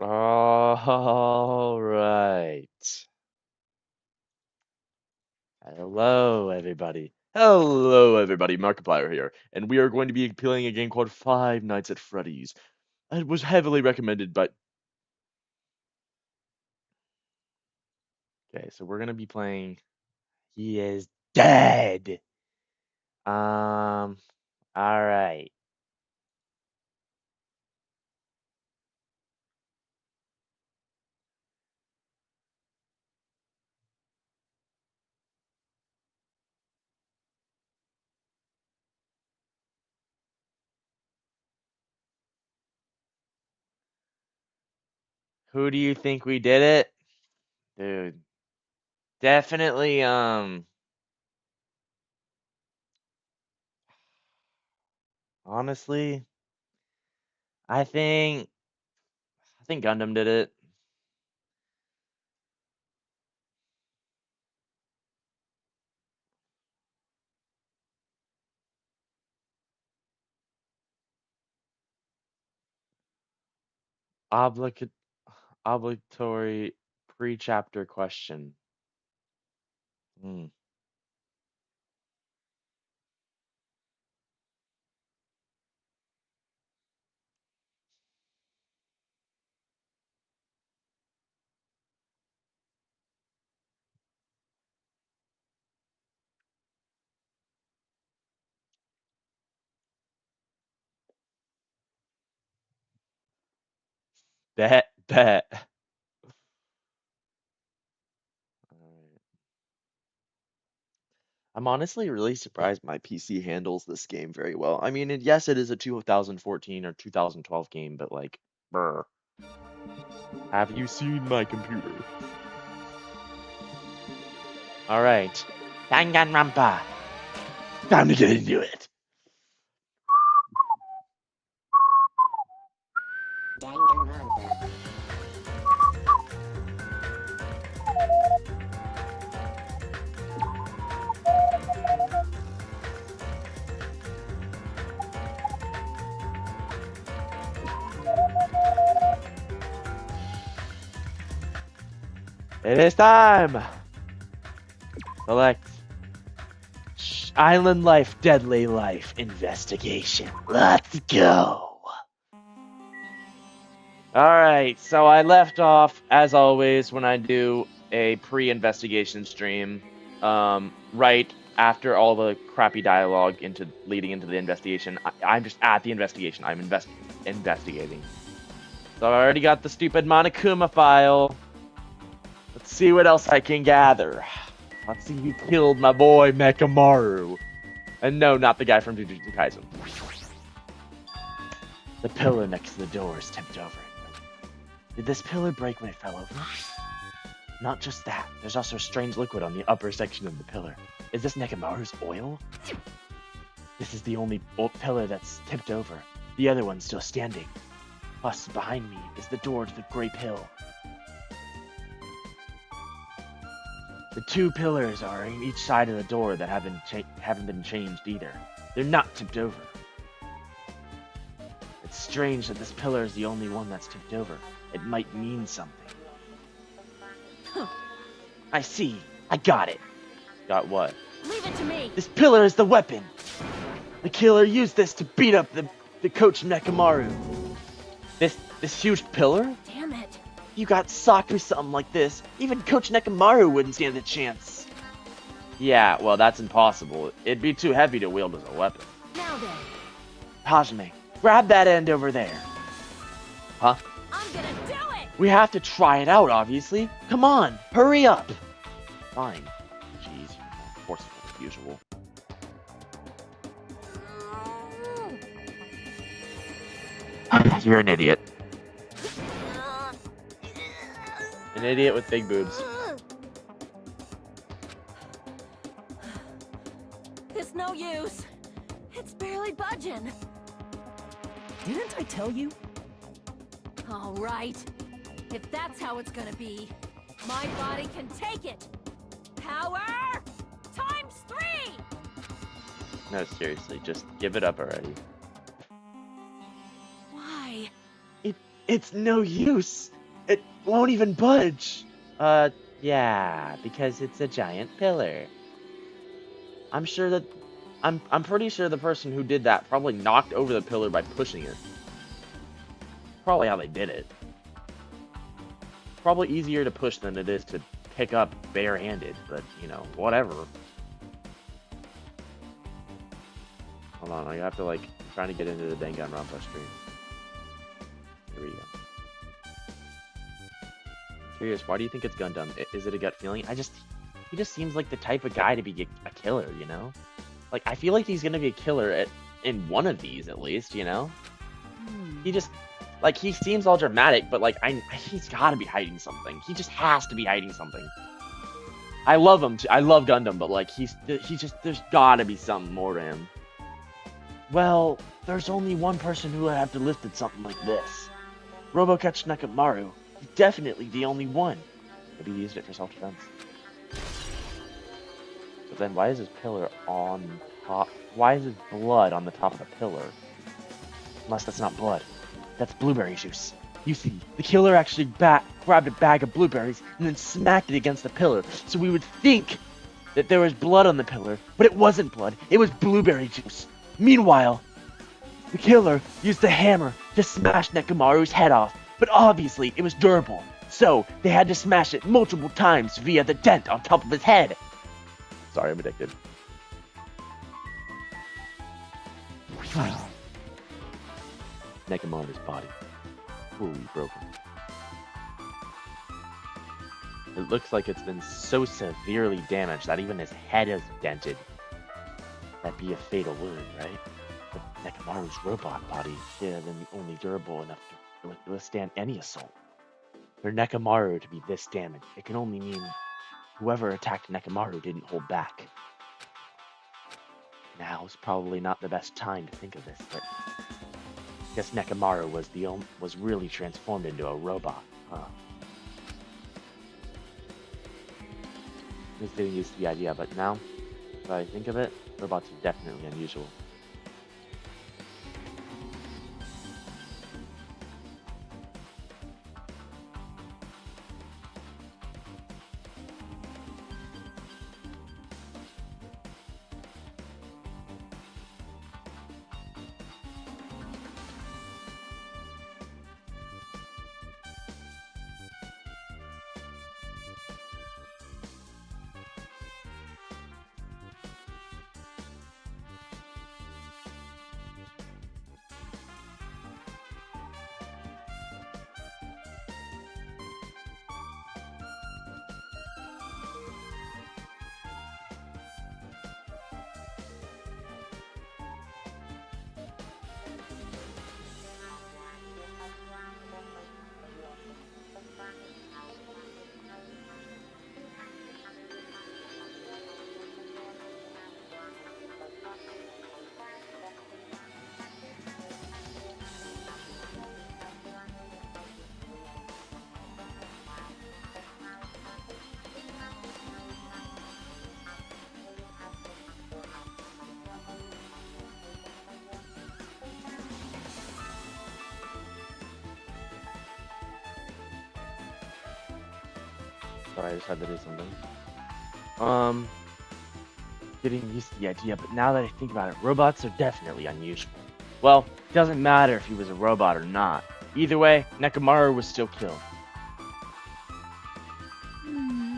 All right. Hello, everybody. Hello, everybody. Markiplier here, and we are going to be playing a game called Five Nights at Freddy's. It was heavily recommended, but okay. So we're gonna be playing. He is dead. All right. Who do you think we did it, dude? Definitely. Honestly, I think Gundam did it. Obligat Obligatory pre-chapter question. Hmm. Bet. Alright. I'm honestly really surprised my PC handles this game very well. I mean, yes, it is a 2014 or 2012 game, but like, brr. Have you seen my computer? All right. Danganronpa. Time to get into it. Danganronpa. It is time. Select Island Life, Deadly Life Investigation. Let's go. All right, so I left off, as always, when I do a pre-investigation stream, right after all the crappy dialogue leading into the investigation. I'm just at the investigation. I'm investigating. So I already got the stupid Monokuma file. Let's see what else I can gather. Let's see who killed my boy Mekamaru. And no, not the guy from Jujutsu Kaisen. The pillar next to the door is tipped over. Did this pillar break when it fell over? Not just that, there's also a strange liquid on the upper section of the pillar. Is this Nekamaru's oil? This is the only pillar that's tipped over. The other one's still standing. Plus, behind me is the door to the Grape Hill. The two pillars are on each side of the door that haven't been changed either. They're not tipped over. It's strange that this pillar is the only one that's tipped over. It might mean something. Huh. I see. I got it. Got what? Leave it to me. This pillar is the weapon. The killer used this to beat up the coach Nekamaru. This huge pillar? Damn it. You got socked with something like this. Even Coach Nekamaru wouldn't stand a chance. Yeah, well, that's impossible. It'd be too heavy to wield as a weapon. Now then. Hajime, grab that end over there. Huh? I'm gonna do it. We have to try it out, obviously. Come on, hurry up. Fine. Jeez, you're more forceful as usual. You're an idiot. An idiot with big boobs. It's no use. It's barely budging. Didn't I tell you? All right. If that's how it's gonna be, my body can take it. Power times 3. No, seriously, just give it up already. Why? It's no use. It won't even budge. Yeah, because it's a giant pillar. I'm sure that I'm pretty sure the person who did that probably knocked over the pillar by pushing it. Probably how they did it. Probably easier to push than it is to pick up barehanded, but you know, whatever. Hold on, I have to like trying to get into the Danganronpa stream. Here we go. Curious, why do you think it's Gundam? Is it a gut feeling? He just seems like the type of guy to be a killer, you know? Like, I feel like he's gonna be a killer in one of these, at least, you know? He just, like, he seems all dramatic, but, like, he's gotta be hiding something. He just has to be hiding something. I love him, too. I love Gundam, but, like, he's just, there's gotta be something more to him. Well, there's only one person who would have to lifted something like this. Robocatch Nekamaru. He's definitely the only one. Maybe he used it for self-defense. But then why is his pillar on top? Why is his blood on the top of the pillar? Unless that's not blood. That's blueberry juice. You see, the killer actually grabbed a bag of blueberries and then smacked it against the pillar. So we would think that there was blood on the pillar, but it wasn't blood. It was blueberry juice. Meanwhile, the killer used the hammer to smash Nekamaru's head off, but obviously it was durable. So they had to smash it multiple times via the dent on top of his head. Sorry, I'm addicted. Nekamaru's body, fully broken. It looks like it's been so severely damaged that even his head is dented. That'd be a fatal wound, right? But Nekamaru's robot body is only durable enough to withstand any assault. For Nekamaru to be this damaged, it can only mean whoever attacked Nekamaru didn't hold back. Now's probably not the best time to think of this, but I guess Nekamaru was really transformed into a robot, huh? I was getting used to the idea, but now, if I think of it, robots are definitely unusual. Sorry, I just had to do something. Getting used to the idea, but now that I think about it, robots are definitely unusual. Well, it doesn't matter if he was a robot or not. Either way, Nekamaru was still killed.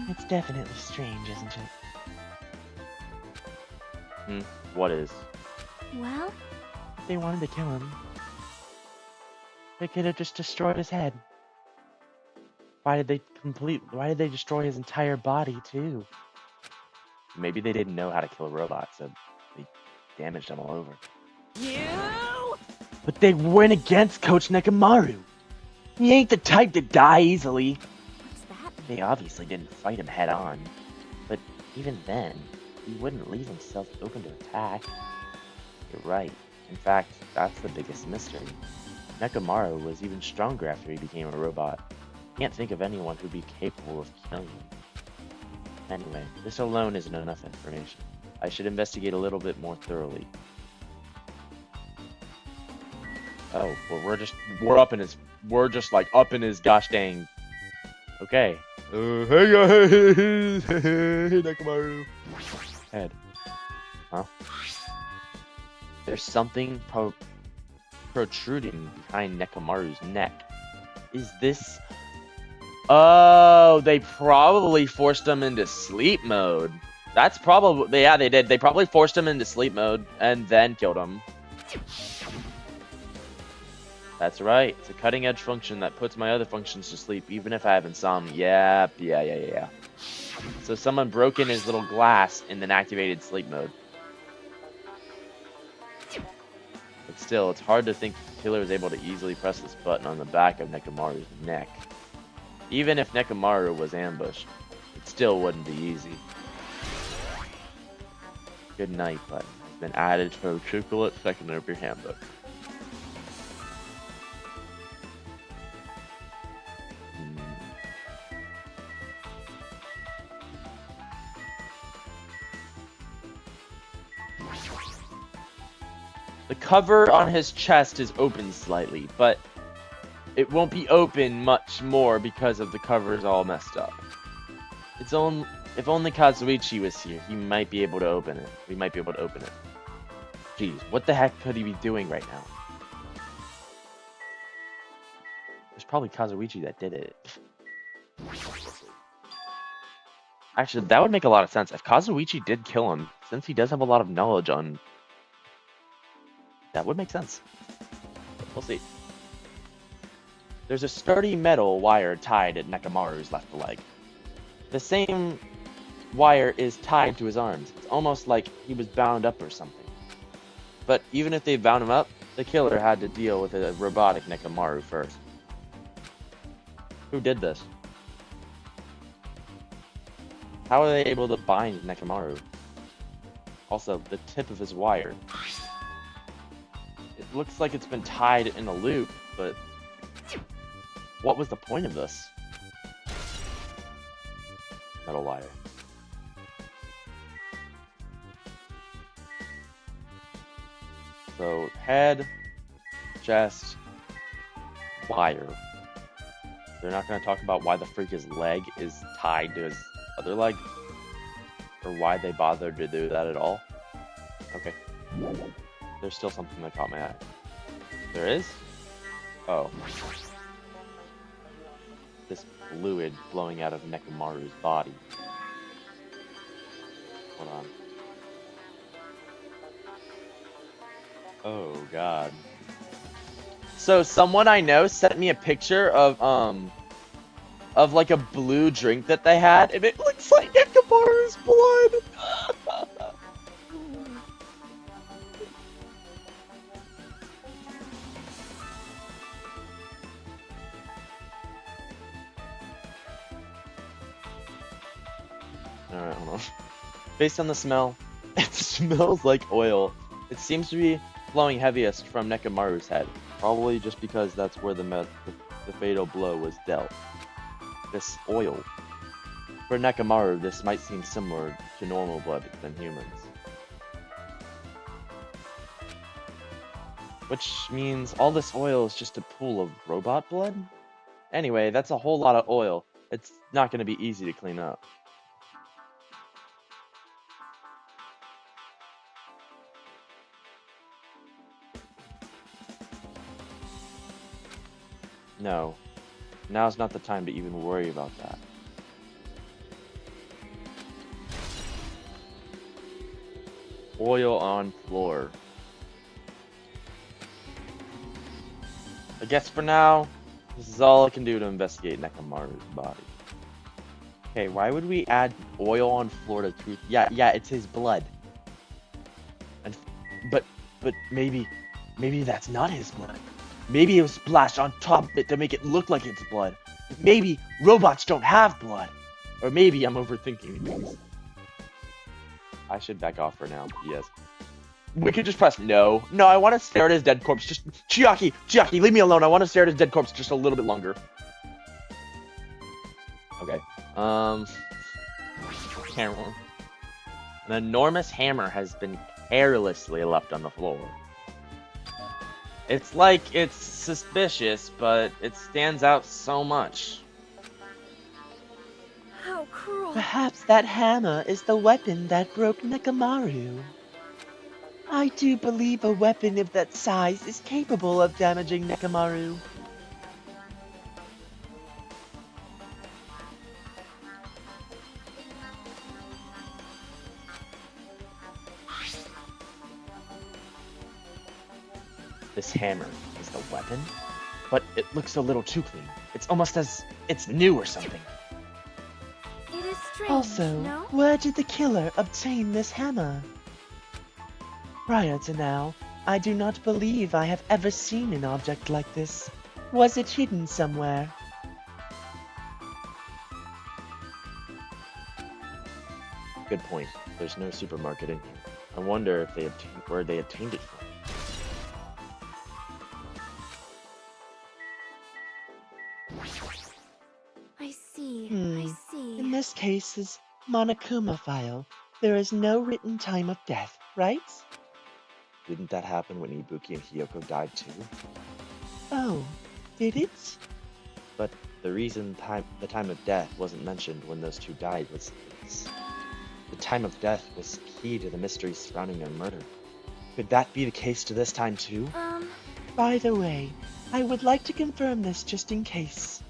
It's definitely strange, isn't it? What is? Well? If they wanted to kill him, they could have just destroyed his head. Why did they destroy his entire body, too? Maybe they didn't know how to kill a robot, so they damaged him all over. You? But they went against Coach Nekamaru. He ain't the type to die easily. What's that? They obviously didn't fight him head on. But even then, he wouldn't leave himself open to attack. You're right. In fact, that's the biggest mystery. Nekamaru was even stronger after he became a robot. Can't think of anyone who'd be capable of killing him. Anyway, this alone isn't enough information. I should investigate a little bit more thoroughly. Oh, well, we're just like up in his gosh dang. Okay. Hey guys, hey Nekomaru. Head. Huh? There's something protruding behind Nekomaru's neck. Is this? Oh, they probably forced him into sleep mode. That's probably, yeah, they did. They probably forced him into sleep mode and then killed him. That's right. It's a cutting edge function that puts my other functions to sleep, even if I have insomnia. Yeah. So someone broke in his little glass and then activated sleep mode. But still, it's hard to think the killer was able to easily press this button on the back of Nekomaru's neck. Even if Nekomaru was ambushed, it still wouldn't be easy. Good night button has been added to the triplet section of your handbook. The cover on his chest is open slightly, but it won't be open much more because of the cover's all messed up. If only Kazuichi was here, he might be able to open it. We might be able to open it. Jeez, what the heck could he be doing right now? There's probably Kazuichi that did it. Actually, that would make a lot of sense. If Kazuichi did kill him, since he does have a lot of knowledge on... That would make sense. We'll see. There's a sturdy metal wire tied at Nekomaru's left leg. The same wire is tied to his arms. It's almost like he was bound up or something. But even if they bound him up, the killer had to deal with a robotic Nekomaru first. Who did this? How are they able to bind Nekomaru? Also, the tip of his wire. It looks like it's been tied in a loop, but what was the point of this? Metal wire. So, head, chest, wire. They're not going to talk about why the freak his leg is tied to his other leg? Or why they bothered to do that at all? Okay. There's still something that caught my eye. There is? Oh. This fluid blowing out of Nekomaru's body. Hold on. Oh god. So someone I know sent me a picture of like a blue drink that they had, and it looks like Nekomaru's blood. Alright, hold on. Based on the smell, it smells like oil. It seems to be flowing heaviest from Nekomaru's head. Probably just because that's where the fatal blow was dealt. This oil. For Nekomaru, this might seem similar to normal blood than humans. Which means all this oil is just a pool of robot blood? Anyway, that's a whole lot of oil. It's not going to be easy to clean up. No. Now's not the time to even worry about that. Oil on floor. I guess for now, this is all I can do to investigate Nekomaru's body. Okay, why would we add oil on floor to truth? Yeah, it's his blood. And but maybe that's not his blood. Maybe it was splashed on top of it to make it look like it's blood. Maybe robots don't have blood. Or maybe I'm overthinking things. I should back off for now. Yes. We could just press no. No, I want to stare at his dead corpse. Just Chiaki, leave me alone. I want to stare at his dead corpse just a little bit longer. Okay. Hammer. An enormous hammer has been carelessly left on the floor. It's like it's suspicious, but it stands out so much. How cruel. Perhaps that hammer is the weapon that broke Nekamaru. I do believe a weapon of that size is capable of damaging Nekamaru. This hammer is the weapon, but it looks a little too clean. It's almost as it's new or something. It is strange, Also, no? where did the killer obtain this hammer? Prior to now, I do not believe I have ever seen an object like this. Was it hidden somewhere? Good point. There's no supermarket in here. I wonder if where they obtained it from. I see, I see. In this case's Monokuma file, there is no written time of death, right? Didn't that happen when Ibuki and Hiyoko died too? Oh, did it? But the reason the time of death wasn't mentioned when those two died was the time of death was key to the mystery surrounding their murder. Could that be the case to this time too? By the way, I would like to confirm this just in case.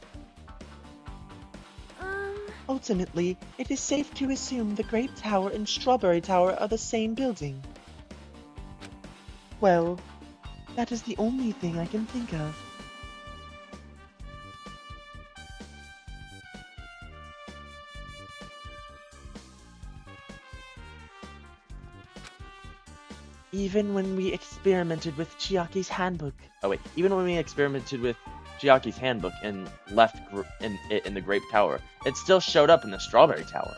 Ultimately, it is safe to assume the Grape Tower and Strawberry Tower are the same building. Well, that is the only thing I can think of. Even when we experimented with Chiaki's handbook. Oh wait, even when we experimented with Chiaki's handbook and left in the Grape Tower, it still showed up in the Strawberry Tower.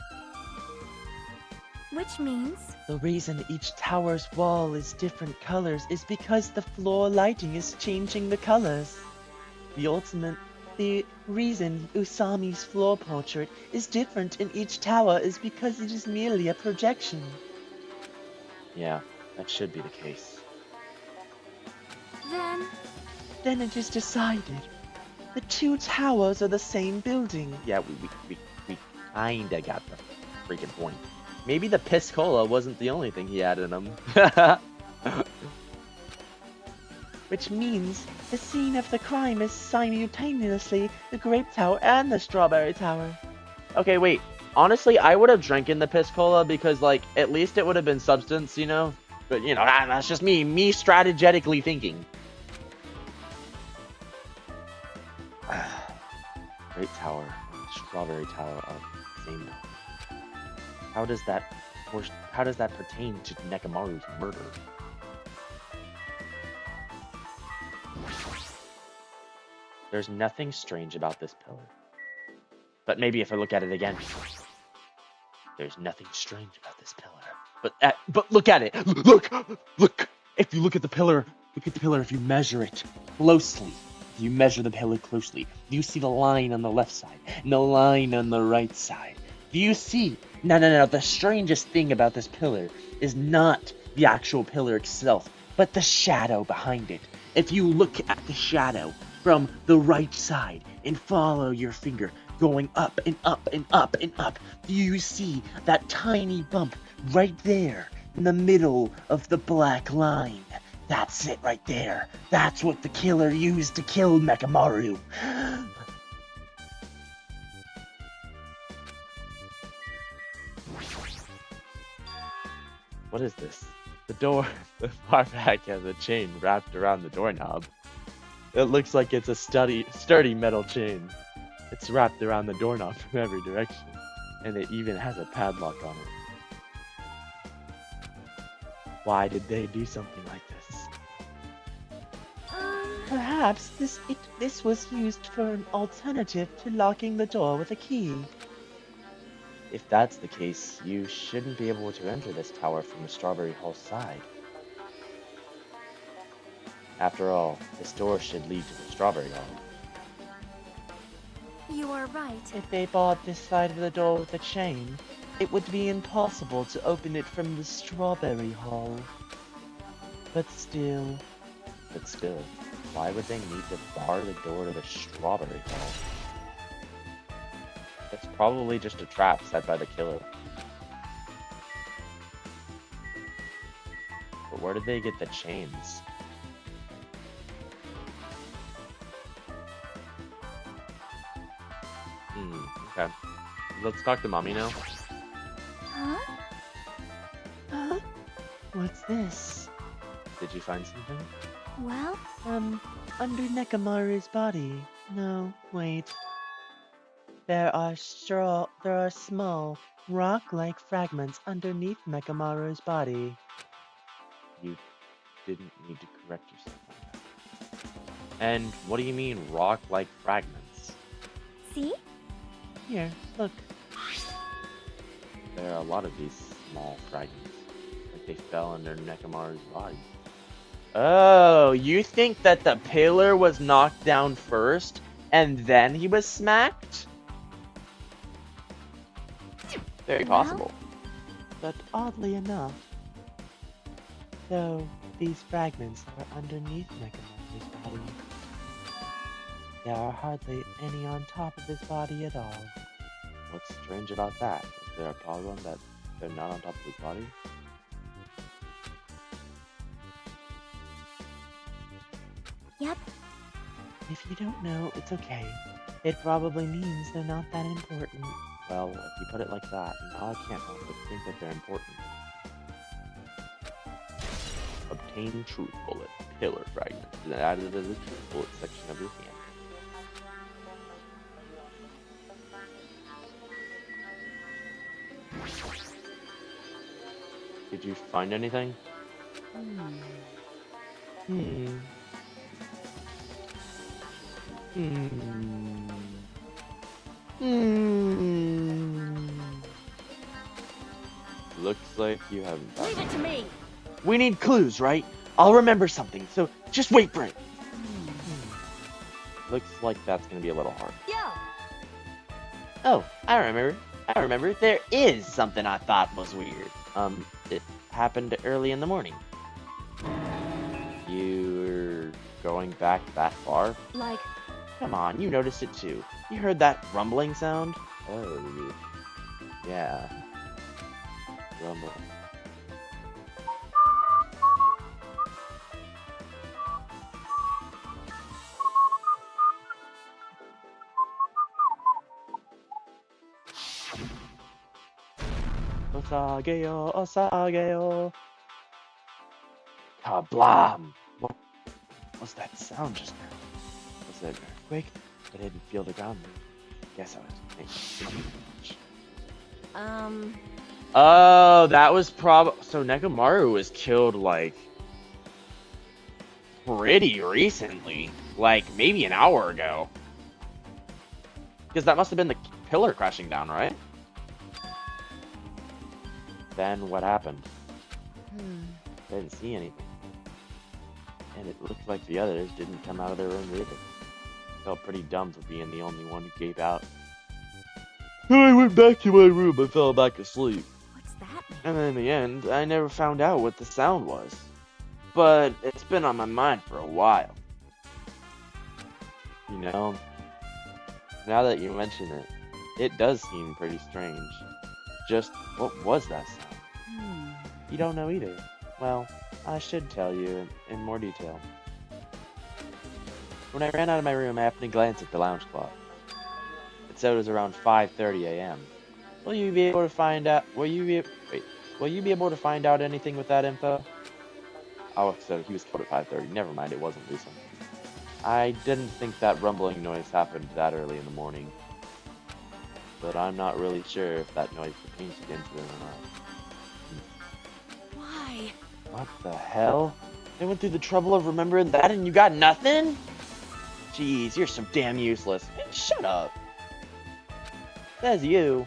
Which means? The reason each tower's wall is different colors is because the floor lighting is changing the colors. The reason Usami's floor portrait is different in each tower is because it is merely a projection. Yeah, that should be the case. Then it is decided. The two towers are the same building. Yeah, we kinda got the freaking point. Maybe the piss cola wasn't the only thing he had in him. Which means the scene of the crime is simultaneously the Grape Tower and the Strawberry Tower. Okay, wait. Honestly, I would have drinking the piss cola because, like, at least it would have been substance, you know? But, you know, that's just me strategically thinking. Great Tower and Strawberry Tower are the same now. How does that pertain to Nekamaru's murder? There's nothing strange about this pillar. But maybe if I look at it again, there's nothing strange about this pillar. But look at it. Look. If you look at the pillar, if you measure it closely. If you measure the pillar closely, do you see the line on the left side and the line on the right side? Do you see? No. The strangest thing about this pillar is not the actual pillar itself, but the shadow behind it. If you look at the shadow from the right side and follow your finger going up and up and up and up, do you see that tiny bump right there in the middle of the black line? That's it right there. That's what the killer used to kill Nekamaru. What is this? The far back has a chain wrapped around the doorknob. It looks like it's a sturdy metal chain. It's wrapped around the doorknob from every direction, and it even has a padlock on it. Why did they do something like this? Perhaps this was used for an alternative to locking the door with a key. If that's the case, you shouldn't be able to enter this tower from the Strawberry Hall side. After all, this door should lead to the Strawberry Hall. You are right. If they barred this side of the door with a chain, it would be impossible to open it from the Strawberry Hall. But still, But still, why would they need to bar the door to the strawberry hall? It's probably just a trap set by the killer. But where did they get the chains? Okay. Let's talk to Mommy now. Huh? Huh? What's this? Did you find something? Well, Under Nekamaru's body. No, wait. There are small, rock-like fragments underneath Nekamaru's body. You didn't need to correct yourself on that. And what do you mean, rock-like fragments? see? Here, look. There are a lot of these small fragments. Like they fell under Nekamaru's body. Oh, you think that the pillar was knocked down first, and then he was smacked? Very possible. But oddly enough, though these fragments are underneath Nekamaru's body, there are hardly any on top of his body at all. What's strange about that? Is there a problem that they're not on top of his body? Yep. If you don't know, it's okay. It probably means they're not that important. Well, if you put it like that, now I can't help but think that they're important. Obtain truth bullet, pillar fragment, and add it to the truth bullet section of your hand. Did you find anything? Looks like you haven't found Leave it to me. We need clues, right? I'll remember something, so just wait for it. Looks like that's gonna be a little hard. Yo. Oh, I remember. There is something I thought was weird. It happened early in the morning. You're going back that far? Like, Come on, you noticed it too. You heard that rumbling sound? Oh, yeah. Rumble. Osageo, Osageo. Kablam! What was that sound just now? Was it an earthquake? I didn't feel the ground move. Guess I was thinking too much. Oh, that was so Nekamaru was killed like pretty recently, like maybe an hour ago. Because that must have been the pillar crashing down, right? Then what happened? I didn't see anything. And it looked like the others didn't come out of their room either. Felt pretty dumb for being the only one who gave out. I went back to my room and fell back asleep. what's that mean? And then in the end, I never found out what the sound was. But it's been on my mind for a while. You know, now that you mention it, it does seem pretty strange. Just, what was that sound? You don't know either. Well, I should tell you in more detail. When I ran out of my room, I happened to glance at the lounge clock. It said it was around 5:30 a.m. Will you be able to find out? Will you be able to find out anything with that info? Oh, so he was killed at 5:30. Never mind, it wasn't Lisa. I didn't think that rumbling noise happened that early in the morning. But I'm not really sure if that noise pertains to the incident or not. Why? What the hell? They went through the trouble of remembering that and you got nothing? Jeez, you're so damn useless. Man, shut up. Says you.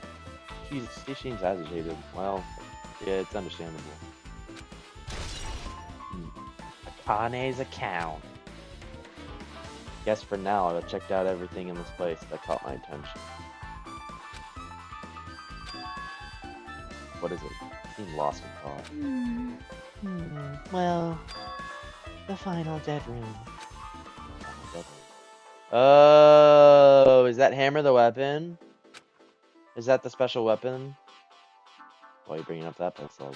She seems agitated. Well, yeah, it's understandable. Akane's account. Guess for now I've checked out everything in this place that caught my attention. What is it? You seem lost in thought. Well, The final dead room. Oh, is that hammer the weapon? Is that the special weapon? Why are you bringing up that pistol?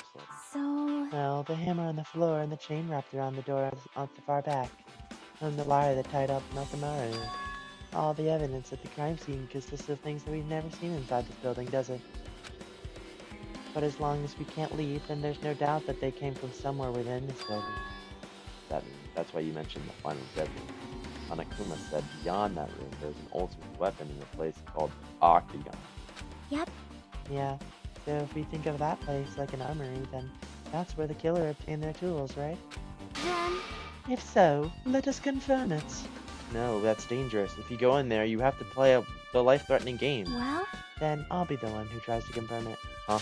So... Well, the hammer on the floor and the chain wrapped around the door at the far back. And the wire that tied up Nakamaru. All the evidence at the crime scene consists of things that we've never seen inside this building, does it? But as long as we can't leave, then there's no doubt that they came from somewhere within this building. That's why you mentioned the final dead room. Hanakuma said beyond that room there's an ultimate weapon in a place called Octagon. Yep. Yeah, so if we think of that place like an armory, then that's where the killer obtained their tools, right? Then... If so, let us confirm it. No, that's dangerous. If you go in there, you have to play the life-threatening game. Well? Then I'll be the one who tries to confirm it. Huh?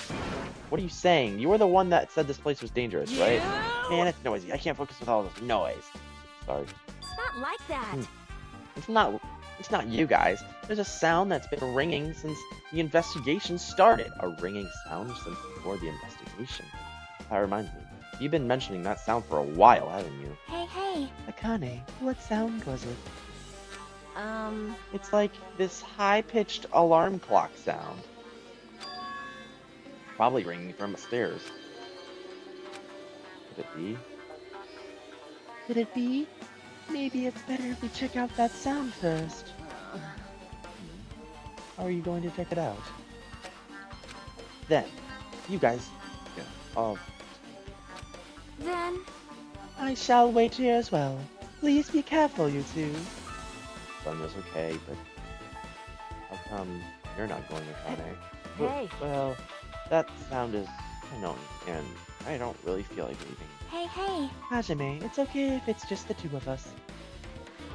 What are you saying? You were the one that said this place was dangerous, right? You? Man, it's noisy. I can't focus with all this noise. Sorry. It's not like that. It's not you guys. There's a sound that's been ringing since the investigation started. A ringing sound since before the investigation. That reminds me. You've been mentioning that sound for a while, haven't you? Hey. Akane, what sound was it? It's like this high-pitched alarm clock sound. Probably ringing from upstairs. Could it be? Could it be? Maybe it's better if we check out that sound first. How are you going to check it out? Then, you guys... Yeah. Then... I shall wait here as well. Please be careful, you two. Sonya's okay, but... How come you're not going with Hane? Hey. Well, that sound is annoying, and I don't really feel like leaving. Hey. Hajime, it's okay if it's just the two of us.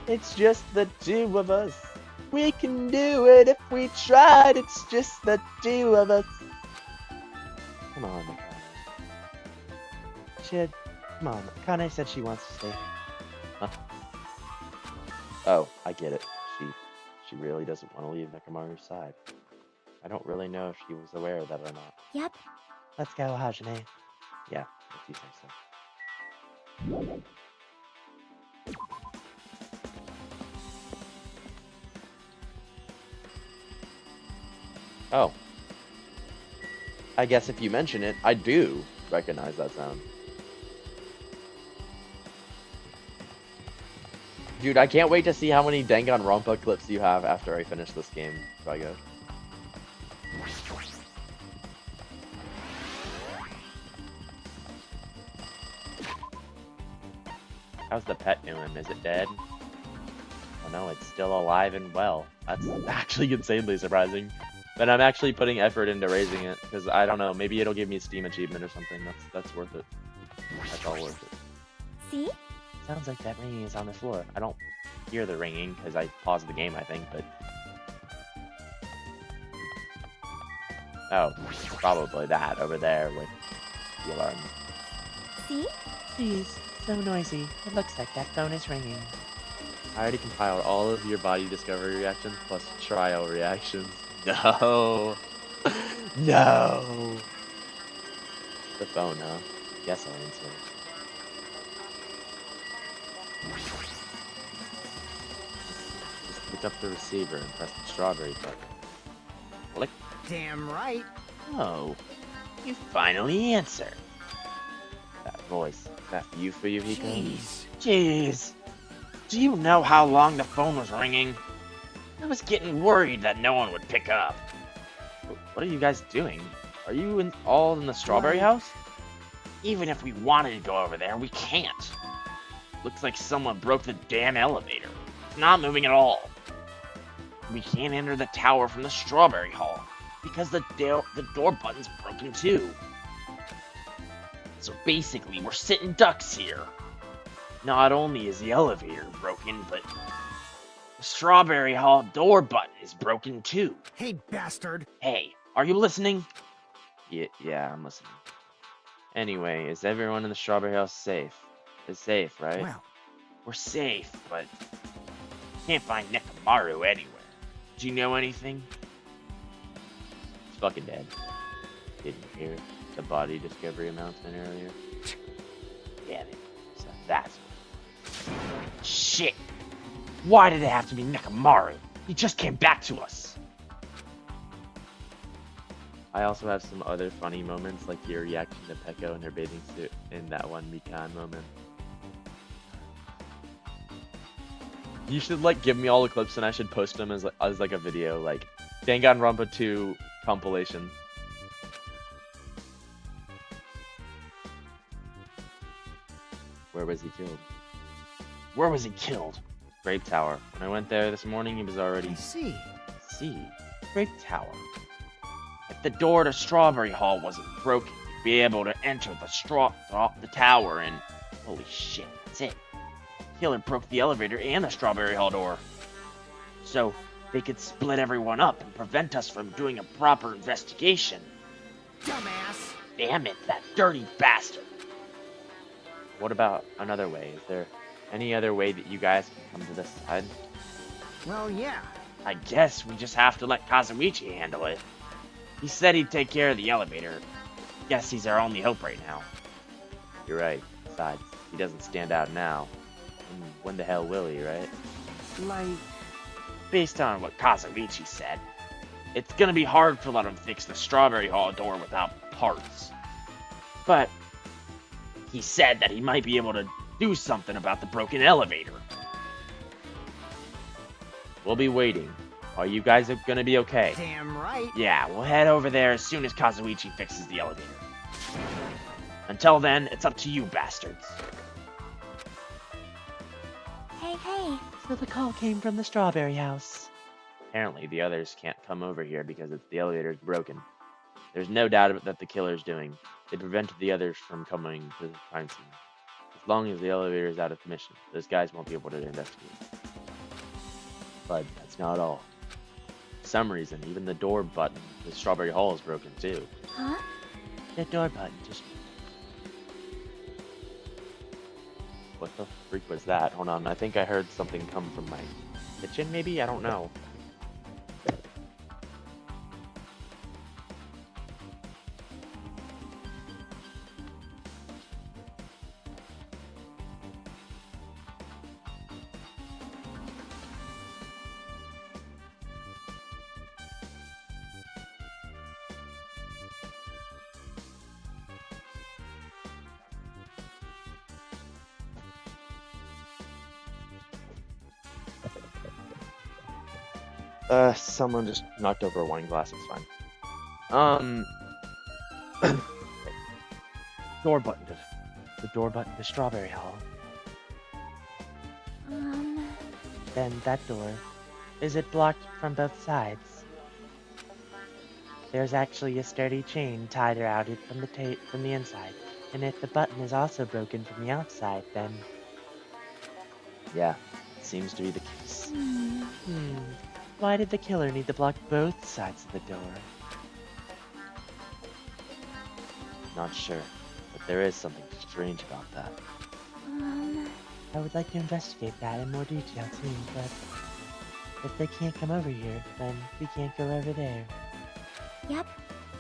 It's just the two of us. We can do it if we tried. It's just the two of us. Come on, Akane. Come on, Akane said she wants to stay. Huh? Oh, I get it. She really doesn't want to leave Nakamaru's side. I don't really know if she was aware of that or not. Yep. Let's go, Hajime. Yeah, if you say so. Oh. I guess if you mention it, I do recognize that sound. Dude, I can't wait to see how many Danganronpa clips you have after I finish this game, Trigo. How's the pet doing? Is it dead? Oh no, it's still alive and well. That's actually insanely surprising. But I'm actually putting effort into raising it, because I don't know, maybe it'll give me a Steam achievement or something. That's worth it. That's all worth it. See? Sounds like that ringing is on the floor. I don't hear the ringing, because I paused the game, I think, but... Oh, probably that over there with the alarm. See? Please, so noisy. It looks like that phone is ringing. I already compiled all of your body discovery reactions plus trial reactions. No! No! The phone, huh? Guess I'll answer. Just pick up the receiver and press the strawberry button. Click. Damn right. Oh, you finally answer. That voice, is that you for Yuhiko? Jeez. Do you know how long the phone was ringing? I was getting worried that no one would pick up. What are you guys doing? Are you all in the strawberry house? Even if we wanted to go over there, we can't. Looks like someone broke the damn elevator. It's not moving at all. We can't enter the tower from the strawberry hall because the door button's broken too. So basically, we're sitting ducks here. Not only is the elevator broken, but the strawberry hall door button is broken too. Hey, bastard. Hey, are you listening? Yeah, I'm listening. Anyway, is everyone in the strawberry house safe? It's safe, right? Well, we're safe, but can't find Nekamaru anywhere. Do you know anything? He's fucking dead. Didn't you hear the body discovery announcement earlier? Damn it. So that's what it was. shit! Why did it have to be Nekomaru? He just came back to us! I also have some other funny moments, like your reaction to Peko in her bathing suit in that one Mikan moment. You should like give me all the clips and I should post them as like a video, like Danganronpa 2 compilation. Where was he killed? Where was he killed? Grape Tower. When I went there this morning, he was already... See. Grape Tower. If the door to Strawberry Hall wasn't broken, you'd be able to enter the tower and... Holy shit, that's it. Killer broke the elevator and the Strawberry Hall door. So, they could split everyone up and prevent us from doing a proper investigation. Dumbass. Damn it, that dirty bastard. What about another way? Is there any other way that you guys can come to this side? Well, yeah. I guess we just have to let Kazuichi handle it. He said he'd take care of the elevator. Guess he's our only hope right now. You're right. Besides, he doesn't stand out now. When the hell will he, right? Like... Based on what Kazuichi said, it's gonna be hard to let him fix the Strawberry Hall door without parts. But he said that he might be able to do something about the broken elevator. We'll be waiting. Are you guys gonna be okay? Damn right. Yeah, we'll head over there as soon as Kazuichi fixes the elevator. Until then, it's up to you bastards. Hey. So the call came from the Strawberry House. Apparently, the others can't come over here because the elevator's broken. There's no doubt that the killer's doing. They prevented the others from coming to the crime scene. As long as the elevator is out of commission, those guys won't be able to investigate. But that's not all. For some reason, even the door button to Strawberry Hall is broken too. Huh? The door button just... What the freak was that? Hold on, I think I heard something come from my kitchen, maybe? I don't know. Someone just knocked over a wine glass, it's fine. Door button to... The door button to Strawberry Hall. Then that door. Is it blocked from both sides? There's actually a sturdy chain tied around it from the inside. And if the button is also broken from the outside, then... Yeah, it seems to be the case. Why did the killer need to block both sides of the door? Not sure, but there is something strange about that. I would like to investigate that in more detail too, but if they can't come over here, then we can't go over there. Yep.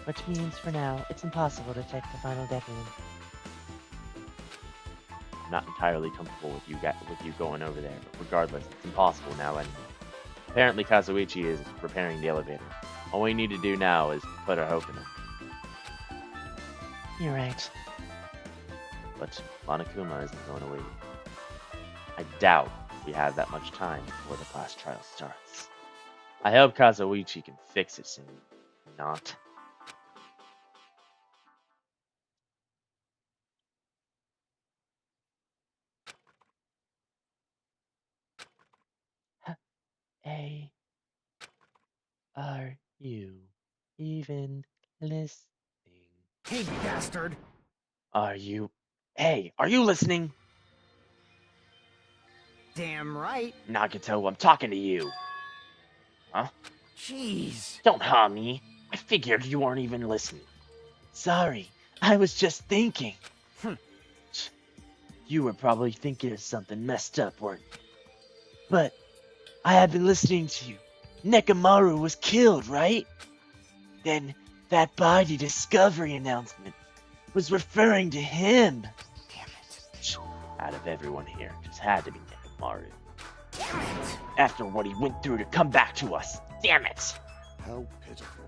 Which means for now, it's impossible to check the final detonant. I'm not entirely comfortable with you going over there, but regardless, it's impossible now anyway. Apparently Kazuichi is repairing the elevator. All we need to do now is put our hope in him. You're right. But Monokuma isn't going to wait. I doubt we have that much time before the class trial starts. I hope Kazuichi can fix it soon. Not. Are you even listening? Hey, bastard. Hey, are you listening? Damn right. Nagato, I'm talking to you. Huh? Jeez. Don't huh me. I figured you weren't even listening. Sorry, I was just thinking. You were probably thinking of something messed up, weren't you? But I have been listening to you. Nekomaru was killed, right? Then that body discovery announcement was referring to him. Damn it. Out of everyone here, just had to be Nekomaru. after what he went through to come back to us. Damn it! How pitiful.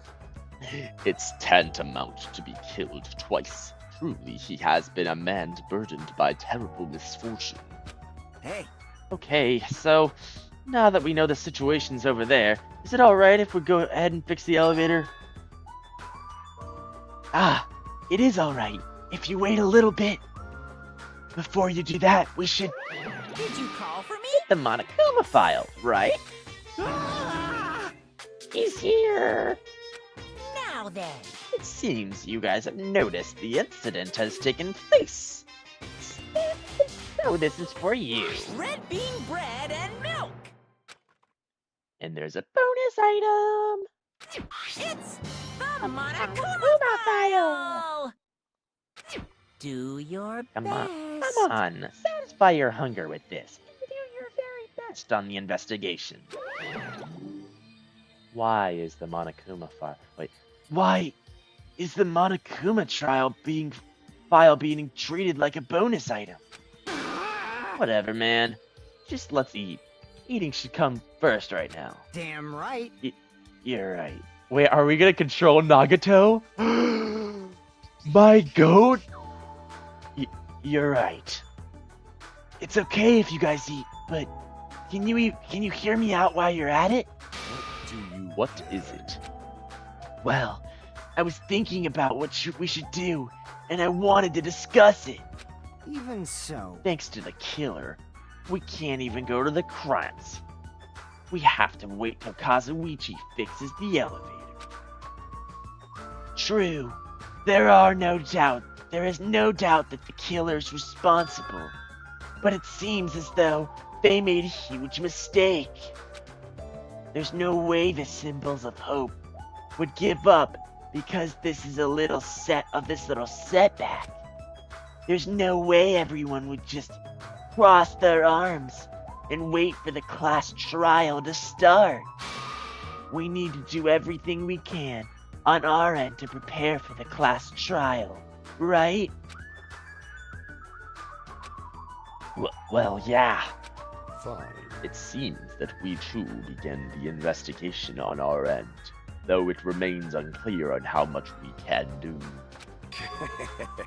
It's tantamount to be killed twice. Truly, he has been a man burdened by terrible misfortune. Hey, Okay, so now that we know the situation's over there, is it alright if we go ahead and fix the elevator? Ah, it is alright. If you wait a little bit. Before you do that, we should Did you call for me? the Monokuma file, right? Ah! He's here. Now then. It seems you guys have noticed the incident has taken place. So this is for you. Red bean bread and milk. And there's a bonus item. It's the Monokuma Monokuma file. Do your Come best. on, come on. Satisfy your hunger with this. Do your very best on the investigation. Why is the Monokuma file? Wait, why is the Monokuma file being treated like a bonus item? Whatever, man. Just let's eat. Eating should come first right now. Damn right. You're right. Wait, are we gonna control Nagato? My goat? You're right. It's okay if you guys eat, but can you hear me out while you're at it? What is it? Well, I was thinking about what we should do, and I wanted to discuss it. Even so. Thanks to the killer, we can't even go to the crimes. We have to wait till Kazuichi fixes the elevator. True, there is no doubt that the killer's responsible, but it seems as though they made a huge mistake. There's no way the Symbols of Hope would give up because this little setback. There's no way everyone would just cross their arms and wait for the class trial to start. We need to do everything we can on our end to prepare for the class trial, right? Well, yeah. Fine. It seems that we too began the investigation on our end, though it remains unclear on how much we can do.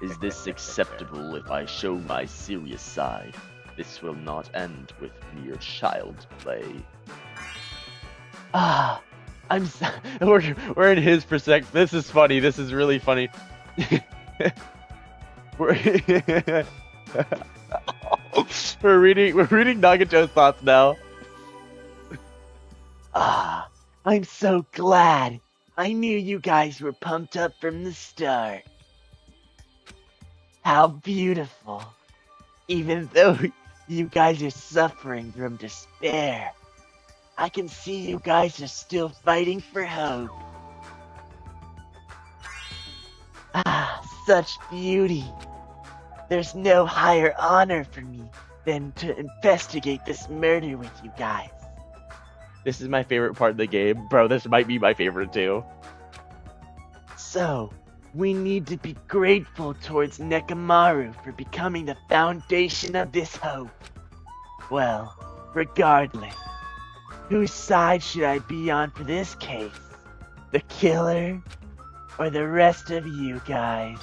Is this acceptable if I show my serious side? This will not end with mere child's play. We're in his perspective. This is funny. This is really funny. we're reading Nagato's thoughts now. I'm so glad. I knew you guys were pumped up from the start. How beautiful. Even though you guys are suffering from despair, I can see you guys are still fighting for hope. Such beauty. There's no higher honor for me than to investigate this murder with you guys. This is my favorite part of the game. Bro, this might be my favorite too. So, we need to be grateful towards Nekomaru for becoming the foundation of this hope. Well, regardless, whose side should I be on for this case? The killer or the rest of you guys?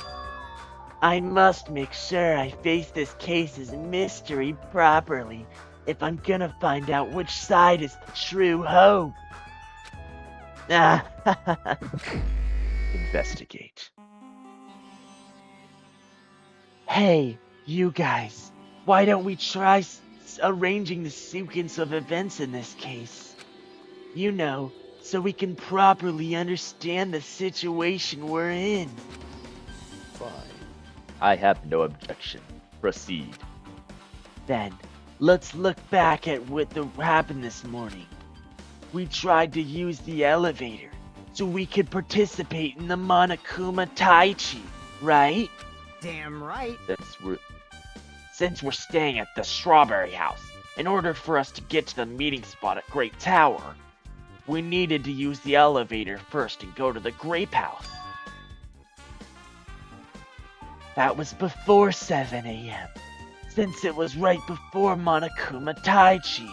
I must make sure I face this case's mystery properly if I'm gonna find out which side is the true hope. Investigate. Hey, you guys, why don't we try arranging the sequence of events in this case? You know, so we can properly understand the situation we're in. Fine. I have no objection. Proceed. Then, let's look back at what happened this morning. We tried to use the elevator so we could participate in the Monokuma Taichi, right? Damn right. Since we're staying at the Strawberry House, in order for us to get to the meeting spot at Grape Tower, we needed to use the elevator first and go to the Grape House. That was before 7 a.m., since it was right before Monokuma Taichi.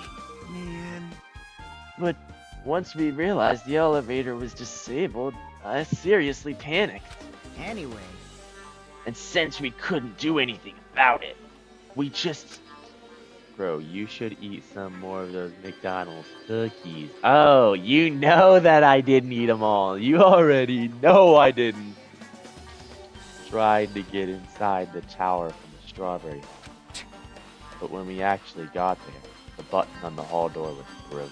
Man. But once we realized the elevator was disabled, I seriously panicked. Anyway, And since we couldn't do anything about it, we just... Bro, you should eat some more of those McDonald's cookies. Oh, you know that I didn't eat them all. You already know I didn't. Tried to get inside the tower from the strawberry farm. But when we actually got there, the button on the hall door was broken.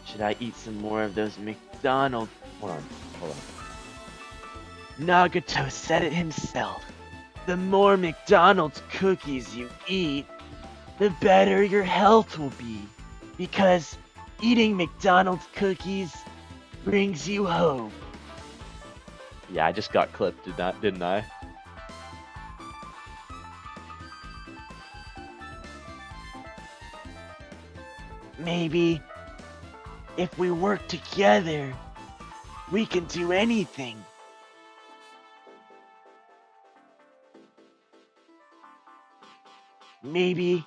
Should I eat some more of those McDonald's... Hold on. Nagato said it himself. The more McDonald's cookies you eat, the better your health will be. Because eating McDonald's cookies brings you hope. Yeah, I just got clipped, didn't I? Maybe if we work together, we can do anything. Maybe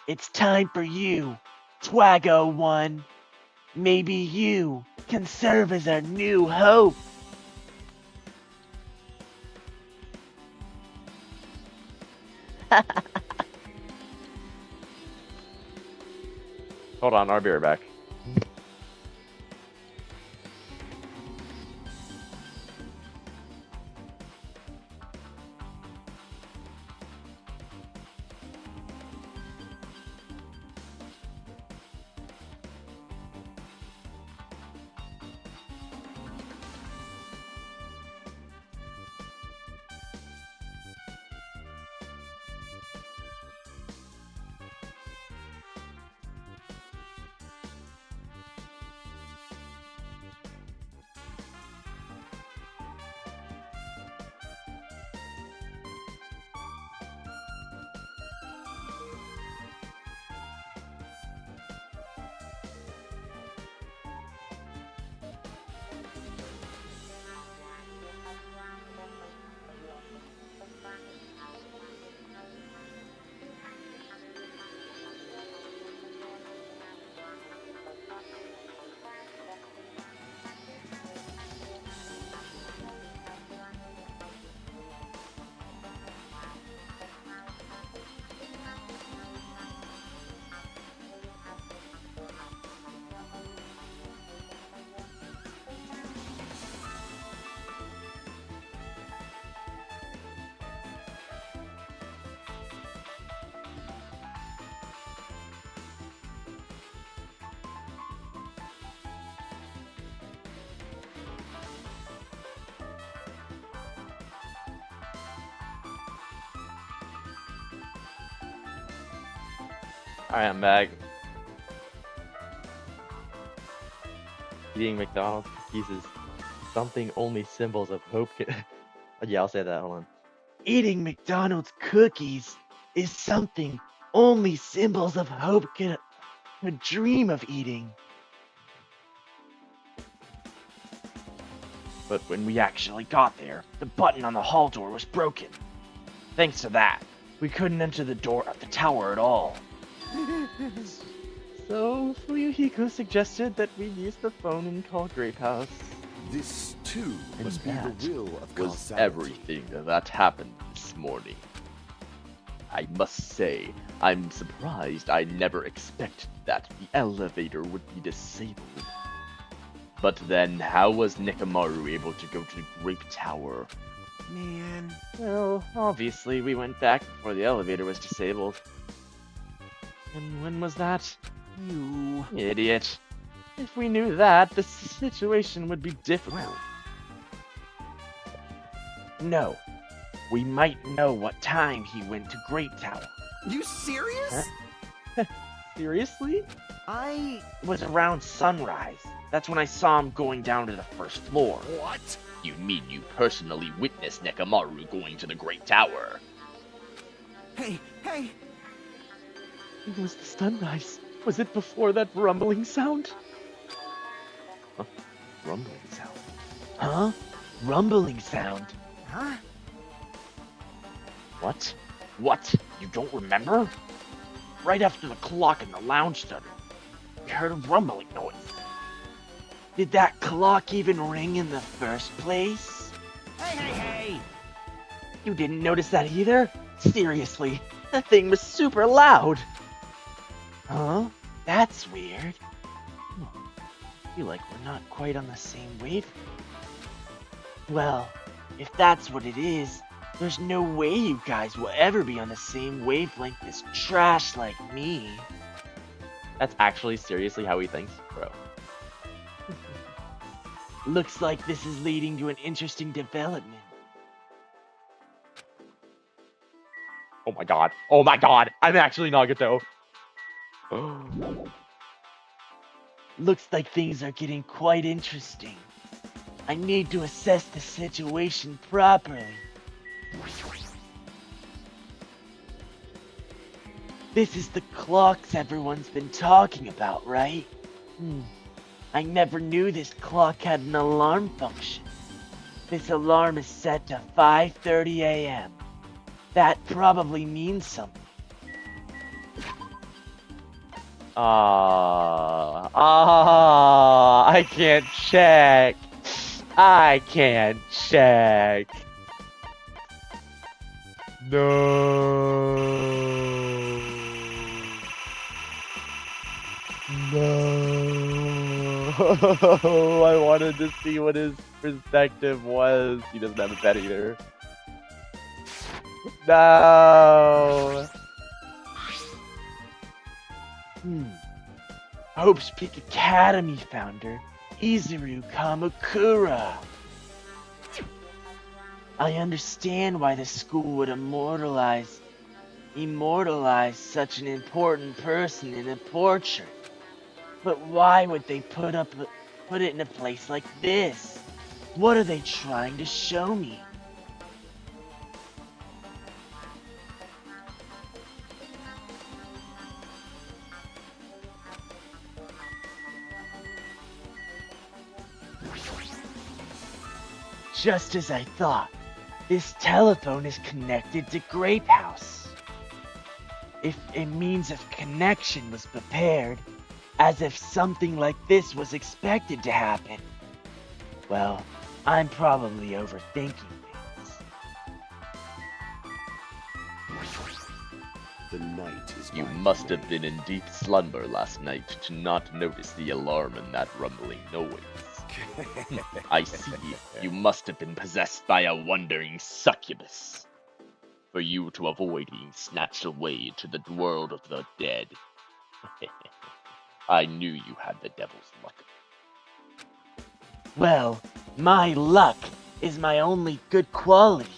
it's time for you, Twago One. Maybe you can serve as our new hope. Hold on, I'll be right back. Alright, I'm back. Eating McDonald's cookies is something only symbols of hope can... Yeah, I'll say that, hold on. Eating McDonald's cookies is something only symbols of hope can dream of eating. But when we actually got there, the button on the hall door was broken. Thanks to that, we couldn't enter the door of the tower at all. So, Fuyuhiko suggested that we use the phone and call Grape House. This too And must be that the will of Was causality. everything that happened this morning. I must say, I'm surprised. I never expected that the elevator would be disabled. But then, how was Nekomaru able to go to the Grape Tower? man. Well, obviously we went back before the elevator was disabled. And when was that? You. Idiot. If we knew that, the situation would be difficult. Well. No. We might know what time he went to Grape Tower. You serious? Seriously? I. It was around sunrise. That's when I saw him going down to the first floor. What? You mean you personally witnessed Nekomaru going to the Great Tower? Hey. It was the sunrise. Was it before that rumbling sound? Huh? Rumbling sound? Huh? Rumbling sound? Huh? What? What? You don't remember? right after the clock in the lounge started, we heard a rumbling noise. Did that clock even ring in the first place? Hey! You didn't notice that either? Seriously, that thing was super loud. Huh? That's weird. I feel like we're not quite on the same wavelength. Well, if that's what it is, there's no way you guys will ever be on the same wavelength as trash like me. That's actually seriously how he thinks, bro. Looks like this is leading to an interesting development. Oh my god. Oh my god. I'm actually Nagato. Looks like things are getting quite interesting. I need to assess the situation properly. This is the clocks everyone's been talking about, right? I never knew this clock had an alarm function. This alarm is set to 5:30 a.m. That probably means something. I can't check. I can't check. No. I wanted to see what his perspective was. He doesn't have a pet either. No. Hope's Peak Academy founder, Izuru Kamakura. I understand why the school would immortalize such an important person in a portrait. But why would they put it in a place like this? What are they trying to show me? Just as I thought, this telephone is connected to Grape House. If a means of connection was prepared, as if something like this was expected to happen. Well, I'm probably overthinking things. The night is You my must have domain. been in deep slumber last night to not notice the alarm and that rumbling noise. I see. You must have been possessed by a wandering succubus. For you to avoid being snatched away to the world of the dead. I knew you had the devil's luck. Well, my luck is my only good quality.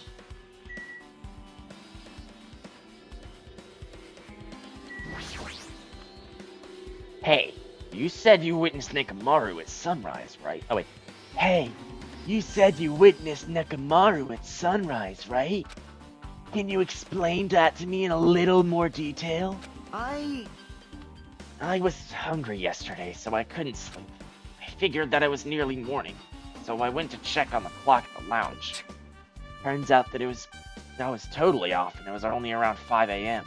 Hey, you said you witnessed Nekomaru at sunrise, right? Oh wait. Hey, you said you witnessed Nekomaru at sunrise, right? Can you explain that to me in a little more detail? I was hungry yesterday, so I couldn't sleep. I figured that it was nearly morning, so I went to check on the clock at the lounge. Turns out that I was totally off, and it was only around 5 a.m.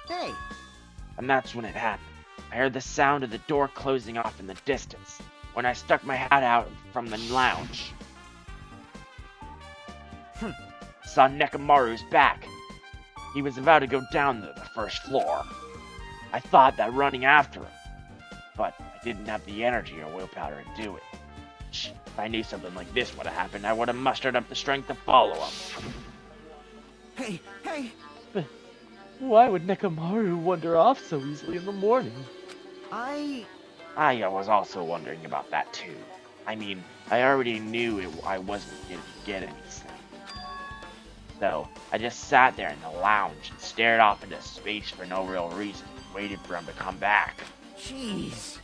Hey! And that's when it happened. I heard the sound of the door closing off in the distance, when I stuck my head out from the lounge. Saw Nekomaru's back. He was about to go down the first floor. I thought that running after him, but I didn't have the energy or willpower to do it. If I knew something like this would have happened, I would have mustered up the strength to follow him. Hey! But why would Nekomaru wander off so easily in the morning? I was also wondering about that too. I mean, I already knew I wasn't going to get any sleep. So, I just sat there in the lounge and stared off into space for no real reason, waited for him to come back. Jeez!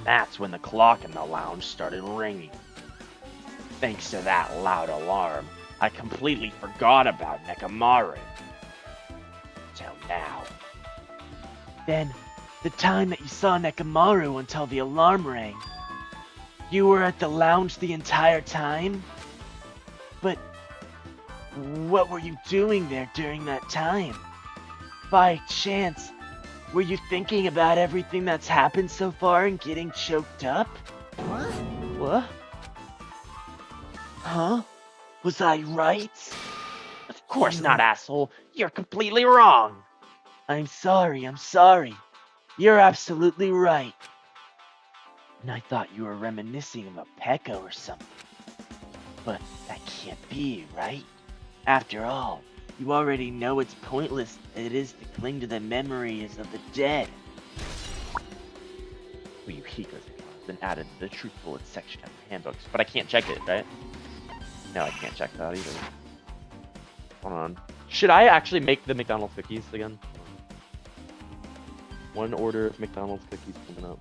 That's when the clock in the lounge started ringing. Thanks to that loud alarm, I completely forgot about Nekomaru. Till now. Then, the time that you saw Nekomaru until the alarm rang. You were at the lounge the entire time? But what were you doing there during that time? By chance, Were you thinking about everything that's happened so far and getting choked up? What? What? Huh? Was I right? Of course not, asshole. You're completely wrong. I'm sorry. You're absolutely right. And I thought you were reminiscing about Pekka or something. But that can't be, right? After all, you already know it's pointless it is to cling to the memories of the dead. Yuhiko's account has been added to the Truth Bullet section of the handbooks, but I can't check it, right? No, I can't check that either. Hold on. Should I actually make the McDonald's cookies again? One order of McDonald's cookies coming up.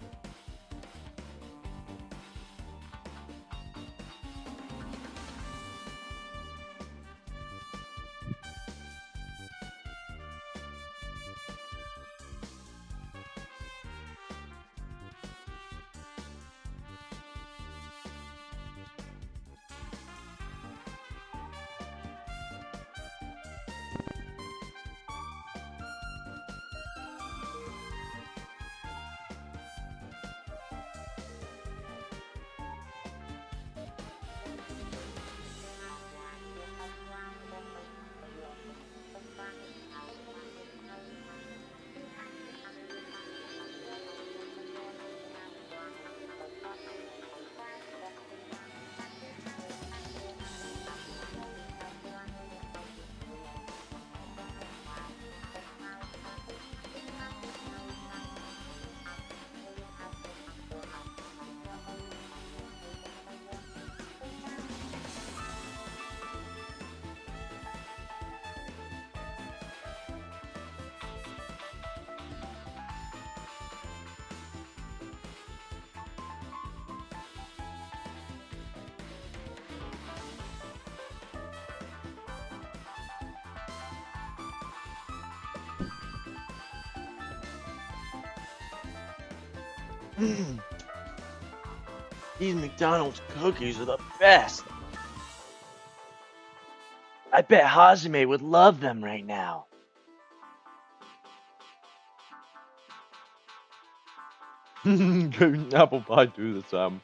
These McDonald's cookies are the best. I bet Hajime would love them right now. Apple pie too this time.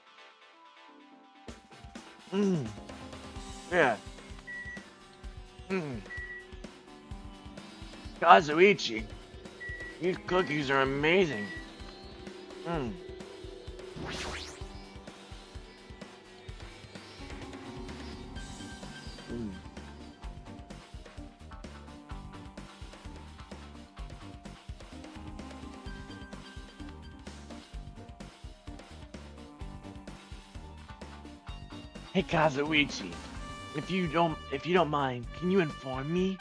Yeah. Kazuichi, these cookies are amazing. Hey Kazuichi, if you don't mind, can you inform me?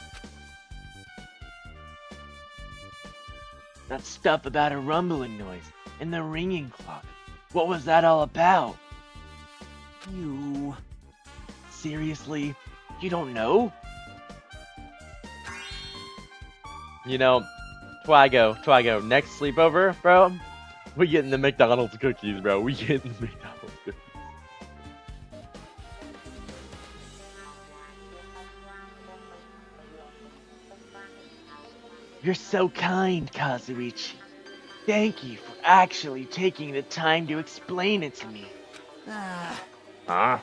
That stuff about a rumbling noise and the ringing clock. What was that all about? You... Seriously? You don't know? You know, Twago, next sleepover, bro, we getting the McDonald's cookies, bro. We getting the McDonald's cookies. You're so kind, Kazuichi. Thank you for actually taking the time to explain it to me. Huh?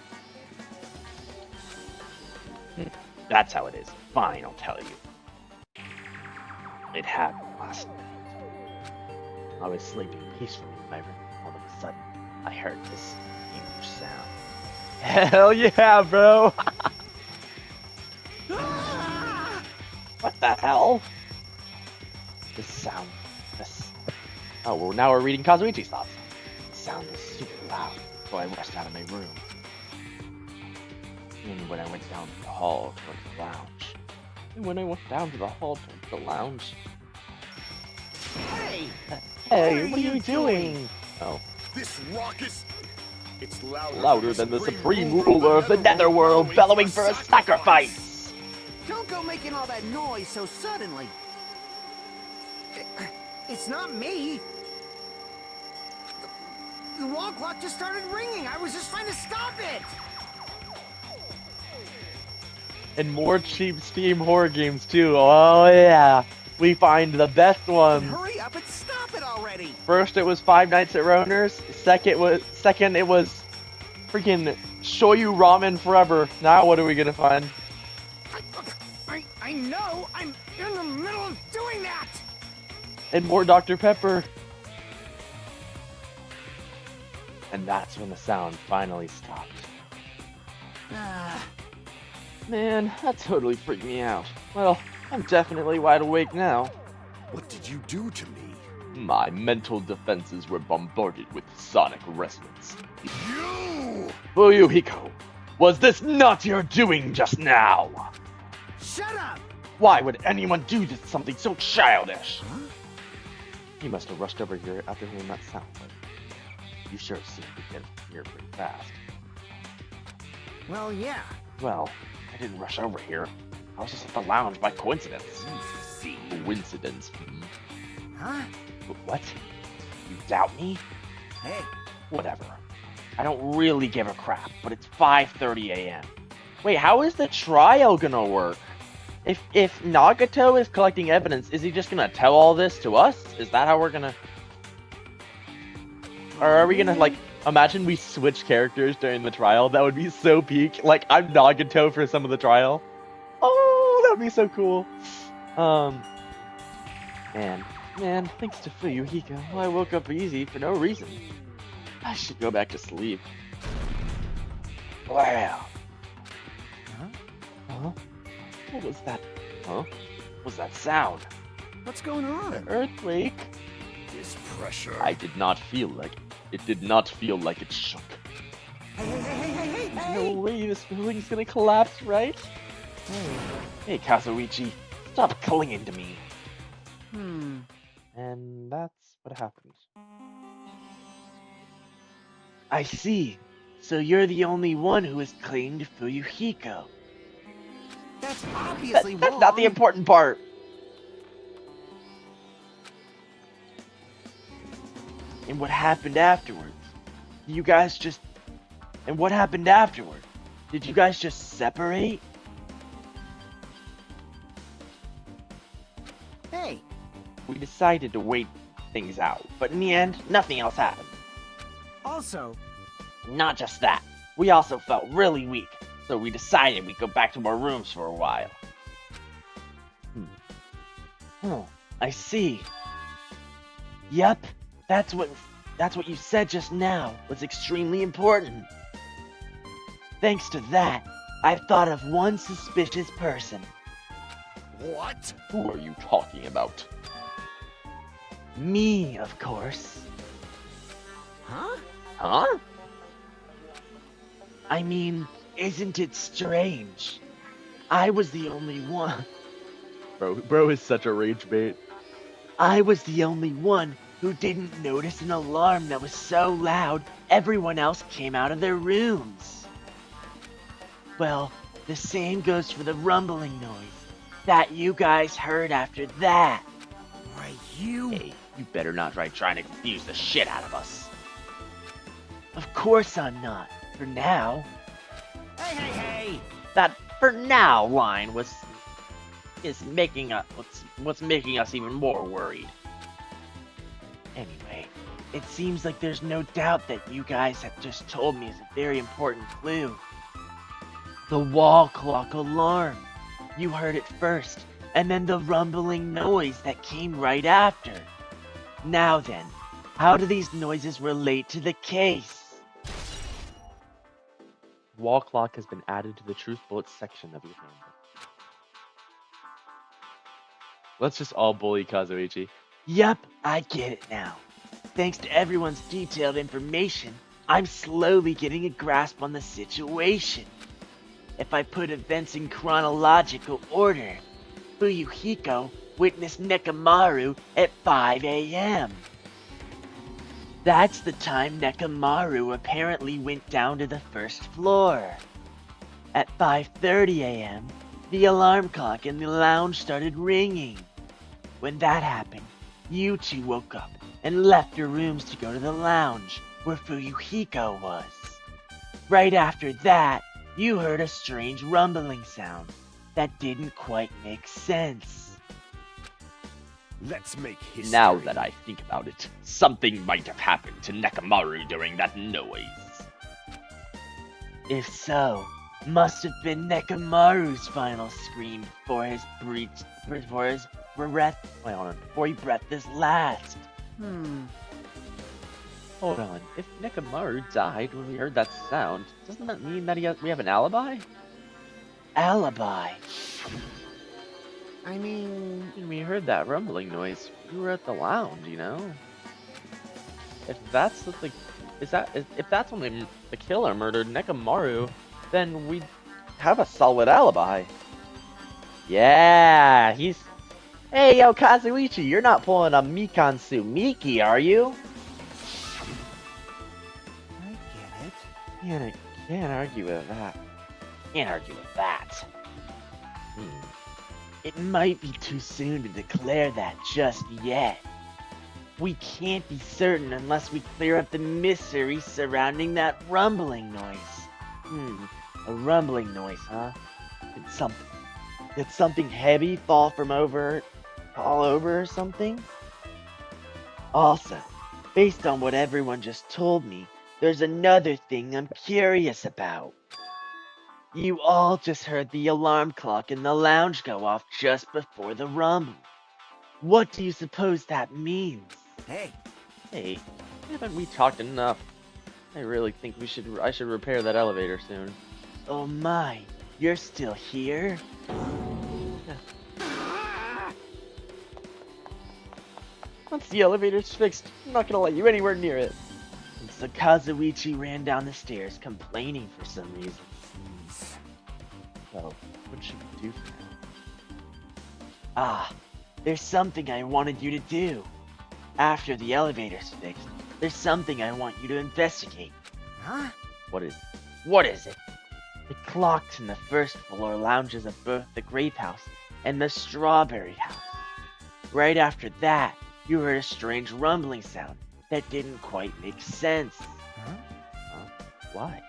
That's how it is. Fine, I'll tell you. It happened last night. I was sleeping peacefully in my room. All of a sudden, I heard this huge sound. Hell yeah, bro! What the hell? Oh, well, now we're reading Kazuichi's thoughts. The sound was super loud, so I rushed out of my room. And when I went down to the hall towards the lounge... Hey! Hey, what are you doing? Oh. This raucous... It's Louder than the supreme ruler of the netherworld bellowing for a sacrifice! Don't go making all that noise so suddenly. It's not me. The wall clock just started ringing. I was just trying to stop it. And more cheap Steam horror games too. Oh yeah, we find the best ones. Hurry up stop it! Stop it already! First it was Five Nights at Roner's. Second it was freaking shoyu ramen forever. Now what are we gonna find? I know! I'm in the middle of doing that! And more Dr. Pepper. And that's when the sound finally stopped. Man, that totally freaked me out. Well, I'm definitely wide awake now. What did you do to me? My mental defenses were bombarded with sonic resonance. You! Fuyuhiko, was this not your doing just now? Shut up! Why would anyone do something so childish? Huh? He must have rushed over here after hearing that sound. You sure seem to get here pretty fast. Well, yeah. Well, I didn't rush over here. I was just at the lounge by coincidence. Coincidence. Huh? What? You doubt me? Hey, Whatever. I don't really give a crap, but it's 5:30 a.m. Wait, how is the trial gonna work? If Nagato is collecting evidence, is he just gonna tell all this to us? Is that how we're gonna... Or are we gonna, like, imagine we switch characters during the trial? That would be so peak. Like, I'm Nagato for some of the trial. Oh, that would be so cool. Man, thanks to Fuyuhiko, I woke up easy for no reason. I should go back to sleep. Wow. Huh? What was that? Huh? What was that sound? what's going on? An earthquake? This pressure. I did not feel like it did not feel like it shook. Hey! No way this building's gonna collapse, right? Hey, Kazuichi, stop clinging to me. And that's what happened. I see. So you're the only one who is clinging to Fuyuhiko. That's obviously That's wrong. not the important part. And what happened afterwards? You guys just... And what happened afterward? Did you guys just separate? Hey, We decided to wait things out, but in the end, nothing else happened. also, Not just that, we also felt really weak, so we decided we'd go back to our rooms for a while. Oh, I see. Yep, that's what you said just now was extremely important. Thanks to that, I've thought of one suspicious person. What? Who are you talking about? Me, of course. huh? Huh? I mean, isn't it strange? I was the only one. Bro is such a rage bait. I was the only one who didn't notice an alarm that was so loud everyone else came out of their rooms. Well, the same goes for the rumbling noise that you guys heard after that. Why, you... Hey, you better not try trying to confuse the shit out of us. Of course I'm not, for now. Hey! That "for now" line is making us what's making us even more worried. Anyway, it seems like there's no doubt that you guys have just told me is a very important clue. The wall clock alarm. You heard it first, and then the rumbling noise that came right after. Now then, how do these noises relate to the case? Wall clock has been added to the truth bullets section of your handbook. Let's just all bully Kazuichi. Yep, I get it now. Thanks to everyone's detailed information, I'm slowly getting a grasp on the situation. If I put events in chronological order, Fuyuhiko witnessed Nekamaru at 5 a.m. That's the time Nekamaru apparently went down to the first floor. At 5:30 a.m., the alarm clock in the lounge started ringing. When that happened, you two woke up and left your rooms to go to the lounge where Fuyuhiko was. Right after that, you heard a strange rumbling sound that didn't quite make sense. Let's make history. Now that I think about it, something might have happened to Nekamaru during that noise. If so, must have been Nekamaru's final scream before his breath. Wait, hold on. Before he breathed his last. Hold on. If Nekamaru died when we heard that sound, doesn't that mean that we have an alibi? Alibi. I mean, When we heard that rumbling noise, we were at the lounge, you know? If that's the if that's when the killer murdered Nekamaru, then we have a solid alibi. Yeah, he's. Hey, yo, Kazuichi, you're not pulling a Mikansu Miki, are you? I get it. Can't argue with that. Can't argue with that. It might be too soon to declare that just yet. We can't be certain unless we clear up the mystery surrounding that rumbling noise. A rumbling noise, huh? Did something heavy fall over or something? Also, based on what everyone just told me, there's another thing I'm curious about. You all just heard the alarm clock in the lounge go off just before the rumble. What do you suppose that means? Hey, haven't we talked enough? I really think I should repair that elevator soon. Oh my, you're still here? Once the elevator's fixed, I'm not gonna let you anywhere near it. And so Kazuichi ran down the stairs complaining for some reason. So, what should we do for now? Ah, there's something I wanted you to do. After the elevator's fixed, there's something I want you to investigate. Huh? What is? What is it? The clocks in the first floor lounges of both the Grape House and the Strawberry House. Right after that, you heard a strange rumbling sound that didn't quite make sense. Why?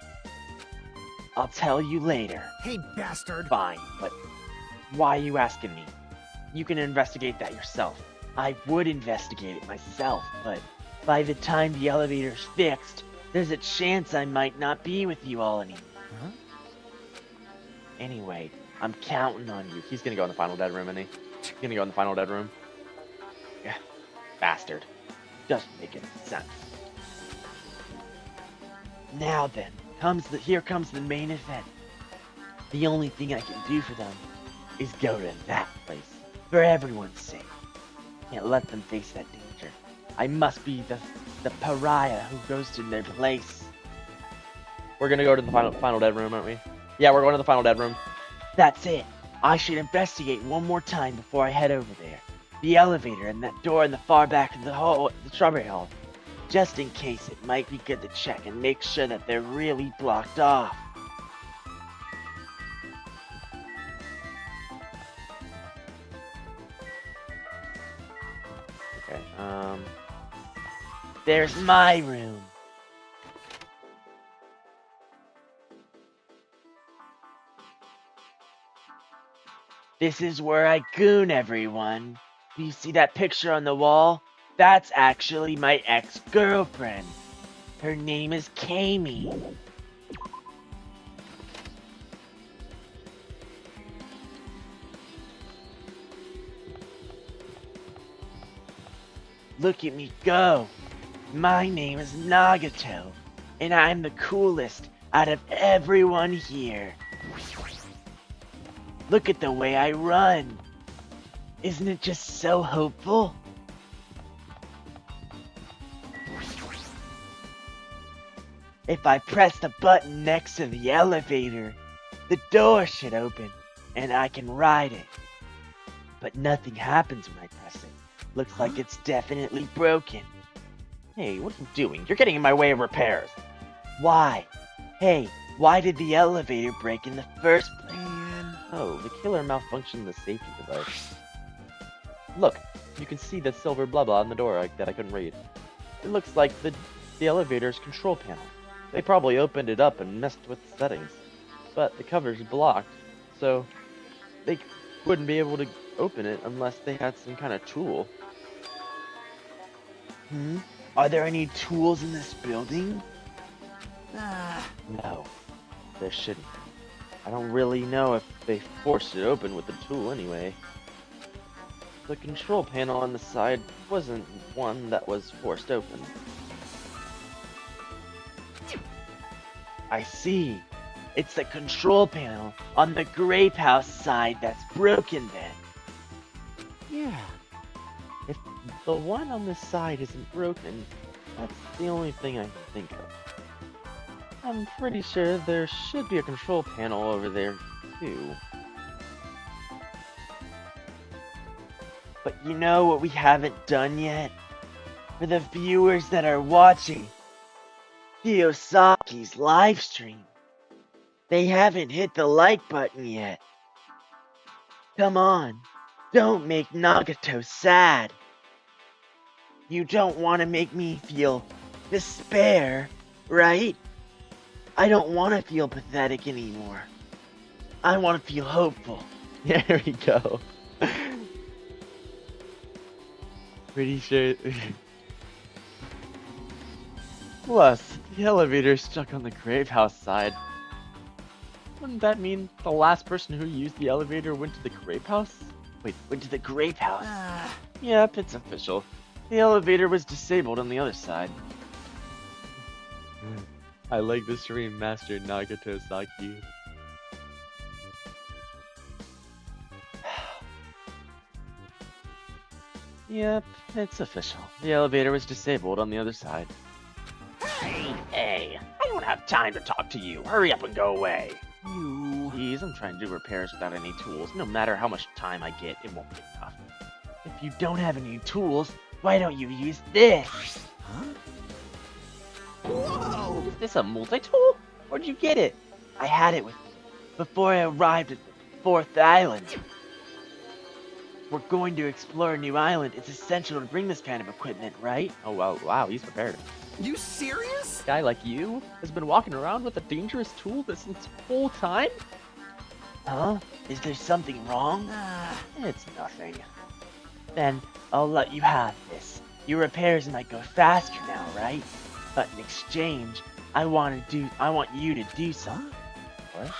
I'll tell you later. Hey, bastard! Fine, but why are you asking me? You can investigate that yourself. I would investigate it myself, but by the time the elevator's fixed, there's a chance I might not be with you all anymore. Huh? Anyway, I'm counting on you. He's gonna go in the final dead room, isn't he? He's gonna go in the final dead room. Yeah, Bastard. doesn't make any sense. Now then, here comes the main event. The only thing I can do for them is go to that place, for everyone's sake. Can't let them face that danger. I must be the pariah who goes to their place. We're gonna go to the final dead room, aren't we? Yeah, we're going to the final dead room. That's it. I should investigate one more time before I head over there. The elevator and that door in the far back of the Strawberry Hall. Just in case, it might be good to check and make sure that they're really blocked off. Okay. There's my room. This is where I goon everyone. Do you see that picture on the wall? That's actually my ex-girlfriend. Her name is Kami. Look at me go. My name is Nagato, and I'm the coolest out of everyone here. Look at the way I run. Isn't it just so hopeful? If I press the button next to the elevator, the door should open, and I can ride it. But nothing happens when I press it. Looks like it's definitely broken. Hey, what are you doing? You're getting in my way of repairs. Why? Hey, why did the elevator break in the first place? Man. Oh, the killer malfunctioned the safety device. Look, you can see the silver blah blah on the door that I couldn't read. It looks like the elevator's control panel. They probably opened it up and messed with the settings. But the cover's blocked, so they wouldn't be able to open it unless they had some kind of tool. Are there any tools in this building? No, there shouldn't. I don't really know if they forced it open with the tool anyway. The control panel on the side wasn't one that was forced open. I see. It's the control panel on the grape house side that's broken then. Yeah. If the one on this side isn't broken, that's the only thing I can think of. I'm pretty sure there should be a control panel over there, too. But you know what we haven't done yet? For the viewers that are watching Kiyosaki's live stream, they haven't hit the like button yet. Come on, don't make Nagato sad. You don't want to make me feel despair, right? I don't want to feel pathetic anymore. I want to feel hopeful. There we go. Pretty sure. Plus, the elevator's stuck on the grave house side. Wouldn't that mean the last person who used the elevator went to the grape house? Wait, went to the grape house? Yep, it's official. The elevator was disabled on the other side. I like the stream master Nagato Saki. Yep, it's official. The elevator was disabled on the other side. Hey, I don't have time to talk to you. Hurry up and go away. Please, I'm trying to do repairs without any tools. No matter how much time I get, it won't be enough. If you don't have any tools, why don't you use this? Whoa! Is this a multi-tool? Where'd you get it? I had it with me before I arrived at the 4th island. We're going to explore a new island. It's essential to bring this kind of equipment, right? Oh, wow, he's prepared. You serious? A guy like you has been walking around with a dangerous tool this whole time? Huh? Is there something wrong? It's nothing. Then I'll let you have this. Your repairs might go faster now, right? But in exchange, I want you to do something. What?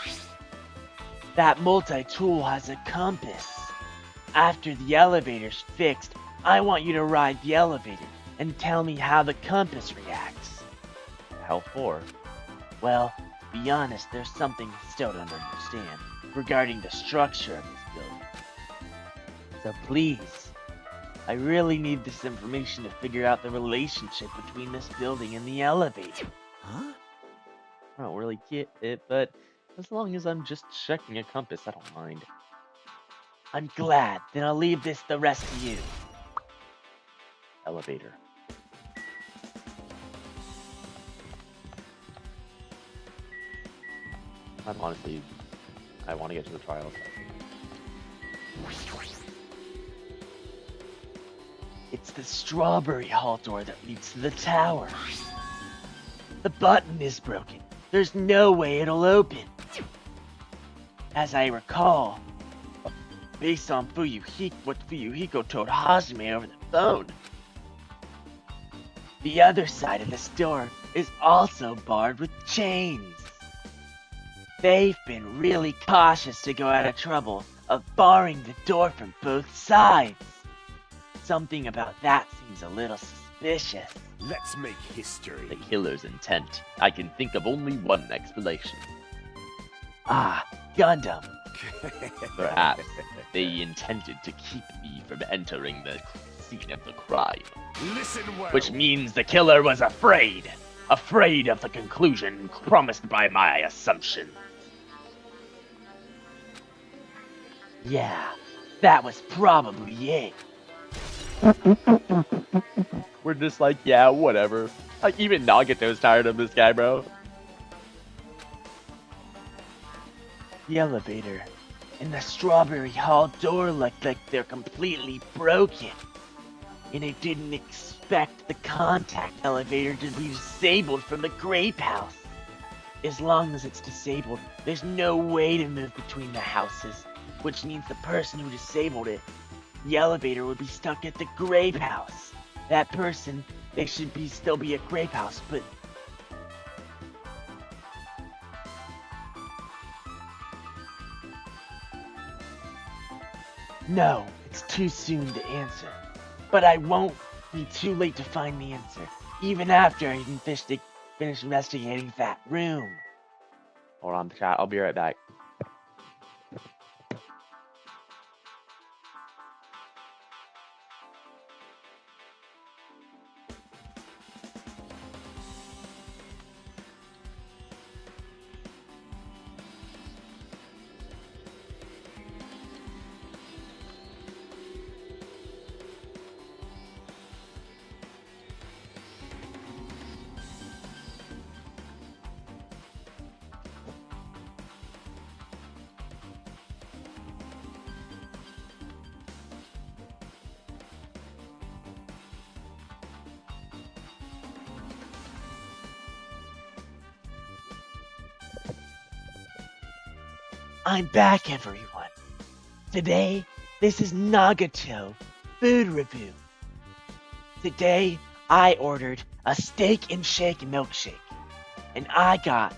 That multi-tool has a compass. After the elevator's fixed, I want you to ride the elevator and tell me how the compass reacts. How for? Well, to be honest, there's something I still don't understand regarding the structure of this building. So please, I really need this information to figure out the relationship between this building and the elevator. Huh? I don't really get it, but as long as I'm just checking a compass, I don't mind. I'm glad. Then I'll leave the rest to you. Elevator. I'm honestly, I want to get to the trials. It's the strawberry hall door that leads to the tower. The button is broken. There's no way it'll open. As I recall, based on what Fuyuhiko told Hajime over the phone, the other side of this door is also barred with chains. They've been really cautious to go out of trouble of barring the door from both sides. Something about that seems a little suspicious. Let's make history. The killer's intent. I can think of only one explanation. Ah, Gundam. Perhaps they intended to keep me from entering the scene of the crime. Listen well. Which means the killer was afraid. Afraid of the conclusion promised by my assumption. Yeah, that was probably it. We're just like, yeah, whatever. Like, even Nagato's tired of this guy, bro. The elevator and the strawberry hall door look like they're completely broken. And I didn't expect the contact elevator to be disabled from the grape house. As long as it's disabled, there's no way to move between the houses. which means the person who disabled it, the elevator, would be stuck at the grape house. That person, they should still be at grape house, but no, it's too soon to answer. But I won't be too late to find the answer, even after I finish investigating that room. Hold on, chat. I'll be right back. I'm back, everyone. Today, this is Nagato Food Review. Today, I ordered a steak and shake milkshake, and I got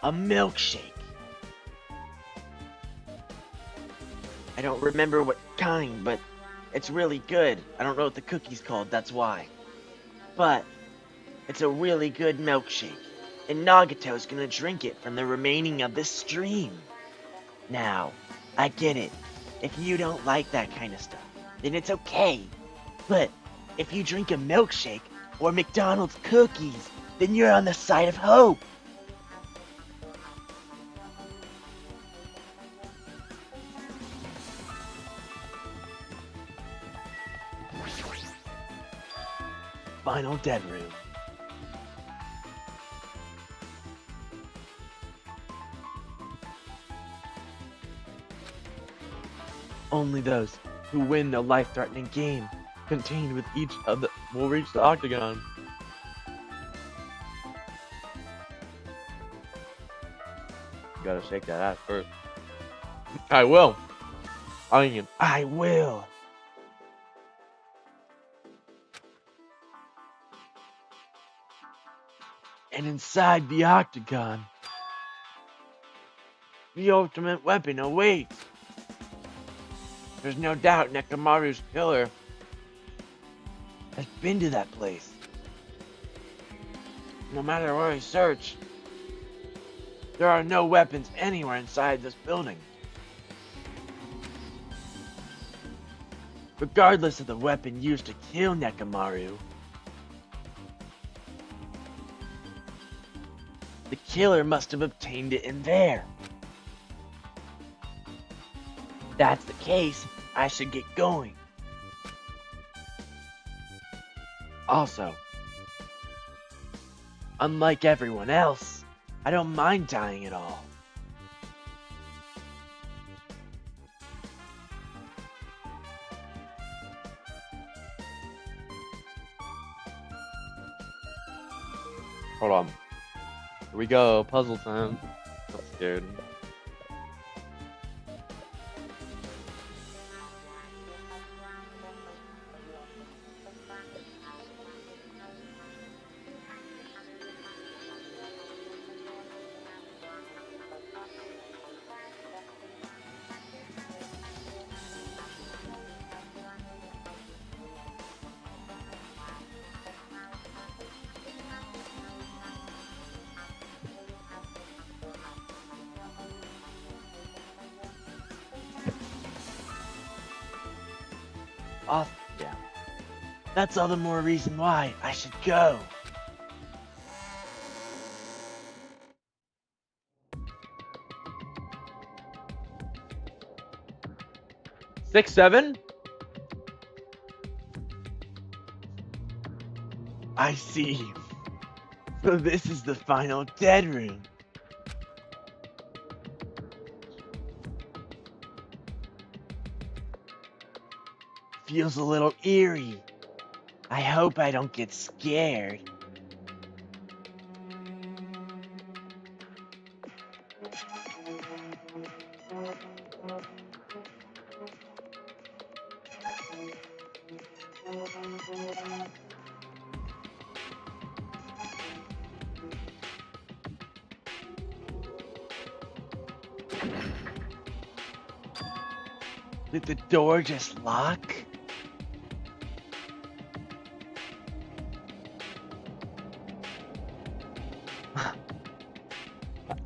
a milkshake. I don't remember what kind, but it's really good. I don't know what the cookie's called, that's why. But it's a really good milkshake, and Nagato's gonna drink it from the remaining of this stream. Now, I get it. If you don't like that kind of stuff, then it's okay. But if you drink a milkshake or McDonald's cookies, then you're on the side of hope. Final dead room. Only those who win a life-threatening game contained with each of the will reach the octagon. You gotta shake that ass first. I will. I will. And inside the octagon, the ultimate weapon awaits. There's no doubt Nekomaru's killer has been to that place. No matter where I search, there are no weapons anywhere inside this building. Regardless of the weapon used to kill Nekomaru, the killer must have obtained it in there. If that's the case, I should get going. Also, unlike everyone else, I don't mind dying at all. Hold on. Here we go. Puzzle time. I'm scared. Off, yeah. That's all the more reason why I should go. Six, seven? I see. So this is the final dead room. Feels a little eerie. I hope I don't get scared. Did the door just lock?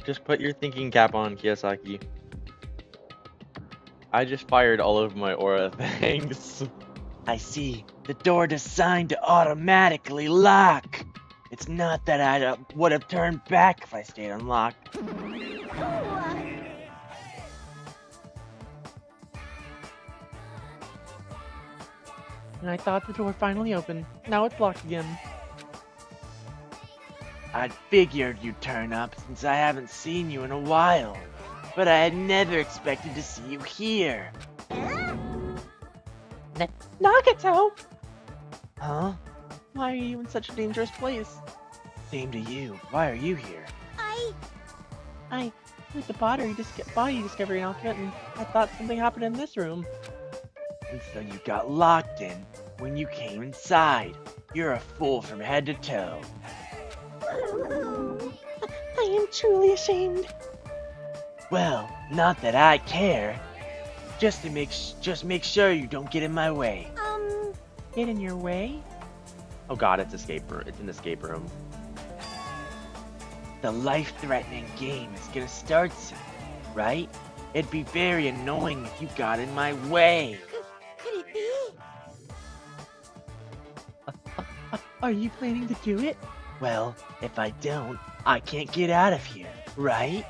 Just put your thinking cap on, Kiyosaki. I just fired all of my aura things. I see. The door designed to automatically lock. It's not that I would have turned back if I stayed unlocked. And I thought the door finally opened. Now it's locked again. I'd figured you'd turn up since I haven't seen you in a while. But I had never expected to see you here. Nagato! Huh? Why are you in such a dangerous place? Same to you. Why are you here? I heard the body discovery announcement and I thought something happened in this room. And so you got locked in when you came inside. You're a fool from head to toe. I am truly ashamed. Well, not that I care. Just make sure you don't get in my way. Get in your way? Oh god, it's escape room. It's an escape room. The life-threatening game is gonna start soon, right? It'd be very annoying if you got in my way. Could it be? Are you planning to do it? Well, if I don't, I can't get out of here, right?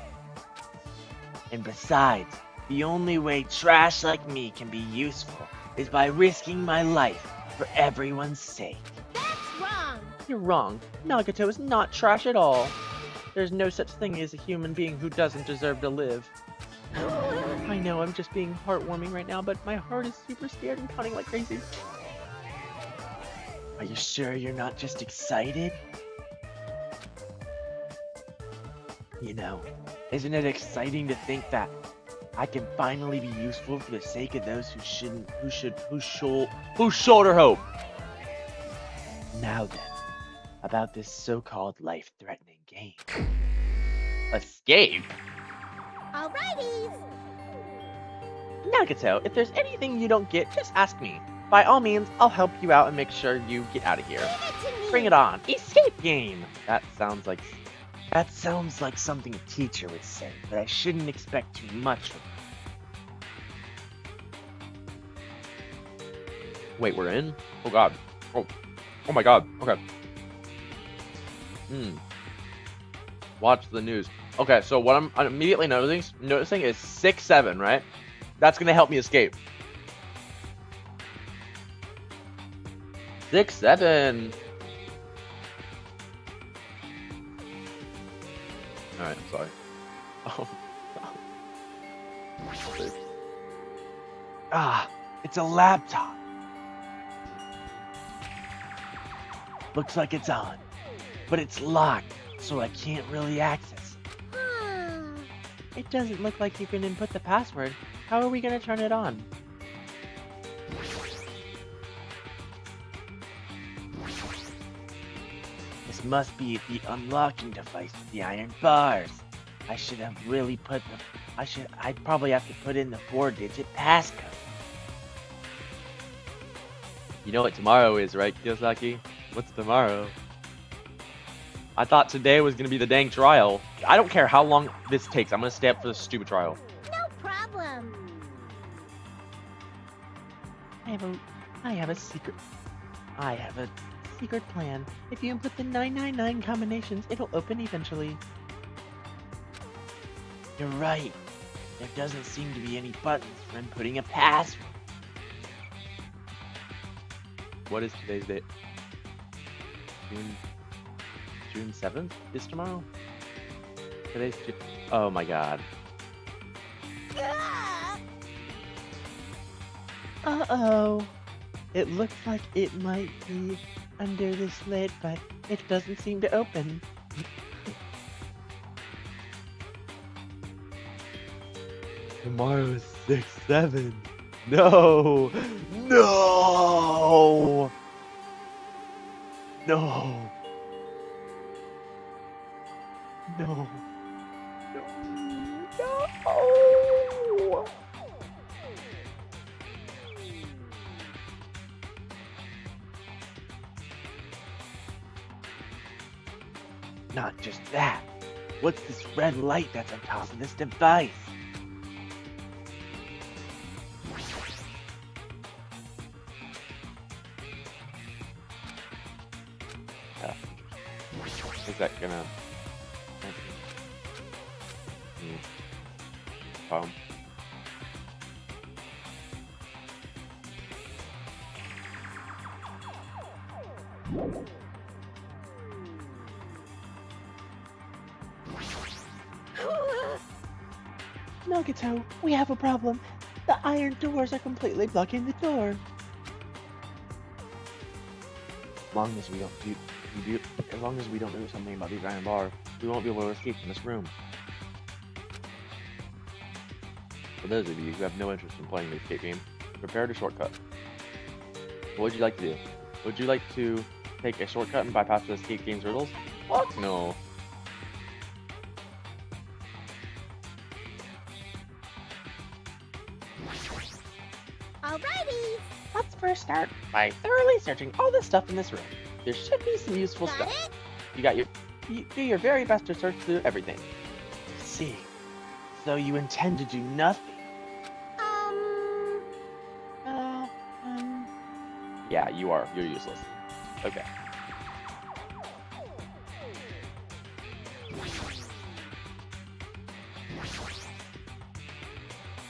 And besides, the only way trash like me can be useful is by risking my life for everyone's sake. That's wrong. You're wrong. Nagato is not trash at all. There's no such thing as a human being who doesn't deserve to live. I know I'm just being heartwarming right now, but my heart is super scared and pounding like crazy. Are you sure you're not just excited? You know, isn't it exciting to think that I can finally be useful for the sake of those who shoulder hope? Now then, about this so-called life-threatening game. Escape? Alrighties. Nagato, if there's anything you don't get, just ask me. By all means, I'll help you out and make sure you get out of here. Give it to me. Bring it on. Escape game! That sounds like something a teacher would say, but I shouldn't expect too much from it. Wait, we're in? Oh god. Oh my god. Okay. Watch the news. Okay, so what I'm immediately noticing is 6-7, right? That's gonna help me escape. 6-7. Alright, I'm sorry. Oh. Ah, it's a laptop. Looks like it's on, but it's locked, so I can't really access it. It doesn't look like you can input the password. How are we gonna turn it on? This must be the unlocking device with the iron bars. I should have really I'd probably have to put in the 4-digit passcode. You know what tomorrow is, right, Kiyosaki? What's tomorrow? I thought today was gonna be the dang trial. I don't care how long this takes. I'm gonna stay up for this stupid trial. No problem. I have a secret plan. If you input the 999 combinations, it'll open eventually. You're right. There doesn't seem to be any buttons for inputting a password. What is today's date? June 7th is tomorrow? Today's June. Oh my god. Uh-oh. It looks like it might be under this lid, but it doesn't seem to open. Tomorrow's 6-7. No! No! No! No! No! No! Not just that. What's this red light that's on top of this device? Yeah. Is that gonna... Oh. Nagato, we have a problem. The iron doors are completely blocking the door. As long as we don't as long as we don't do something about these iron bars, we won't be able to escape from this room. For those of you who have no interest in playing the escape game, prepare to shortcut. What would you like to do? Would you like to take a shortcut and bypass the escape game's riddles? What? No. Alrighty. Let's first start by thoroughly searching all the stuff in this room. There should be some useful Got stuff. it? You do your very best to search through everything. See. So you intend to do nothing? Uh, Yeah, you are. You're useless. Okay.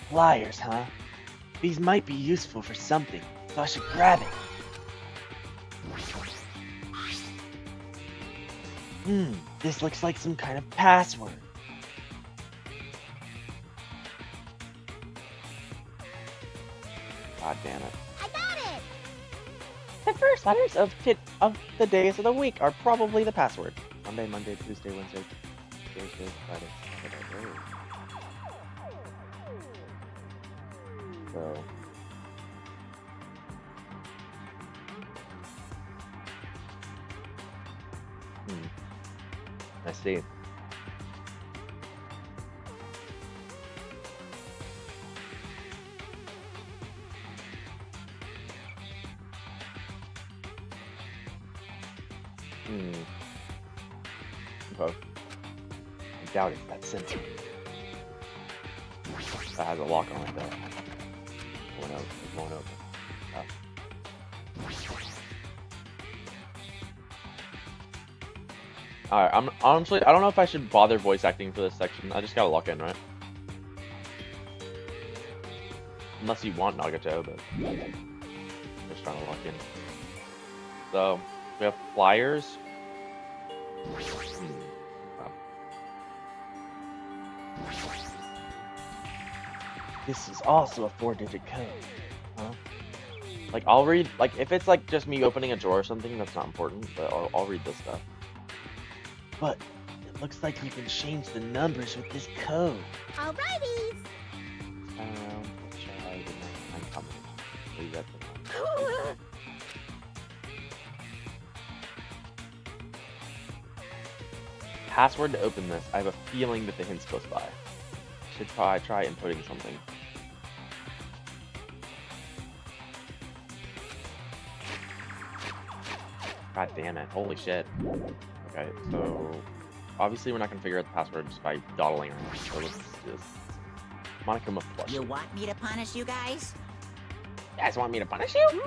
Pliers, huh? These might be useful for something, so I should grab it. This looks like some kind of password. God damn it. I got it. the first letters of the days of the week are probably the password. Monday, Monday, Tuesday, Wednesday, Thursday, Friday, Saturday. So. I see. Okay. I doubt it's that simple. That has a lock on it though. It won't open. Oh. Alright, I'm honestly, I don't know if I should bother voice acting for this section. I just gotta lock in, right? Unless you want Nagato, but I'm just trying to lock in. So, we have flyers. Wow. This is also a 4-digit code. Huh? Like, I'll read, like, if it's like just me opening a drawer or something, that's not important, but I'll read this stuff. But it looks like you can change the numbers with this code. Alrighty. Let's try the 9 combination. Leave that thing on. Password to open this. I have a feeling that the hint's close by. Should probably try inputting something. God damn it. Holy shit. Okay, so obviously we're not gonna figure out the password just by dawdling around. So let's just Monica flush. You want me to punish you guys? You guys want me to punish you?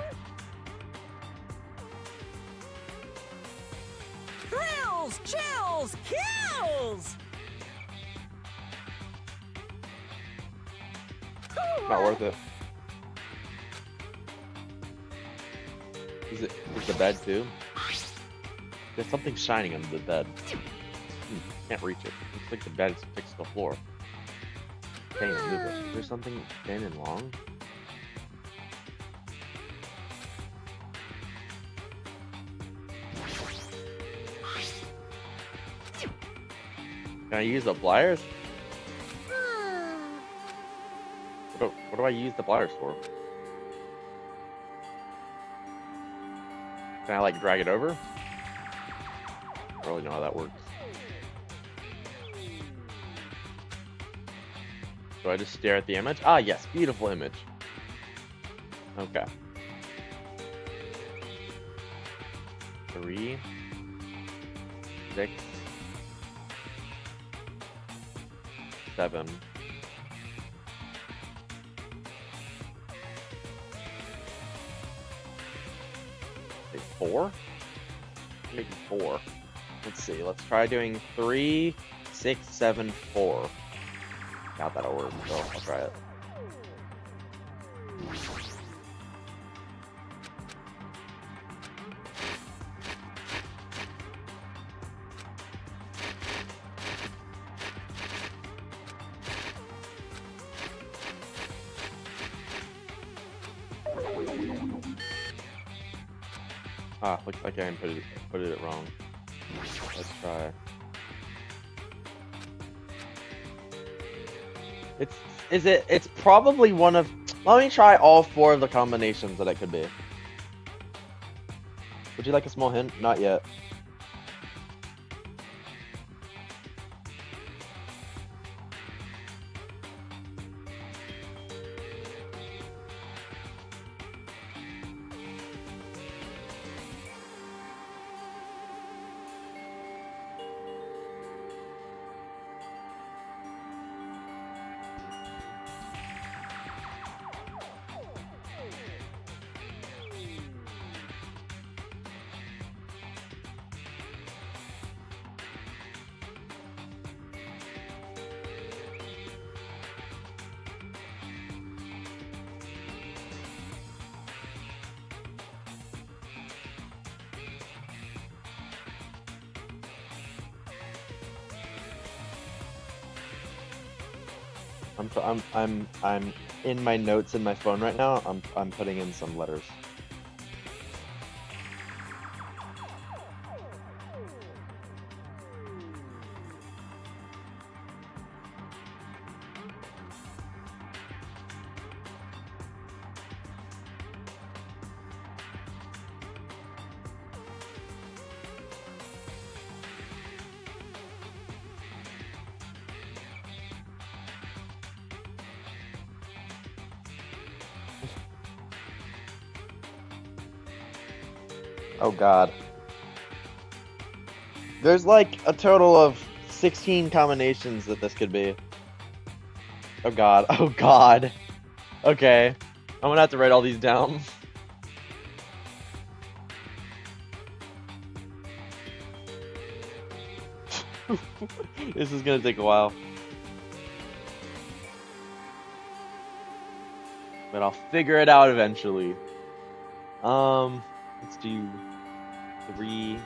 Thrills, chills, kills! Not worth it. Is the bed too? There's something shining under the bed. Can't reach it. Looks like the bed is fixed to the floor. Can't even move it. Is there something thin and long? Can I use the pliers? What do I use the pliers for? Can I like drag it over? I don't really know how that works. Do I just stare at the image? Ah, yes, beautiful image. Okay. 3, 6, 7. Wait, 4? Maybe 4. Let's see. Let's try doing 3, 6, 7, 4. Doubt that'll work, so I'll try it. Ah, looks like I put it wrong. Let's try. It's probably one of. Let me try all 4 of the combinations that it could be. Would you like a small hint? Not yet. I'm in my notes in my phone right now. I'm putting in some letters. Oh god. There's like a total of 16 combinations that this could be. Oh god. Oh god. Okay. I'm gonna have to write all these down. This is gonna take a while. But I'll figure it out eventually. Let's do 3.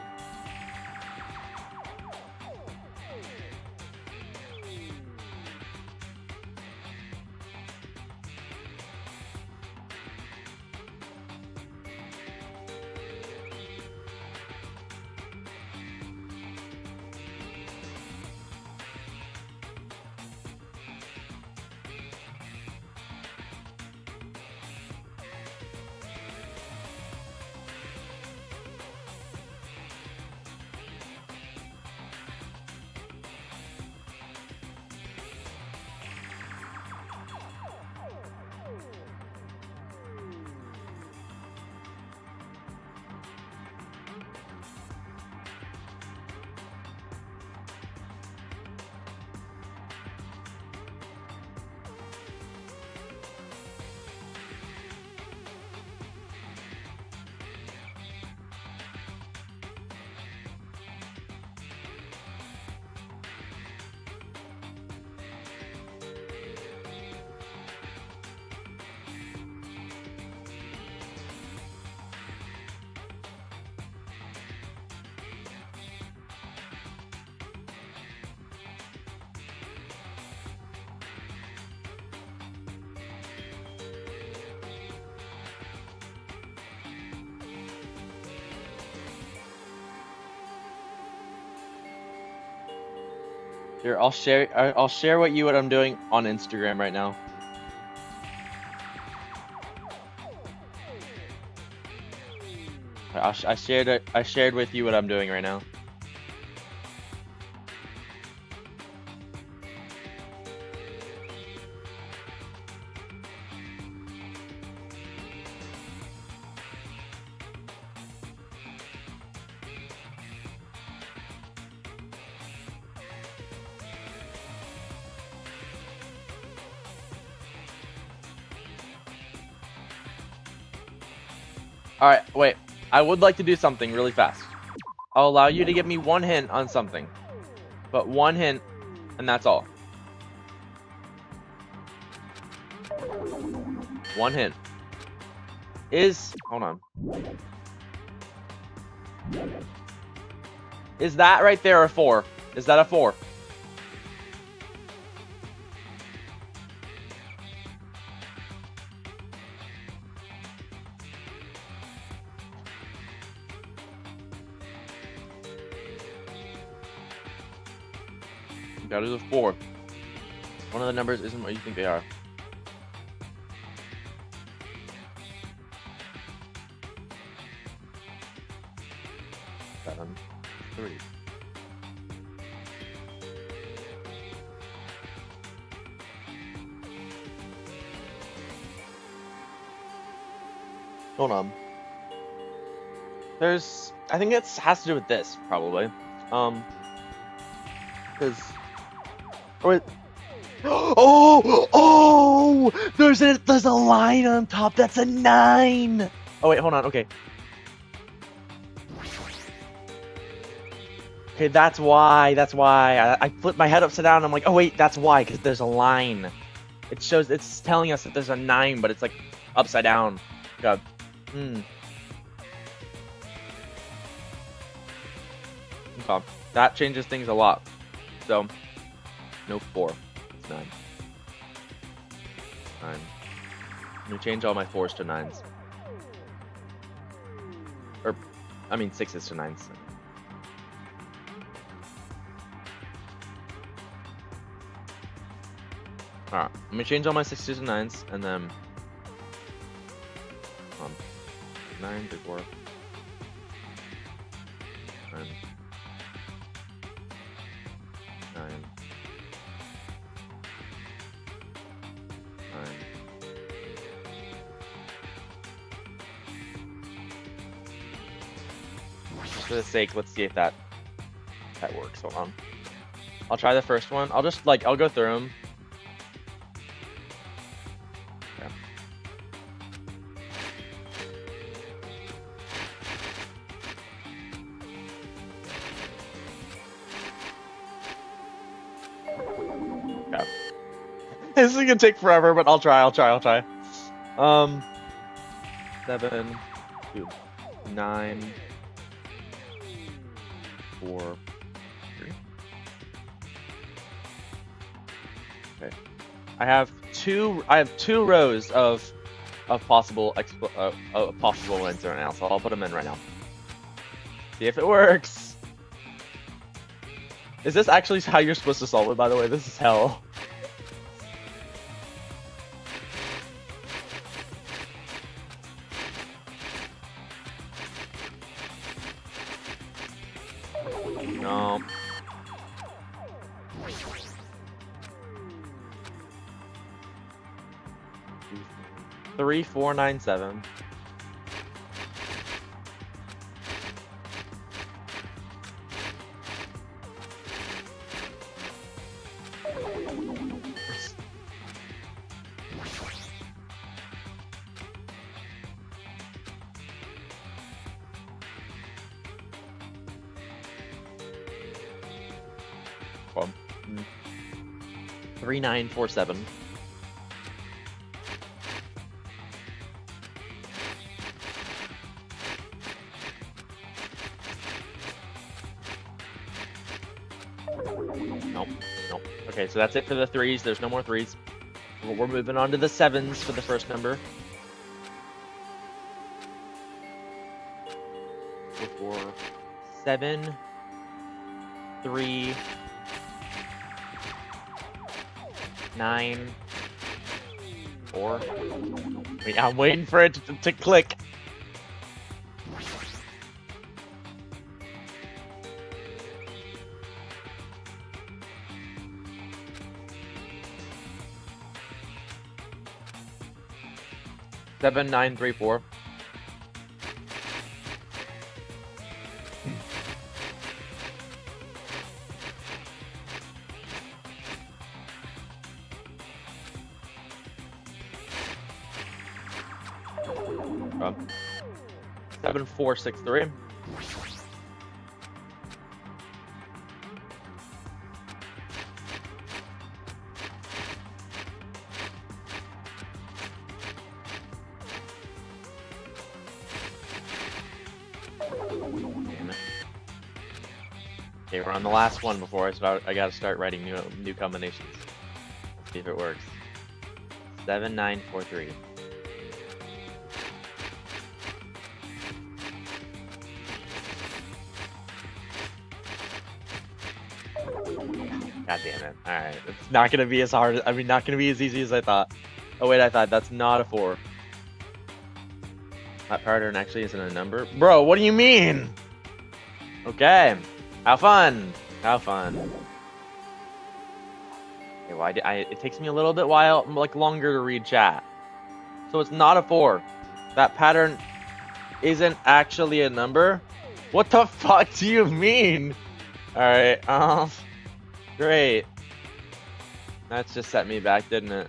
Here, I'll share what I'm doing on Instagram right now. I shared with you what I'm doing right now. Alright, wait. I would like to do something really fast. I'll allow you to give me one hint on something. But one hint, and that's all. One hint. Hold on. Is that right there a 4? Is that a 4? That is a 4. One of the numbers isn't what you think they are. 7, 3. Hold on. I think it has to do with this, probably. Because... Oh, wait. Oh! There's a line on top that's a 9! Oh, wait, hold on, okay. Okay, that's why. I flipped my head upside down and I'm like, oh wait, that's why, because there's a line. It's telling us that there's a 9, but it's like upside down. God. Okay. That changes things a lot. So, no 4. It's 9. 9. Let me change all my 4s to 9s. Or, I mean 6s to 9s. Alright, let me change all my 6s to 9s, and then... 9 to 4. 9. 9. 9. Just for the sake, let's see if that works. Hold on. I'll try the first one. I'll go through them. This is gonna take forever, but I'll try. 7, 2, 9, 4, 3. Okay. I have two rows of possible ones right now, so I'll put them in right now. See if it works. Is this actually how you're supposed to solve it, by the way? This is hell. No. 3, 4, 9, 7. Well, 3, 9, 4, 7. Nope. Okay, so that's it for the 3s. There's no more 3s. We're moving on to the 7s for the first number. 4, 7, 3, 9, 4. Wait, I'm waiting for it to click. Seven, 9, 3, 4. 7463. Damn it. Okay, we're on the last one before I gotta start writing new combinations. Let's see if it works. 7943. God damn it. Alright. It's not gonna be as hard. I mean, not gonna be as easy as I thought. Oh, wait, I thought that's not a 4. That pattern actually isn't a number. Bro, what do you mean? Okay. Have fun. Have fun. Okay, well, it takes me a little bit longer to read chat. So it's not a 4. That pattern isn't actually a number? What the fuck do you mean? Alright, great. That's just set me back, didn't it?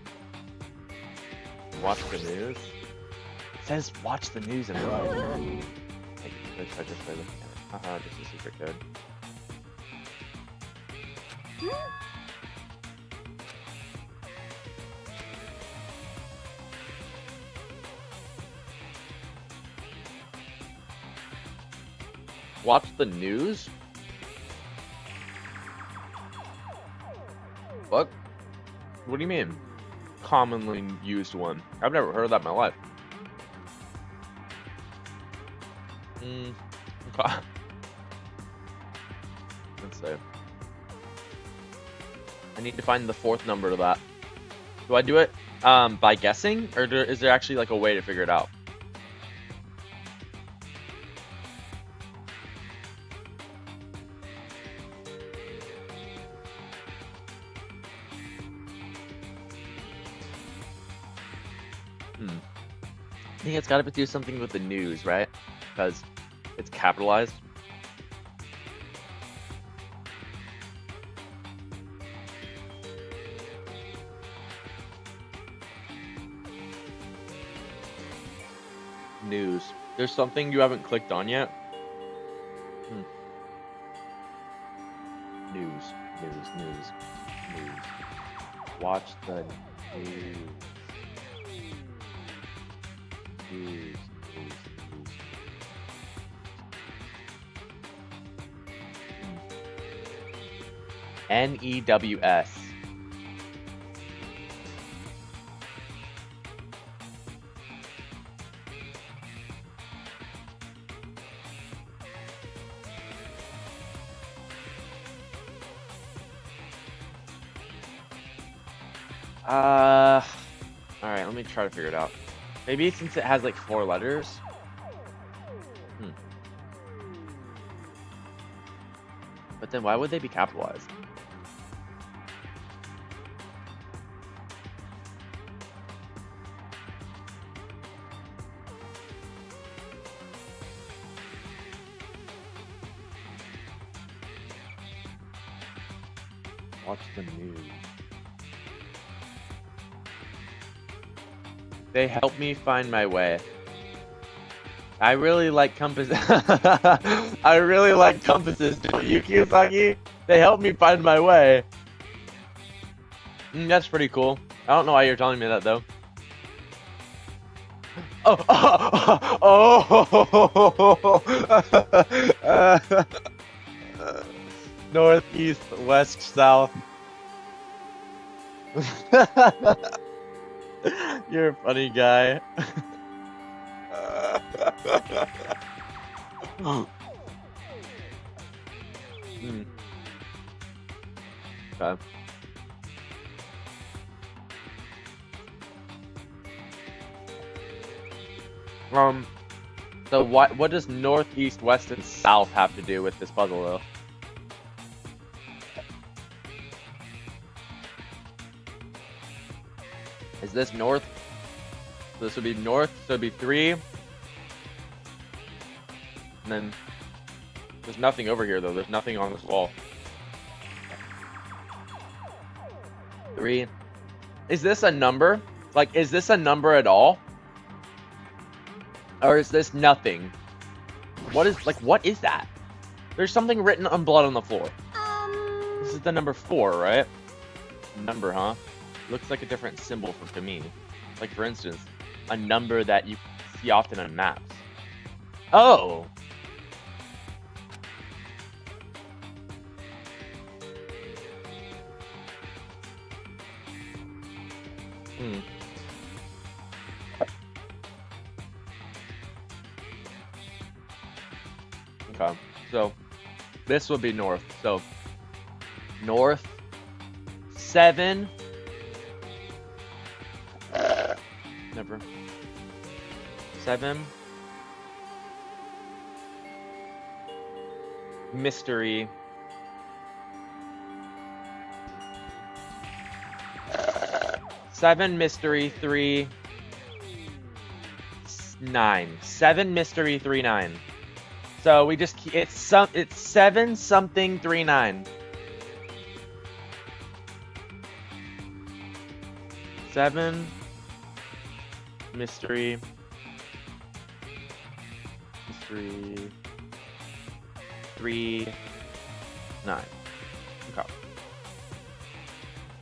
Watch the news? It says watch the news and run. I just by looking at it. Haha, just a secret code. Watch the news? What? What do you mean? Commonly used one. I've never heard of that in my life. Okay. Let's see. I need to find the 4th number to that. Do I do it by guessing, or is there actually like a way to figure it out? I think it's got to do something with the news, right? Because it's capitalized. News. There's something you haven't clicked on yet? News. Watch the news. News. NEWS. Alright, let me try to figure it out. Maybe since it has like 4 letters. But then why would they be capitalized? Watch the news. They help me find my way. I really like compasses. I really like compasses. Yuki Usagi. They help me find my way. That's pretty cool. I don't know why you're telling me that though. North, east, west, south. You're a funny guy. Okay. So what does north, east, west, and south have to do with this puzzle though? Is this north? So this would be north, so it'd be 3. And then there's nothing over here though. There's nothing on this wall. 3. Is this a number? Like, is this a number at all? Or is this nothing? What is that? There's something written on blood on the floor. This is the number 4, right? Number, huh? Looks like a different symbol to me. Like, for instance, a number that you see often on maps. Oh! Okay, so this would be north. So north 7. Never. 7. Mystery. 7 mystery 3 9. 7 mystery 3 9. So we just it's 7 something 3 9. 7 mystery 3 9. Okay.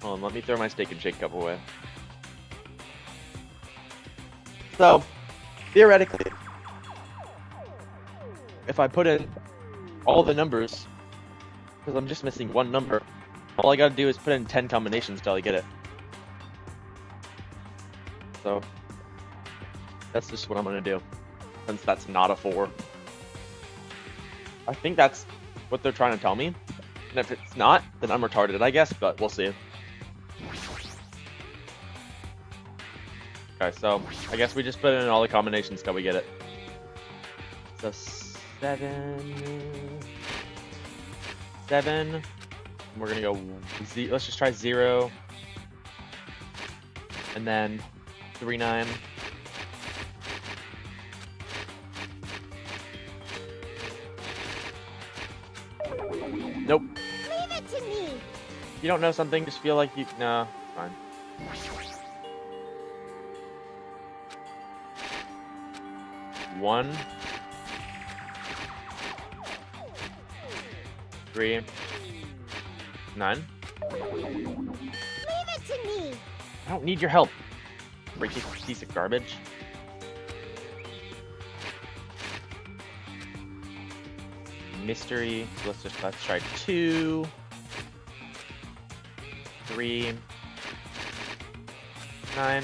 Hold on, let me throw my steak and shake cup away. So, theoretically, if I put in all the numbers, because I'm just missing one number, all I gotta do is put in 10 combinations till I get it. So, that's just what I'm gonna do, since that's not a 4. I think that's what they're trying to tell me, and if it's not, then I'm retarded, I guess, but we'll see. Okay, so I guess we just put in all the combinations till we get it. So 7. We're gonna go. Let's just try 0, and then 3 9. Nope. Leave it to me. You don't know something, just feel like you. No, it's fine. 1 3 9. Leave it to me. I don't need your help. Freaking piece of garbage. Mystery. Let's try 2 3 9.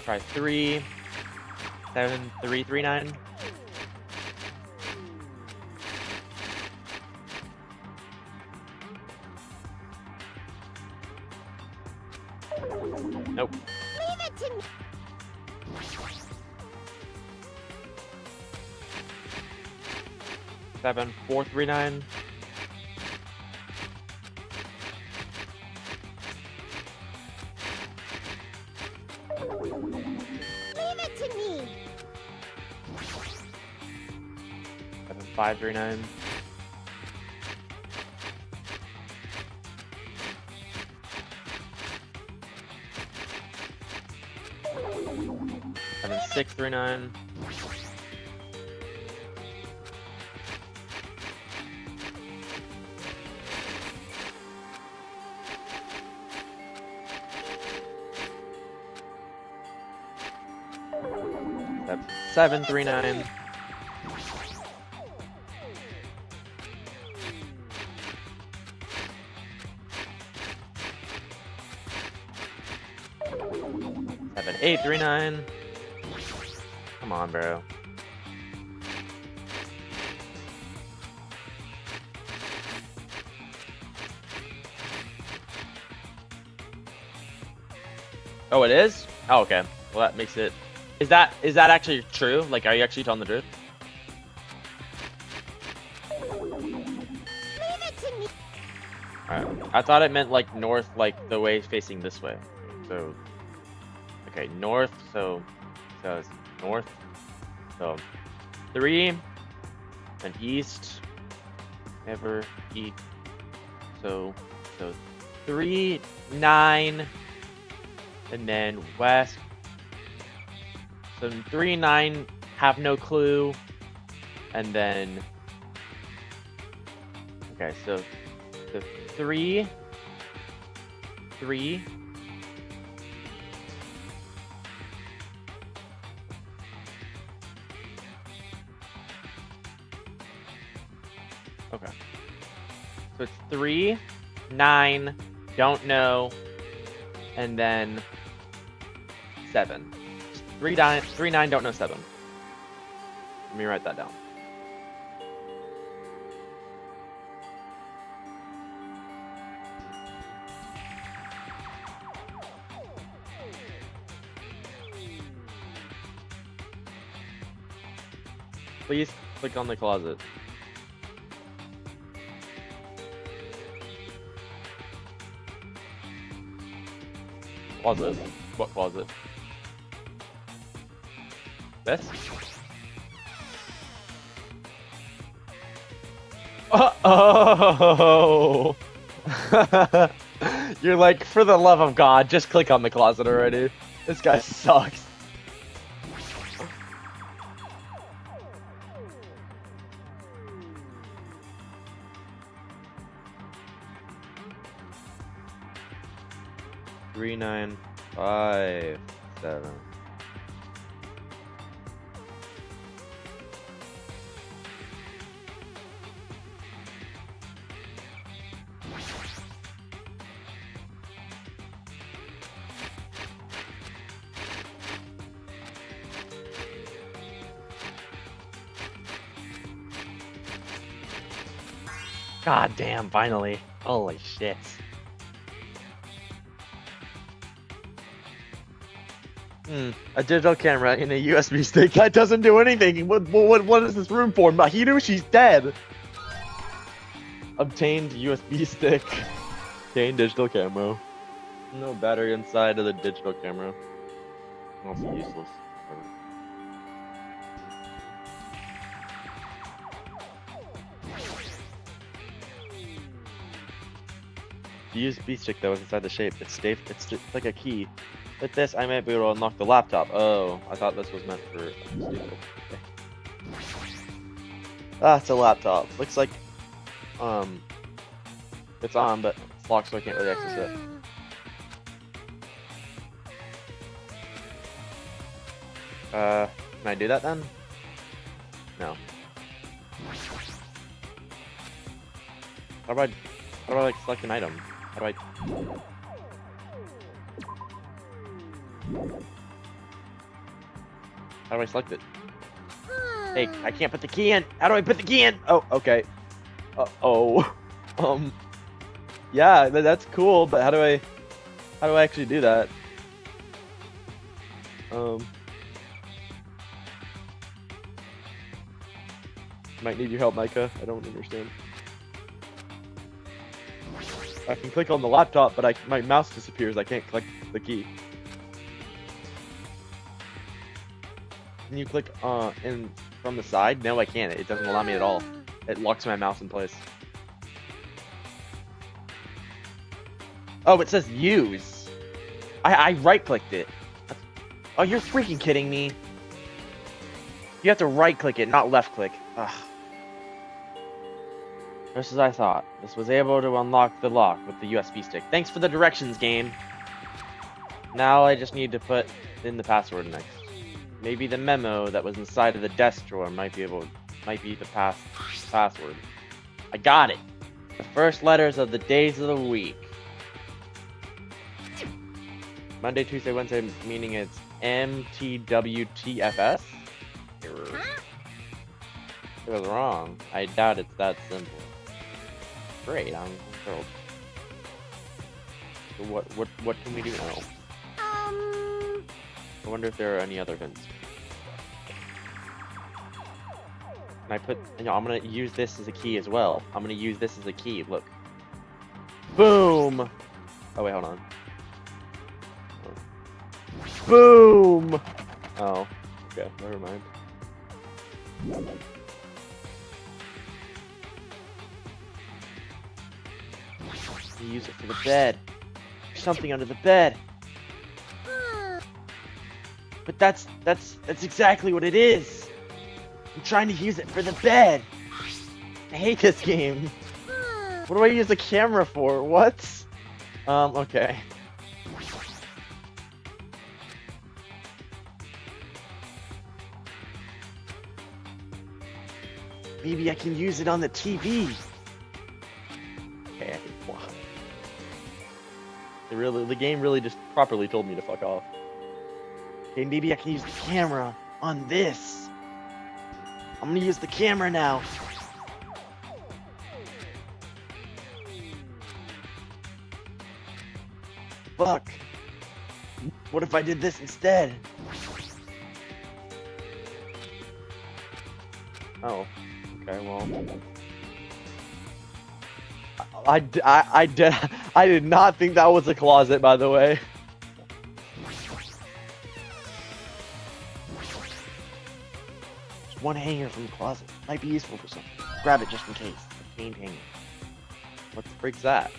Try 3 7 3 3 9. Nope. Leave it to me. 7 4 3 9. Leave it to me. 7 5 3 9. Seven 6 3 9. That's 7 3 9. Seven 8 3 9. Come on, bro. Oh, it is? Oh, okay. Well, that makes it. Is that actually true? Like, are you actually telling the truth? Leave it to me. Alright. I thought it meant like north, like the way facing this way. So, okay, north. So it's north. So 3, and east. Never eat. So 3, 9, and then west. So 3, 9 have no clue, and then okay, so the 3, 3. Okay. So it's 3, 9, don't know, and then 7. 3, 9, don't know, 7. Let me write that down. Please click on the closet. Closet? What closet? This? Oh! You're like, for the love of God, just click on the closet already. This guy sucks. Three, 9, 5, 7. God damn, finally. Holy shit. A digital camera in a USB stick. That doesn't do anything. What is this room for? Mahidoshi's dead. Obtained USB stick. Obtained digital camera. No battery inside of the digital camera. Also useless. The USB stick that was inside the shape. It's like a key. With this, I might be able to unlock the laptop. Oh, I thought this was meant for. Stupid. Okay. Ah, it's a laptop. Looks like, it's on, but it's locked, so I can't really access it. Can I do that then? No. How do I like select an item? How do I? How do I select it? Hey, I can't put the key in. How do I put the key in? Oh, okay. Yeah, that's cool, but how do I actually do that? Might need your help, Micah. I don't understand. I can click on the laptop, but my mouse disappears. I can't click the key. Can you click in from the side? No, I can't. It doesn't allow me at all. It locks my mouse in place. Oh, it says use. I right-clicked it. Oh, you're freaking kidding me. You have to right-click it, not left-click. Ugh. Just as I thought. This was able to unlock the lock with the USB stick. Thanks for the directions, game. Now I just need to put in the password next. Maybe the memo that was inside of the desk drawer might be the password. I got it. The first letters of the days of the week. Monday, Tuesday, Wednesday, meaning it's MTWTFS? Error. It was wrong. I doubt it's that simple. Great, I'm thrilled. So what can we do now? I wonder if there are any other hints. Can I put? You know, I'm gonna use this as a key as well. I'm gonna use this as a key. Look. Boom. Oh wait, hold on. Boom. Oh. Okay, never mind. You use it for the bed. There's something under the bed. But that's exactly what it is. I'm trying to use it for the bed. I hate this game. What do I use the camera for? What? Okay. Maybe I can use it on the TV. Okay, wow. The game really just properly told me to fuck off. Okay, maybe I can use the camera on this. I'm gonna use the camera now. Fuck. What if I did this instead? Oh. Okay, well. I did not think that was a closet, by the way. Just one hanger from the closet. Might be useful for something. Grab it just in case. A paint hanger. What the freak's that?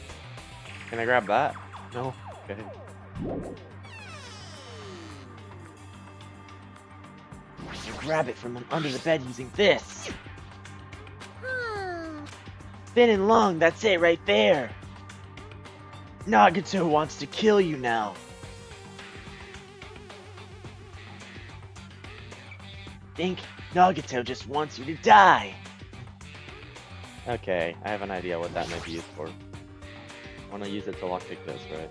Can I grab that? No? Okay. I grab it from under the bed using this. Thin and long, that's it right there. Nagato wants to kill you now. Think Nagato just wants you to die. Okay, I have an idea what that might be used for. I want to use it to lockpick this, right?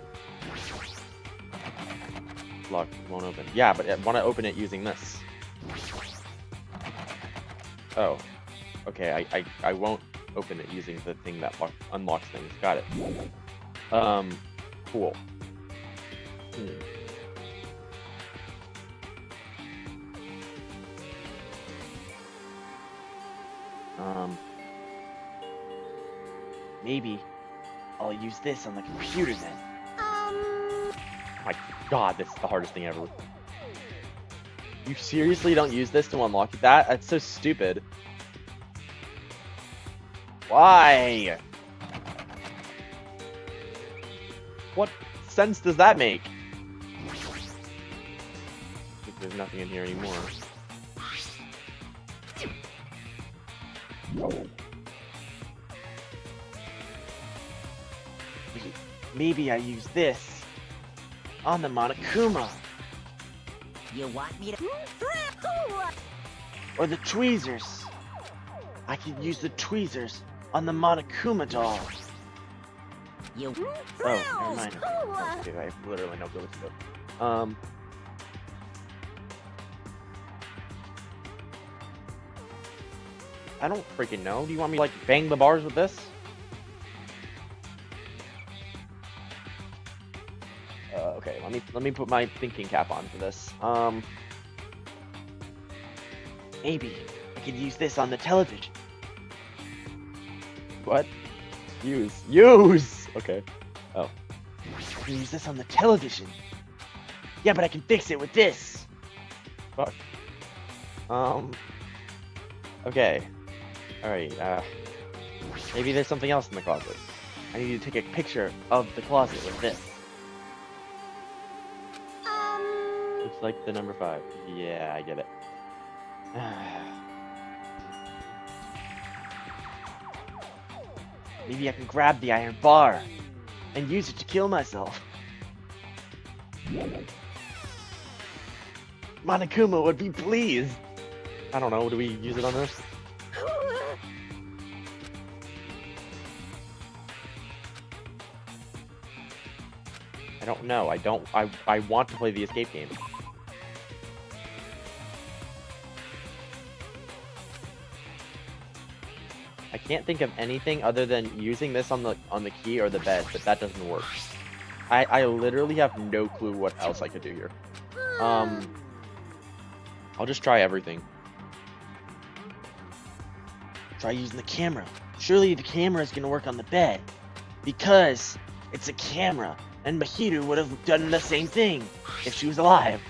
Lock won't open. Yeah, but I want to open it using this. Oh. Okay, I won't open it using the thing that unlocks things. Got it. Cool. Maybe I'll use this on the computer then. My god, this is the hardest thing ever. You seriously don't use this to unlock that? That's so stupid. Why? What sense does that make? There's nothing in here anymore. Maybe I use this on the Monokuma. You want me to? Or the tweezers. I can use the tweezers on the Monokuma doll. You. Oh, never mind. Okay, I have literally no clue what to do. I don't freaking know. Do you want me to, like, bang the bars with this? Okay, let me put my thinking cap on for this. Maybe I could use this on the television. What? Use! Okay. Oh. I can use this on the television. Yeah, but I can fix it with this. Fuck. Okay. Alright, maybe there's something else in the closet. I need to take a picture of the closet with this. Looks like the number 5. Yeah, I get it. Maybe I can grab the iron bar and use it to kill myself. Monokuma would be pleased. I don't know, do we use it on this? I don't know. I want to play the escape game. I can't think of anything other than using this on the key or the bed, but that doesn't work. I literally have no clue what else I could do here. I'll just try everything. Try using the camera. Surely the camera is gonna work on the bed. Because it's a camera. And Mahiru would have done the same thing if she was alive.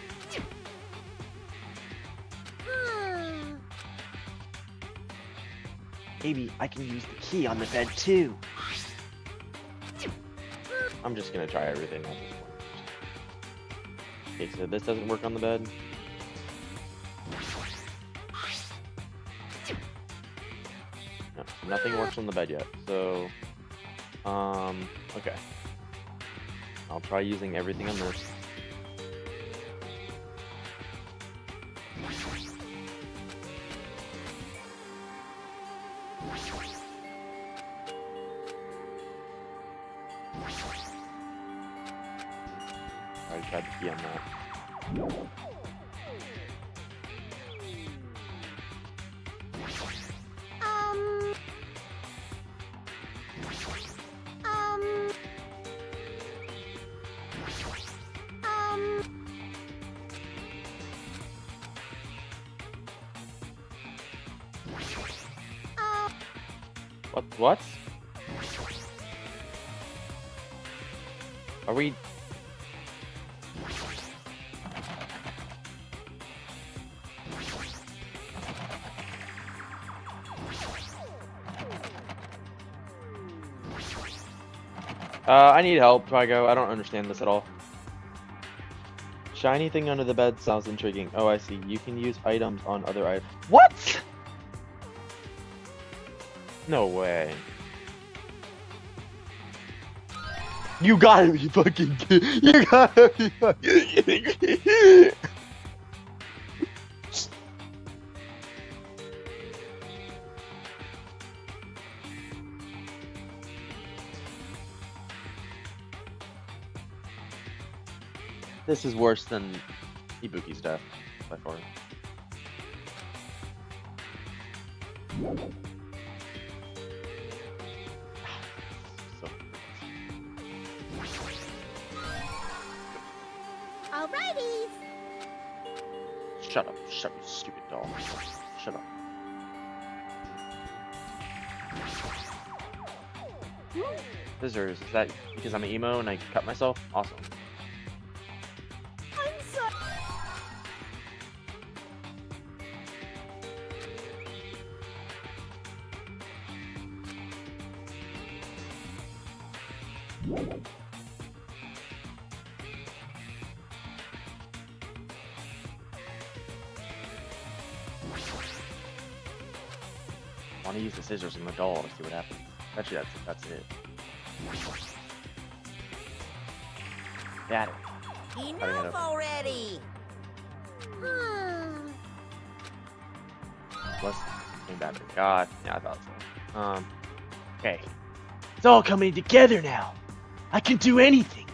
Maybe I can use the key on the bed too. I'm just gonna try everything at this point. Okay, so this doesn't work on the bed. No, nothing works on the bed yet. So, okay. I'll try using everything on this. I tried to key on that. Um. Um. What? Are we? I need help, Trigo. I don't understand this at all. Shiny thing under the bed sounds intriguing. Oh, I see. You can use items on other items. What? No way. You gotta be fucking kidding. You gotta be fucking kidding me. This is worse than Ibuki's death, by far. So. Alrighty. Shut up, you stupid doll. Shut up. Scissors, is that because I'm an emo and I cut myself? Awesome. I'm sorry. I want to use the scissors in the doll to see what happens. Actually, that's it. Got it. Enough already! Plus, same battery. God, yeah, I thought so. Okay. It's all coming together now. I can do anything.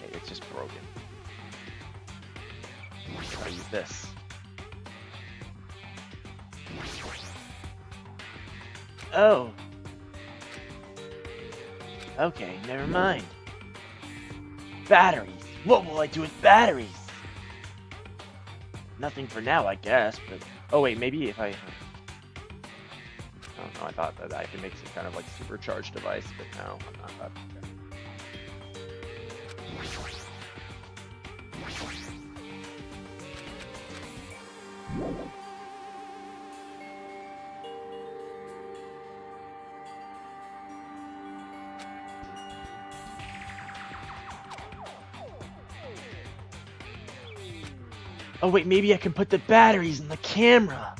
Okay, it's just broken. I'll use this. Oh. Okay, never mind. Batteries. What will I do with batteries? Nothing for now, I guess, but... Oh wait, maybe if I... I don't know, I thought that I could make some kind of like supercharged device, but no, I'm not that. Oh wait, maybe I can put the batteries in the camera.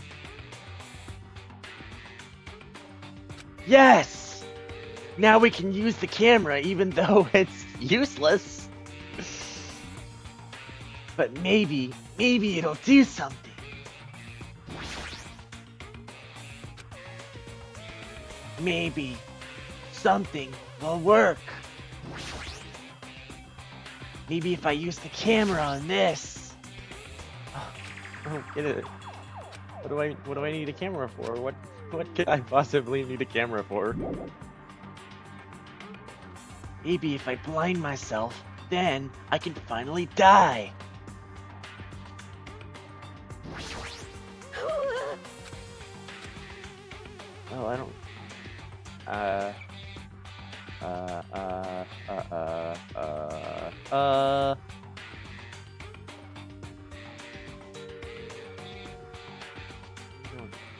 Yes! Now we can use the camera even though it's useless. But maybe it'll do something. Maybe something will work. Maybe if I use the camera on this. I don't get it. What do I need a camera for? What could I possibly need a camera for? Maybe if I blind myself, then I can finally die. Oh, I don't.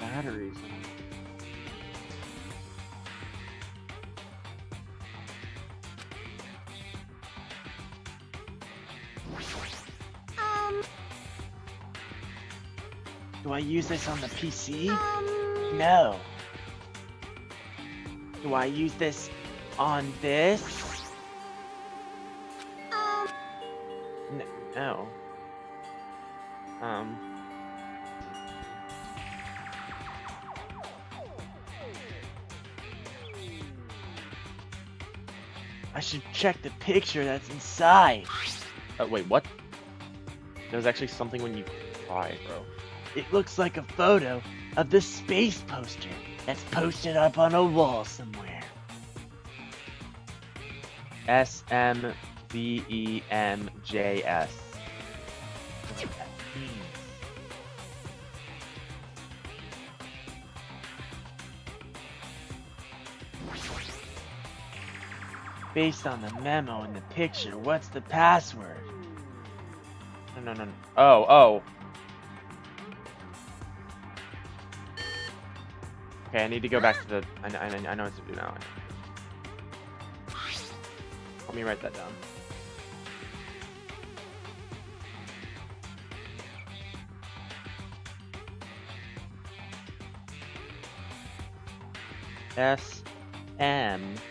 Batteries. Do I use this on the PC? No. Do I use this on this? No. I should check the picture that's inside. Wait, what? There's actually something when you cry, bro. It looks like a photo of the space poster that's posted up on a wall somewhere. SMVEMJS. Based on the memo in the picture, what's the password? No. Oh. Okay, I need to go back to the. I know what to do now. Let me write that down. SMVEMJS.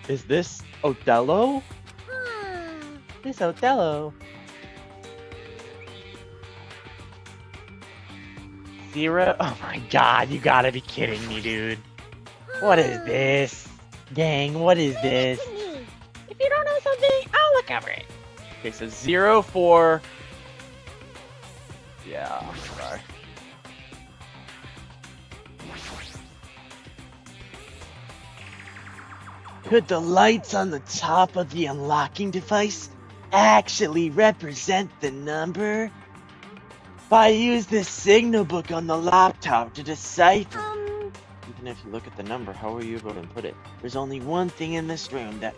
Is this Othello? This Othello. Zero? Oh my god, you gotta be kidding me, dude. What is this? Gang, what is this? To me. If you don't know something, I'll look over it. Okay, so 04. Yeah, I'm sorry. Could the lights on the top of the unlocking device actually represent the number? If I use this signal book on the laptop to decipher, Even if you look at the number, how are you able to input it? there's only one thing in this room that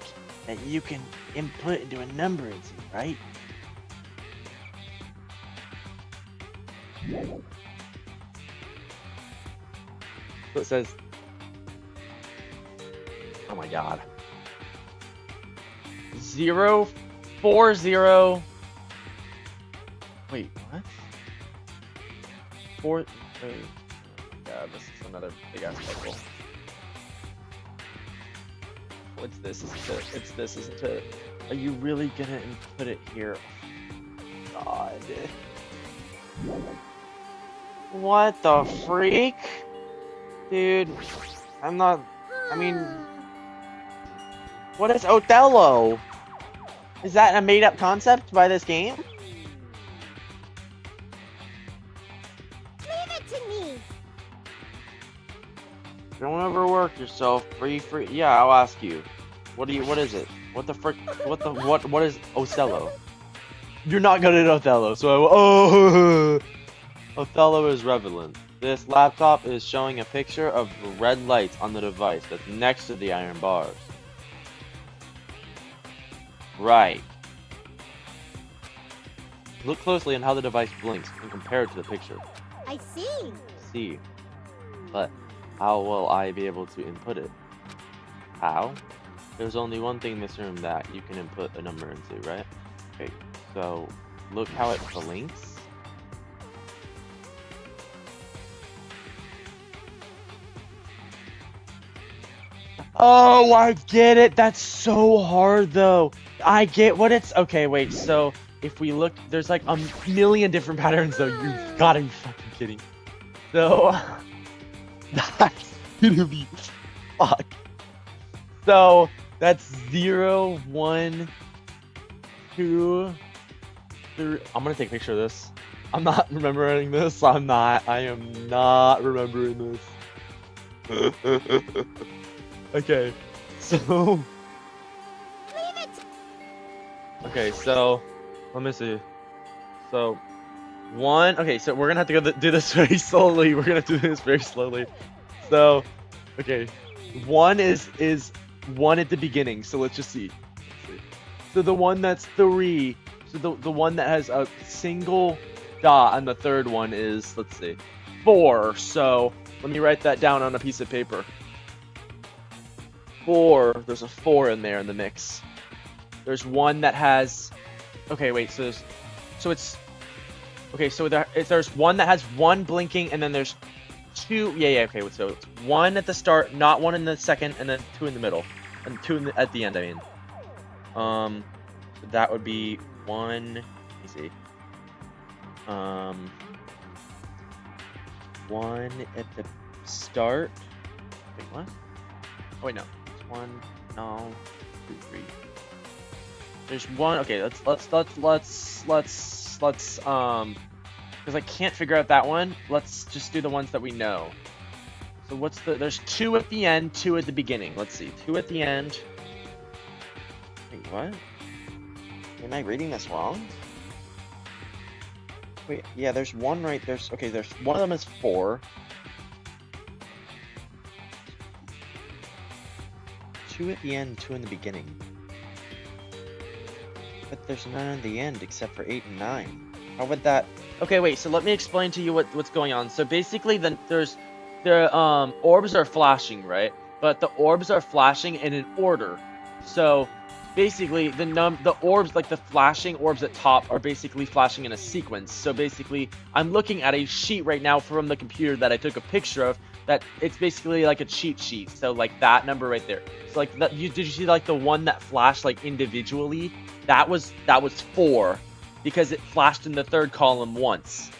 you can input into a number into, right? So it says. Oh my god. 040. Wait, what? Wait. Oh my god, this is another big ass puzzle. What's this? It's this, isn't it? Are you really gonna input it here? God. What the freak? Dude, I'm not. I mean. What is Othello? Is that a made up concept by this game? Leave it to me. Don't overwork yourself. Free. Yeah, I'll ask you. What is it? What the frick? What is Othello? You're not good at Othello, so Othello is relevant. This laptop is showing a picture of the red lights on the device that's next to the iron bars. Right. Look closely on how the device blinks and compare it to the picture. I see. See. But how will I be able to input it? How? There's only one thing in this room that you can input a number into, right? Okay, so look how it blinks. Oh, I get it. That's so hard, though. I get what it's. Okay, wait. So if we look, there's like a million different patterns, though. You gotta be fucking kidding. So that's gonna be fuck. So that's 0, 1, 2, 3. I'm gonna take a picture of this. I'm not remembering this. I am not remembering this. Okay, So, Leave it. okay, so let me see. So, one. Okay, so we're gonna have to do this very slowly. We're gonna do this very slowly. So, okay, one is one at the beginning. So let's just see. So the one that's 3. So the one that has a single dot on the third one is, let's see, 4. So let me write that down on a piece of paper. 4. There's a 4 in there in the mix. There's one that has. Okay, wait. So it's. Okay, so there's one that has 1 blinking, and then there's 2. Yeah. Okay, so it's 1 at the start, not 1 in the second, and then 2 in the middle, and 2 at the end. I mean, so that would be 1. Let me see. 1 at the start. Wait, what? Oh wait, no. It's 1. No. 2, 3. There's 1. Okay, let's because I can't figure out that one. Let's just do the ones that we know. So there's 2 at the end, 2 at the beginning. Let's see. 2 at the end. Wait, what? Am I reading this wrong? Wait, yeah, there's 1 right there. Okay, there's one of them is 4. 2 at the end, 2 in the beginning. But there's none at the end except for 8 and 9. How would that? Okay, wait. So let me explain to you what's going on. So basically, the orbs are flashing, right? But the orbs are flashing in an order. So basically, the orbs, like the flashing orbs at top, are basically flashing in a sequence. So basically, I'm looking at a sheet right now from the computer that I took a picture of. That it's basically like a cheat sheet. So like that number right there. So like that, did you see like the one that flashed like individually? That was 4. Because it flashed in the third column once.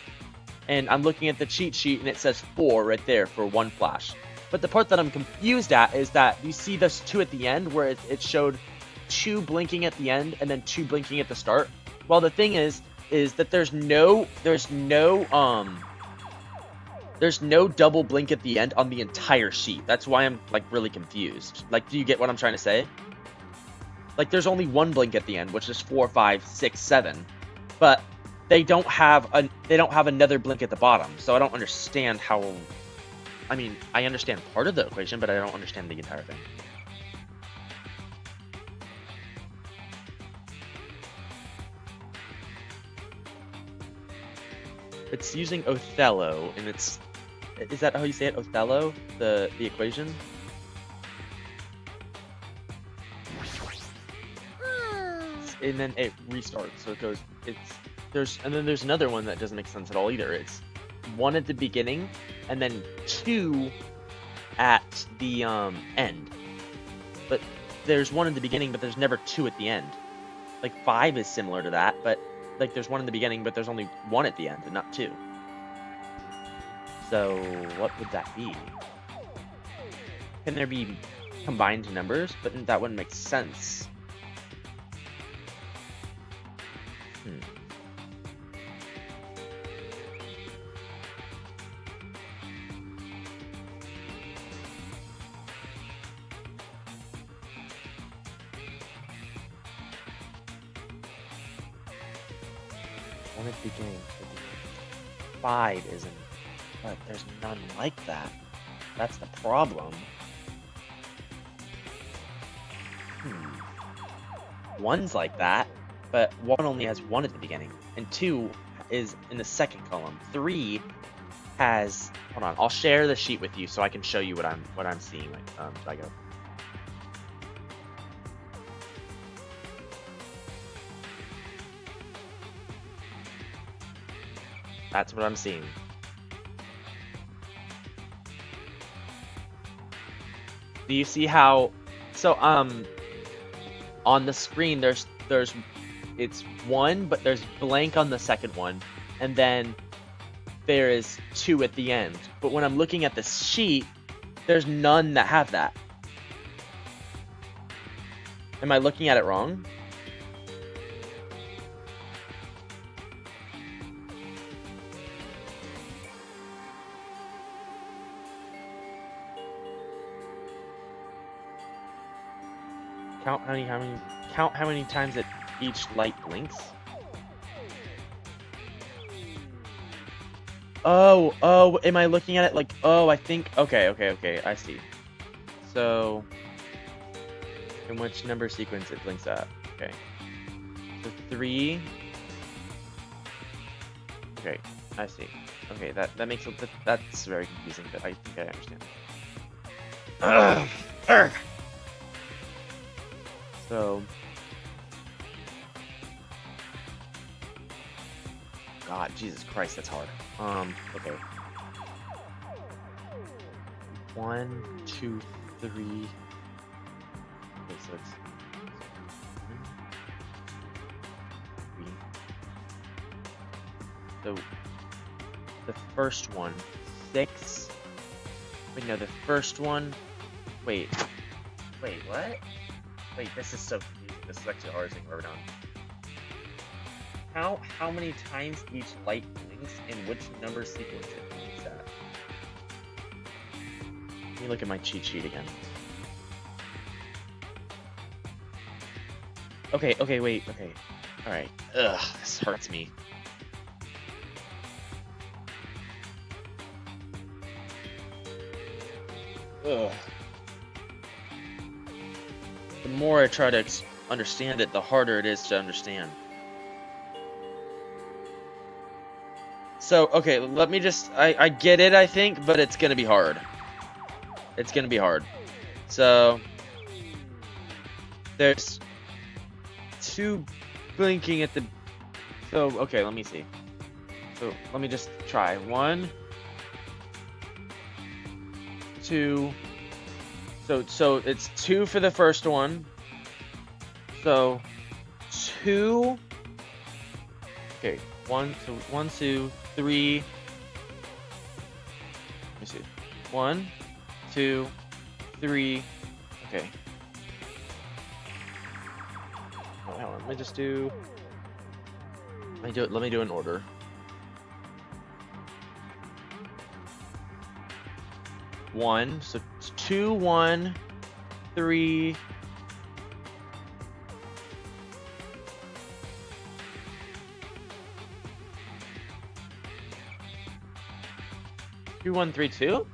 And I'm looking at the cheat sheet and it says 4 right there for 1 flash. But the part that I'm confused at is that you see this 2 at the end where it showed 2 blinking at the end and then 2 blinking at the start. Well, the thing is that there's no double blink at the end on the entire sheet. That's why I'm like really confused. Like, do you get what I'm trying to say? Like, there's only 1 blink at the end, which is 4, 5, 6, 7. But they don't have another blink at the bottom, so I don't understand how. I mean, I understand part of the equation, but I don't understand the entire thing. It's using Othello, and is that how you say it? Othello, the equation. And then it restarts, so it goes. And then there's another one that doesn't make sense at all either. It's 1 at the beginning, and then 2 at the end. But there's 1 at the beginning, but there's never 2 at the end. Like 5 is similar to that, but like there's 1 in the beginning, but there's only 1 at the end, and not 2. So what would that be? Can there be combined numbers? But that wouldn't make sense. One at the beginning, 5 isn't, but there's none like that. That's the problem. 1's like that, but 1 only has 1 at the beginning, and 2 is in the second column. 3 has. Hold on, I'll share the sheet with you so I can show you what I'm seeing. Like, I go. That's what I'm seeing. Do you see how? So on the screen there's it's 1, but there's blank on the second one, and then there is 2 at the end. But when I'm looking at the sheet, there's none that have that. Am I looking at it wrong? count how many times that each light blinks. Oh, am I looking at it like, oh, I think, okay, I see. So, in which number sequence it blinks at, okay. So 3, okay, I see. Okay, that makes it, that's very confusing, but I think I understand. Ugh. So, God, Jesus Christ, that's hard. Okay. 1, 2, 3. Okay, so it's 1, 3. So the first one, 6. Wait, no, the first one. Wait, what? Wait, this is so confusing. This is actually hard thing we're done. How many times each light blinks and which number sequence it blinks at? Let me look at my cheat sheet again. Okay, wait, okay. Alright. Ugh, this hurts me. Ugh. The more I try to understand it, the harder it is to understand. So, okay, let me just, I get it, I think, but it's gonna be hard. It's gonna be hard. So, there's 2 blinking at the, so, okay, let me see. So, let me just try. 1, 2, so it's 2 for the first one. So, 2, okay, 1, 2, 3. Let me see. 1, 2, 3. Okay. Oh, hold on. Let me just do. Let me do an order. One. So 2, 1, 3. 2, 1, 3, 2?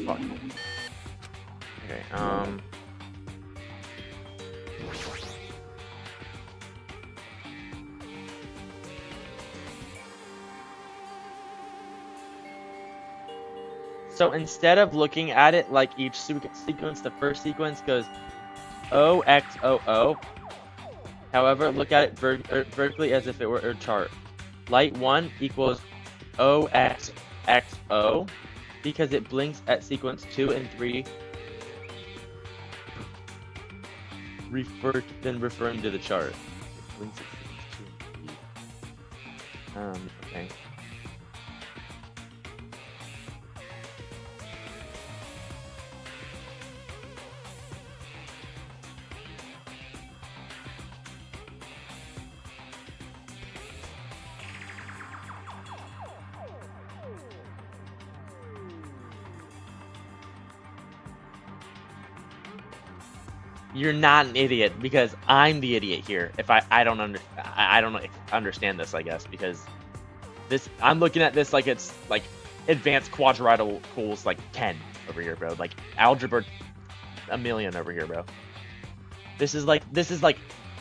Fuck. Okay, so instead of looking at it like each sequence, the first sequence goes O, X, O, O. However, look at it vertically as if it were a chart. Light 1 equals O, X, X, O, because it blinks at sequence 2 and 3, referring to the chart. It blinks at sequence 2 and 3. Okay. You're not an idiot because I'm the idiot here. If I don't understand this, I guess, because this I'm looking at this like it's like advanced quadrilaterals like 10 over here, bro. Like algebra 1,000,000 over here, bro. This is like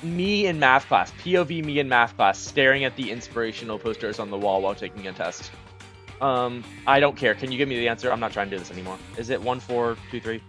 me in math class, POV me in math class, staring at the inspirational posters on the wall while taking a test. I don't care. Can you give me the answer? I'm not trying to do this anymore. Is it 1, 4, 2, 3?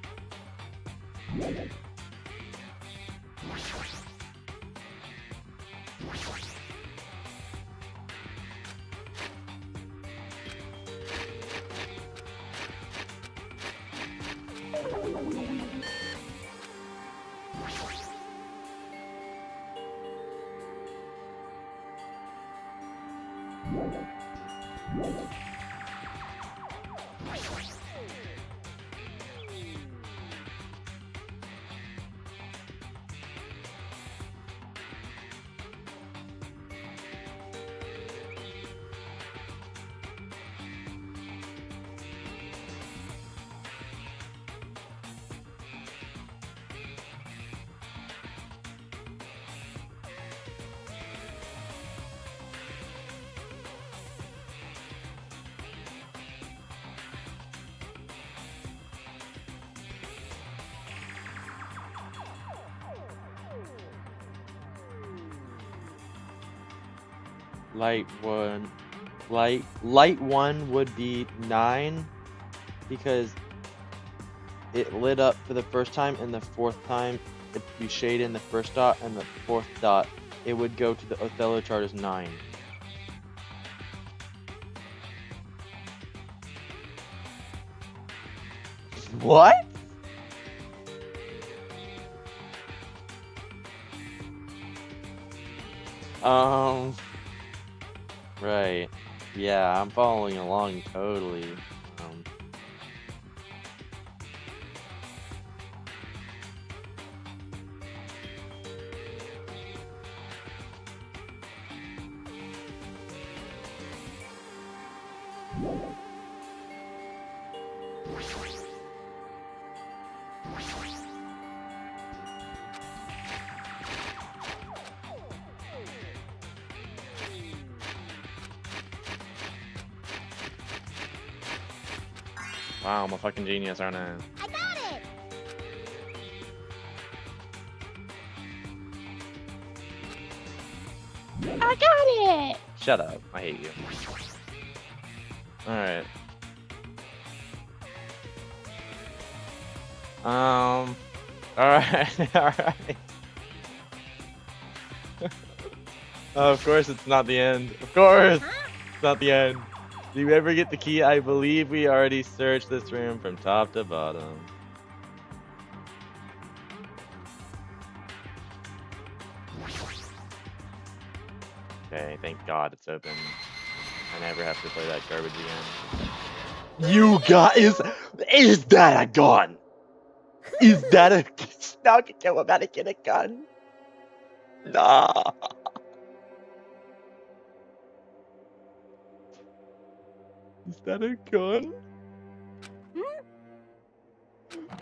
light one, light one would be 9 because it lit up for the first time, and the fourth time if you shade in the first dot and the fourth dot, it would go to the Othello chart as 9. What? Right. Yeah, I'm following along totally. Wow, I'm a fucking genius, aren't I? I got it! I got it! Shut up. I hate you. Alright. Alright, alright. Of course it's not the end. Of course! It's not the end. Do you ever get the key? I believe we already searched this room from top to bottom. Okay, thank God it's open. I never have to play that garbage again. You got is that a gun? Is that a now I'm about to get a gun? Nah. Is that a gun?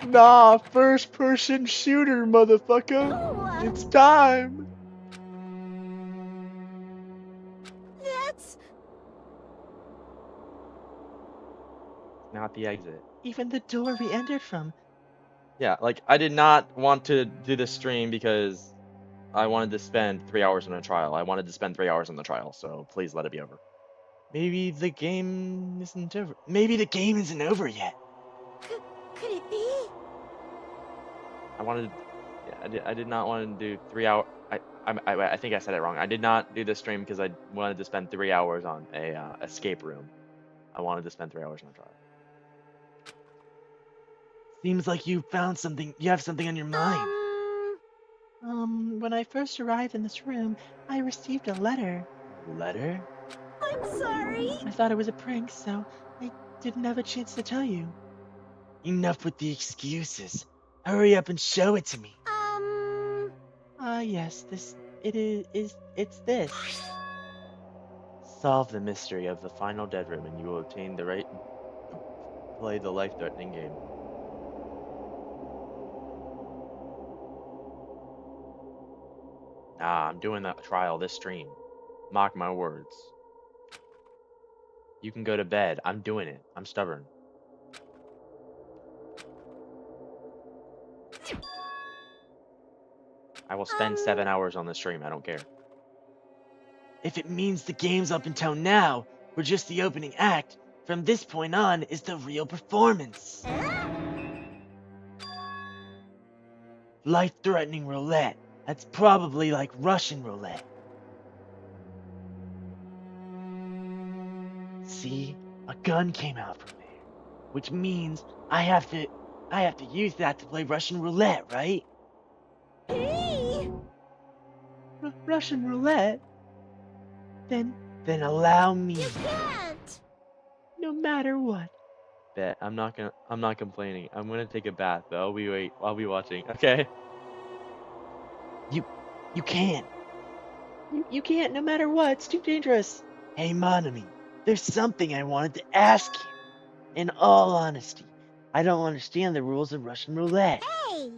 Nah, first person shooter, motherfucker. It's time. That's... Not the exit. Even the door we entered from. Yeah, like, I did not want to do this stream because I wanted to spend 3 hours on a trial. I wanted to spend 3 hours on the trial, so please let it be over. Maybe the game isn't over. Maybe the game isn't over yet. Could it be? I wanted, yeah, I did not want to do 3 hour. I think I said it wrong. I did not do this stream because I wanted to spend 3 hours on a escape room. I wanted to spend 3 hours on a trial. Seems like you found something. You have something on your mind. When I first arrived in this room, I received a letter. Letter? I'm sorry. I thought it was a prank, so I didn't have a chance to tell you. Enough with the excuses. Hurry up and show it to me. Yes, it's this. Solve the mystery of the final dead room, and you will obtain the right to play the life-threatening game. Nah, I'm doing that trial this stream. Mark my words. You can go to bed. I'm doing it. I'm stubborn. I will spend 7 hours on the stream. I don't care. If it means the game's up until now, we're just the opening act, from this point on is the real performance. Life-threatening roulette. That's probably like Russian roulette. See, a gun came out from there, which means I have to use that to play Russian roulette, right? Hey! Russian roulette? Then allow me. You can't! no matter what. Bet. I'm not complaining. I'm gonna take a bath though. I'll be watching. Okay. You can't. You can't no matter what. It's too dangerous. Hey, Monami, there's something I wanted to ask you. In all honesty, I don't understand the rules of Russian roulette. Hey!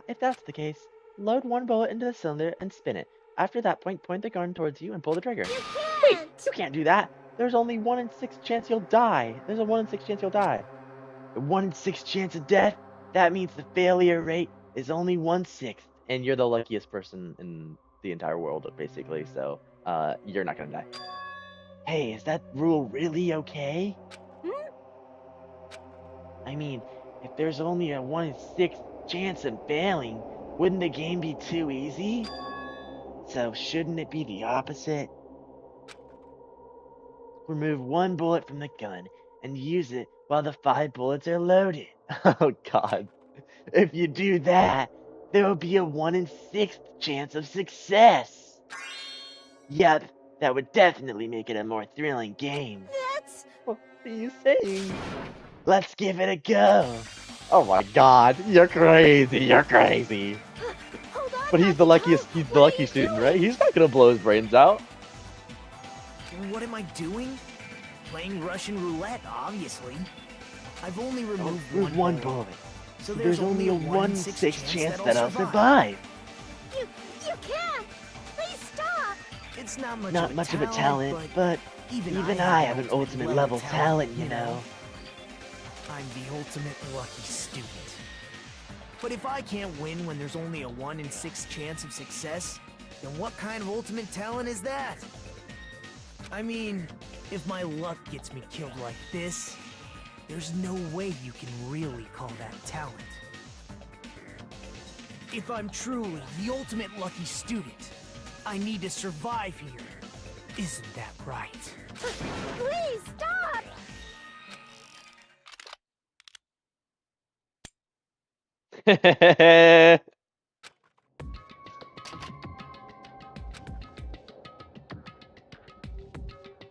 If that's the case, load one bullet into the cylinder and spin it. After that point the gun towards you and pull the trigger. You Wait, can't! you can't do that. There's only 1 in 6 chance you'll die. There's a 1 in 6 chance you'll die. The 1 in 6 chance of death? That means the failure rate is only 1/6. And you're the luckiest person in the entire world, basically. So you're not gonna die. Hey, is that rule really okay? Hmm? I mean, if there's only a 1 in 6 chance of failing, wouldn't the game be too easy? So shouldn't it be the opposite? Remove 1 bullet from the gun and use it while the 5 bullets are loaded. Oh God. If you do that, there will be a 1 in 6 chance of success. Yep, that would definitely make it a more thrilling game. That's... What are you saying? Let's give it a go. Oh my God, you're crazy. You're crazy. Hold on, But he's the luckiest. He's the lucky student, right? He's not gonna blow his brains out. What am I doing? Playing Russian roulette, obviously. I've only removed With 1 bullet. bullet. So There's only a 1 in 6 chance that I'll survive. You can't! Please stop! It's not much Not of a much of a talent, talent, but even I have an ultimate level talent, you know. I'm the ultimate lucky student. But if I can't win when there's only a 1 in 6 chance of success, then what kind of ultimate talent is that? I mean, if my luck gets me killed like this, there's no way you can really call that talent. If I'm truly the ultimate lucky student, I need to survive here. Isn't that right? Please stop!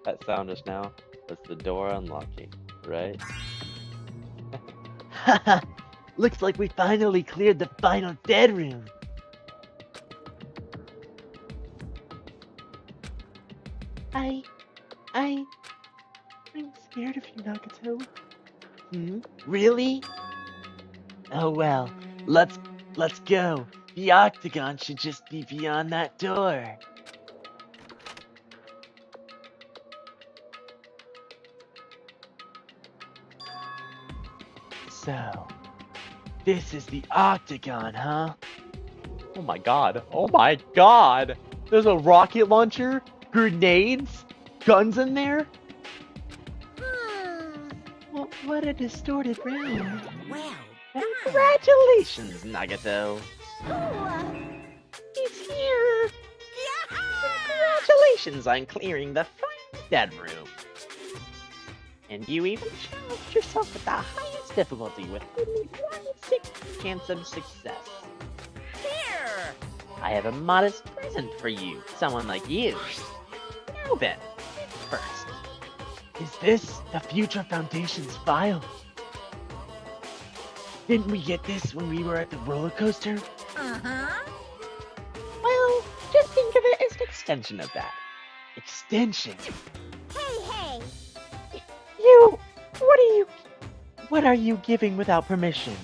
That sound just now was the door unlocking, right? Haha, looks like we finally cleared the final dead room. I'm scared of you, Nagato. Really? Oh well, let's go. The octagon should just be beyond that door. So, this is the octagon, huh? Oh my God. Oh my God. There's a rocket launcher, grenades, guns in there. What a distorted room. Well, Congratulations, Nagato. He's here. Congratulations on clearing the final dead room. And you even challenged yourself with the highest difficulty with only 1 in 6 chance of success. here! I have a modest present for you, someone like you. Now then, first. Is this the Future Foundation's file? Didn't we get this when we were at the roller coaster? Uh-huh. Well, just think of it as an extension of that. Extension. Hey! You, what are you giving without permission?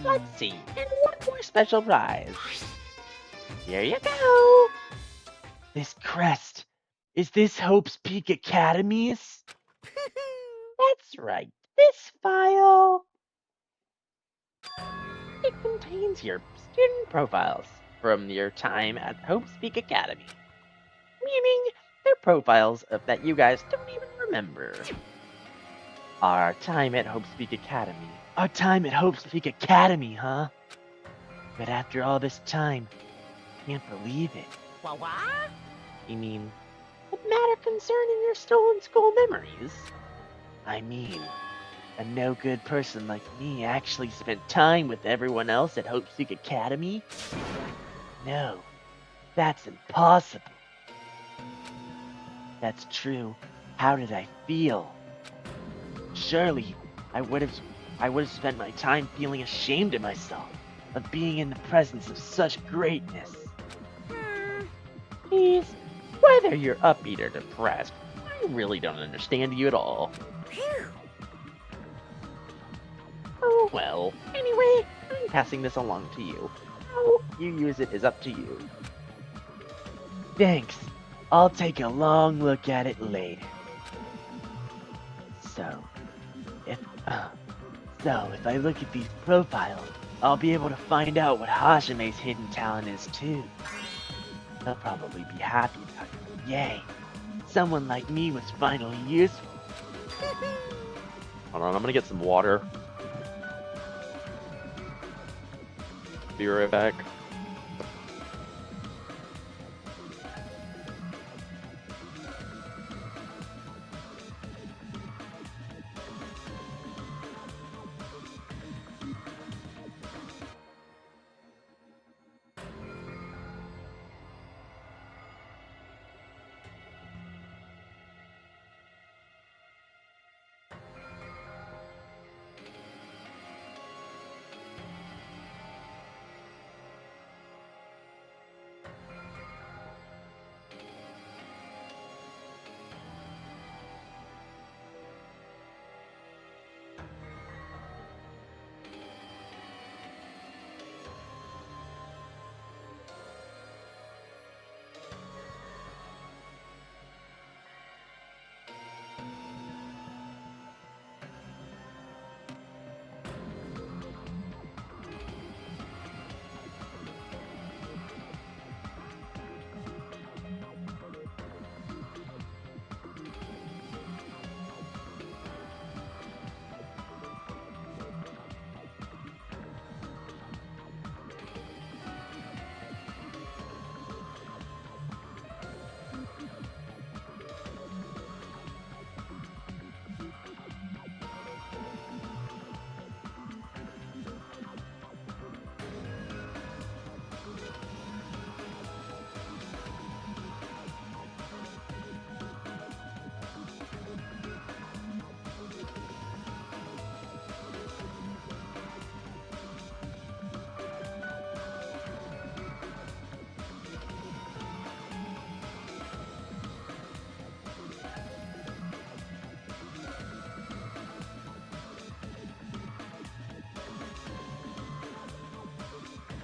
Let's see, and one more special prize. Here you go. This crest. Is this Hope's Peak Academy's? That's right, this file. It contains your student profiles from your time at Hope's Peak Academy. Meaning, they're profiles that you guys don't even remember. Our time at Hope's Peak Academy. Our time at Hope's Peak Academy, huh? But after all this time, can't believe it. What? You mean, a matter concerning your stolen school memories? I mean, a no-good person like me actually spent time with everyone else at Hope's Peak Academy? No, that's impossible. That's true. How did I feel? Surely, I would have spent my time feeling ashamed of myself, of being in the presence of such greatness. Please, whether you're upbeat or depressed, I really don't understand you at all. Oh well, anyway, I'm passing this along to you. How you use it is up to you. Thanks. I'll take a long look at it later. So, if I look at these profiles, I'll be able to find out what Hashime's hidden talent is too. They'll probably be happy about it. Yay! Someone like me was finally useful. Hold on, I'm gonna get some water. Be right back.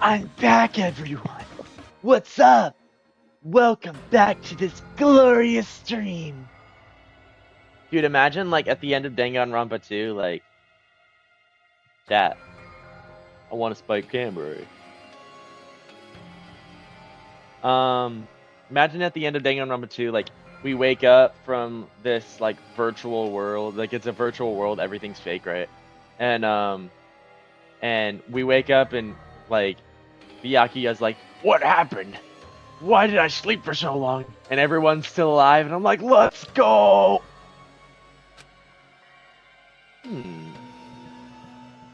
I'm back, everyone! What's up? Welcome back to this glorious stream! Dude, imagine like at the end of Danganronpa 2, like, chat. I want a spiked Camry. Imagine at the end of Danganronpa 2, like, we wake up from this like virtual world, like it's a virtual world, everything's fake, right? And we wake up and like Byakuya's like, what happened? Why did I sleep for so long? And everyone's still alive, and I'm like, let's go!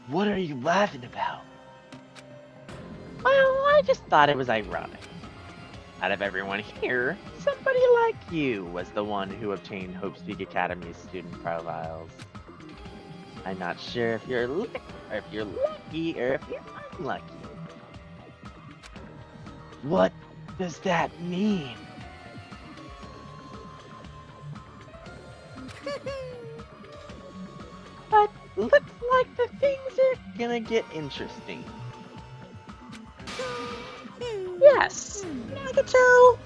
What are you laughing about? Well, I just thought it was ironic. Out of everyone here, somebody like you was the one who obtained Hope's Peak Academy's student profiles. I'm not sure if you're lucky or if you're unlucky. What does that mean? But looks like the things are gonna get interesting. Yes, Nagato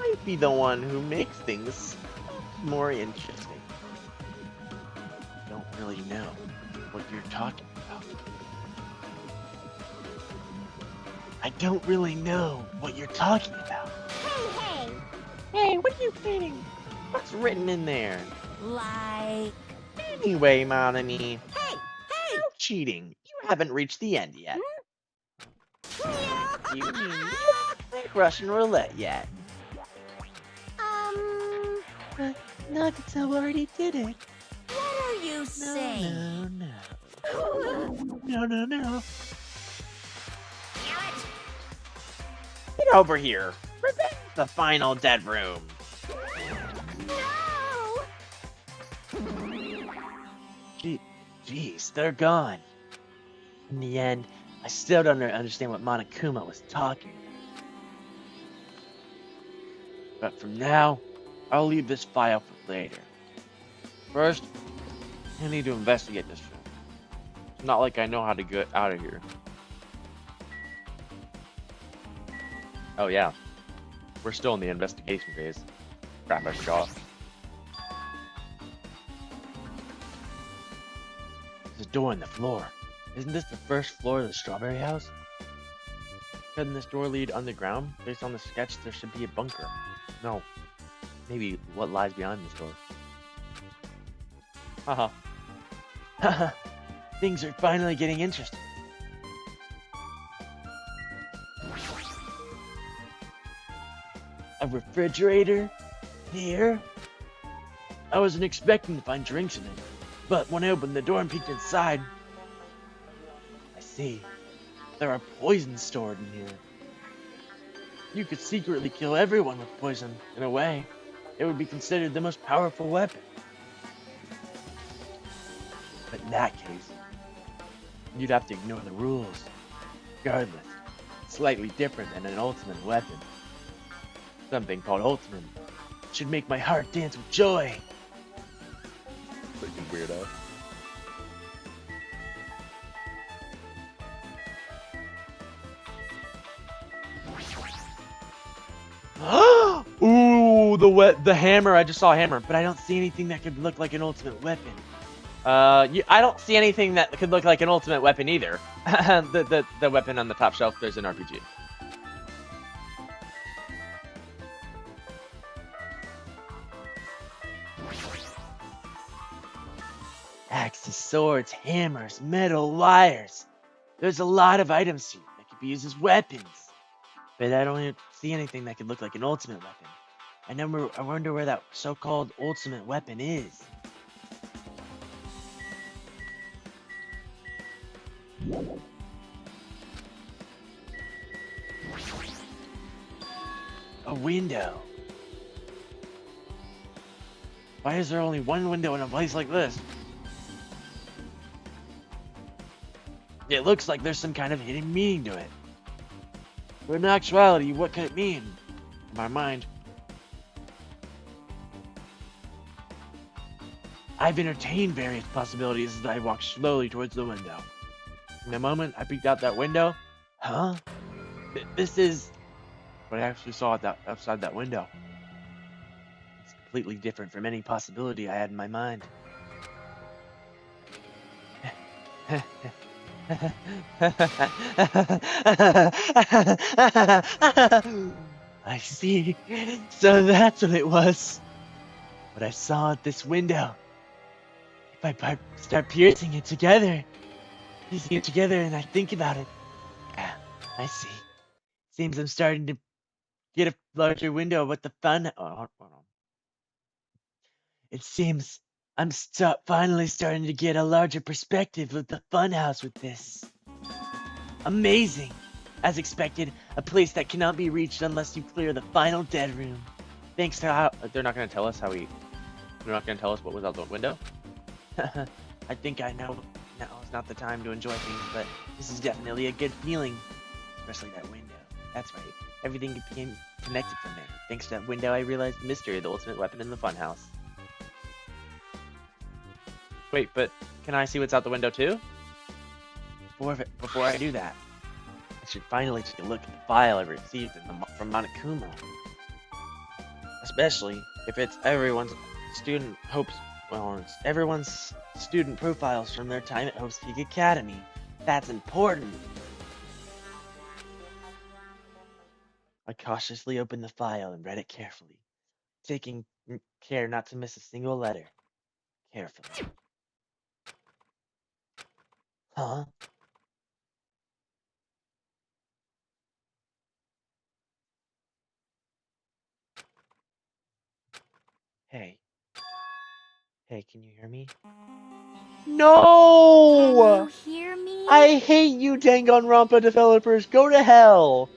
might be the one who makes things more interesting. I don't really know what you're talking about. I don't really know what you're talking about. Hey, hey! Hey, what are you painting? What's written in there? Like... Anyway, Monami, Hey! Hey! no cheating. You haven't reached the end yet. You mean you haven't played Russian roulette yet? But Nagato already did it. What are you saying? No. Get over here. Revenge the final dead room. no! Jeez, they're gone. In the end, I still don't understand what Monokuma was talking about. But for now, I'll leave this file for later. First, I need to investigate this room. It's not like I know how to get out of here. Oh yeah, we're still in the investigation phase. Crap, I forgot. There's a door in the floor. Isn't this the first floor of the strawberry house? Couldn't this door lead underground? Based on the sketch, there should be a bunker. No. Maybe what lies behind this door. Haha. Haha. Things are finally getting interesting. A refrigerator? Here? I wasn't expecting to find drinks in it, but when I opened the door and peeked inside, I see. There are poisons stored in here. You could secretly kill everyone with poison. In a way, it would be considered the most powerful weapon. But in that case, you'd have to ignore the rules. Regardless, it's slightly different than an ultimate weapon. Something called ultimate should make my heart dance with joy. Freaking weirdo. Ooh, the hammer. I just saw a hammer, but I don't see anything that could look like an ultimate weapon. I don't see anything that could look like an ultimate weapon either. the weapon on the top shelf, there's an RPG. Axes, swords, hammers, metal, wires. There's a lot of items here that could be used as weapons. But I don't see anything that could look like an ultimate weapon. I wonder where that so-called ultimate weapon is. A window. Why is there only one window in a place like this? It looks like there's some kind of hidden meaning to it. But in actuality, what could it mean? In my mind, I've entertained various possibilities as I walk slowly towards the window. In a moment, I peeked out that window. Huh? This is what I actually saw outside that window. It's completely different from any possibility I had in my mind. I see. So that's what it was. What I saw at this window. If I start piecing it together, and I think about it, I see. Seems I'm starting to get a larger window with the fun. Hold on. It seems I'm finally starting to get a larger perspective with the funhouse with this. Amazing! As expected, a place that cannot be reached unless you clear the final dead room. Thanks to how they're not going to tell us how we. They're not going to tell us what was out the window. I think I know. Now is not the time to enjoy things, but this is definitely a good feeling, especially that window. That's right. Everything became connected from there. Thanks to that window, I realized the mystery of the ultimate weapon in the funhouse. Wait, but can I see what's out the window too? Before I do that, I should finally take a look at the file I received from Monokuma. Especially if it's everyone's student profiles from their time at Hope's Peak Academy. That's important. I cautiously opened the file and read it carefully, taking care not to miss a single letter. Carefully. Huh? Hey. Hey, can you hear me? No! Can you hear me? I hate you, Danganronpa developers. Go to hell.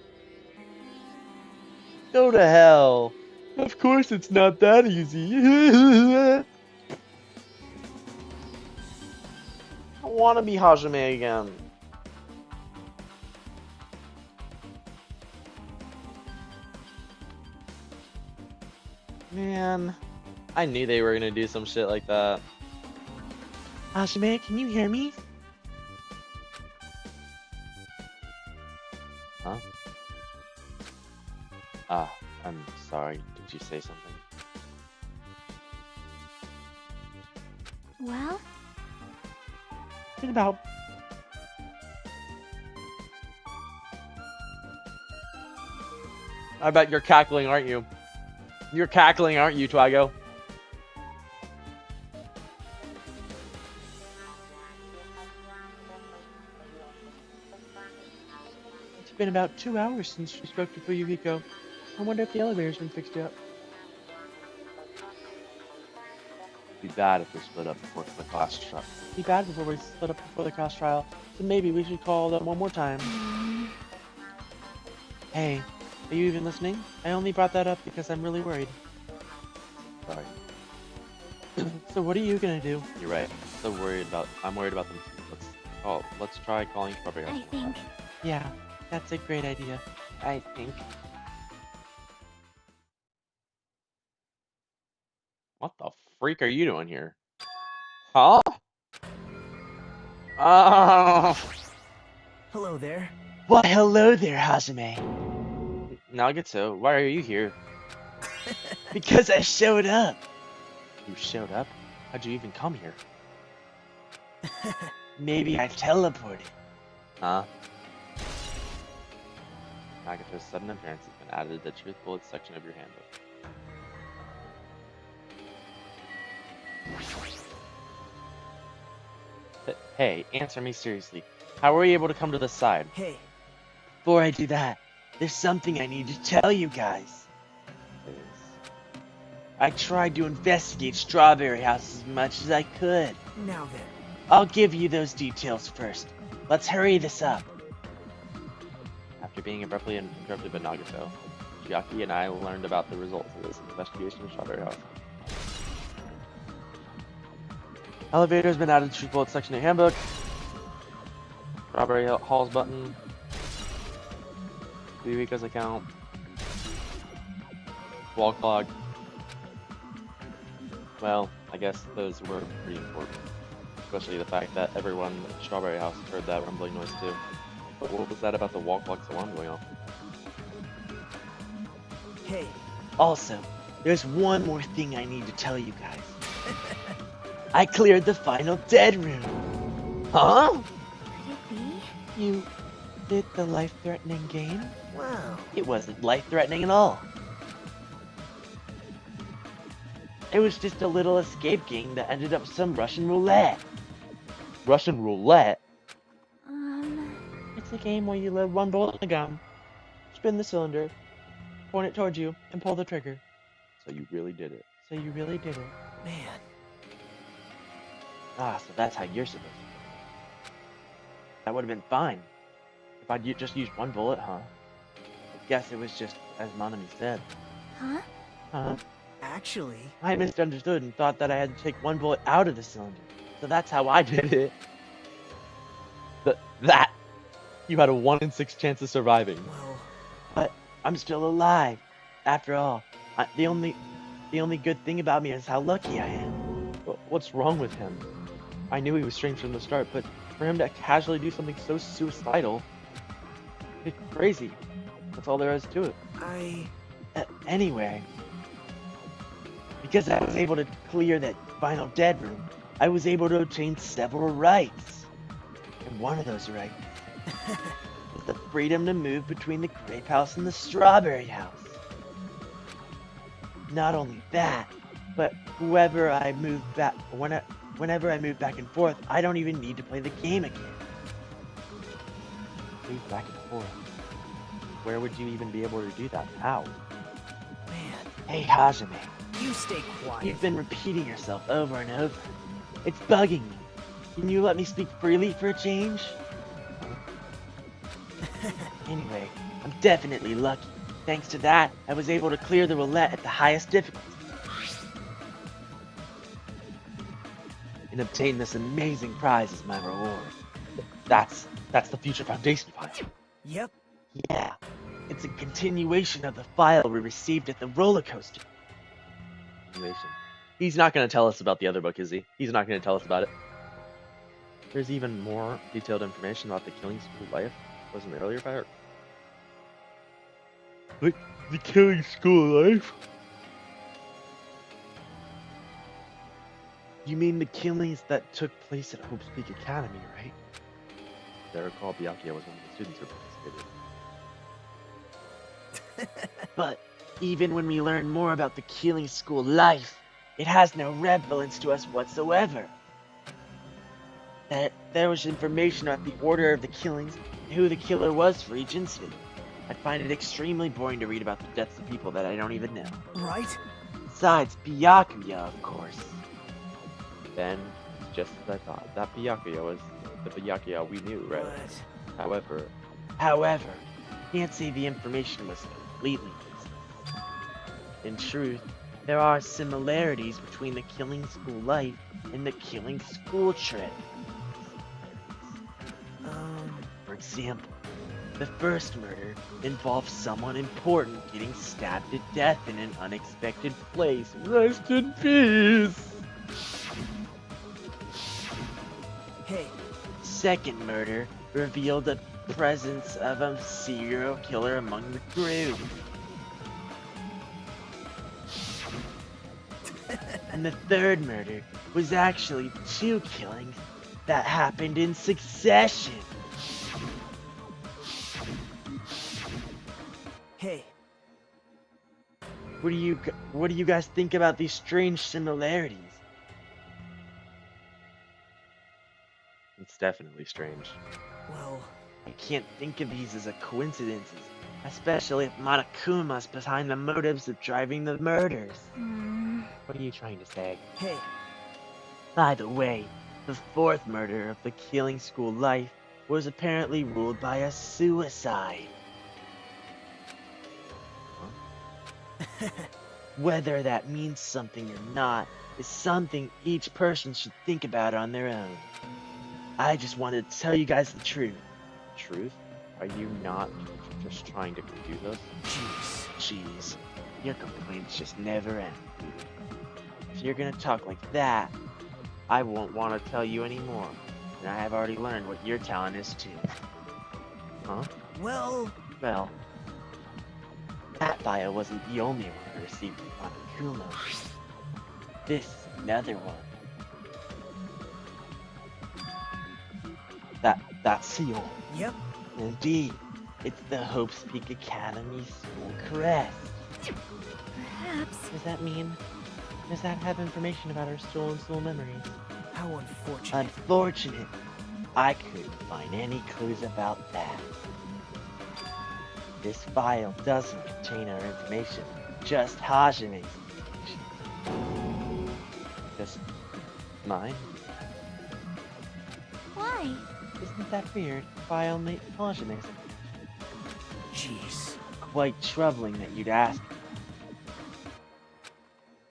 Go to hell. Of course it's not that easy. I want to be Hajime again. Man, I knew they were gonna do some shit like that. Hajime, can you hear me? Huh? Ah, I'm sorry. Did you say something? Well? What about... I bet you're cackling, aren't you? You're cackling, aren't you, Twago? It's been about 2 hours since we spoke to Fuyuhiko. I wonder if the elevator's been fixed yet. Be bad if we split up before the class truck. Be bad before we split up before the class trial, so maybe we should call them one more time. Hey, are you even listening? I only brought that up because I'm really worried. Sorry. So what are you gonna do? You're right. I'm worried about them. Let's try calling Strawberry House. I think. Yeah, that's a great idea. I think. What the freak are you doing here? Huh? Oh. Hello there. Well, hello there, Hajime. Nagato, why are you here? Because I showed up. You showed up? How'd you even come here? Maybe I teleported. Huh? Nagato's sudden appearance has been added to the truth bullet section of your handbook. Hey, answer me seriously. How were you able to come to this side? Hey, Before I do that, there's something I need to tell you guys. I tried to investigate Strawberry House as much as I could. now then. I'll give you those details first. Let's hurry this up. After being abruptly interrupted by Nagato, Chiaki and I learned about the results of this investigation in Strawberry House. Elevator has been added to the bullet section of the handbook. Strawberry Hall's button. Fuyuhiko's account. Wall clock. Well, I guess those were pretty important. Especially the fact that everyone at Strawberry House heard that rumbling noise too. But what was that about the wall clock's alarm going off? Hey, Also, there's one more thing I need to tell you guys. I cleared the final dead room. Huh? Could it be? You did the life-threatening game? wow. It wasn't life-threatening at all. It was just a little escape game that ended up some Russian roulette. Russian roulette? It's a game where you load one bullet in the gun, spin the cylinder, point it towards you, and pull the trigger. So you really did it. So you really did it. Man, Ah, so that's how you're supposed to do it. That would have been fine. If I'd just used one bullet, huh? I guess it was just as Monami said. Huh? Huh? actually, I misunderstood and thought that I had to take one bullet out of the cylinder. So that's how I did it. That! You had a 1 in 6 chance of surviving. well, But I'm still alive. After all, the only good thing about me is how lucky I am. What's wrong with him? I knew he was strange from the start, but for him to casually do something so suicidal, it's crazy. That's all there is to it. Anyway, because I was able to clear that final dead room, I was able to obtain several rights. And one of those rights was the freedom to move between the Grape House and the Strawberry House. Not only that, but whenever I move back and forth, I don't even need to play the game again. Move back and forth. Where would you even be able to do that? How? man, Hey Hajime, you stay quiet. you've been repeating yourself over and over. It's bugging me. Can you let me speak freely for a change? Anyway, I'm definitely lucky. Thanks to that, I was able to clear the roulette at the highest difficulty. And obtain this amazing prize as my reward. That's the future foundation file. Yep, Yeah, it's a continuation of the file we received at the roller coaster. Continuation. He's not going to tell us about the other book, is he? He's not going to tell us about it. There's even more detailed information about the killing school life. Was in the earlier part. Like the killing school life? You mean the killings that took place at Hope's Peak Academy, right? As I recall, Byakuya was one of the students who participated. But even when we learn more about the killing school life, it has no relevance to us whatsoever. There was information about the order of the killings and who the killer was for each incident. I find it extremely boring to read about the deaths of people that I don't even know. Right? Besides Byakuya, of course. Then, just as I thought, that Byakuya was the Byakuya we knew, right? But However, can't say the information was completely useless. In truth, there are similarities between the killing school life and the killing school trip. For example, the first murder involves someone important getting stabbed to death in an unexpected place. Rest in peace! hey, Second murder revealed the presence of a serial killer among the group. And the third murder was actually 2 killings that happened in succession. hey, What do you guys think about these strange similarities? it's definitely strange. well, I can't think of these as a coincidences, especially if Monokuma's behind the motives of driving the murders. What are you trying to say? hey, By the way, the fourth murder of the killing school life was apparently ruled by a suicide. Whether that means something or not is something each person should think about on their own. I just wanted to tell you guys the truth. Truth? Are you not just trying to confuse us? Jeez, your complaints just never end. If you're gonna talk like that, I won't want to tell you anymore. And I have already learned what your talent is too. Huh? well, Well, that bio wasn't the only one I received from Monokuma. This is another one. That seal. yep, Indeed, it's the Hope's Peak Academy school crest. Perhaps. Does that have information about our stolen school memories? how unfortunate. Unfortunate, I couldn't find any clues about that. This file doesn't contain our information, just Hajime's information. Just mine? Why? Isn't that weird? Why only Hajime's? Jeez. Quite troubling that you'd ask.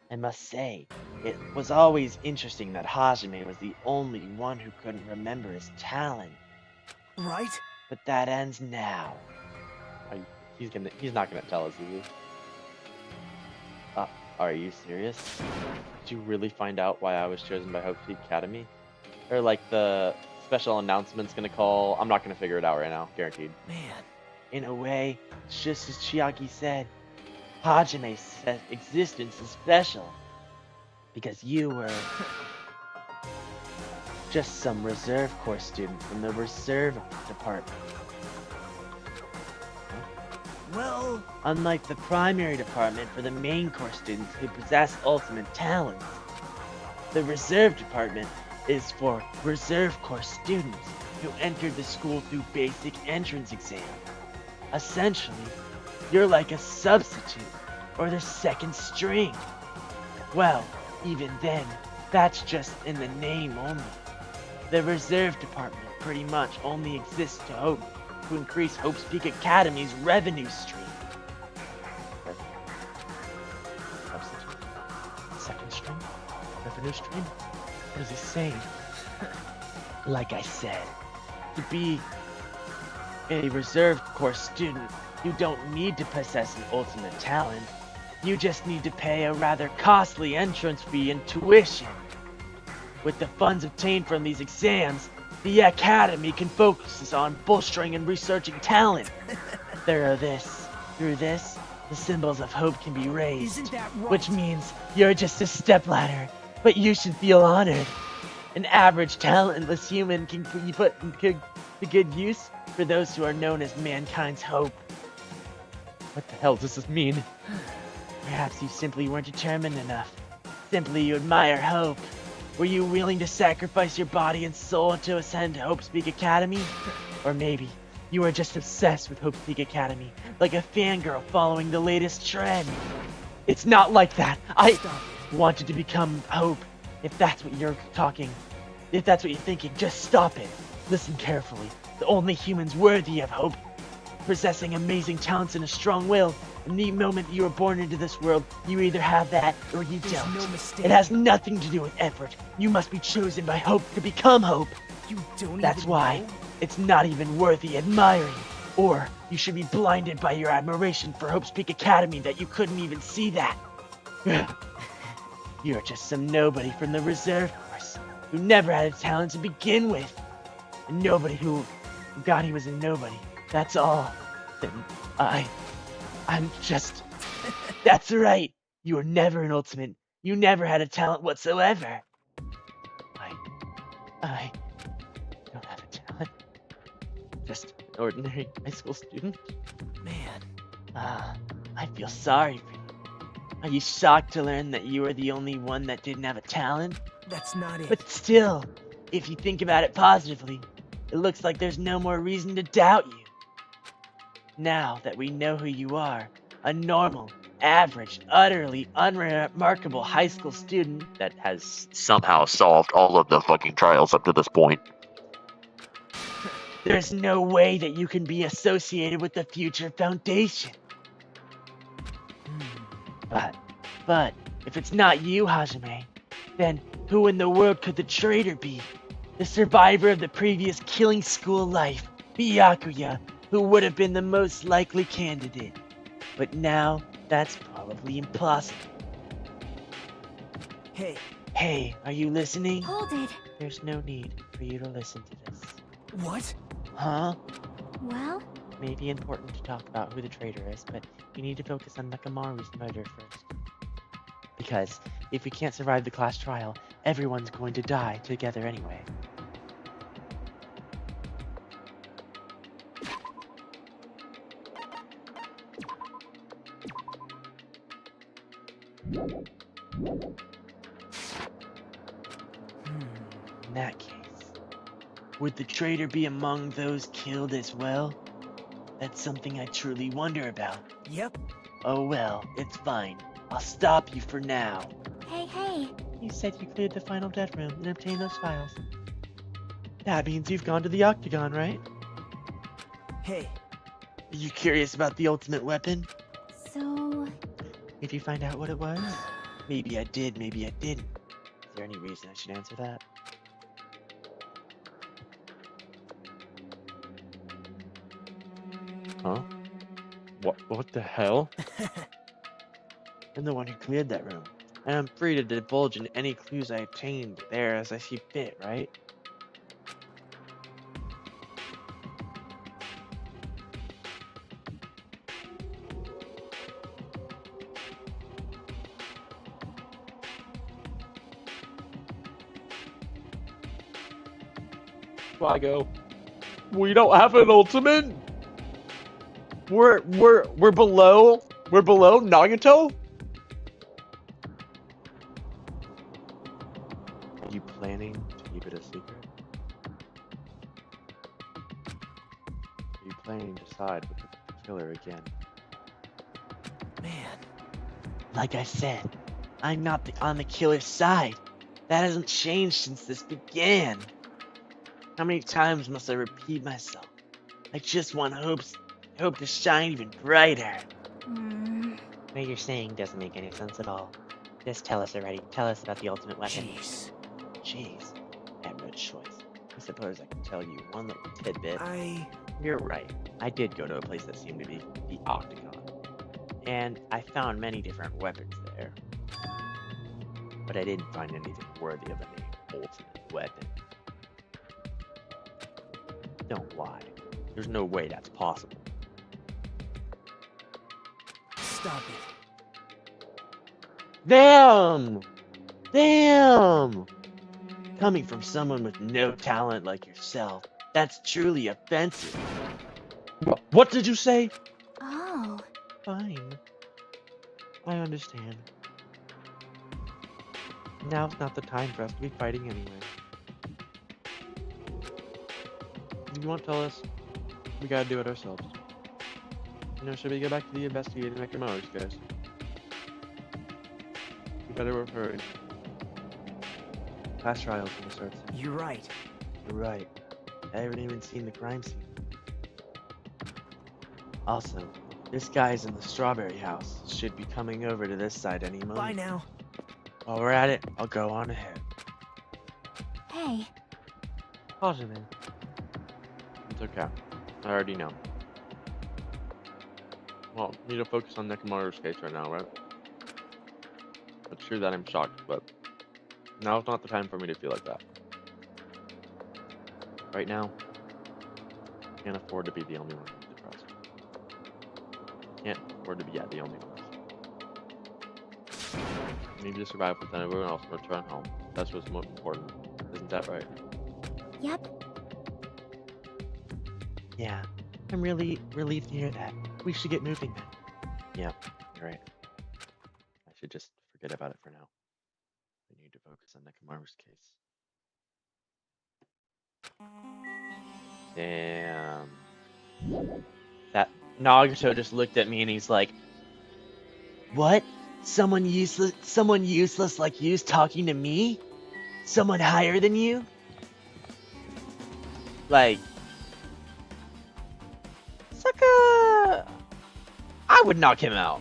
I must say, it was always interesting that Hajime was the only one who couldn't remember his talent. Right? But that ends now. He's not gonna tell us, is he? Are you serious? Did you really find out why I was chosen by Hope Peak Academy? Or like the special announcement's gonna call? I'm not gonna figure it out right now, guaranteed. Man, In a way, it's just as Chiaki said, Hajime's existence is special. Because you were just some reserve corps student from the reserve department. well, Unlike the primary department for the main corps students who possess ultimate talents, the reserve department is for reserve corps students who entered the school through basic entrance exam. Essentially, you're like a substitute, or the second string. Well, even then, that's just in the name only. The reserve department pretty much only exists to increase Hope's Peak Academy's revenue stream. Substitute. Second string? Revenue stream? What is he saying? Like I said, to be a reserve corps student, you don't need to possess an ultimate talent. You just need to pay a rather costly entrance fee and tuition. With the funds obtained from these exams, the Academy can focus on bolstering and researching talent. Through this, the symbols of hope can be raised. isn't that right? Which means you're just a stepladder, but you should feel honored. An average talentless human can be put to good use for those who are known as mankind's hope. What the hell does this mean? Perhaps you simply weren't determined enough. Simply you admire Hope. Were you willing to sacrifice your body and soul to ascend Hope's Peak Academy? Or maybe you were just obsessed with Hope's Peak Academy, like a fangirl following the latest trend. It's not like that. I wanted to become Hope. If that's what you're talking, if that's what you're thinking, just stop it. Listen carefully. The only humans worthy of Hope, possessing amazing talents and a strong will. In the moment you were born into this world, you either have that or you don't. No mistake. It has nothing to do with effort. You must be chosen by Hope to become Hope. You don't That's even why know? it's not even worthy admiring. Or you should be blinded by your admiration for Hope's Peak Academy that you couldn't even see that. You're just some nobody from the reserve force who never had a talent to begin with. A nobody who God, he was a nobody. That's all. Then I'm just... That's right. You were never an ultimate. You never had a talent whatsoever. I don't have a talent. Just an ordinary high school student. Man, I feel sorry for you. Are you shocked to learn that you were the only one that didn't have a talent? that's not it. But still, if you think about it positively, it looks like there's no more reason to doubt you. Now that we know who you are, a normal, average, utterly unremarkable high school student That has somehow solved all of the fucking trials up to this point. there's no way that you can be associated with the future foundation. But, if it's not you, Hajime, then who in the world could the traitor be? The survivor of the previous killing school life, Byakuya, who would have been the most likely candidate. But now, that's probably impossible. Hey, are you listening? Hold it. There's no need for you to listen to this. What? Huh? Well, It may be important to talk about who the traitor is, but you need to focus on Nakamaru's murder first. Because if we can't survive the class trial, everyone's going to die together anyway. In that case, Would the traitor be among those killed as well? That's something I truly wonder about. Yep. Oh well, it's fine. I'll stop you for now. hey. you said you cleared the final death room and obtained those files. That means you've gone to the Octagon, right? Hey, Are you curious about the ultimate weapon? So, Did you find out what it was? Maybe I did, maybe I didn't. Is there any reason I should answer that? Huh? What the hell? I'm the one who cleared that room, and I'm free to divulge in any clues I obtained there as I see fit, right? Flago, we don't have an ultimate. We're below Nagato. Are you planning to keep it a secret? Are you planning to side with the killer again? man. Like I said, I'm not on the killer's side. That hasn't changed since this began. How many times must I repeat myself? I just want hope to shine even brighter. What you're saying doesn't make any sense at all. Just tell us already. Tell us about the ultimate weapon. Jeez, I have no choice. I suppose I can tell you one little tidbit. You're right. I did go to a place that seemed to be the Octagon. And I found many different weapons there. But I didn't find anything worthy of a name ultimate weapon. Don't lie. There's no way that's possible. Stop it. Damn! Damn! Coming from someone with no talent like yourself, that's truly offensive. What did you say? Oh, fine. I understand. Now's not the time for us to be fighting anyway. If you won't tell us, we gotta do it ourselves. Should we go back to the investigating Nekomaru's case? We better hurry. Past trials gonna start soon. You're right. You're right. I haven't even seen the crime scene. Also, this guy's in the strawberry house. Should be coming over to this side any moment. Bye now. While we're at it, I'll go on ahead. Hey, Pause it, man. It's okay. I already know. Well, need to focus on Nekomaru's case right now, right? It's true that I'm shocked, but now's not the time for me to feel like that. Right now, I can't afford to be the only one who's depressed. Can't afford to be the only one. I need to survive with everyone else and return home. That's what's most important. Isn't that right? yep. Yeah, I'm really relieved to hear that. We should get moving then. Yeah, you're right. I should just forget about it for now. We need to focus on Nekomaru's case. Damn. That Nagato just looked at me and he's like, What? Someone useless like you's talking to me? Someone higher than you? like, Sucker, I would knock him out.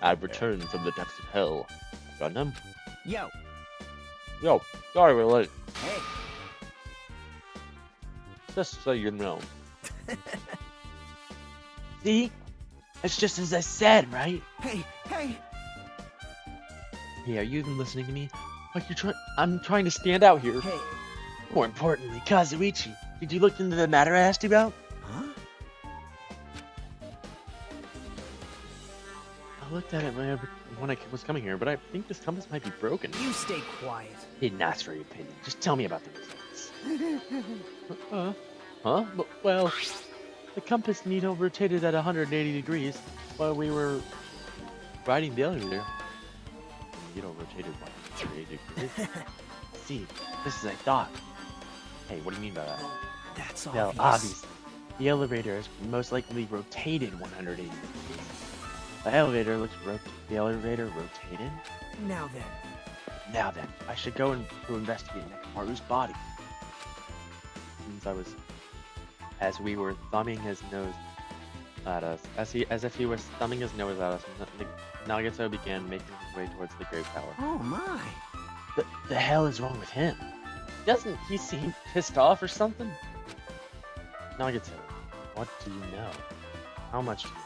I've returned from the depths of hell. Gundam? Yo. Yo, sorry we're late. Hey. Just so you know. See? It's just as I said, right? Hey. Hey, are you even listening to me? Like I'm trying to stand out here. Hey. More importantly, Kazuichi, did you look into the matter I asked you about? Huh? I looked at it when I was coming here, but I think this compass might be broken. You stay quiet. Didn't ask for your opinion. Just tell me about the results. Huh? Well, the compass needle rotated at 180 degrees while we were riding the elevator. The needle rotated 180 degrees. See, this is I thought. Hey, what do you mean by that? That's Well, obvious. obviously, the elevator is most likely rotated 180 degrees. The elevator rotated? Now then. Now then, I should go to investigate Nekomaru's body. As we were thumbing his nose at us, as if he was thumbing his nose at us, Nagato began making his way towards the grave tower. Oh my. The hell is wrong with him? Doesn't he seem pissed off or something? Nagato, what do you know? How much do you know?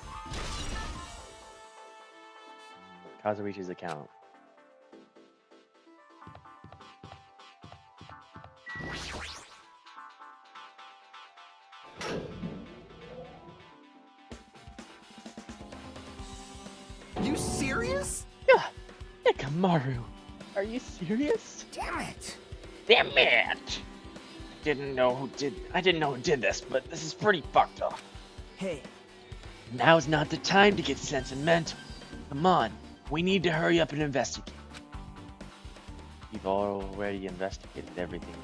Kazuichi's account. You serious? Yeah, Nekomaru, are you serious? Damn it. Damn it! I didn't know who did this, but this is pretty fucked up. Hey. Now's not the time to get sentimental. Come on, we need to hurry up and investigate. You've already investigated everything.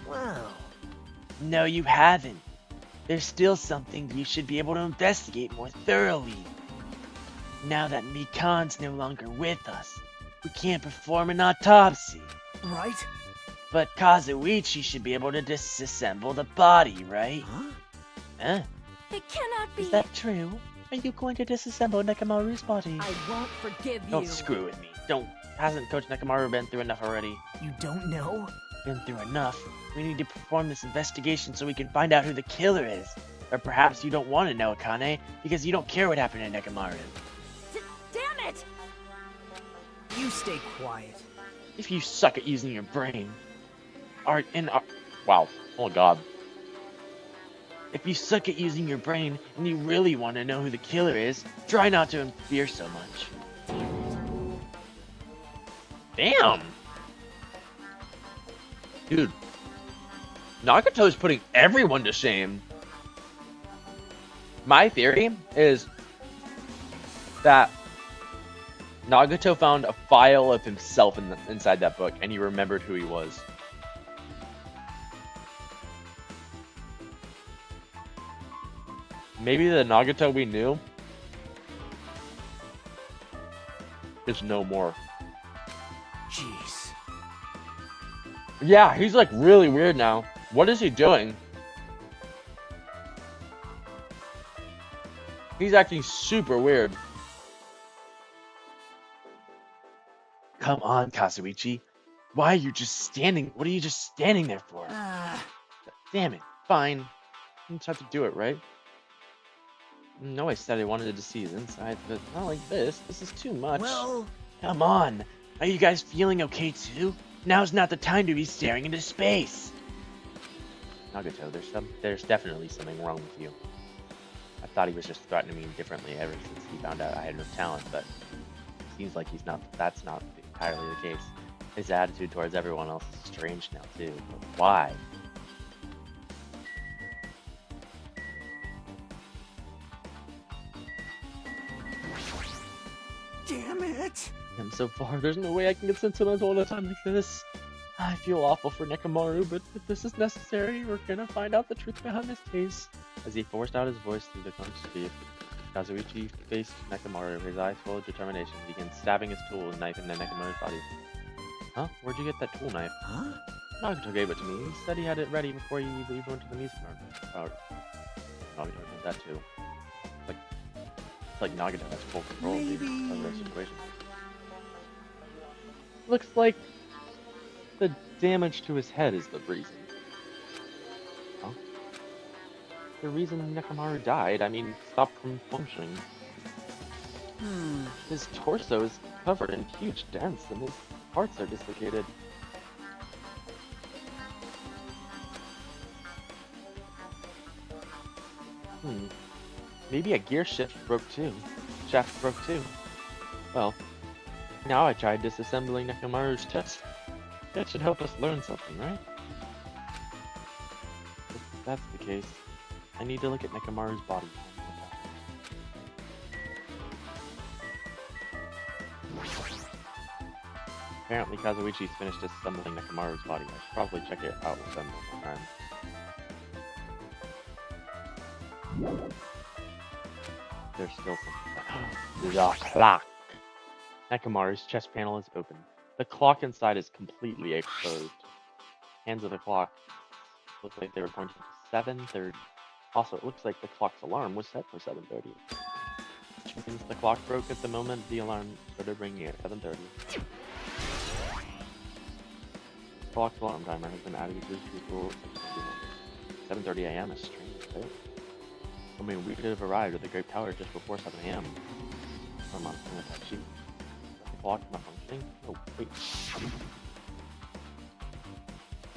Wow. No, you haven't. There's still something you should be able to investigate more thoroughly. Now that Mikan's no longer with us, we can't perform an autopsy. Right? But Kazuichi should be able to disassemble the body, right? Huh? Huh? It cannot be. Is that true? Are you going to disassemble Nekomaru's body? I won't forgive you. Don't screw with me. Hasn't Coach Nekomaru been through enough already? You don't know? Been through enough. We need to perform this investigation so we can find out who the killer is. Or perhaps you don't want to know, Akane, because you don't care what happened to Nekomaru. Damn it! You stay quiet. If you suck at using your brain, wow, oh god. If you suck at using your brain and you really want to know who the killer is, try not to interfere so much. Damn! Dude, Nagato's putting everyone to shame. My theory is that Nagato found a file of himself inside that book, and he remembered who he was. Maybe the Nagato we knew is no more. Jeez. Yeah, he's like really weird now. What is he doing? He's acting super weird. Come on, Kazuichi. Why are you just standing? What are you just standing there for? Damn it. Fine. You just have to do it, right? No, I said I wanted to see his insides, but not like this. This is too much. Well, Come on. Are you guys feeling okay too? Now's not the time to be staring into space. Nagato, there's definitely something wrong with you. I thought he was just threatening me differently ever since he found out I had no talent, but it seems like that's not entirely the case. His attitude towards everyone else is strange now too, but why? damn it. I'm so far, there's no way I can get sentimental at a time like this. I feel awful for Nekomaru, but if this is necessary, we're gonna find out the truth behind this case. As he forced out his voice through the clenched teeth, Kazuichi faced Nekomaru, his eyes full of determination. He began stabbing his tool and knife into Nekomaru's body. Huh? Where'd you get that tool knife? Huh? Nagato gave it to me. He said he had it ready before you even went to the music room. Nagato did that too. It's like Nagato has full control of the situation. Looks like the damage to his head is the reason. Huh? The reason Nekomaru died, I mean, stopped from functioning. His torso is covered in huge dents and his parts are dislocated. Maybe a gear shaft broke too. Well, now I tried disassembling Nekomaru's chest. That should help us learn something, right? If that's the case, I need to look at Nekomaru's body. Apparently Kazuichi's finished assembling Nekomaru's body. I should probably check it out with them one more time. There's still something. The clock. Nekomaru's chest panel is open. The clock inside is completely exposed. Hands of the clock look like they were pointing to 7:30. Also, it looks like the clock's alarm was set for 7:30. Which means the clock broke at the moment the alarm started ringing at 7:30. The clock's alarm timer has been added to the people. 7:30 a.m. is strange, right? I mean, we could have arrived at the Great Tower just before 7 a.m. Come on, I'm gonna touch you. The clock not functioning? Oh, wait.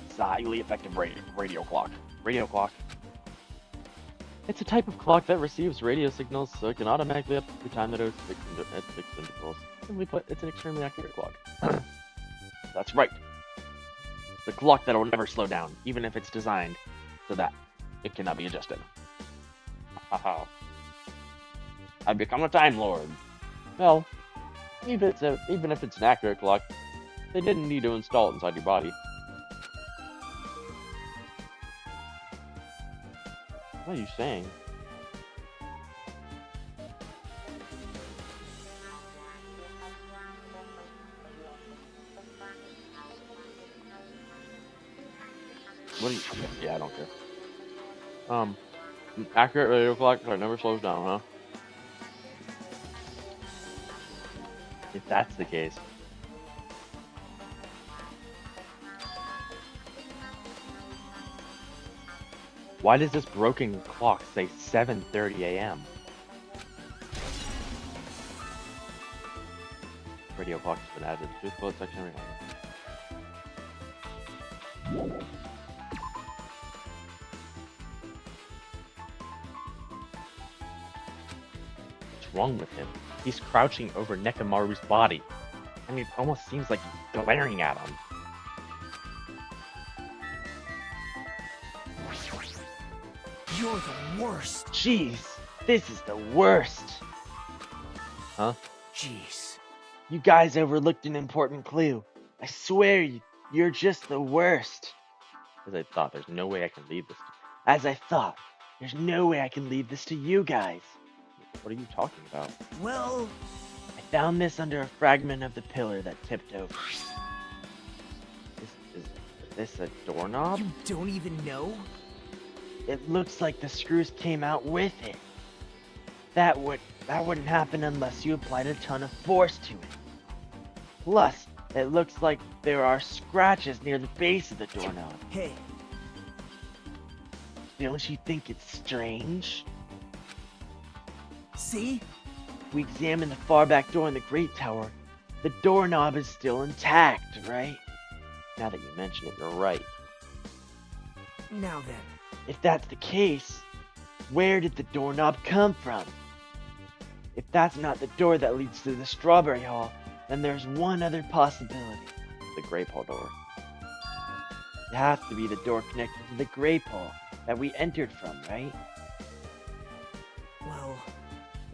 It's a highly effective radio clock. Radio clock. It's a type of clock that receives radio signals, so it can automatically update the time that it was at fixed intervals. Simply put, it's an extremely accurate clock. That's right. It's a clock that will never slow down, even if it's designed so that it cannot be adjusted. Haha. I've become a Time Lord. Well, even if it's an accurate clock, they didn't need to install it inside your body. What are you saying? What are you? Yeah, I don't care. An accurate radio clock that never slows down, huh? If that's the case. Why does this broken clock say 7:30 a.m.? Radio clock has been added to the bullet section right now. What's wrong with him? He's crouching over Nekomaru's body. I mean, it almost seems like he's glaring at him. You're the worst. Jeez, this is the worst. Huh? Jeez. You guys overlooked an important clue. I swear you're just the worst. As I thought, there's no way I can leave this. As I thought, there's no way I can leave this to you guys. What are you talking about? Well, I found this under a fragment of the pillar that tipped over. Is this a doorknob? you don't even know? It looks like the screws came out with it. That wouldn't happen unless you applied a ton of force to it. Plus, it looks like there are scratches near the base of the doorknob. Hey, Don't you think it's strange? see? We examined the far back door in the Great Tower. The doorknob is still intact, right? Now that you mention it, you're right. Now then. If that's the case, where did the doorknob come from? If that's not the door that leads to the Strawberry Hall, then there's one other possibility. The grape hall door. It has to be the door connected to the Grape Hall that we entered from, right?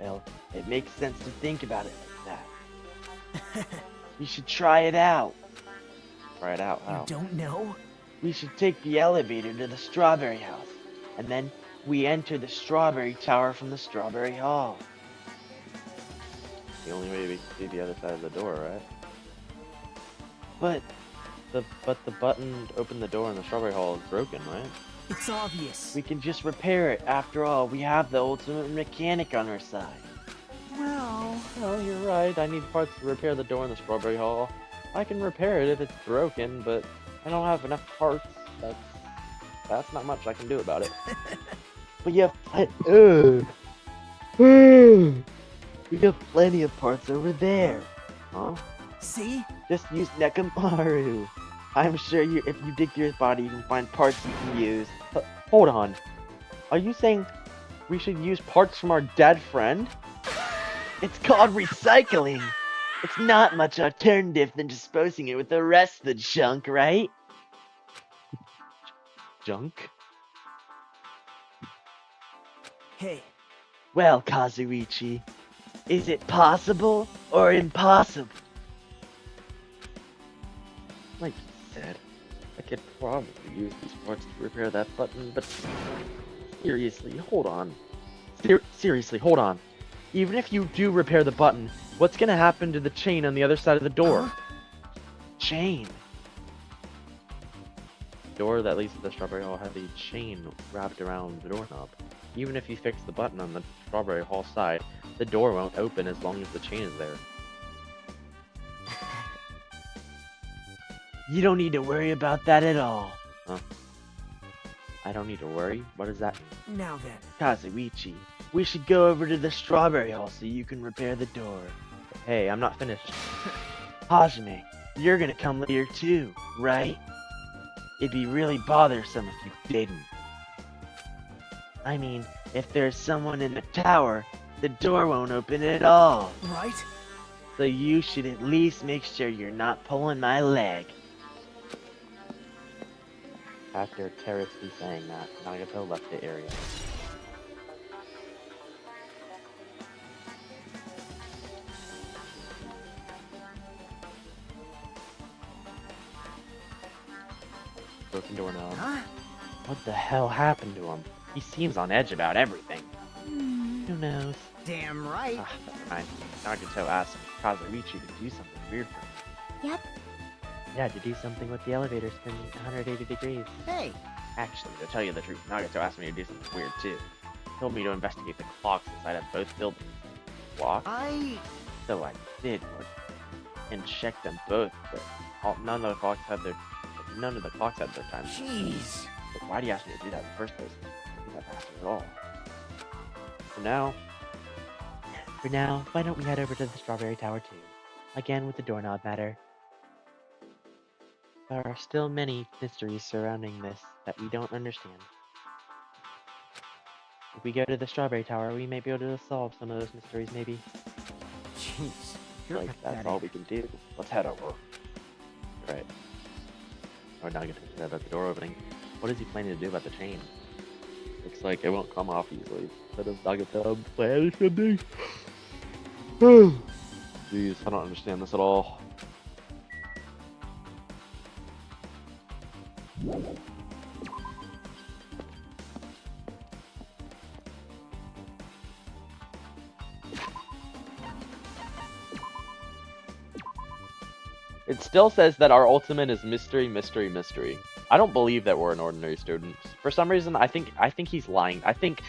Well, it makes sense to think about it like that. We should try it out. Try it out. You How? don't know? We should take the elevator to the Strawberry House, and then we enter the Strawberry Tower from the Strawberry Hall. The only way we can see the other side of the door, right? But The button to open the door in the Strawberry Hall is broken, right? It's obvious. we can just repair it. After all, we have the ultimate mechanic on our side. Well, Oh, you're right. I need parts to repair the door in the Strawberry Hall. I can repair it if it's broken, but I don't have enough parts. That's not much I can do about it. But you have we have plenty of parts over there. Huh? see? Just use Nekamaru. I'm sure if you dig through his body, you can find parts you can use. Hold on. Are you saying we should use parts from our dead friend? It's called recycling. It's not much alternative than disposing it with the rest of the junk, right? Junk? Hey, Well, Kazuichi, is it possible or impossible? Like you said, I could probably use these parts to repair that button, but seriously, hold on. Seriously, hold on. Even if you do repair the button, what's gonna happen to the chain on the other side of the door? Chain. The door that leads to the Strawberry Hall has a chain wrapped around the doorknob. Even if you fix the button on the Strawberry Hall side, the door won't open as long as the chain is there. You don't need to worry about that at all. I don't need to worry? What does that mean? now then. Kazuichi, we should go over to the Strawberry Hall so you can repair the door. Hey, I'm not finished. Hajime, you're gonna come later too, right? It'd be really bothersome if you didn't. I mean, if there's someone in the tower, the door won't open at all. Right? So you should at least make sure you're not pulling my leg. After terrorously saying that, Nagato left the area. Broken doorknob. Huh? What the hell happened to him? He seems on edge about everything. Who knows? Damn right. Never mind. Nagato asked Kazuichi to do something weird for him. Yep. Yeah, to do something with the elevator spinning 180 degrees. Hey, Actually, to tell you the truth, Nagato asked me to do something weird too. He told me to investigate the clocks inside of both buildings. Walk? So I did look and checked them both, but none of the clocks had their time. jeez. But why do you ask me to do that in the first place? I don't think that matters at all. For now, why don't we head over to the Strawberry Tower too? Again with the doorknob matter. There are still many mysteries surrounding this that we don't understand. If we go to the Strawberry Tower, we may be able to solve some of those mysteries, maybe. Jeez. You're Like, that's pathetic. all we can do. Let's head over. Right. Or Nagato said about the door opening. What is he planning to do about the chain? Looks like it won't come off easily. Instead of Nagato plan something. Jeez, I don't understand this at all. It still says that our ultimate is mystery, mystery, mystery. I don't believe that we're an ordinary student. For some reason, I think he's lying. I think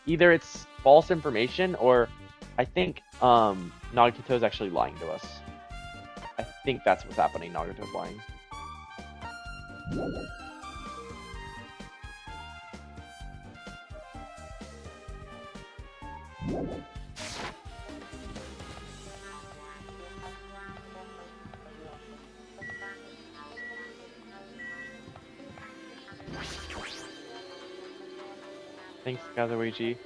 either it's false information or I think Nagato's actually lying to us. I think that's what's happening. Nagato's lying. Thanks, Kazuichi.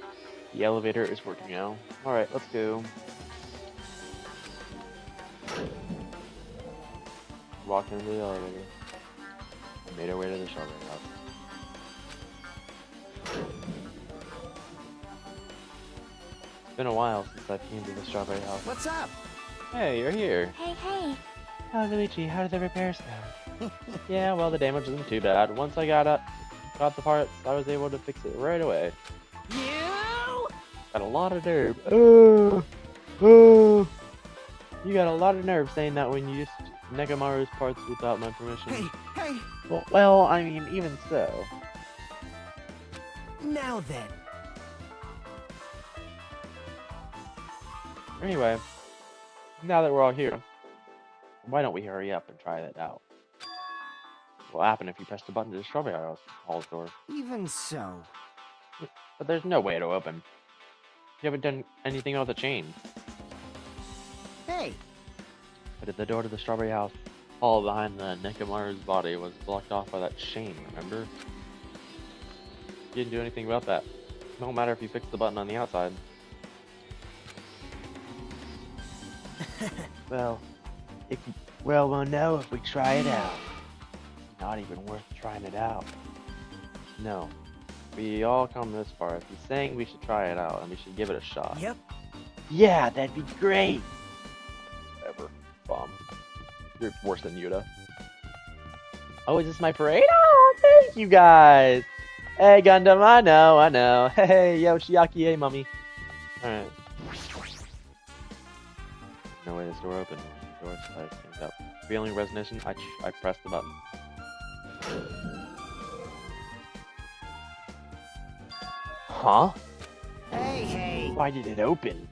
The elevator is working now. Alright, let's go. Walk into the elevator. I made our way to the strawberry house. It's been a while since I came to the strawberry house. What's up? Hey, you're here. Hey. Kazuichi, how did the repairs go? Yeah, well, the damage isn't too bad. Once I got the parts, I was able to fix it right away. You! Got a lot of nerve. You got a lot of nerve saying that when you used Nekomaru's parts without my permission. Hey! Well, I mean, even so. Now then. Anyway, now that we're all here, why don't we hurry up and try that out? What will happen if you press the button to the strawberry hall's door? Even so. But there's no way to open. You haven't done anything about the chain. Hey! But the door to the strawberry house hall behind the Nekomaru's body was blocked off by that chain, remember? You didn't do anything about that. No matter if you fix the button on the outside. Well, we'll know if we try it out. It's not even worth trying it out. No. We all come this far. If he's saying we should try it out and we should give it a shot. Yep. Yeah, that'd be great. Whatever. Bomb. You're worse than Yuta. Oh, is this my parade? Oh, thank you guys! Hey, Gundam, I know. Hey, yo, Chiaki, hey, mummy. Alright. No way this door open. The door slides things up. Feeling resonation, I press the button. Huh? Hey! Why did it open?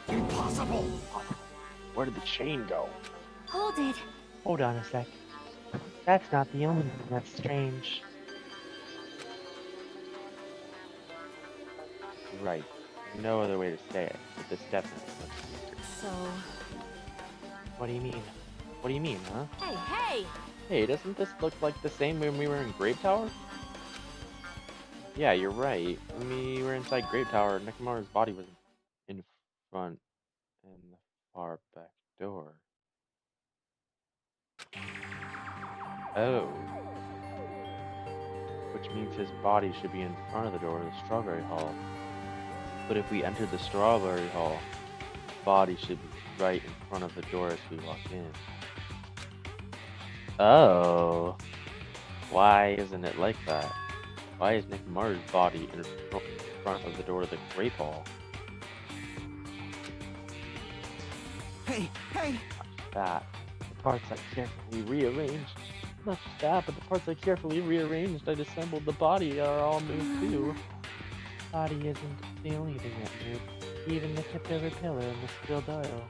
Impossible! Where did the chain go? Hold it. Hold on a sec. That's not the only thing that's strange. Right. No other way to say it, but this definitely looks weird. So... What do you mean? What do you mean, huh? Hey! Hey, doesn't this look like the same when we were in Grape Tower? Yeah, you're right. When we were inside Grape Tower, Nekomaru's body was in front and the far back door. Oh. Which means his body should be in front of the door to the Strawberry Hall. But if we entered the Strawberry Hall, his body should be right in front of the door as we walk in. Oh. Why isn't it like that? Why is Nekomaru's body in front of the door to the Grape Hall? Hey! That. The parts I carefully rearranged. Not just that, but the parts I carefully rearranged and assembled the body are all moved too. Body isn't the only thing that moved. Even the tipped over pillar and the spilled oil.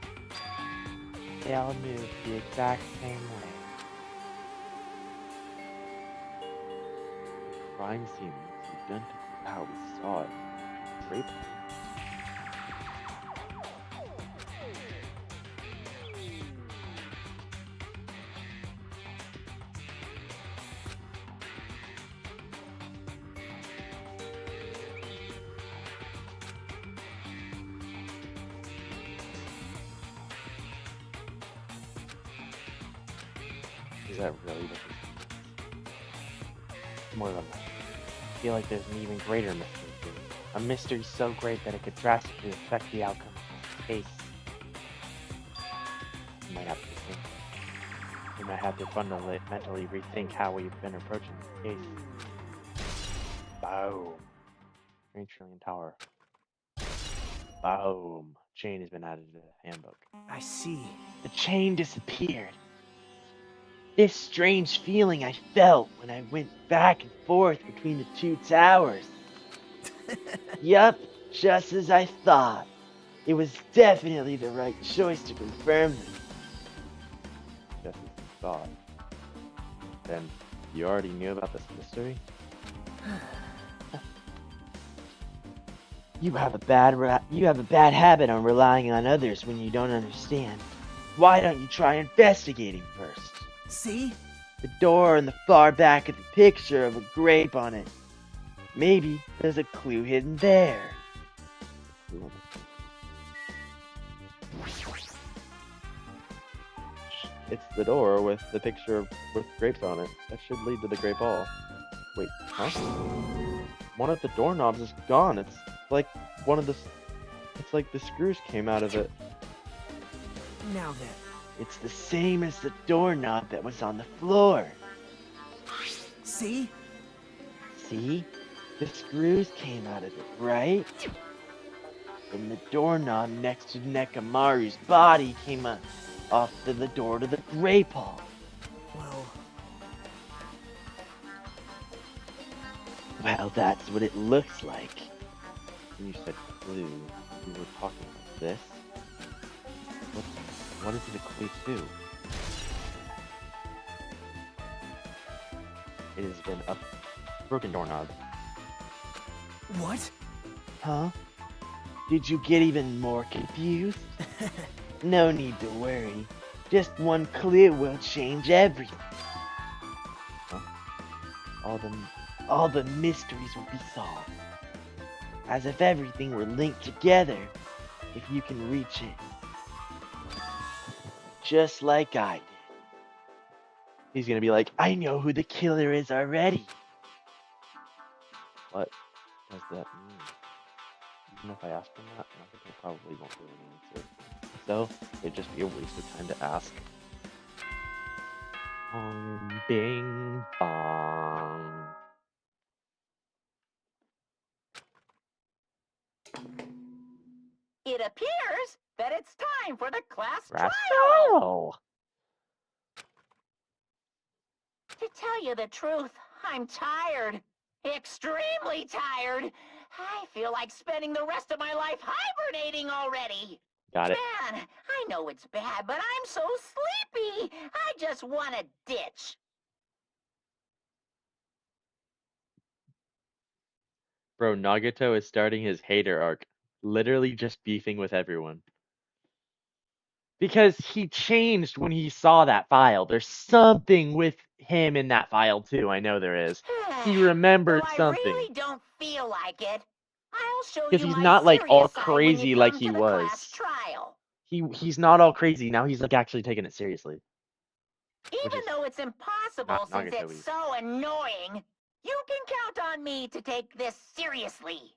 They all moved the exact same way. Crime scene looks identical to how we saw it. Grape Hall. Is that really what this is? More than that. feel like there's an even greater mystery to it. A mystery so great that it could drastically affect the outcome of this case. You might have to think. We might have to fundamentally rethink how we've been approaching this case. Boom. Green Trillion Tower. Boom. Chain has been added to the handbook. I see. The chain disappeared. This strange feeling I felt when I went back and forth between the two towers. Yup, just as I thought. It was definitely the right choice to confirm them. Just as you thought. Then, you already knew about this mystery? You have a bad habit on relying on others when you don't understand. Why don't you try investigating first? See? The door in the far back of the picture of a grape on it. Maybe there's a clue hidden there. It's the door with the picture with grapes on it. That should lead to the grape hall. Wait, huh? One of the doorknobs is gone. It's like it's like the screws came out of it. Now then. It's the same as the doorknob that was on the floor. See? See? The screws came out of it, right? And the doorknob next to Nekamaru's body came off to the door to the grape hall. Well, that's what it looks like. When you said clue, you were talking about this? What is it a clue to? It has been a broken doorknob. What? Huh? Did you get even more confused? No need to worry. Just one clue will change everything. Huh? All the mysteries will be solved. As if everything were linked together, if you can reach it. Just like I did. He's gonna be like, I know who the killer is already. What does that mean? Even if I ask him that, I think he probably won't give an answer. So, it'd just be a waste of time to ask. Bing bong. It appears that it's time for the class Brass trial. trial. To tell you the truth, I'm tired. Extremely tired. I feel like spending the rest of my life hibernating already. Got it. Man, I know it's bad, but I'm so sleepy. I just want to ditch. Bro, Nagato is starting his hater arc. Literally just beefing with everyone. Because he changed when he saw that file. There's something with him in that file too. I know there is. He remembered Though I something. really don't feel like it. I'll show Because you he's my not like all serious side when you crazy like come he to the was. class trial. He's not all crazy. Now he's like actually taking it seriously. Even though it's impossible since Nagato-y. it's so annoying, you can count on me to take this seriously.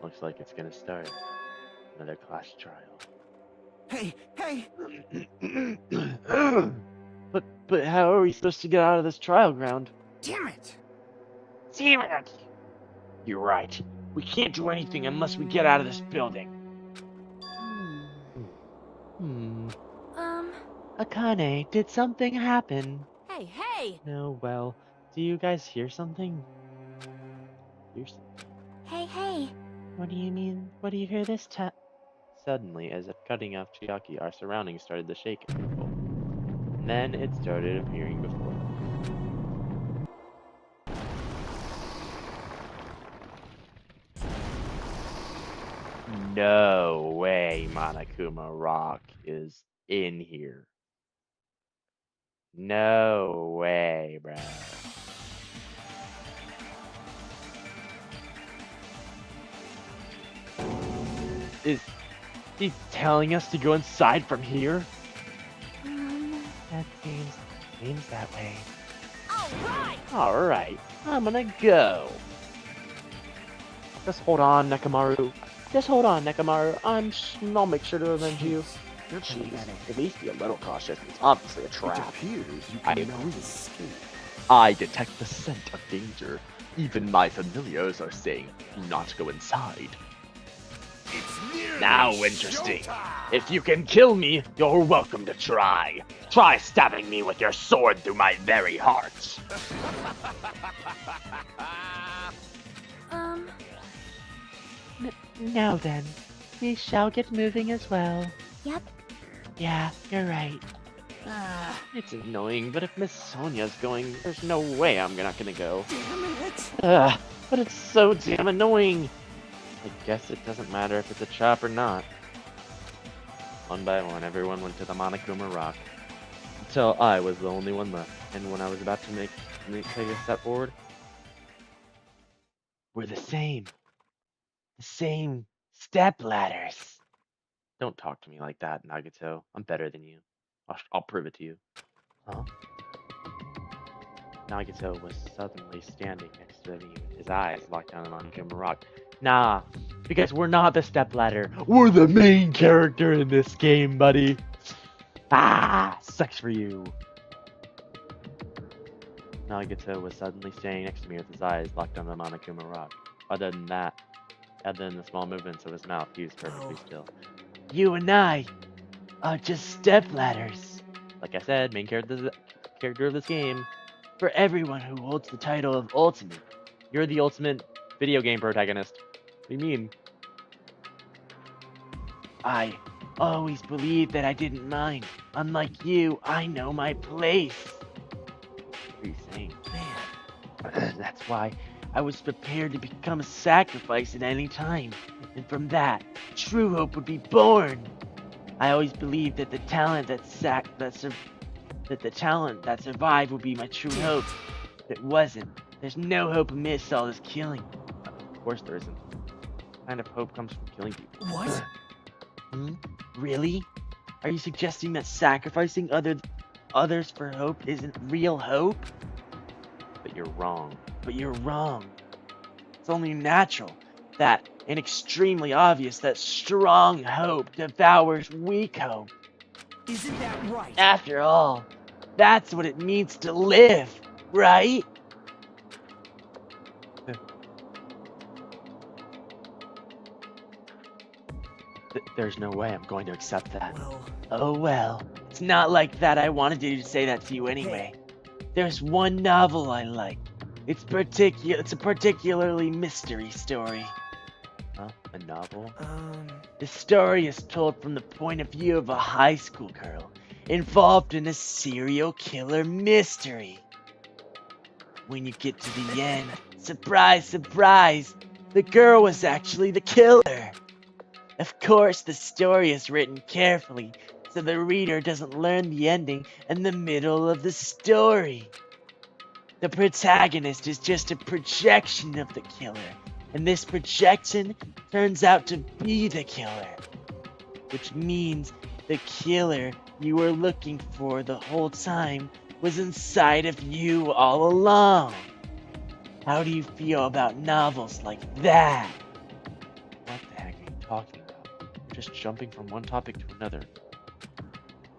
Looks like it's gonna start. Another class trial. Hey! But how are we supposed to get out of this trial ground? Damn it! Damn it! You're right. We can't do anything unless we get out of this building. Akane, did something happen? Hey, hey! No, well, do you guys hear something? Hear something? Hey! What do you mean? What do you hear this time? Suddenly, as if cutting off Chiaki, our surroundings started to shake a little. And then it started appearing before them. No way Monokuma Rock is in here. No way, bro. Is he telling us to go inside from here? That seems that way. Alright! Alright, I'm gonna go. Just hold on, Nekomaru. Just hold on, Nekomaru. I'll make sure to avenge you. You're jeez. At least be a little cautious. It's obviously a It trap. appears you I cannot agree. escape. I detect the scent of danger. Even my familiars are saying, do not go inside. It's nearly Now interesting. showtime. If you can kill me, you're welcome to try. Try stabbing me with your sword through my very heart. Now then, we shall get moving as well. Yep. Yeah, you're right. It's annoying, but if Miss Sonia's going, there's no way I'm not gonna go. Damn it! But it's so damn annoying. I guess it doesn't matter if it's a trap or not. One by one, everyone went to the Monokuma Rock. Until I was the only one left. And when I was about to take a step forward, we're the same. The same step ladders. Don't talk to me like that, Nagato. I'm better than you. I'll prove it to you. Huh? Nagato was suddenly standing next to me with his eyes locked on Monokuma Rock. Nah, because we're not the stepladder. We're the main character in this game, buddy. Ah, sucks for you. Nagato was suddenly standing next to me with his eyes locked on the Monokuma Rock. Other than the small movements of his mouth, he was perfectly still. You and I are just stepladders. Like I said, main character of this game. For everyone who holds the title of Ultimate. You're the ultimate video game protagonist. What do you mean? I always believed that I didn't mind. Unlike you, I know my place. What are you saying? Man. That's why I was prepared to become a sacrifice at any time. And from that, true hope would be born. I always believed that the talent that survived would be my true hope. But it wasn't. There's no hope amidst all this killing. Of course there isn't. What kind of hope comes from killing people? What? Really? Are you suggesting that sacrificing others for hope isn't real hope? But you're wrong. It's only natural that, and extremely obvious, that strong hope devours weak hope. Isn't that right? After all, that's what it means to live, right? There's no way I'm going to accept that. Well, Oh well, it's not like that. I wanted to say that to you anyway. There's one novel I like. It's a particularly mystery story. Huh? A novel? The story is told from the point of view of a high school girl involved in a serial killer mystery. When you get to the end, surprise, surprise, the girl was actually the killer. Of course, the story is written carefully, so the reader doesn't learn the ending in the middle of the story. The protagonist is just a projection of the killer, and this projection turns out to be the killer. Which means the killer you were looking for the whole time was inside of you all along. How do you feel about novels like that? What the heck are you talking about? You're just jumping from one topic to another.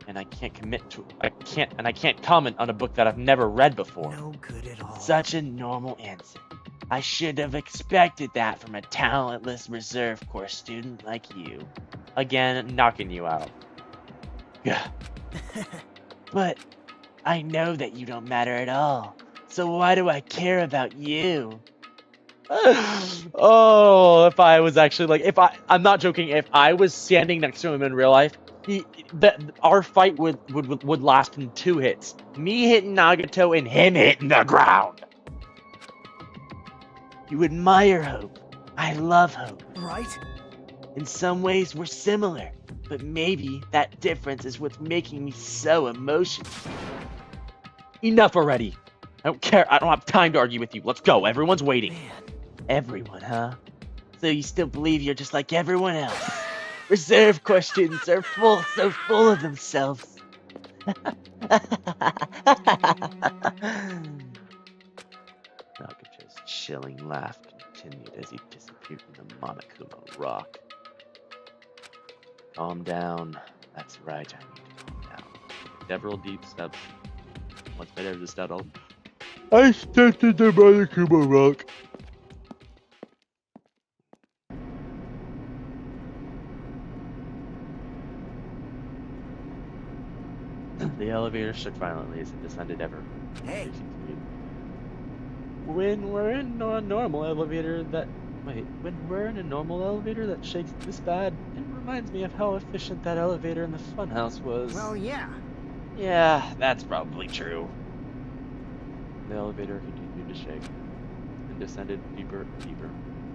And I can't comment on a book that I've never read before. no good at all. Such a normal answer. I should have expected that from a talentless reserve corps student like you. Again, knocking you out. Yeah. But I know that you don't matter at all. So why do I care about you? Oh, if I was actually I'm not joking, if I was standing next to him in real life, our fight would last in 2 hits. Me hitting Nagato and him hitting the ground. You admire hope. I love hope. Right? In some ways, we're similar. But maybe that difference is what's making me so emotional. Enough already. I don't care. I don't have time to argue with you. Let's go. Everyone's waiting. Man. Everyone, huh? though you still believe you're just like everyone else. Reserve questions are so full of themselves. Nagacho's chilling laugh continued as he disappeared in the Monokuma rock. Calm down. That's right, I need to calm down. Several deep steps. Once better to settle, I stepped into the Monokuma rock. The elevator shook violently as it descended ever. Hey. When we're in a normal elevator that... Wait, when we're in a normal elevator that shakes this bad, it reminds me of how efficient that elevator in the funhouse was. Well, yeah. Yeah, that's probably true. The elevator continued to shake and descended deeper and deeper,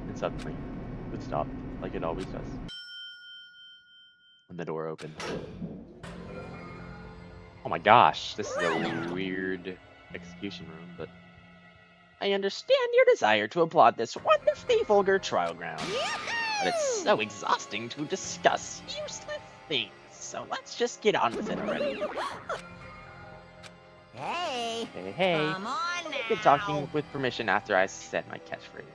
and suddenly it would stop, like it always does. And the door opened. Oh my gosh, this is a weird execution room, but I understand your desire to applaud this wonderfully vulgar trial ground. But it's so exhausting to discuss useless things, so let's just get on with it already. Hey. Hey. Come on now. Good talking with permission after I said my catchphrase.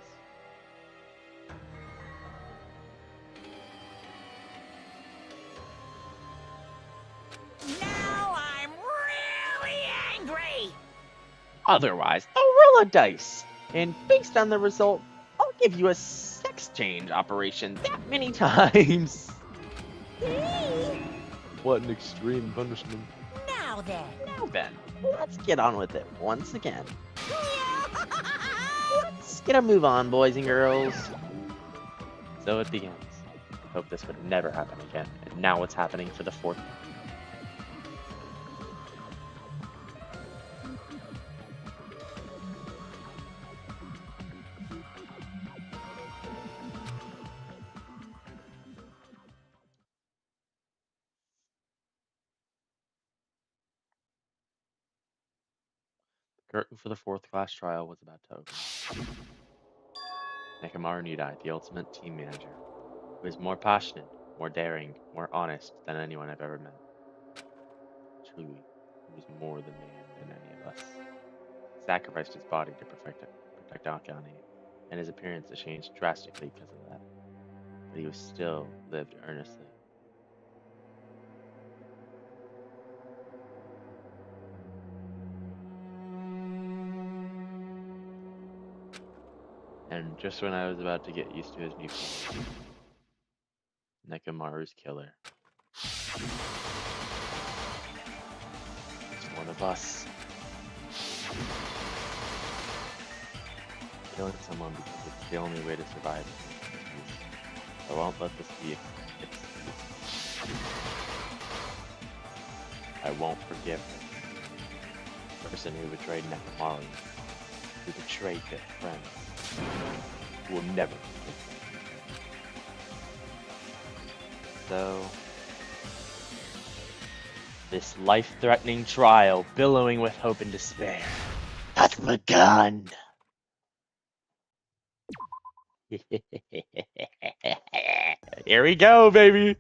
Now I'm really angry. Otherwise, I'll roll a dice, and based on the result, I'll give you a sex change operation that many times. What an extreme punishment. Now then. Now then, let's get on with it once again. Let's get a move on, boys and girls. So it begins. Hope this would never happen again, and now it's happening for the fourth time. Curtain for the fourth class trial was about to open. Nekomaru Nidai, the ultimate team manager, who is more passionate, more daring, more honest than anyone I've ever met. Truly, he was more the man than any of us. He sacrificed his body to protect Akane, and his appearance has changed drastically because of that. But he was still lived earnestly. And just when I was about to get used to his new form, Nekomaru's killer. He's one of us. Killing someone because it's the only way to survive. I won't let this be excuse. I won't forgive the person who betrayed Nekomaru, who betrayed their friends. Will never forgive them. So, this life-threatening trial, billowing with hope and despair, has begun. Here we go, baby.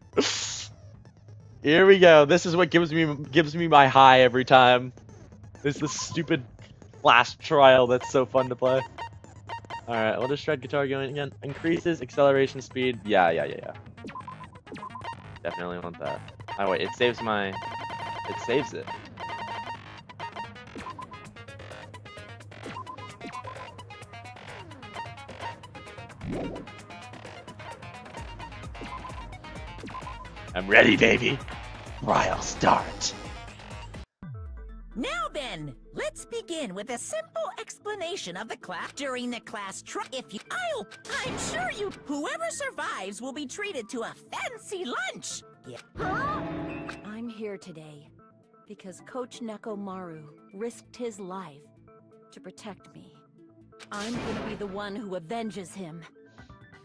Here we go. This is what gives me my high every time. This is the stupid last trial that's so fun to play. Alright, we'll just shred guitar going again. Increases acceleration speed. Yeah. Definitely want that. Oh wait, it saves it. I'm ready, baby. Trial start. Now then, let's begin with a simple explanation of the class. During the class trial, I'm sure whoever survives will be treated to a fancy lunch. Yeah. Huh? I'm here today because Coach Nekomaru risked his life to protect me. I'm gonna be the one who avenges him.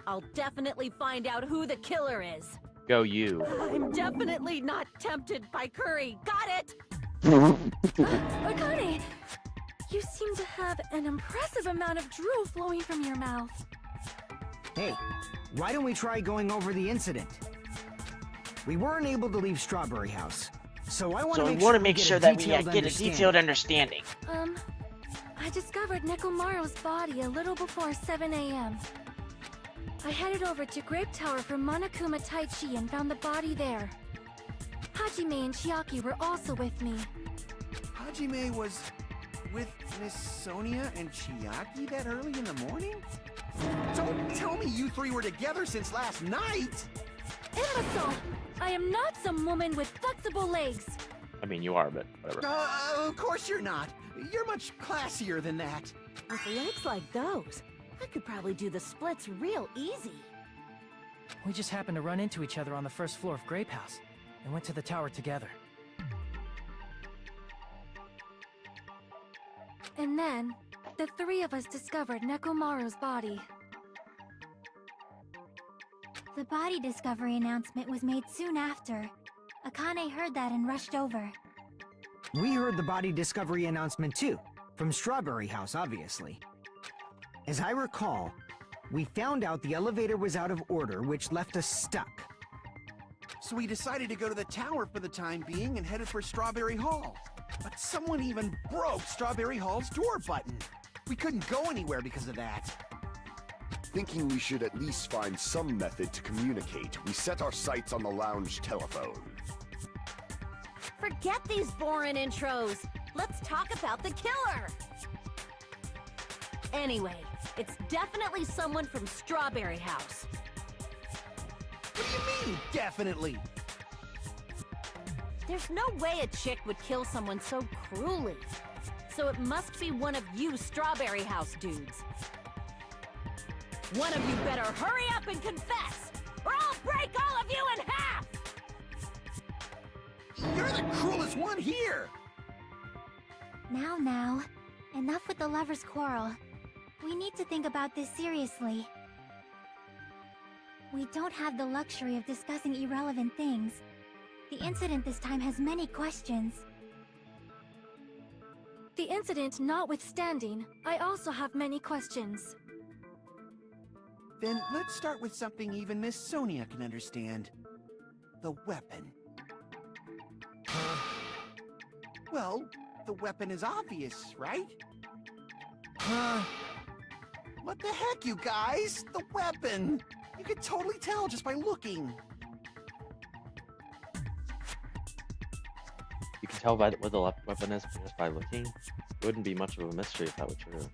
I'll definitely find out who the killer is. Go you. I'm definitely not tempted by curry. Got it? Akane, you seem to have an impressive amount of drool flowing from your mouth. Hey, Why don't we try going over the incident? We weren't able to leave Strawberry House, so I want to make sure that we get a detailed understanding. I discovered Nekomaru's body a little before 7 a.m. I headed over to Grape Tower for Monokuma Taichi and found the body there. Hajime and Chiaki were also with me. Hajime was with Miss Sonia and Chiaki that early in the morning? Don't tell me you three were together since last night! Imbecile! I am not some woman with flexible legs! I mean, you are, but whatever. Of course you're not. You're much classier than that. With legs like those, I could probably do the splits real easy. We just happened to run into each other on the first floor of Grape House, and went to the tower together. And then, the three of us discovered Nekomaru's body. The body discovery announcement was made soon after. Akane heard that and rushed over. We heard the body discovery announcement too, from Strawberry House, obviously. As I recall, we found out the elevator was out of order, which left us stuck. So we decided to go to the tower for the time being and headed for Strawberry Hall. But someone even broke Strawberry Hall's door button. We couldn't go anywhere because of that. Thinking we should at least find some method to communicate, we set our sights on the lounge telephone. Forget these boring intros. Let's talk about the killer. Anyway, it's definitely someone from Strawberry House. What do you mean, definitely? There's no way a chick would kill someone so cruelly. So it must be one of you Strawberry House dudes. One of you better hurry up and confess, or I'll break all of you in half! You're the cruelest one here! Now, enough with the lovers' quarrel. We need to think about this seriously. We don't have the luxury of discussing irrelevant things. The incident this time has many questions. The incident notwithstanding, I also have many questions. Then let's start with something even Miss Sonia can understand. The weapon. Well, the weapon is obvious, right? What the heck, you guys? The weapon! You could totally tell just by looking. You can tell by what the weapon is just by looking. It wouldn't be much of a mystery if that were true.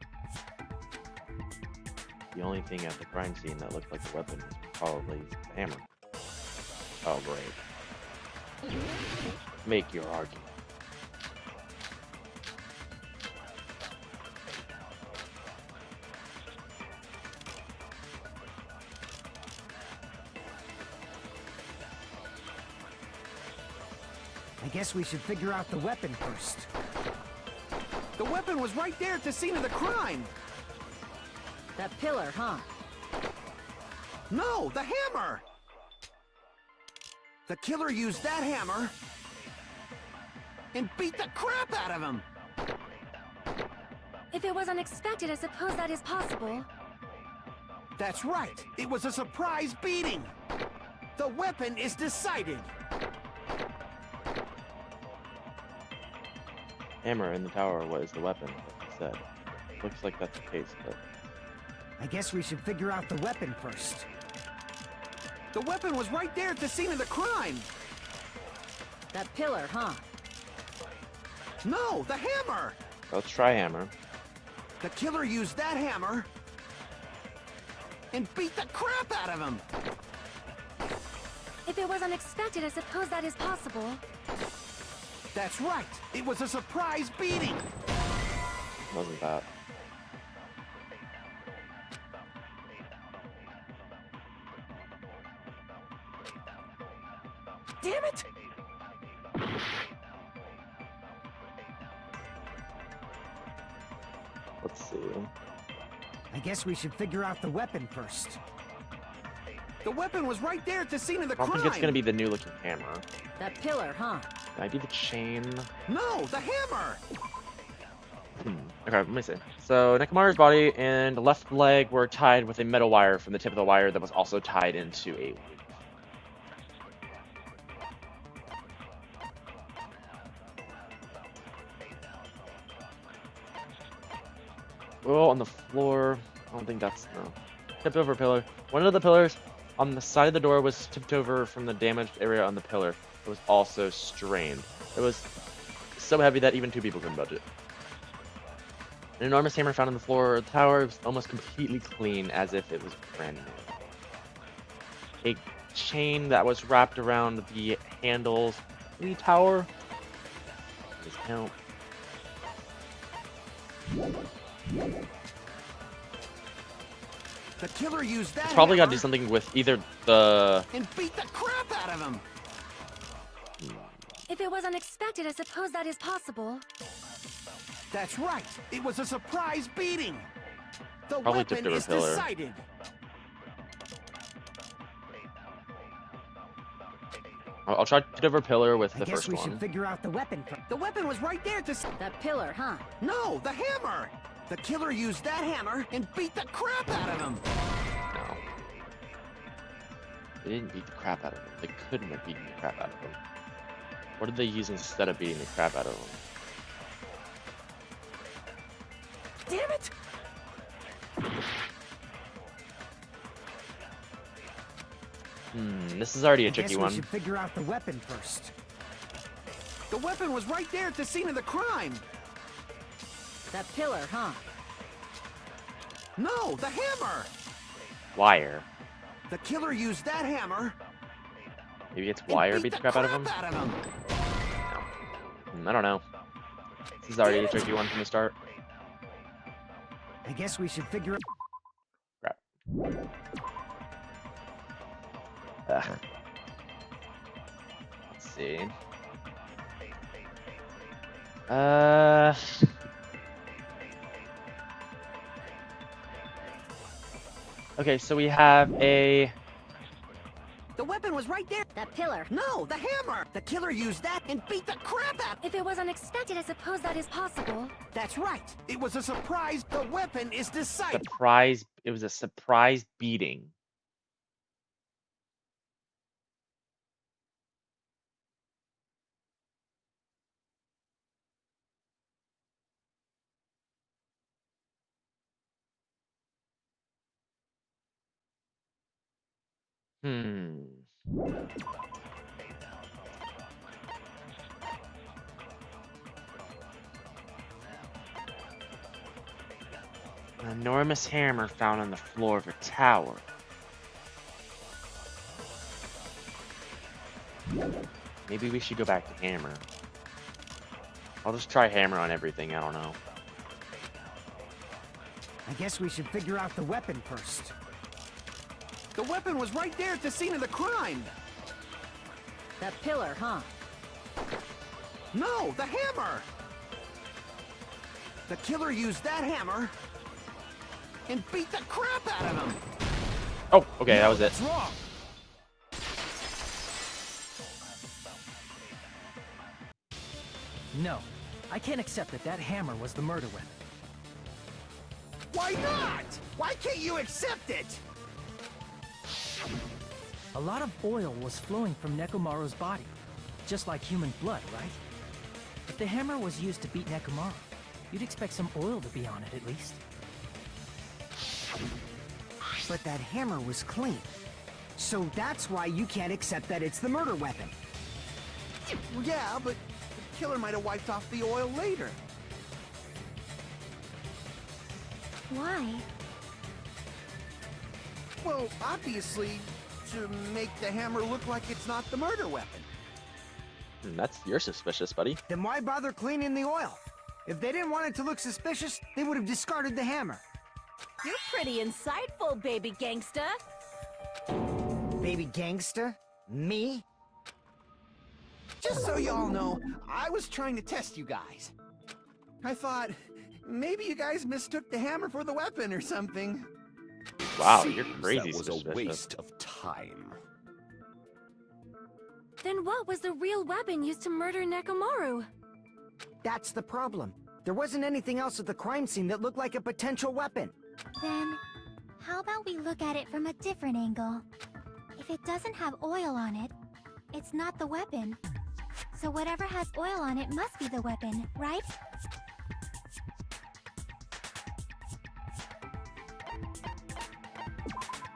The only thing at the crime scene that looked like a weapon was probably the hammer. Oh, great. Make your argument. I guess we should figure out the weapon first. The weapon was right there at the scene of the crime! That pillar, huh? No, the hammer! The killer used that hammer and beat the crap out of him! If it was unexpected, I suppose that is possible. That's right! It was a surprise beating! The weapon is decided! Hammer in the tower was the weapon, like you said. Looks like that's the case, but... I guess we should figure out the weapon first. The weapon was right there at the scene of the crime! That pillar, huh? No, the hammer! Let's try hammer. The killer used that hammer and beat the crap out of him! If it was unexpected, I suppose that is possible. That's right! It was a surprise beating! Wasn't that? Damn it! Let's see. I guess we should figure out the weapon first. The weapon was right there at the scene of the I don't crime! think it's gonna be the new looking hammer. That pillar, huh? Might be the chain. No, the hammer! Okay, let me see. So Nekomaru's body and left leg were tied with a metal wire from the tip of the wire that was also tied into a loop. Well, on the floor, I don't think that's no. Tipped over pillar. One of the pillars on the side of the door was tipped over from the damaged area on the pillar. It was also strained. It was so heavy that even two people couldn't budge it. An enormous hammer found on the floor of the tower was almost completely clean, as if it was brand new. A chain that was wrapped around the handles of the tower. Please count. The killer used that. It's probably got to hammer do something with either the. and beat the crap out of him. If it was unexpected, I suppose that is possible. That's right. It was a surprise beating. The Probably weapon tipped over is pillar. decided. I'll try to tip over pillar with I the guess first we one. should figure out the weapon. The weapon was right there to. That pillar, huh? No, the hammer. The killer used that hammer and beat the crap out of him. No. They didn't beat the crap out of him. They couldn't have beaten the crap out of him. What did they use instead of beating the crap out of him? Damn it! This is already a I guess tricky we one. should figure out the weapon first. The weapon was right there at the scene of the crime. That pillar, huh? No, the hammer. Wire. The killer used that hammer. Maybe it's and wire beat the crap out of him? I don't know. This is already a tricky one from the start. I guess we should figure out. Crap. Let's see. Okay, so we have a. The weapon was right there. That pillar. No, the hammer. The killer used that and beat the crap out. If it was unexpected, I suppose that is possible. That's right. It was a surprise. The weapon is decided. Surprise. It was a surprise beating. An enormous hammer found on the floor of a tower. Maybe we should go back to hammer. I'll just try hammer on everything, I don't know. I guess we should figure out the weapon first. The weapon was right there at the scene of the crime. That pillar, huh? No, the hammer. The killer used that hammer and beat the crap out of him. Oh, okay, that was it. What's wrong? No, I can't accept that that hammer was the murder weapon. Why not? Why can't you accept it? A lot of oil was flowing from Nekomaru's body, just like human blood, right? If the hammer was used to beat Nekomaru, you'd expect some oil to be on it at least. But that hammer was clean. So that's why you can't accept that it's the murder weapon. Yeah, but the killer might have wiped off the oil later. Why? Well, obviously, to make the hammer look like it's not the murder weapon. You're suspicious, buddy. Then why bother cleaning the oil? If they didn't want it to look suspicious, they would have discarded the hammer. You're pretty insightful, baby gangsta. Baby gangsta? Me? Just so y'all know, I was trying to test you guys. I thought, maybe you guys mistook the hammer for the weapon or something. Wow, you're Seems crazy That was a suspicious. waste of time. Then what was the real weapon used to murder Nekomaru? That's the problem. There wasn't anything else at the crime scene that looked like a potential weapon. Then, how about we look at it from a different angle? If it doesn't have oil on it, it's not the weapon. So whatever has oil on it must be the weapon, right?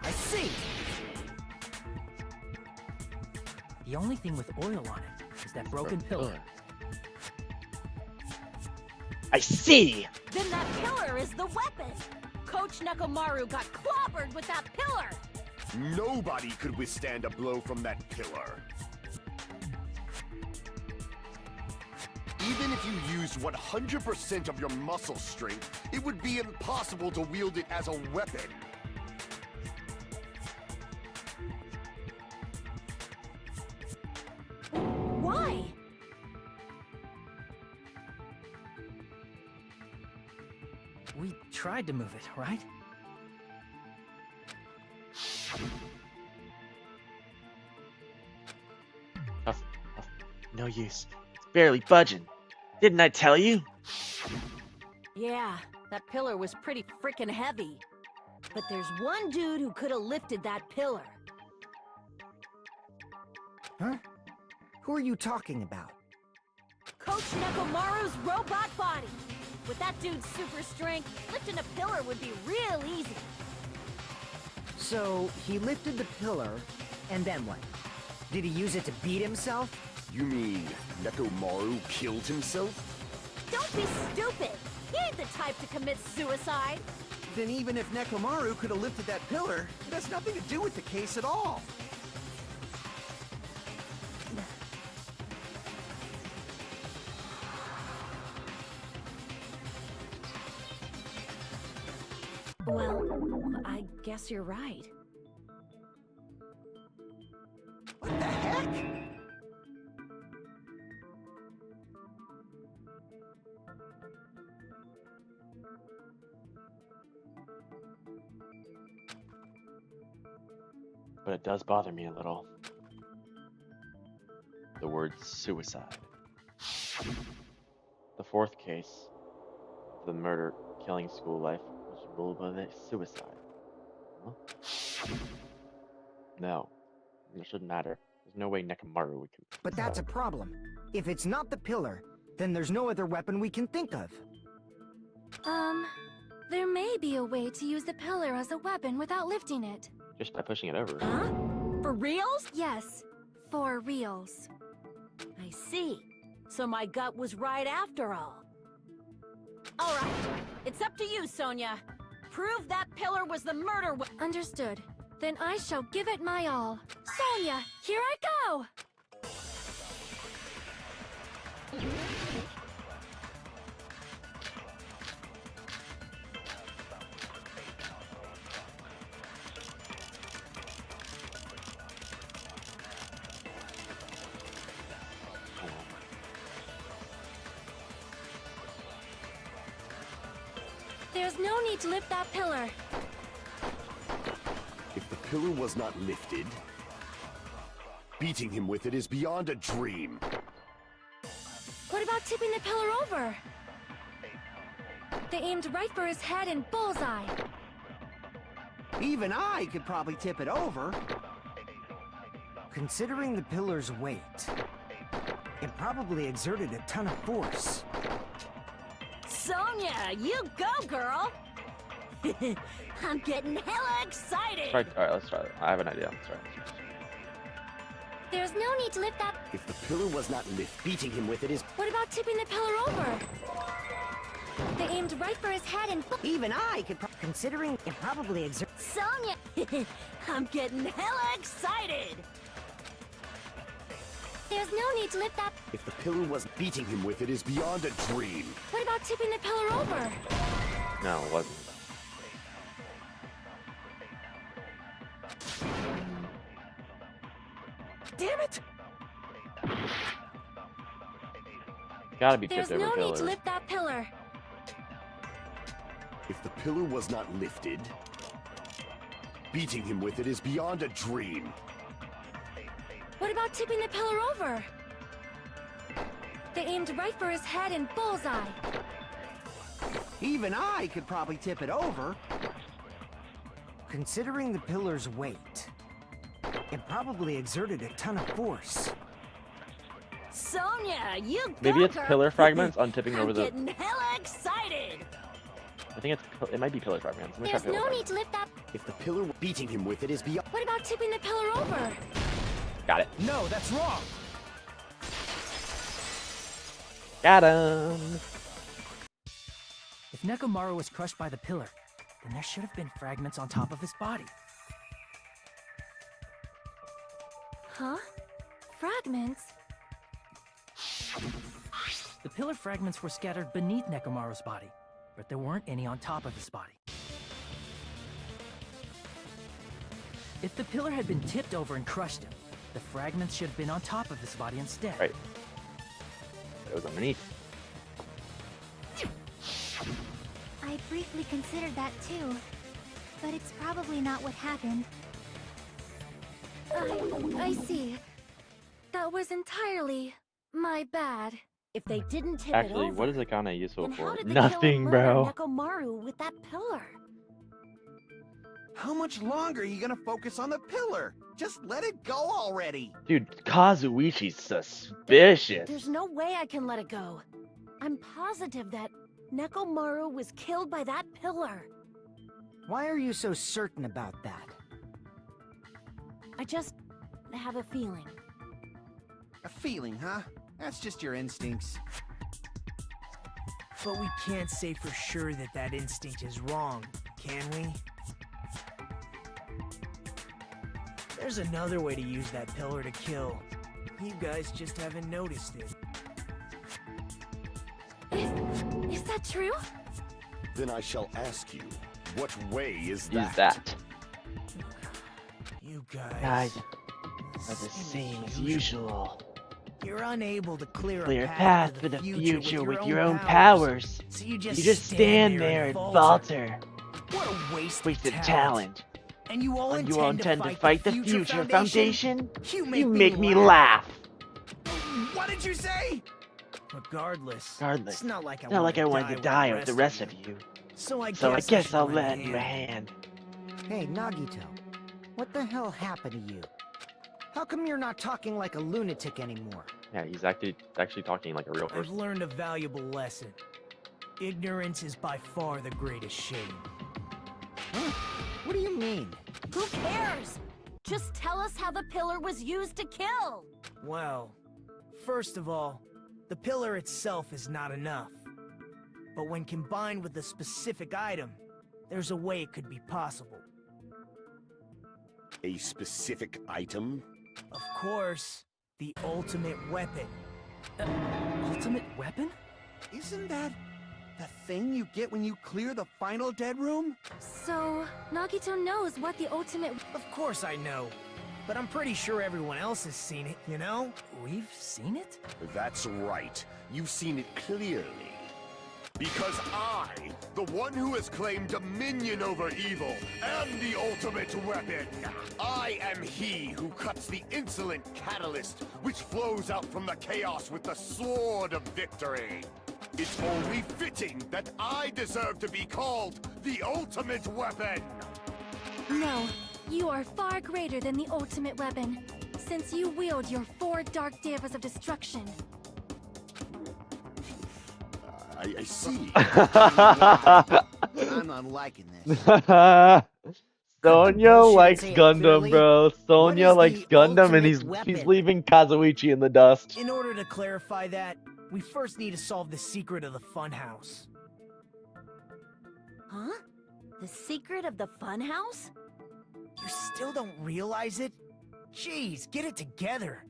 I see! The only thing with oil on it is that broken pillar. I see! Then that pillar is the weapon! Coach Nekomaru got clobbered with that pillar! Nobody could withstand a blow from that pillar. Even if you used 100% of your muscle strength, it would be impossible to wield it as a weapon. Why? We tried to move it, right? No use. It's barely budging. Didn't I tell you? Yeah, that pillar was pretty freaking heavy. But there's one dude who could have lifted that pillar. Huh? Who are you talking about? Coach Nekomaru's robot body! With that dude's super strength, lifting a pillar would be real easy. So, he lifted the pillar, and then what? Did he use it to beat himself? You mean Nekomaru killed himself? Don't be stupid! He ain't the type to commit suicide! Then even if Nekomaru could have lifted that pillar, it has nothing to do with the case at all. Well, I guess you're right. What the heck? But it does bother me a little. The word suicide. The fourth case, the murder, killing school life, was ruled by the suicide. Huh? No. It shouldn't matter. There's no way Nekomaru would. But that's a problem. If it's not the pillar, then there's no other weapon we can think of. There may be a way to use the pillar as a weapon without lifting it. Just by pushing it over. Huh? For reals? Yes, for reals. I see. So my gut was right after all. Alright, it's up to you, Sonia. Prove that pillar was the murder weapon. Understood. Then I shall give it my all. Sonia, here I go! There's no need to lift that pillar. If the pillar was not lifted, beating him with it is beyond a dream. What about tipping the pillar over? They aimed right for his head and bullseye. Even I could probably tip it over. Considering the pillar's weight, it probably exerted a ton of force. Sonia, you go, girl! I'm getting hella excited! Alright, let's try it. I have an idea. Let's try it. There's no need to lift that. If the pillar was not lifted, beating him with it is... What about tipping the pillar over? They aimed right for his head and... Even I could considering it probably exert... Sonia! I'm getting hella excited! There's no need to lift that. If the pillar was beating him with it is beyond a dream. What about tipping the pillar over? No, it wasn't. Damn it! Gotta be There's tipped over no need pillars. to lift that pillar. If the pillar was not lifted, beating him with it is beyond a dream. What about tipping the pillar over? They aimed right for his head and bullseye. Even I could probably tip it over. Considering the pillar's weight, it probably exerted a ton of force. Sonia, you Maybe it's got her. pillar fragments on tipping I'm over the. getting hella excited. I think it might be pillar fragments. Let me try There's pillar no need fragments. to lift that. If the pillar beating him with it is beyond. What about tipping the pillar over? Got it. No, that's wrong. Got him. If Nekomaru was crushed by the pillar, then there should have been fragments on top of his body. Huh? Fragments? The pillar fragments were scattered beneath Nekomaru's body, but there weren't any on top of his body. If the pillar had been tipped over and crushed him, the fragments should have been on top of his body instead. Right. It was underneath. I briefly considered that too, but it's probably not what happened. I see. That was entirely my bad. If they didn't tip Actually, it over, what is Akane useful then how for? did the Nothing, killer bro. murder Nekomaru with that pillar? How much longer are you gonna focus on the pillar? Just let it go already. Dude, Kazuichi's suspicious. There's no way I can let it go. I'm positive that Nekomaru was killed by that pillar. Why are you so certain about that? I just have a feeling. A feeling, huh? That's just your instincts. But we can't say for sure that that instinct is wrong, can we? There's another way to use that pillar to kill. You guys just haven't noticed it. Is that true? Then I shall ask you, what way is Use that? that. You guys... Guys, are the same as usual. You're unable to clear Clear a a path path for for the future with your own powers. So you You just stand there and falter. What a waste Wasted of talent. And you all And you all intend intend to fight the future foundation? You make me laugh. What did you say? Regardless, Regardless, it's not like I Not like I wanted wanted to die with the rest of you. So I So I guess guess I'll should lend you a hand. Hey, Nagito, what the hell happened to you? How come you're not talking like a lunatic anymore? Yeah, he's actually talking like a real I've person. learned a valuable lesson. Ignorance is by far the greatest shame. Huh? What do you mean? Who cares? Just tell us how the pillar was used to kill. Well, first of all, the pillar itself is not enough. But when combined with a specific item, there's a way it could be possible. A specific item? Of course, the ultimate weapon. Ultimate weapon? Isn't that the thing you get when you clear the final dead room? So, Nagito knows what the ultimate... Of course I know. But I'm pretty sure everyone else has seen it, you know? We've seen it? That's right. You've seen it clearly. Because I, the one who has claimed dominion over evil, am the ultimate weapon. I am he who cuts the insolent catalyst, which flows out from the chaos with the sword of victory. It's only fitting that I deserve to be called the ultimate weapon. No, you are far greater than the ultimate weapon, since you wield your 4 dark devas of destruction. I see. I'm not liking this. Sonya bullshit likes say it Gundam, clearly. bro. Sonya is likes the Gundam, and ultimate he's weapon? leaving Kazuichi in the dust. In order to clarify that, we first need to solve the secret of the funhouse. Huh? The secret of the funhouse? You still don't realize it? Jeez, get it together.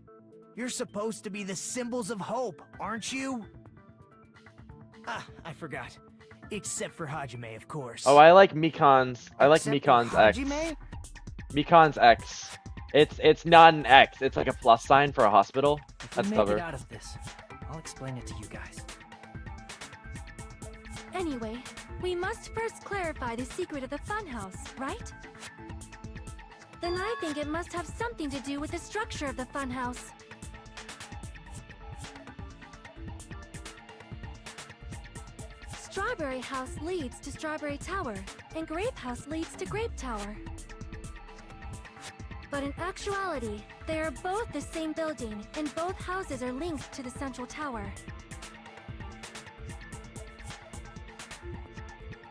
You're supposed to be the symbols of hope, aren't you? Ah, I forgot. Except for Hajime, of course. Oh, I like Mikan's. I like Except for Mikan's X. Hajime? Mikan's X. It's not an X. It's like a plus sign for a hospital. If we That's make clever. it out of this, I'll explain it to you guys. Anyway, we must first clarify the secret of the funhouse, right? Then I think it must have something to do with the structure of the funhouse. Strawberry House leads to Strawberry Tower, and Grape House leads to Grape Tower. But in actuality, they are both the same building, and both houses are linked to the central tower.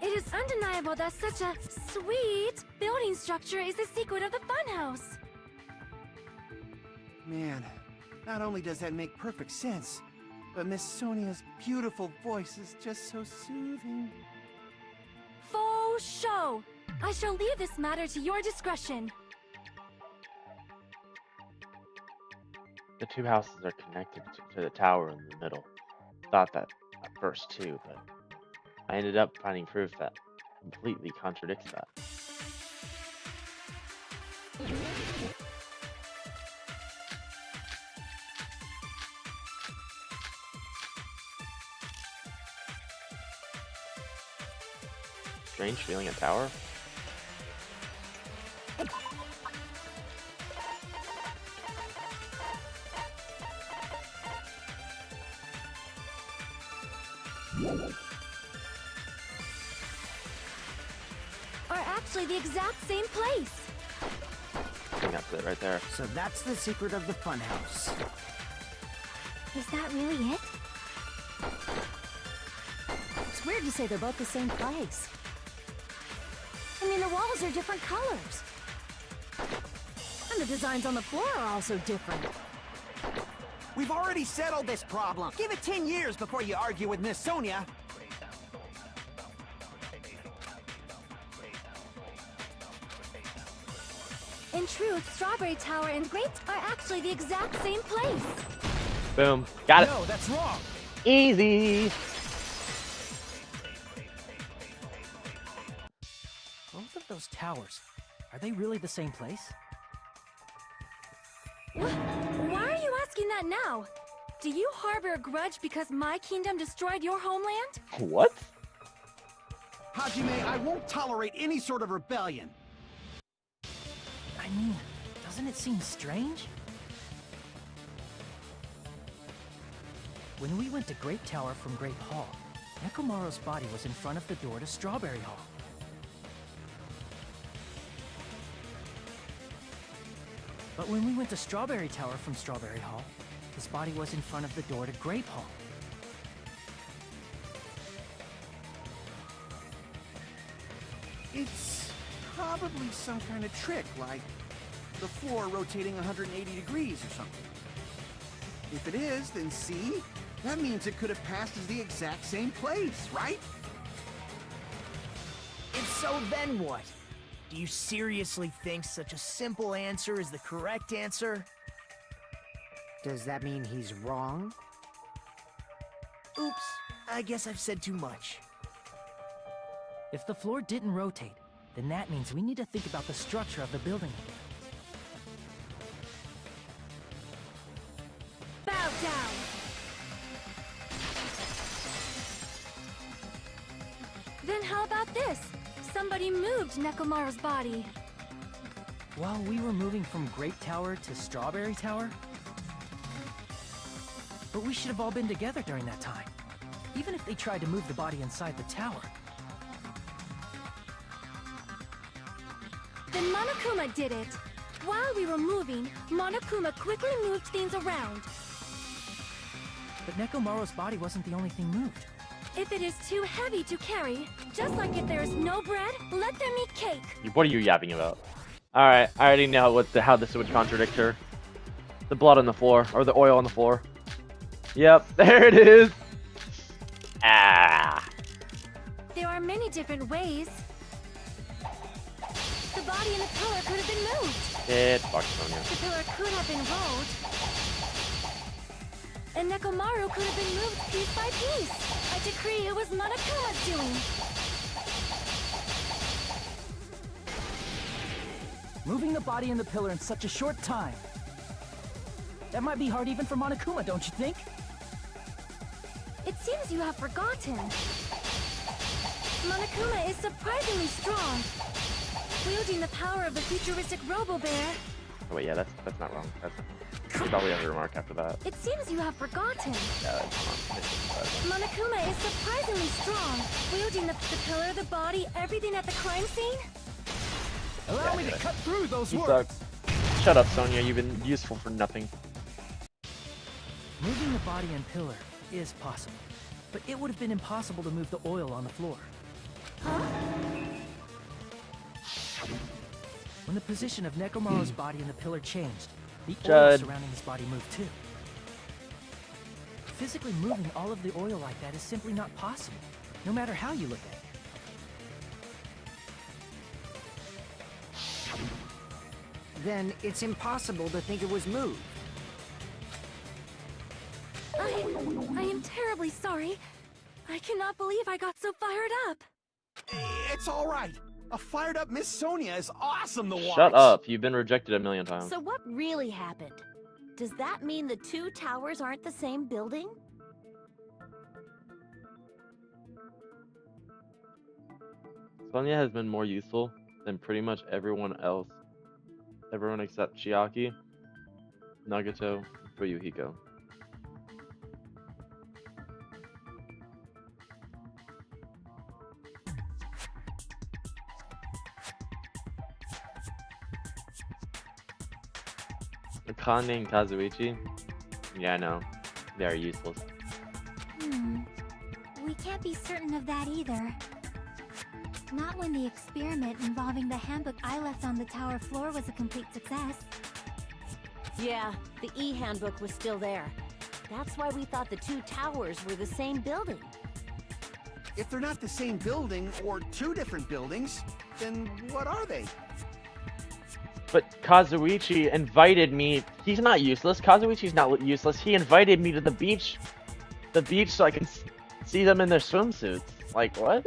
It is undeniable that such a sweet building structure is the secret of the funhouse. Man, not only does that make perfect sense, but Miss Sonia's beautiful voice is just so soothing. Faux show! I shall leave this matter to your discretion. The two houses are connected to the tower in the middle. Thought that at first too, but I ended up finding proof that completely contradicts that. Strange feeling at tower? Are actually the exact same place. I think that's it right there. So that's the secret of the funhouse. Is that really it? It's weird to say they're both the same place. I mean, the walls are different colors. And the designs on the floor are also different. We've already settled this problem. Give it 10 years before you argue with Miss Sonia. In truth, Strawberry Tower and Grape are actually the exact same place. Boom. Got it. No, that's wrong. Easy. Both of those towers, are they really the same place? Why are you asking that now? Do you harbor a grudge because my kingdom destroyed your homeland? What? Hajime, I won't tolerate any sort of rebellion. I mean, doesn't it seem strange? When we went to Grape Tower from Grape Hall, Nekomaru's body was in front of the door to Strawberry Hall. But when we went to Strawberry Tower from Strawberry Hall, his body was in front of the door to Grape Hall. It's probably some kind of trick, like the floor rotating 180 degrees or something. If it is, then see? That means it could have passed as the exact same place, right? If so, then what? Do you seriously think such a simple answer is the correct answer? Does that mean he's wrong? Oops, I guess I've said too much. If the floor didn't rotate, then that means we need to think about the structure of the building again. Bow down! Then how about this? Somebody moved Nekomaru's body. While we were moving from Grape Tower to Strawberry Tower? But we should have all been together during that time. Even if they tried to move the body inside the tower. Then Monokuma did it. While we were moving, Monokuma quickly moved things around. But Nekomaru's body wasn't the only thing moved. If it is too heavy to carry, just like if there is no bread, let them eat cake. What are you yapping about? Alright, I already know how this would contradict her. The blood on the floor, or the oil on the floor. Yep, there it is! Ah! There are many different ways. The body and the pillar could have been moved. It's fucked, Sonia. The pillar could have been rolled. And Nekomaru could have been moved piece by piece. I decree it was Monokuma's doing. Moving the body and the pillar in such a short time. That might be hard even for Monokuma, don't you think? It seems you have forgotten. Monokuma is surprisingly strong. Wielding the power of the futuristic Robo-Bear. Oh wait, yeah, that's not wrong. That's not... That's all we have to remark after that. It seems you have forgotten. Yeah, it's on. Monokuma is surprisingly strong, wielding the pillar, the body, everything at the crime scene. Allow me to cut through those He words. sucks. Shut up, Sonya. You've been useful for nothing. Moving the body and pillar is possible, but it would have been impossible to move the oil on the floor. Huh? When the position of Nekomaru's body and the pillar changed, the oil Judd. surrounding his body moved too. Physically moving all of the oil like that is simply not possible, no matter how you look at it. Then it's impossible to think it was moved. I am terribly sorry. I cannot believe I got so fired up. It's all right. A fired up Miss Sonia is awesome to watch. Shut up. You've been rejected a million times. So what really happened? Does that mean the two towers aren't the same building? Sonya has been more useful than pretty much everyone else. Everyone except Chiaki, Nagato, and Fuyuhiko. Akane and Kazuichi? Yeah, I know. They are useless. We can't be certain of that either. Not when the experiment involving the handbook I left on the tower floor was a complete success. Yeah, the E-handbook was still there. That's why we thought the two towers were the same building. If they're not the same building or two different buildings, then what are they? But Kazuichi invited me. He's not useless. Kazuichi's not useless. He invited me to the beach. The beach so I can see them in their swimsuits. Like, what?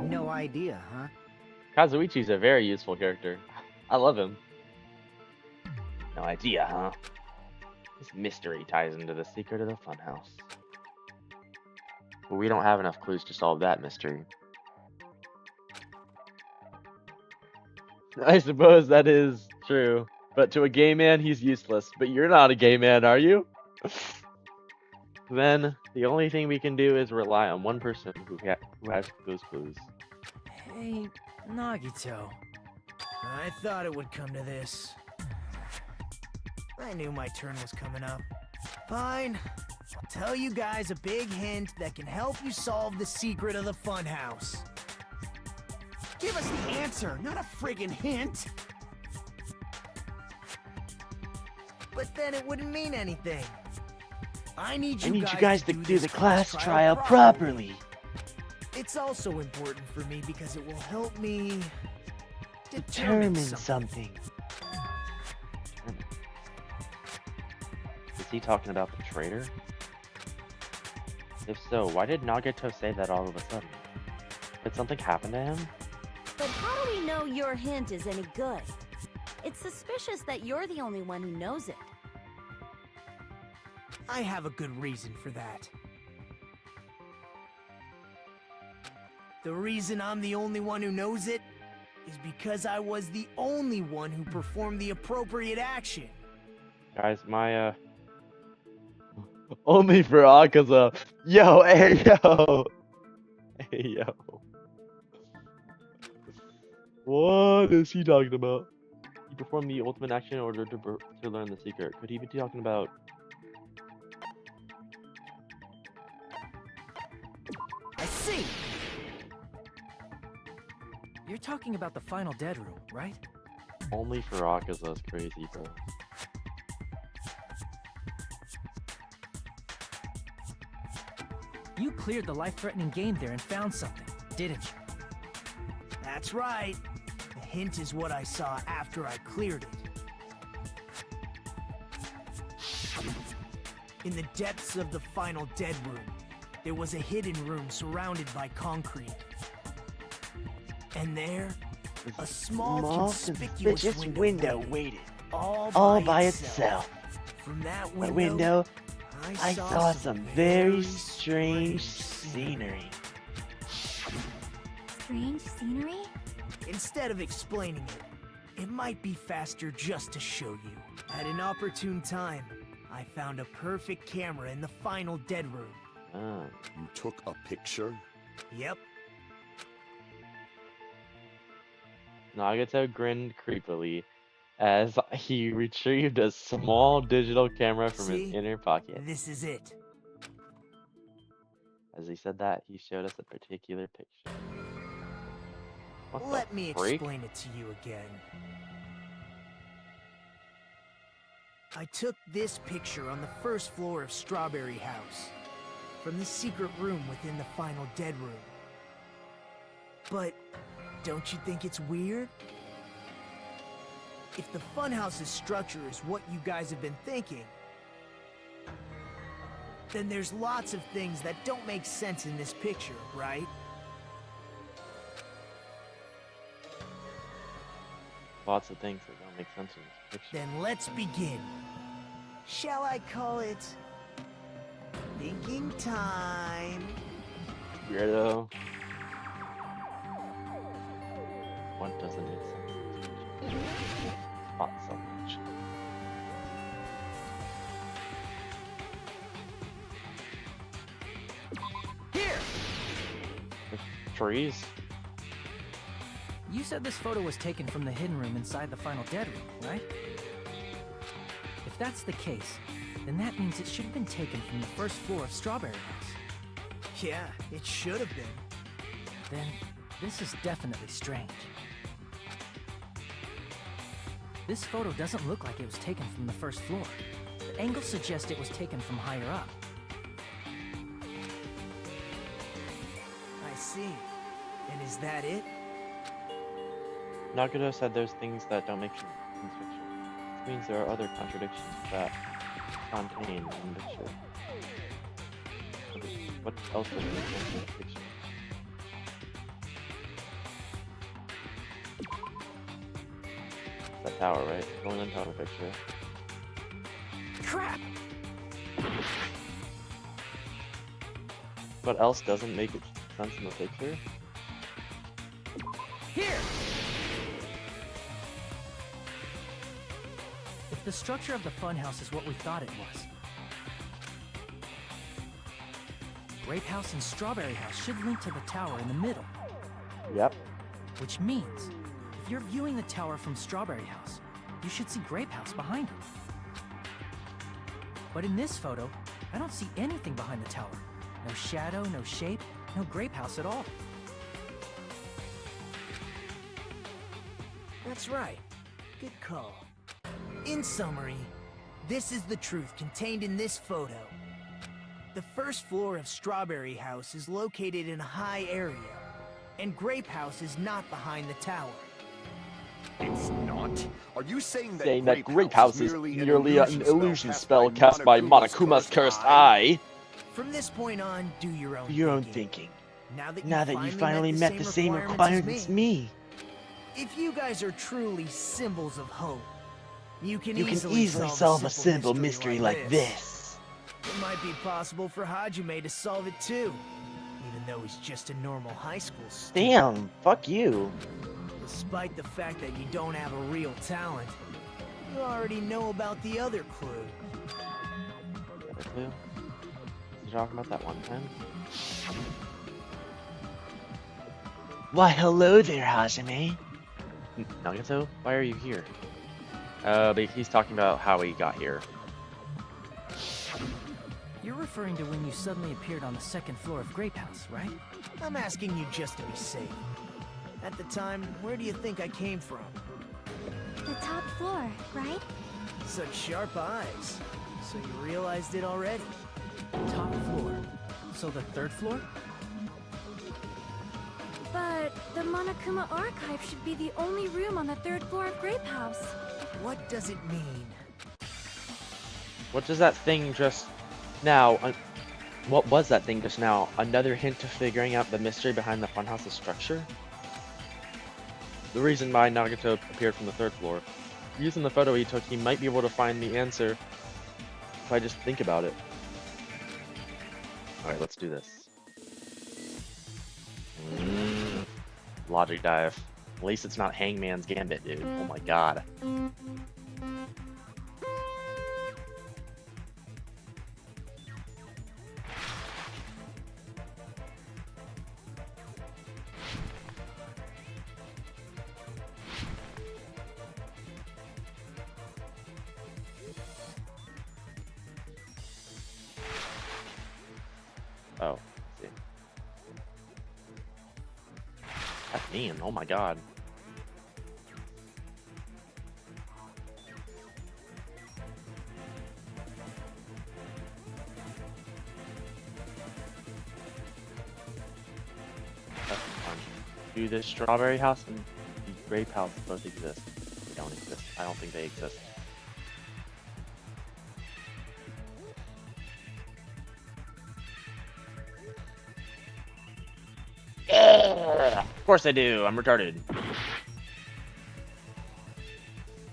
No idea, huh? Kazuichi's a very useful character. I love him. No idea, huh? This mystery ties into the secret of the funhouse. But we don't have enough clues to solve that mystery. I suppose that is true. But to a gay man, he's useless. But you're not a gay man, are you? Then, the only thing we can do is rely on one person who has those clues. Hey, Nagito. I thought it would come to this. I knew my turn was coming up. Fine. I'll tell you guys a big hint that can help you solve the secret of the funhouse. Give us the answer, not a friggin' hint. But then it wouldn't mean anything. I need you guys to do the class trial properly. It's also important for me because it will help me Determine something. Is he talking about the traitor? If so, why did Nagato say that all of a sudden? Did something happen to him? But how do we know your hint is any good? It's suspicious that you're the only one who knows it. I have a good reason for that. The reason I'm the only one who knows it is because I was the only one who performed the appropriate action. Guys, my only for Akaza. Yo, hey yo. Hey yo. What is he talking about? He performed the ultimate action in order to learn the secret. Could he be talking about? I see. You're talking about the final dead room, right? Only for Akaza is crazy, bro. You cleared the life-threatening game there and found something, didn't you? That's right. The hint is what I saw after I cleared it. In the depths of the final dead room, there was a hidden room surrounded by concrete. And there, a small conspicuous window waited, all by itself. From that window, I saw some very strange scenery. strange scenery? Instead of explaining it, it might be faster just to show you. At an opportune time, I found a perfect camera in the final dead room. Oh. You took a picture? Yep. Nagato grinned creepily as he retrieved a small digital camera from his See? inner pocket. This is it. As he said that, he showed us a particular picture. What Let the me freak? explain it to you again. I took this picture on the first floor of Strawberry House, from the secret room within the final dead room. But don't you think it's weird? If the funhouse's structure is what you guys have been thinking, then there's lots of things that don't make sense in this picture, right? Lots of things that don't make sense in this picture. Then let's begin. Shall I call it thinking time? Weirdo. What doesn't make sense in this picture? Not so much. Here! Trees? You said this photo was taken from the hidden room inside the final dead room, right? If that's the case, then that means it should have been taken from the first floor of Strawberry House. Yeah, it should have been. Then this is definitely strange. This photo doesn't look like it was taken from the first floor. The angles suggest it was taken from higher up. I see. And is that it? Nagato said there's things that don't make sense in this picture. This means there are other contradictions that contained in the picture. What else doesn't make sense in this picture? That tower, right? Going on top of the picture. Crap! What else doesn't make sense in the picture? Here! If the structure of the funhouse is what we thought it was, Grape House and Strawberry House should link to the tower in the middle. Yep. Which means, if you're viewing the tower from Strawberry House, you should see Grape House behind it. But in this photo, I don't see anything behind the tower. No shadow, no shape, no Grape House at all. That's right. Good call. In summary, this is the truth contained in this photo. The first floor of Strawberry House is located in a high area, and Grape House is not behind the tower. It's not? Are you saying that Grape House is merely an illusion spell cast by Monokuma's cursed eye? From this point on, do your own thinking. Now that you finally met the same requirements as me. If you guys are truly symbols of hope, you can easily solve a simple mystery like this. It might be possible for Hajime to solve it too, even though he's just a normal high school student. Damn, fuck you. Despite the fact that you don't have a real talent, you already know about the other clue. The other clue? You talking about that one time? Why, hello there, Hajime. Nagato, why are you here? But he's talking about how he got here. You're referring to when you suddenly appeared on the second floor of Grape House, right? I'm asking you just to be safe. At the time, where do you think I came from? The top floor, right? Such sharp eyes. So you realized it already? Top floor. So the third floor? But the Monokuma Archive should be the only room on the third floor of Grape House. What does it mean? What does that thing just now? What was that thing just now? Another hint to figuring out the mystery behind the funhouse's structure? The reason why Nagato appeared from the third floor. Using the photo he took, he might be able to find the answer if I just think about it. Alright, let's do this. Logic dive. At least it's not Hangman's Gambit, dude. Oh my god. Oh, I see. That's mean. Oh my god. That's fun. Do the strawberry house and the grape house both exist? They don't exist. I don't think they exist. Of course I do. I'm retarded.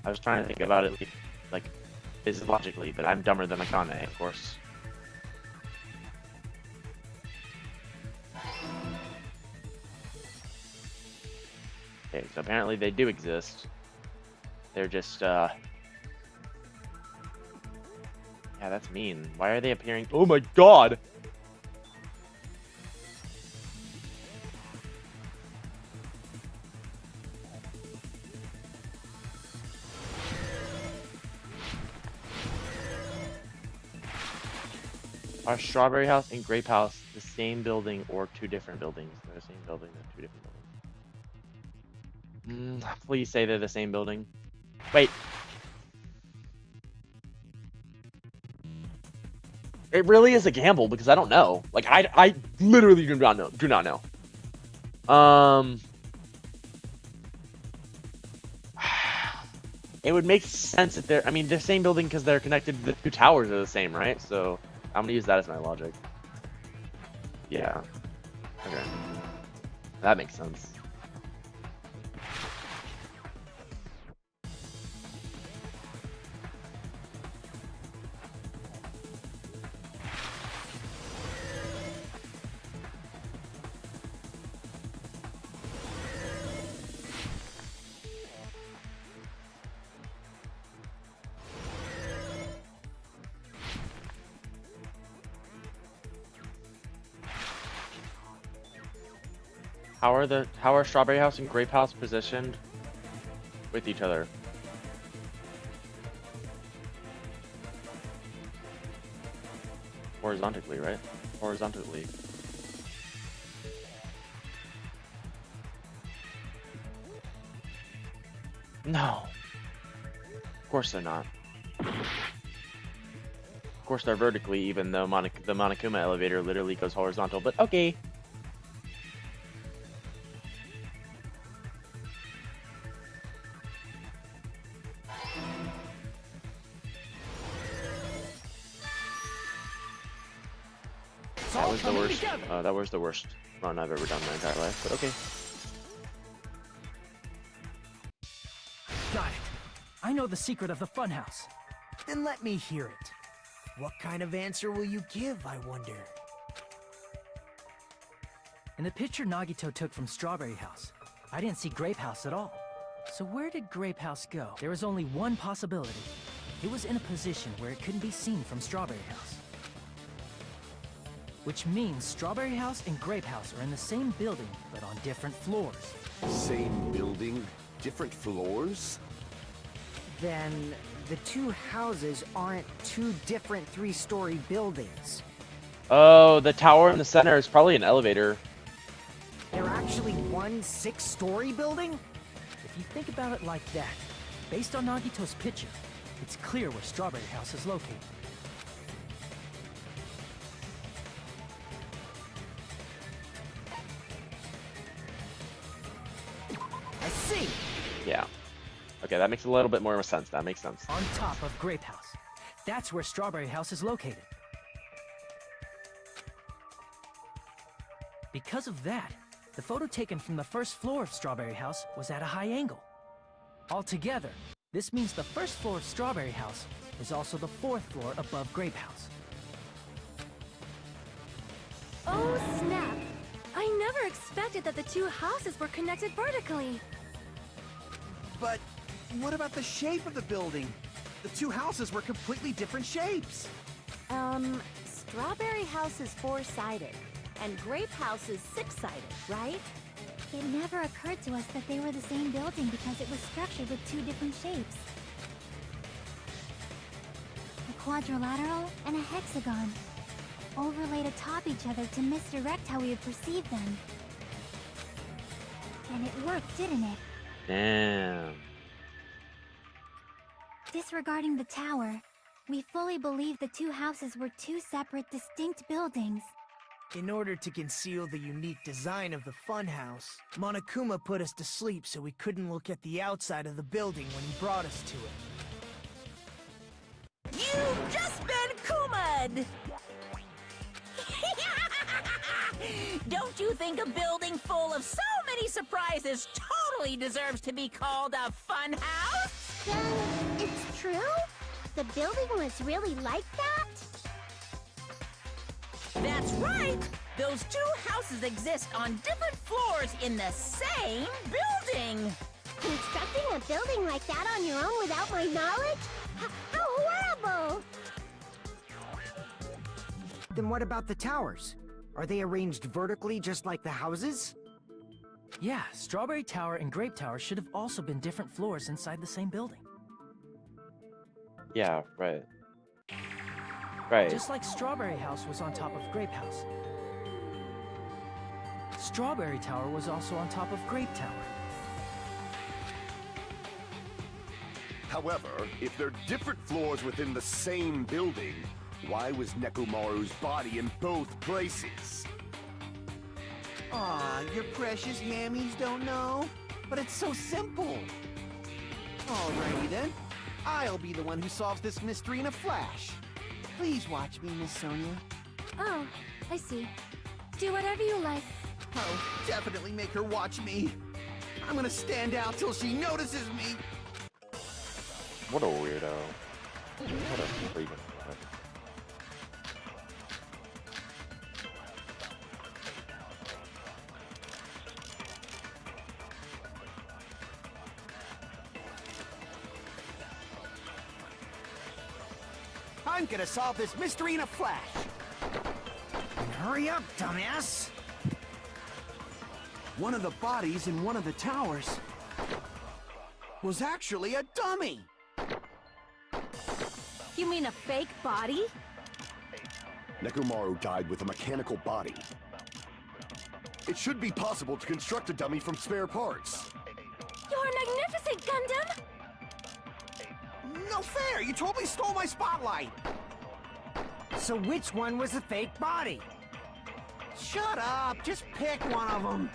I was trying to think about it like physiologically, but I'm dumber than Akane, of course. Okay, so apparently they do exist. They're just yeah, that's mean. Why are they appearing? Oh my god! Are Strawberry House and Grape House the same building or two different buildings? They're the same building, they're two different buildings. Please say they're the same building. Wait. It really is a gamble because I don't know. Like I literally do not know. It would make sense if they're, I mean, the same building because they're connected. The two towers are the same, right? So I'm gonna use that as my logic. Yeah. Okay. That makes sense. How are Strawberry House and Grape House positioned with each other? Horizontally, right? Horizontally. No. Of course they're not. Of course they're vertically, even though the Monokuma elevator literally goes horizontal, but okay. That was the worst. That was the worst run I've ever done in my entire life. But okay. Got it. I know the secret of the funhouse. Then let me hear it. What kind of answer will you give, I wonder? In the picture Nagito took from Strawberry House, I didn't see Grape House at all. So where did Grape House go? There was only one possibility. It was in a position where it couldn't be seen from Strawberry House. Which means Strawberry House and Grape House are in the same building, but on different floors. Same building, different floors? Then the two houses aren't two different three-story buildings. Oh, the tower in the center is probably an elevator. They're actually one 6-story building? If you think about it like that, based on Nagito's picture, it's clear where Strawberry House is located. I see! Yeah. Okay, that makes a little bit more sense. That makes sense. On top of Grape House. That's where Strawberry House is located. Because of that, the photo taken from the first floor of Strawberry House was at a high angle. Altogether, this means the first floor of Strawberry House is also the 4th floor above Grape House. Oh, snap! I never expected expected that the two houses were connected vertically. But what about the shape of the building? The two houses were completely different shapes. Strawberry House is 4-sided, and Grape House is 6-sided, right? It never occurred to us that they were the same building because it was structured with two different shapes. A quadrilateral and a hexagon, overlaid atop each other to misdirect how we would perceive them. And it worked, didn't it? Damn. Disregarding the tower, we fully believed the two houses were two separate, distinct buildings. In order to conceal the unique design of the funhouse, Monokuma put us to sleep so we couldn't look at the outside of the building when he brought us to it. You've just been Kuma'd! Don't you think a building full of so many surprises totally deserves to be called a funhouse? Then, it's true? The building was really like that? That's right! Those two houses exist on different floors in the same building! Constructing a building like that on your own without my knowledge? How horrible! Then what about the towers? Are they arranged vertically just like the houses? Yeah, Strawberry Tower and Grape Tower should have also been different floors inside the same building. Yeah, right. Right. Just like Strawberry House was on top of Grape House. Strawberry Tower was also on top of Grape Tower. However, if they're different floors within the same building, why was Nekomaru's body in both places? Aw, your precious yammies don't know? But it's so simple. Alrighty then. I'll be the one who solves this mystery in a flash. Please watch me, Miss Sonia. Oh, I see. Do whatever you like. Oh, definitely make her watch me. I'm gonna stand out till she notices me. What a weirdo. What a freaking weirdo. I'm gonna solve this mystery in a flash. And hurry up, dumbass! One of the bodies in one of the towers was actually a dummy. You mean a fake body? Nekomaru died with a mechanical body. It should be possible to construct a dummy from spare parts. You're magnificent, Gundam! No fair! You totally stole my spotlight! So which one was the fake body? Shut up! Just pick one of them!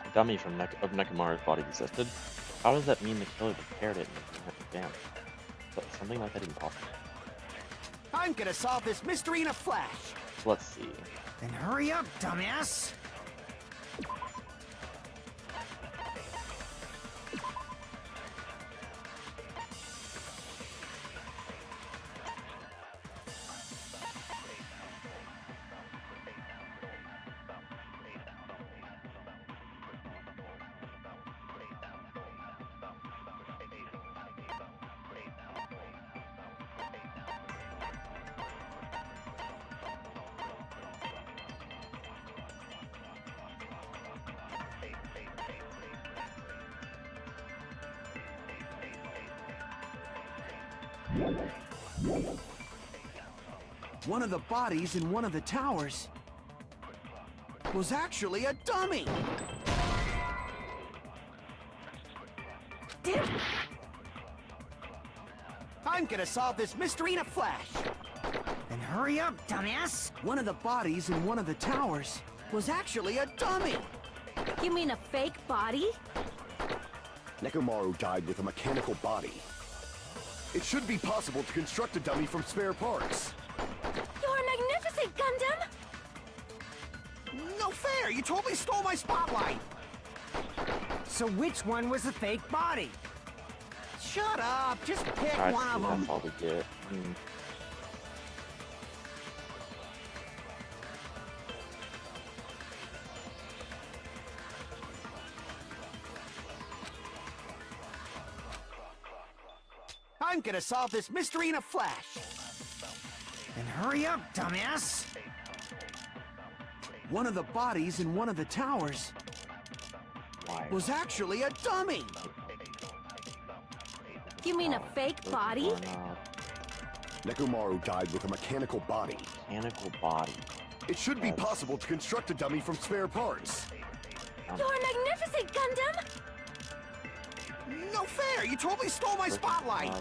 A dummy from Nekomaru's body existed? How does that mean the killer repaired it and damn? But something like that impossible. I'm gonna solve this mystery in a flash! Let's see. Then hurry up, dumbass! One of the bodies in one of the towers was actually a dummy! I'm gonna solve this mystery in a flash! Then hurry up, dumbass! One of the bodies in one of the towers was actually a dummy! You mean a fake body? Nekomaru died with a mechanical body. It should be possible to construct a dummy from spare parts. You're magnificent, Gundam! No fair! You totally stole my spotlight! So which one was the fake body? Shut up! Just pick I one see, of them! that's all we get. I'm gonna solve this mystery in a flash. Then hurry up, dumbass! One of the bodies in one of the towers was actually a dummy. You mean a fake body? Nekomaru died with a mechanical body. Mechanical body. It should be possible to construct a dummy from spare parts. You're magnificent, Gundam! No fair! You totally stole my spotlight!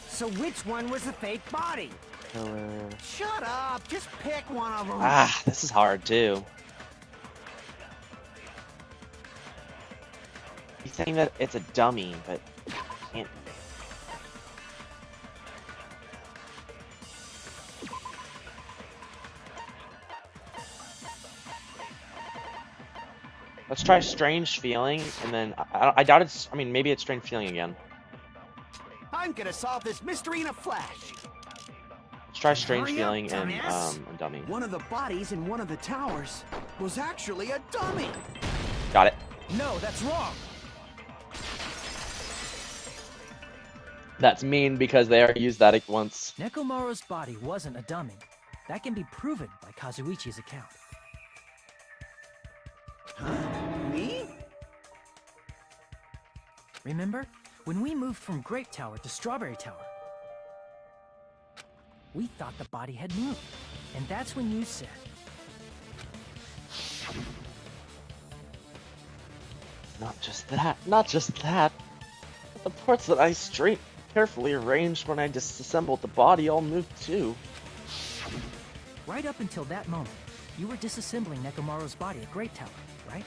So which one was the fake body? Killer. Shut up! Just pick one of them! Ah, this is hard too. He's saying that it's a dummy, but can't. Let's try Strange Feeling, and then I doubt it's. I mean, maybe it's Strange Feeling again. I'm gonna solve this mystery in a flash. Let's try Strange Hurry up, Feeling and dumbass. a dummy. One of the bodies in one of the towers was actually a dummy. Got it. No, that's wrong. That's mean because they already used that once. Nekomaru's body wasn't a dummy. That can be proven by Kazuichi's account. Me? Remember, when we moved from Grape Tower to Strawberry Tower? We thought the body had moved, and that's when you said... Not just that. Not just that. But the parts that I carefully arranged when I disassembled the body all moved too. Right up until that moment, you were disassembling Nekomaru's body at Grape Tower, right?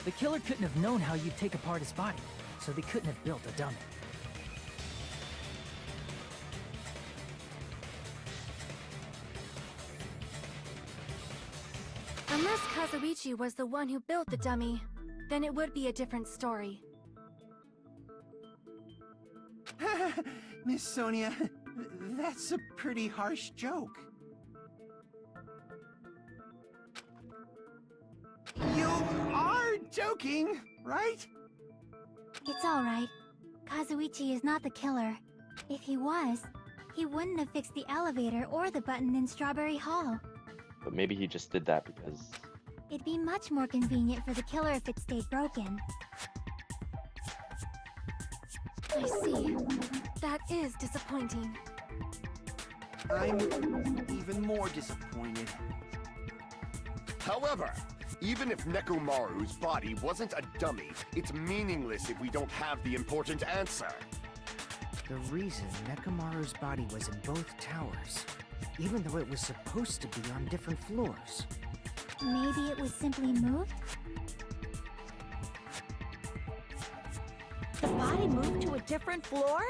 The killer couldn't have known how you'd take apart his body, so they couldn't have built a dummy. Unless Kazuichi was the one who built the dummy, then it would be a different story. Miss Sonia, that's a pretty harsh joke. You are joking, right? It's alright. Kazuichi is not the killer. If he was, he wouldn't have fixed the elevator or the button in Strawberry Hall. But maybe he just did that because... It'd be much more convenient for the killer if it stayed broken. I see. That is disappointing. I'm even more disappointed. However, even if Nekomaru's body wasn't a dummy, it's meaningless if we don't have the important answer. The reason Nekomaru's body was in both towers, even though it was supposed to be on different floors. Maybe it was simply moved? The body moved to a different floor?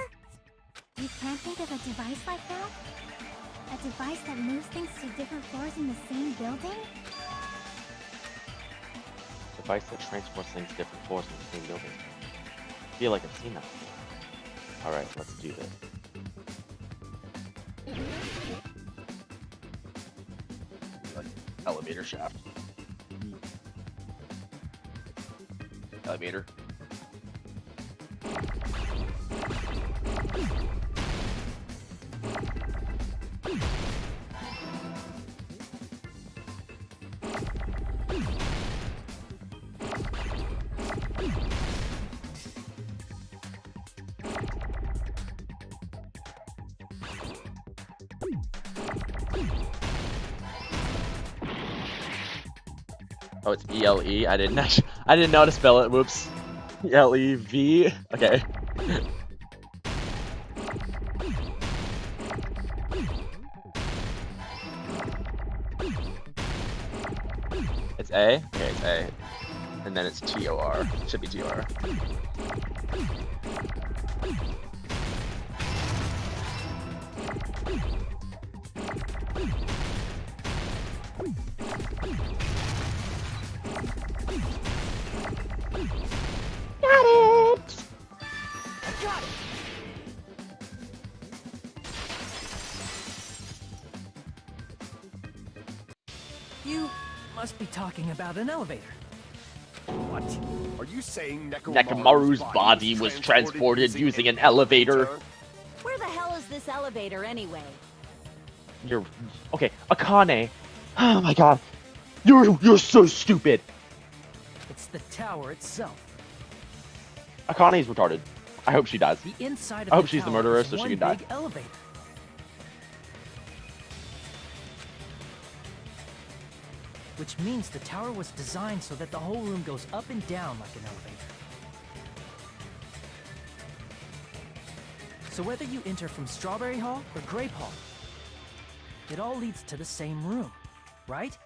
You can't think of a device like that? A device that moves things to different floors in the same building? Device that transports things to different floors in the same building. I feel like I've seen that before. Alright, let's do this. Like elevator shaft. Elevator. Oh, it's E-L-E. I didn't know how to spell it. Whoops. E-L-E-V. Okay. It's A? Okay, it's A. And then it's T-O-R. Should be T-O-R. Got it! I got it! You must be talking about an elevator. What? Are you saying Nekomaru's body was transported using an elevator? Where the hell is this elevator anyway? You're okay, Akane. Oh my god, you're so stupid. It's the tower itself. Akane's retarded. I hope she dies. The inside of I hope the she's the tower murderer is so she one can die. big elevator. Which means the tower was designed so that the whole room goes up and down like an elevator. So whether you enter from Strawberry Hall or Grape Hall, it all leads to the same room, right?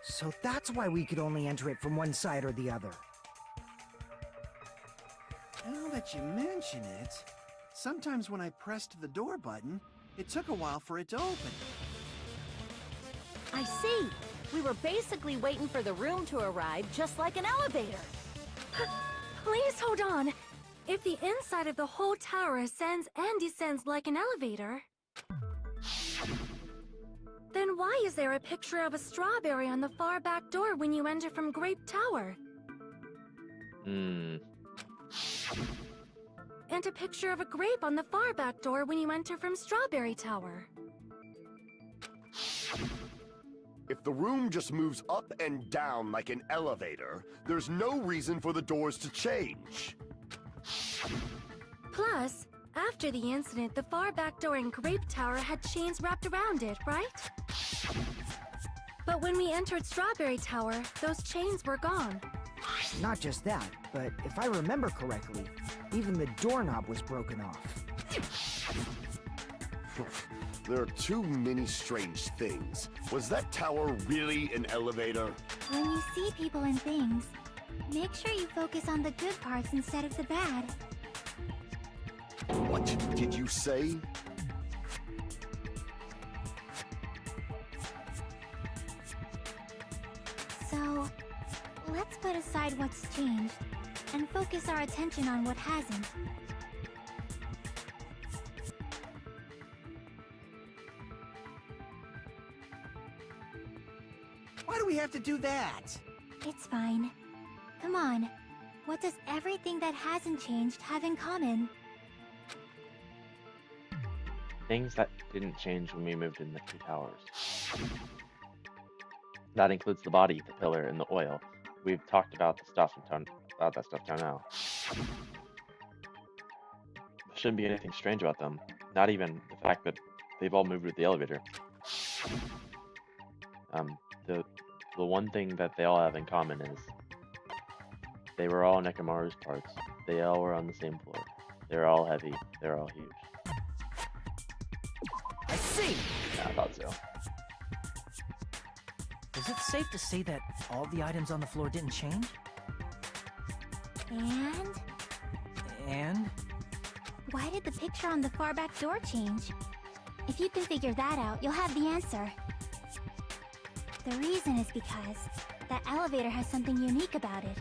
So that's why we could only enter it from one side or the other. Now that you mention it, sometimes when I pressed the door button, it took a while for it to open. I see. We were basically waiting for the room to arrive, just like an elevator. Please hold on. If the inside of the whole tower ascends and descends like an elevator, then why is there a picture of a strawberry on the far back door when you enter from Grape Tower? Hmm. And a picture of a grape on the far back door when you enter from Strawberry Tower. If the room just moves up and down like an elevator, there's no reason for the doors to change. Plus, after the incident, the far back door in Grape Tower had chains wrapped around it, right? But when we entered Strawberry Tower, those chains were gone. Not just that, but if I remember correctly, even the doorknob was broken off. There are too many strange things. Was that tower really an elevator? When you see people and things, make sure you focus on the good parts instead of the bad. What did you say? So, let's put aside what's changed and focus our attention on what hasn't. Why do we have to do that? It's fine. Come on. What does everything that hasn't changed have in common? Things that didn't change when we moved in the two towers. That includes the body, the pillar, and the oil. We've talked about the stuff about that stuff now. There shouldn't be anything strange about them. Not even the fact that they've all moved with the elevator. The one thing that they all have in common is they were all Nekomaru's parts. They all were on the same floor. They're all heavy. They're all huge. I see! Yeah, I thought so. Is it safe to say that all the items on the floor didn't change? And? Why did the picture on the far back door change? If you can figure that out, you'll have the answer. The reason is because that elevator has something unique about it.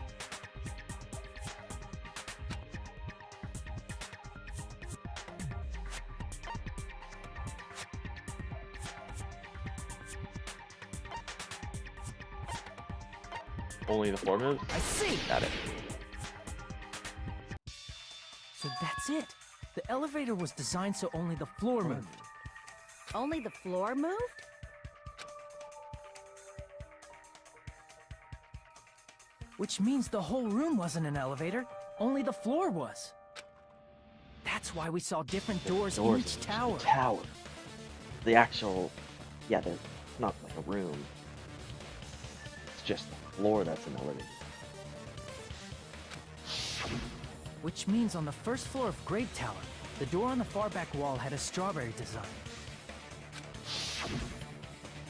Only the floor moves? I see! Got it. So that's it. The elevator was designed so only the floor moved. Only the floor moved? Which means the whole room wasn't an elevator, only the floor was. That's why we saw different doors in each tower. The actual... Yeah, they're not like a room. It's just the floor that's an elevator. Which means on the first floor of Grape Tower, the door on the far back wall had a strawberry design.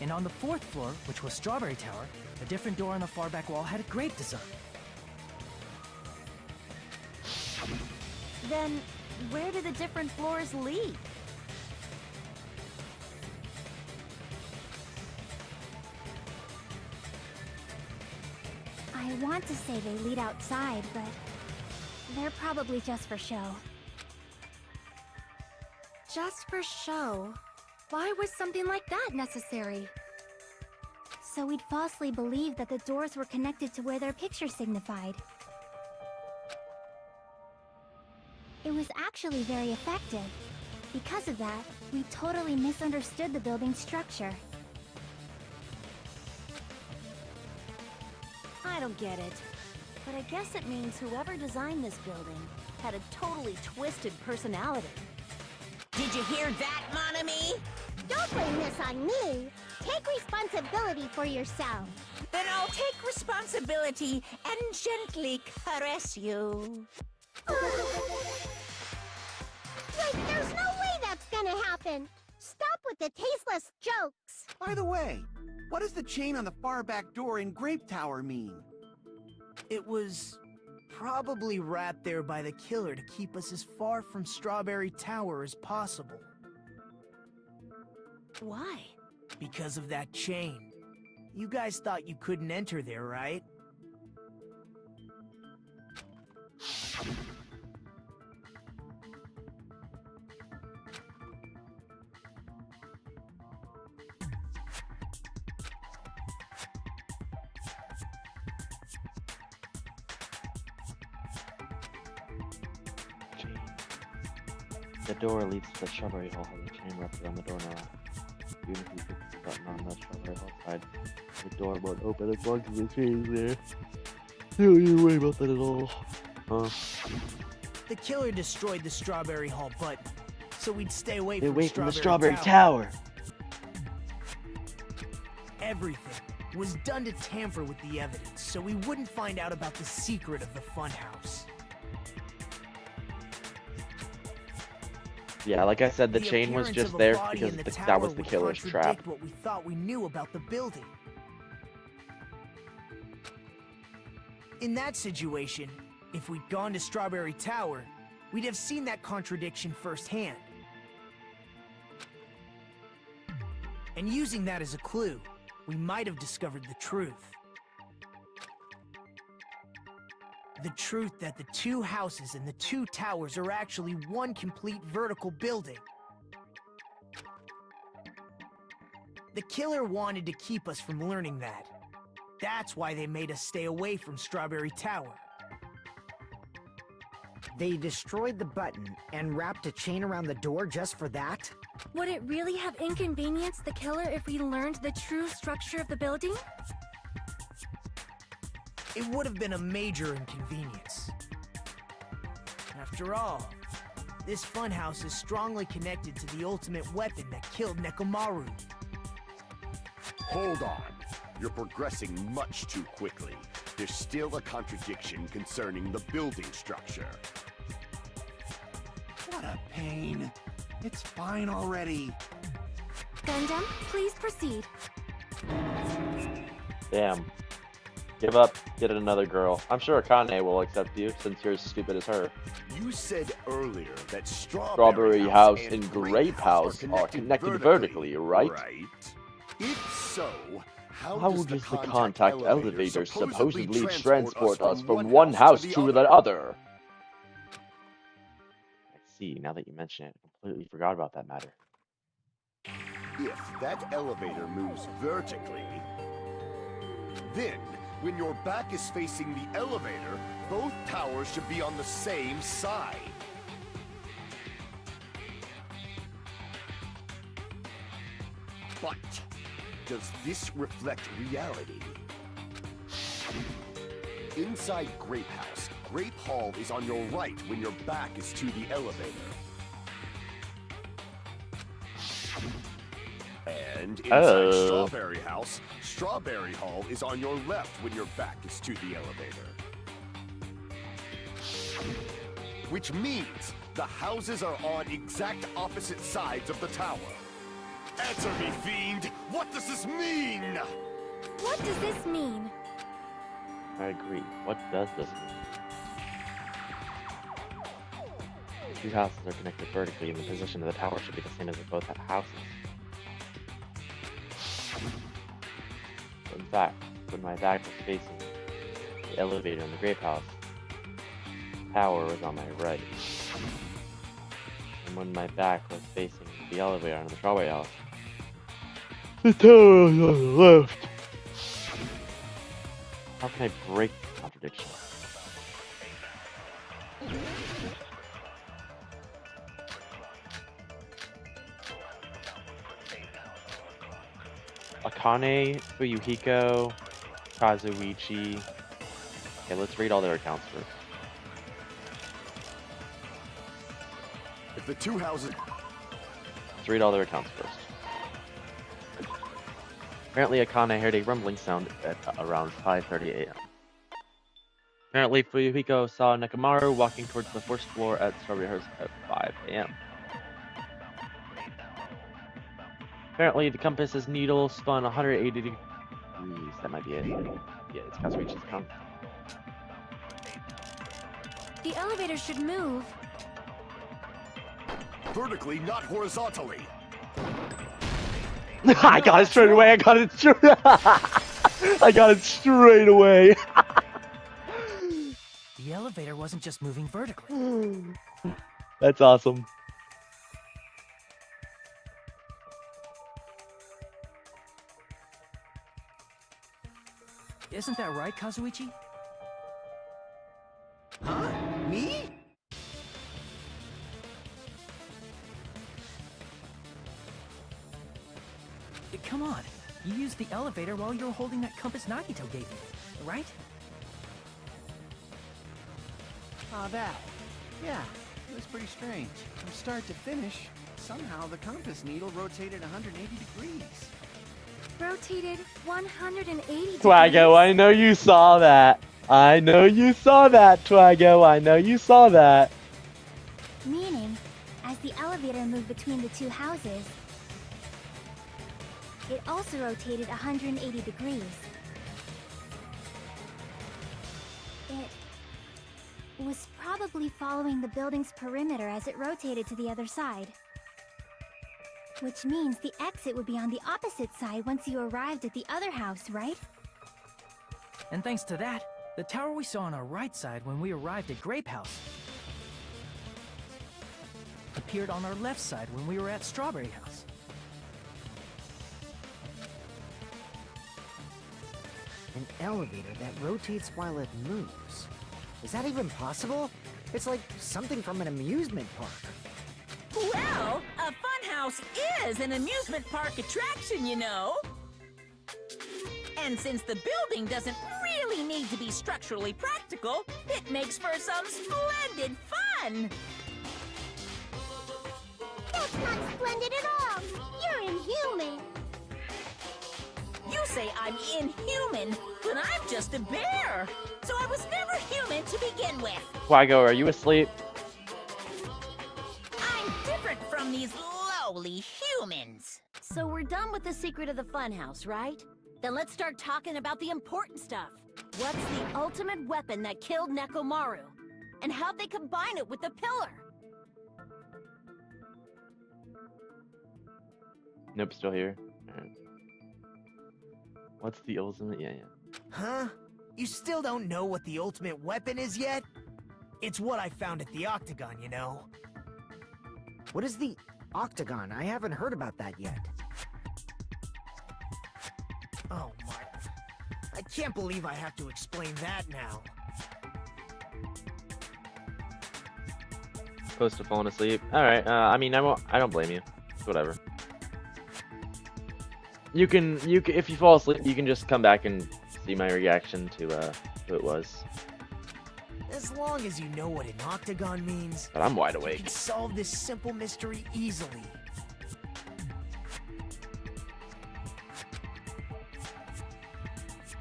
And on the fourth floor, which was Strawberry Tower, a different door on the far back wall had a grape design. Then, where do the different floors lead? I want to say they lead outside, but they're probably just for show. Just for show? Why was something like that necessary? so we'd falsely believe that the doors were connected to where their picture signified. It was actually very effective. Because of that, we totally misunderstood the building's structure. I don't get it. But I guess it means whoever designed this building had a totally twisted personality. Did you hear that, mon ami? Don't blame this on me. Take responsibility for yourself. Then I'll take responsibility and gently caress you. Wait, there's no way that's gonna happen. Stop with the tasteless jokes. By the way, what does the chain on the far back door in Grape Tower mean? It was probably wrapped there by the killer to keep us as far from Strawberry Tower as possible. Why? Because of that chain. You guys thought you couldn't enter there, right? The door leads to the Strawberry Hall has a chain wrapped around the door now. Even if you put the button on the Strawberry Hall side, the door won't open as long as the chain is there. Don't you worry about that at all. The killer destroyed the Strawberry Hall button, so we'd stay away from the Strawberry Tower. Everything was done to tamper with the evidence, so we wouldn't find out about the secret of the funhouse. Yeah, like I said, the chain was just there because that was the killer's trap. What we thought we knew about the building. In that situation, if we'd gone to Strawberry Tower, we'd have seen that contradiction firsthand. And using that as a clue, we might have discovered the truth. The truth that the two houses and the two towers are actually one complete vertical building. The killer wanted to keep us from learning that. That's why they made us stay away from Strawberry Tower. They destroyed the button and wrapped a chain around the door just for that? Would it really have inconvenienced the killer if we learned the true structure of the building? It would have been a major inconvenience. After all, this funhouse is strongly connected to the ultimate weapon that killed Nekomaru. Hold on. You're progressing much too quickly. There's still a contradiction concerning the building structure. What a pain. It's fine already. Gundam, please proceed. Damn. Give up, get another girl. I'm sure Akane will accept you, since you're as stupid as her. You said earlier that Strawberry House and Grape House are connected vertically, right? If so, how does the contact elevator supposedly transport us from one house to the other? I see, now that you mention it, I completely forgot about that matter. If that elevator moves vertically, then when your back is facing the elevator, both towers should be on the same side. But does this reflect reality? Inside Grape House, Grape Hall is on your right when your back is to the elevator. And inside Strawberry House, Strawberry Hall is on your left when your back is to the elevator. Which means the houses are on exact opposite sides of the tower. Answer me, fiend! What does this mean? What does this mean? I agree. What does this mean? The two houses are connected vertically, and the position of the tower should be the same as if both had houses. In fact, when my back was facing the elevator in the Grape House, the tower was on my right. And when my back was facing the elevator in the Strawberry House, the tower was on the left. How can I break the contradiction? Akane, Fuyuhiko, Kazuichi. Okay, let's read all their accounts first. If the two houses... Let's read all their accounts first. Apparently, Akane heard a rumbling sound at around 5:30 a.m. Apparently, Fuyuhiko saw Nekomaru walking towards the first floor at Strawberry House at 5 a.m. Apparently, the compass's needle spun 180 degrees. That might be it. Yeah, it's Kazuichi's account. The elevator should move. Vertically, not horizontally. I got it straight away. I got it straight. I got it straight away. The elevator wasn't just moving vertically. That's awesome. Isn't that right, Kazuichi? Huh? Me? Come on. You used the elevator while you were holding that compass Nagito gave you, right? Ah, that. Yeah, it was pretty strange. From start to finish, somehow the compass needle rotated 180 degrees. Rotated 180 degrees. Twago, I know you saw that. I know you saw that, Twago. I know you saw that. Meaning, as the elevator moved between the two houses, it also rotated 180 degrees. It was probably following the building's perimeter as it rotated to the other side. Which means the exit would be on the opposite side once you arrived at the other house, right? And thanks to that, the tower we saw on our right side when we arrived at Grape House appeared on our left side when we were at Strawberry House. An elevator that rotates while it moves. Is that even possible? It's like something from an amusement park. Well, a funhouse is an amusement park attraction, you know. And since the building doesn't really need to be structurally practical, it makes for some splendid fun. That's not splendid at all. You're inhuman. You say I'm inhuman, but I'm just a bear. So I was never human to begin with. Twago, are you asleep? I'm different from these lowly humans. So we're done with the secret of the funhouse, right? Then let's start talking about the important stuff. What's the ultimate weapon that killed Nekomaru? And how'd they combine it with the pillar? Nope, still here. Alright. What's the ultimate? Yeah. Huh? You still don't know what the ultimate weapon is yet? It's what I found at the Octagon, you know. What is the Octagon? I haven't heard about that yet. Oh my... I can't believe I have to explain that now. Close to falling asleep. Alright, I mean, I don't blame you. It's whatever. You can, if you fall asleep, you can just come back and see my reaction to, who it was. As long as you know what an octagon means, But I'm wide you awake. can solve this simple mystery easily.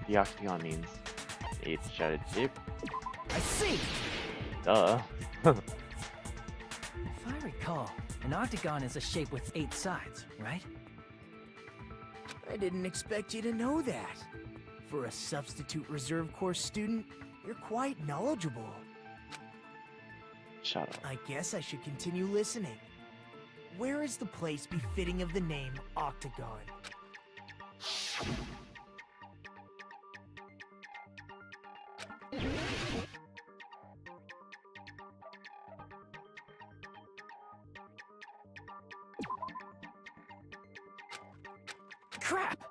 The octagon means 8-sided shape. I see! Duh. If I recall, an octagon is a shape with 8 sides, right? I didn't expect you to know that. For a substitute reserve course student, you're quite knowledgeable. Shut up. I guess I should continue listening. Where is the place befitting of the name Octagon? Crap!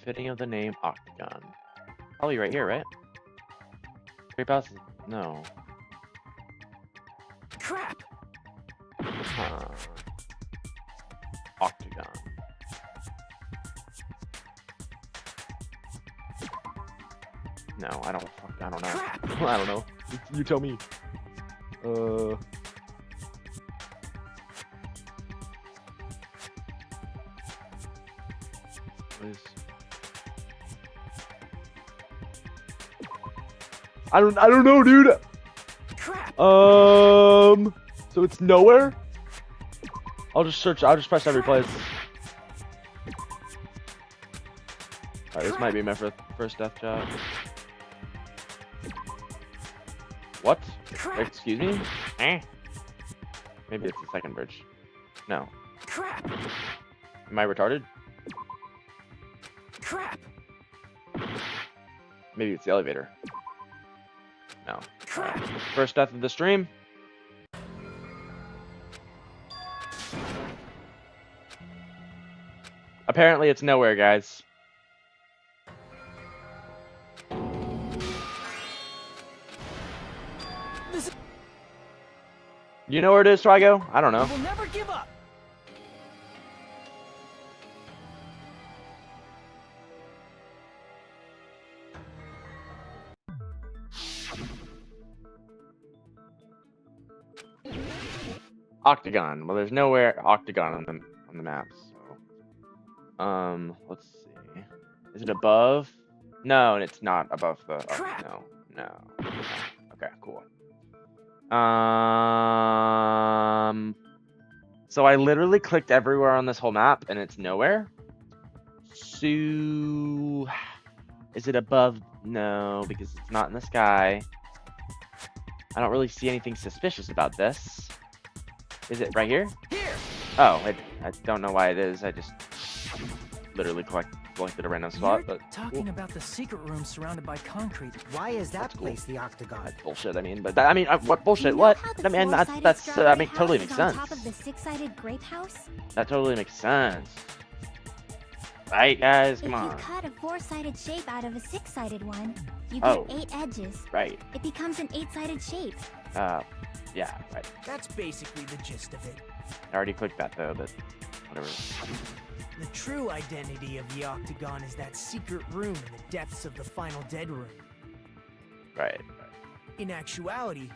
befitting of the name Octagon. Probably right here, right? Grape House? No. Crap! Huh. Octagon. No, I don't know. Crap! I don't know. You tell me. What is... I don't know, dude. Crap! So it's nowhere? I'll just search. I'll just press every place. Alright, this might be my first death job. What? Excuse me? Eh? Maybe it's the second bridge. No. Crap! Am I retarded? Crap! Maybe it's the elevator. No. Crap! First death of the stream. Apparently it's nowhere, guys. You know where it is, Trigo? I don't know. We'll never give up. Octagon. Well, there's nowhere Octagon on the map. So, let's see. Is it above? No, it's not above the. Oh, no. Okay, cool. So I literally clicked everywhere on this whole map, and it's nowhere. So, is it above? No, because it's not in the sky. I don't really see anything suspicious about this. Is it right here? Here. Oh, I don't know why it is. I just literally selected a random spot. You're But talking about the secret room surrounded by concrete. Why is that place the Octagon? That's bullshit. I mean, but that, I mean, what bullshit? What? I mean, that's totally makes sense. On top of the six-sided grape house? That totally makes sense. Right, guys? Come on. If you cut a four-sided shape out of a six-sided one, you get Oh. 8 edges. Right. It becomes an 8-sided shape. Yeah, right. That's basically the gist of it. I already clicked that though, but whatever. The true identity of the Octagon is that secret room in the depths of the final dead room. Right. In actuality,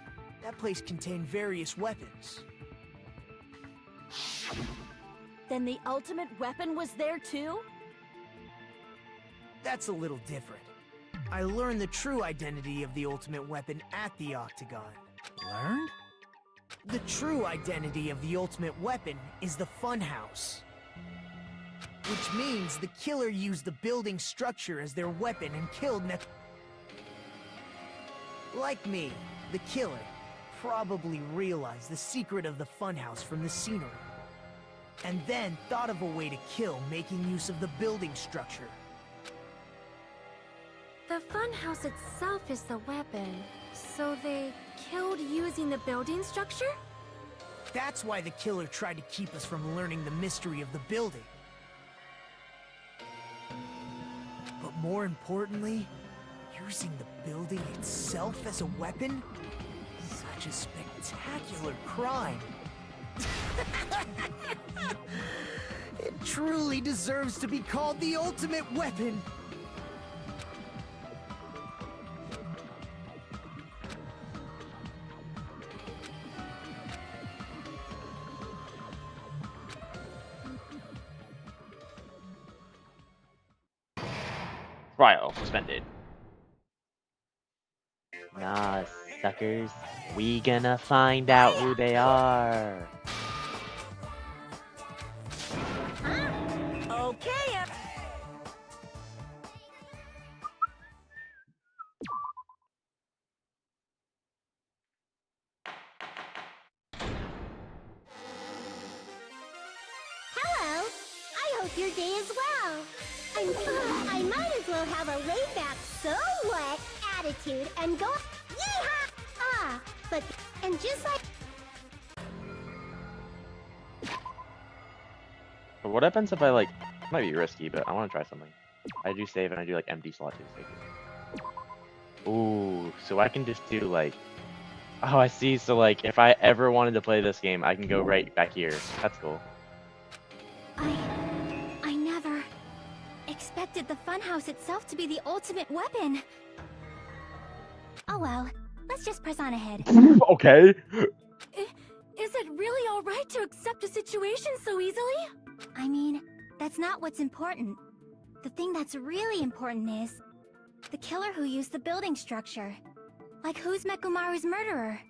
that place contained various weapons. Then the ultimate weapon was there too? That's a little different. I learned the true identity of the ultimate weapon at the Octagon. Learned? The true identity of the ultimate weapon is the funhouse. Which means the killer used the building structure as their weapon and killed Like me, the killer probably realized the secret of the funhouse from the scenery. And then thought of a way to kill making use of the building structure. The funhouse itself is the weapon, so they killed using the building structure? That's why the killer tried to keep us from learning the mystery of the building. But more importantly, using the building itself as a weapon? Such a spectacular crime. It truly deserves to be called the ultimate weapon. Trial suspended. Nah, suckers. We gonna find out who they are. Okay. Hello. I hope your day is well. I might as well have a laid-back, so what attitude and go yeehaw! And just like But what happens if I like? It might be risky, but I want to try something. I do save and I do like empty slot too. Ooh, so I can just do like, oh, I see. So like, if I ever wanted to play this game, I can go right back here. That's cool. I never expected the funhouse itself to be the ultimate weapon. Oh well, let's just press on ahead. Okay. Is it really alright to accept a situation so easily? I mean, that's not what's important. The thing that's really important is the killer who used the building structure. Like, who's Mekumaru's murderer?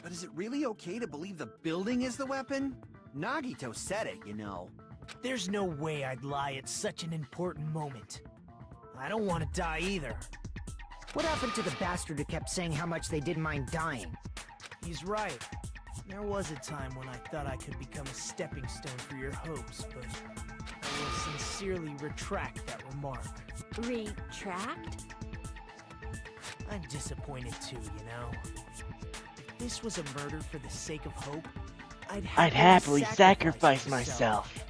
But is it really okay to believe the building is the weapon? Nagito said it, you know. There's no way I'd lie at such an important moment. I don't want to die either. What happened to the bastard who kept saying how much they didn't mind dying? He's right. There was a time when I thought I could become a stepping stone for your hopes, but I will sincerely retract that remark. Retract? I'm disappointed too, you know? If this was a murder for the sake of hope, I'd happily sacrifice myself.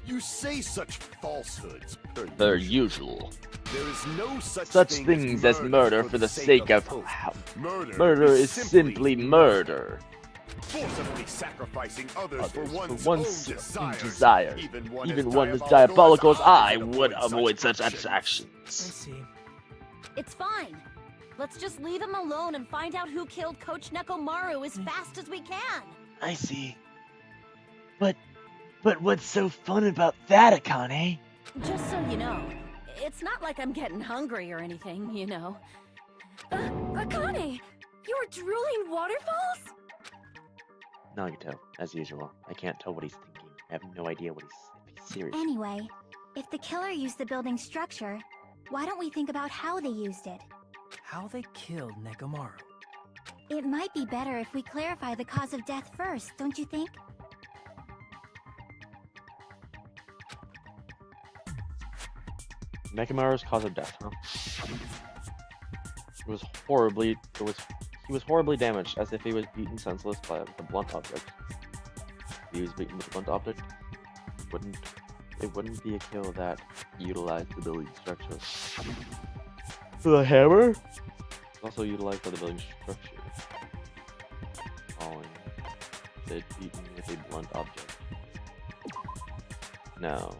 You say such falsehoods Per usual. There is no such things as murder for the sake of hope. Murder is simply murder. Forcibly sacrificing others for one's own own desire. Even one as diabolical as I would avoid such actions. I see. It's fine. Let's just leave him alone and find out who killed Coach Nekomaru as fast as we can. I see. But what's so fun about that, Akane? Just so you know, it's not like I'm getting hungry or anything, you know. Akane! You were drooling waterfalls? Nagito, as usual. I can't tell what he's thinking. I have no idea what he's serious. Anyway, if the killer used the building structure, why don't we think about how they used it? How they killed Nekomaru. It might be better if we clarify the cause of death first, don't you think? Nekomaru's cause of death, huh? He was horribly damaged, as if he was beaten senseless by a blunt object. If he was beaten with a blunt object, it wouldn't be a kill that utilized the building structure. The hammer? Also utilized by the building structure. Falling. Said beaten with a blunt object. No.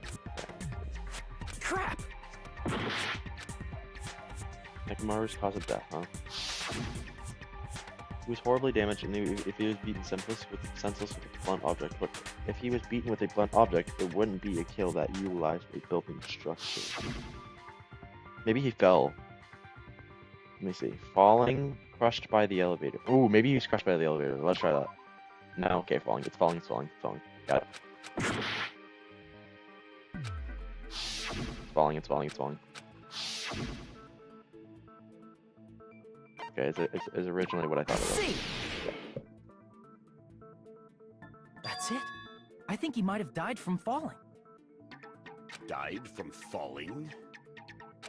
Crap! Nekomaru's cause of death, huh? He was horribly damaged, and if he was beaten senseless with a blunt object, but if he was beaten with a blunt object, it wouldn't be a kill that utilized a building structure. Maybe he fell. Let me see. Falling, crushed by the elevator. Ooh, maybe he was crushed by the elevator. Let's try that. No, okay, falling. It's falling. Got it. It's falling. Okay, it's originally what I thought it was. See? That's it. I think he might have died from falling. Died from falling?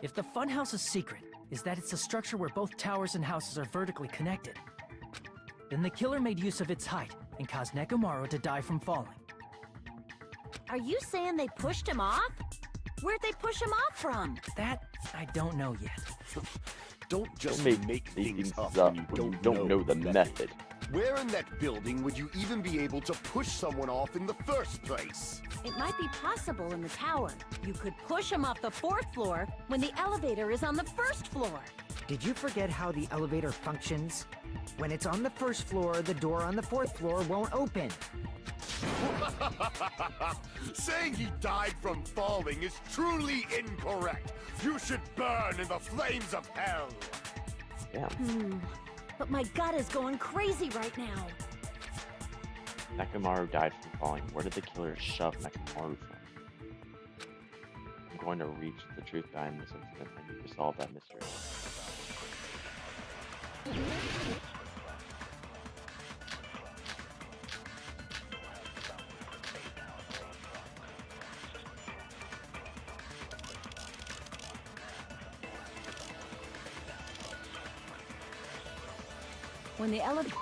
If the funhouse's secret is that it's a structure where both towers and houses are vertically connected, then the killer made use of its height and caused Nekomaru to die from falling. Are you saying they pushed him off? Where'd they push him off from? That I don't know yet. Don't just Don't make things up when when you don't know the method. Where in that building would you even be able to push someone off in the first place? It might be possible in the tower. You could push him off the 4th floor when the elevator is on the 1st floor. Did you forget how the elevator functions? When it's on the 1st floor, the door on the 4th floor won't open. Saying he died from falling is truly incorrect. You should burn in the flames of hell. Yeah. But my gut is going crazy right now. Nekomaru died from falling. Where did the killer shove Nekomaru from? I'm going to reach the truth behind this incident and need to solve that mystery. When the elevator...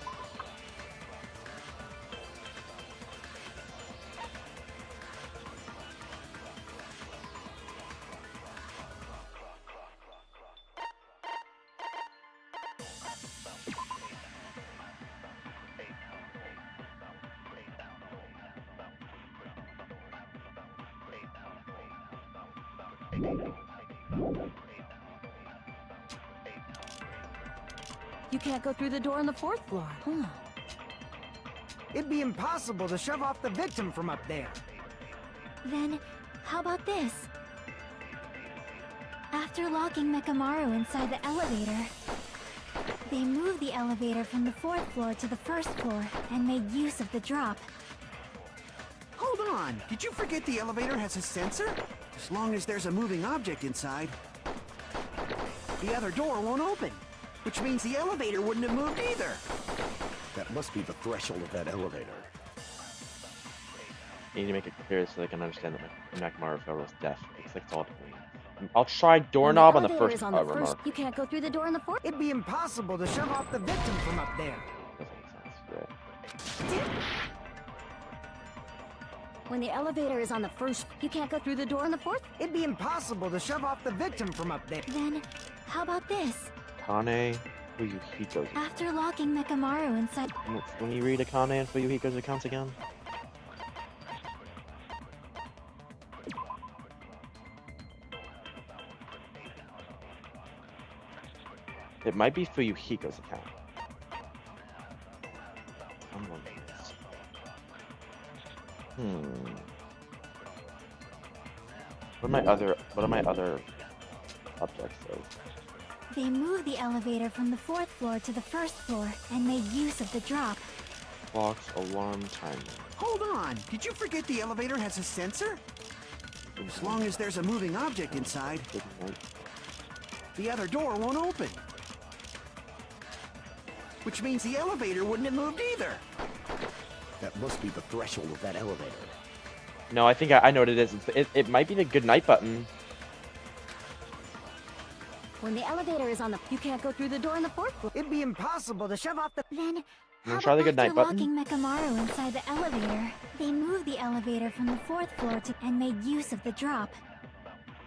You can't go through the door on the 4th floor. It'd be impossible to shove off the victim from up there. Then, how about this? After locking Mekamaru inside the elevator, they moved the elevator from the 4th floor to the 1st floor and made use of the drop. Hold on, did you forget the elevator has a sensor? As long as there's a moving object inside, the other door won't open. Which means the elevator wouldn't have moved either. That must be the threshold of that elevator. I need to make it clear so they can understand that Nakamaru fell was deaf. It's like it's all to me. I'll try doorknob on the first remark. You can't go through the door on the 4th. It'd be impossible to shove off the victim from up there. Doesn't make sense. Yeah. When the elevator is on the 1st, you can't go through the door on the 4th. It'd be impossible to shove off the victim from up there. Then, how about this? Akane Fuyuhiko's. After locking Mekamaru inside... When you read Akane and Fuyuhiko's accounts again? It might be Fuyuhiko's account. What are my other objects though? They moved the elevator from the 4th floor to the 1st floor and made use of the drop. Clocks, alarm, timer. Hold on, did you forget the elevator has a sensor? As long as there's a moving object inside, the other door won't open. Which means the elevator wouldn't have moved either. That must be the threshold of that elevator. No, I think I know what it is. It might be the good night button. When the elevator is on the... You can't go through the door on the 4th floor. It'd be impossible to shove off the... Then, Wanna try the good night button? locking Mekamaru inside the elevator, they moved the elevator from the 4th floor to... and made use of the drop.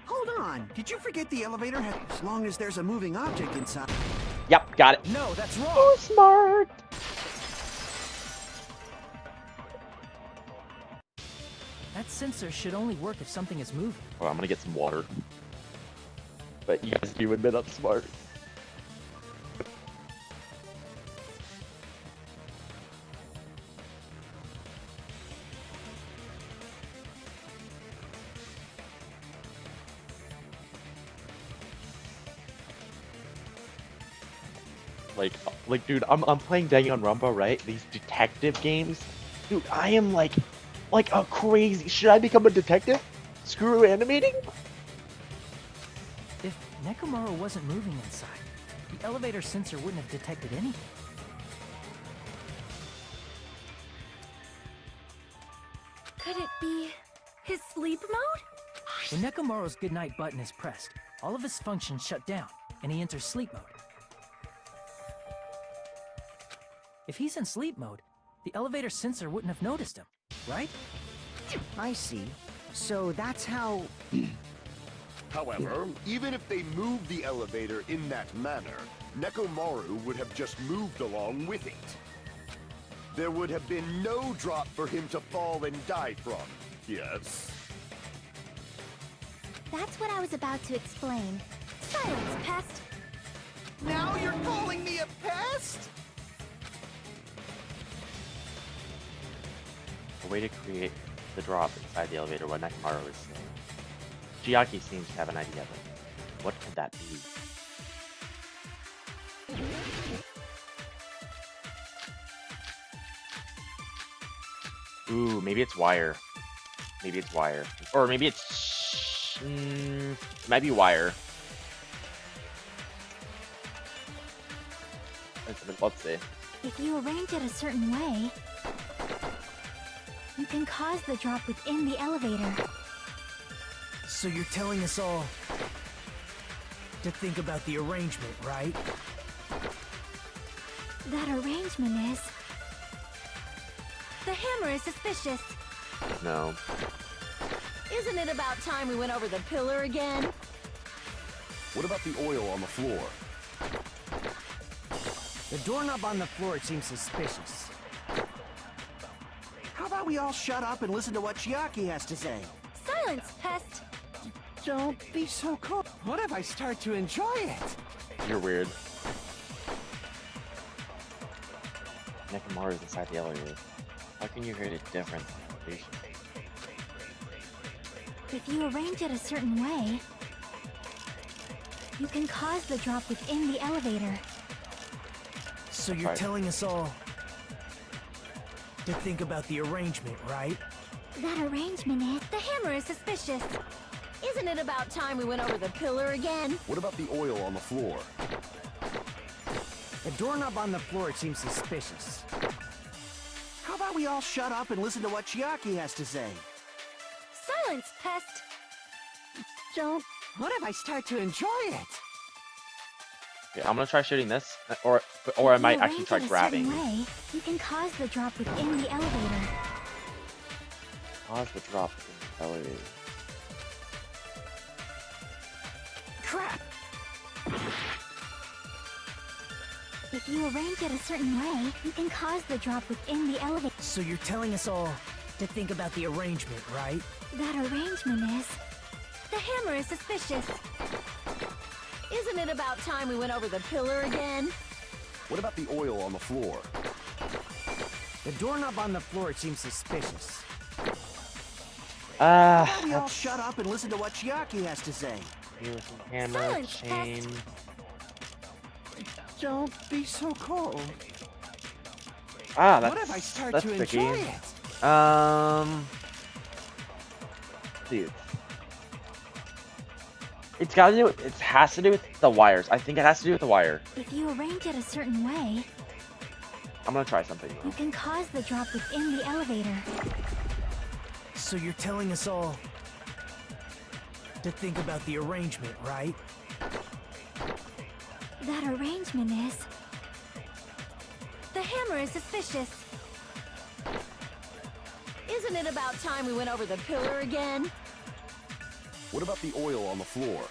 Hold on, did you forget the elevator has... As long as there's a moving object inside... Yep, got it. No, that's wrong. Oh, smart. That sensor should only work if something is moving. Well, I'm gonna get some water. But you guys do admit I'm smart. Like, dude, I'm playing Danganronpa, right? These detective games, dude. I am like a crazy. Should I become a detective? Screw animating. If Nekomaru wasn't moving inside, the elevator sensor wouldn't have detected anything. Could it be his sleep mode? When Nekomaru's goodnight button is pressed, all of his functions shut down, and he enters sleep mode. If he's in sleep mode, the elevator sensor wouldn't have noticed him, right? I see. So that's how... However, even if they moved the elevator in that manner, Nekomaru would have just moved along with it. There would have been no drop for him to fall and die from, yes? That's what I was about to explain. Silence, pest! Now you're calling me a pest? A way to create the drop inside the elevator while Nekomaru is still. Chiaki seems to have an idea, but what could that be? Ooh, maybe it's wire. Maybe it's wire. Or maybe it's... it might be wire. Let's see. If you arrange it a certain way, you can cause the drop within the elevator. So you're telling us all to think about the arrangement, right? That arrangement is... The hammer is suspicious. No. Isn't it about time we went over the pillar again? What about the oil on the floor? The doorknob on the floor seems suspicious. How about we all shut up and listen to what Chiaki has to say? Silence, pest! Don't be so cold. What if I start to enjoy it? You're weird. Nekomaru's inside the elevator. How can you create a different elevation? If you arrange it a certain way, you can cause the drop within the elevator. So you're telling us all to think about the arrangement, right? That arrangement is... The hammer is suspicious. Isn't it about time we went over the pillar again? What about the oil on the floor? The doorknob on the floor seems suspicious. How about we all shut up and listen to what Chiaki has to say? Silence, pest! Don't... What if I start to enjoy it? Okay, I'm gonna try shooting this, or I If might you actually arrange try it a grabbing. certain way, you can cause the drop within the elevator. Pause the drop in the elevator. Crap! If you arrange it a certain way, you can cause the drop within the elevator. So you're telling us all to think about the arrangement, right? That arrangement is... The hammer is suspicious. Isn't it about time we went over the pillar again? What about the oil on the floor? The doorknob on the floor seems suspicious. How about we all shut up and listen to what Chiaki has to say? Hammer, Silence, chain. Don't be so cold. Ah, What if I start that's to tricky. enjoy it? Dude. It's gotta do. It has to do with the wires. I think it has to do with the wire. If you arrange it a certain way, I'm gonna try something. you can cause the drop within the elevator. So you're telling us all to think about the arrangement, right? That arrangement is... The hammer is suspicious. Isn't it about time we went over the pillar again? What about the oil on the floor?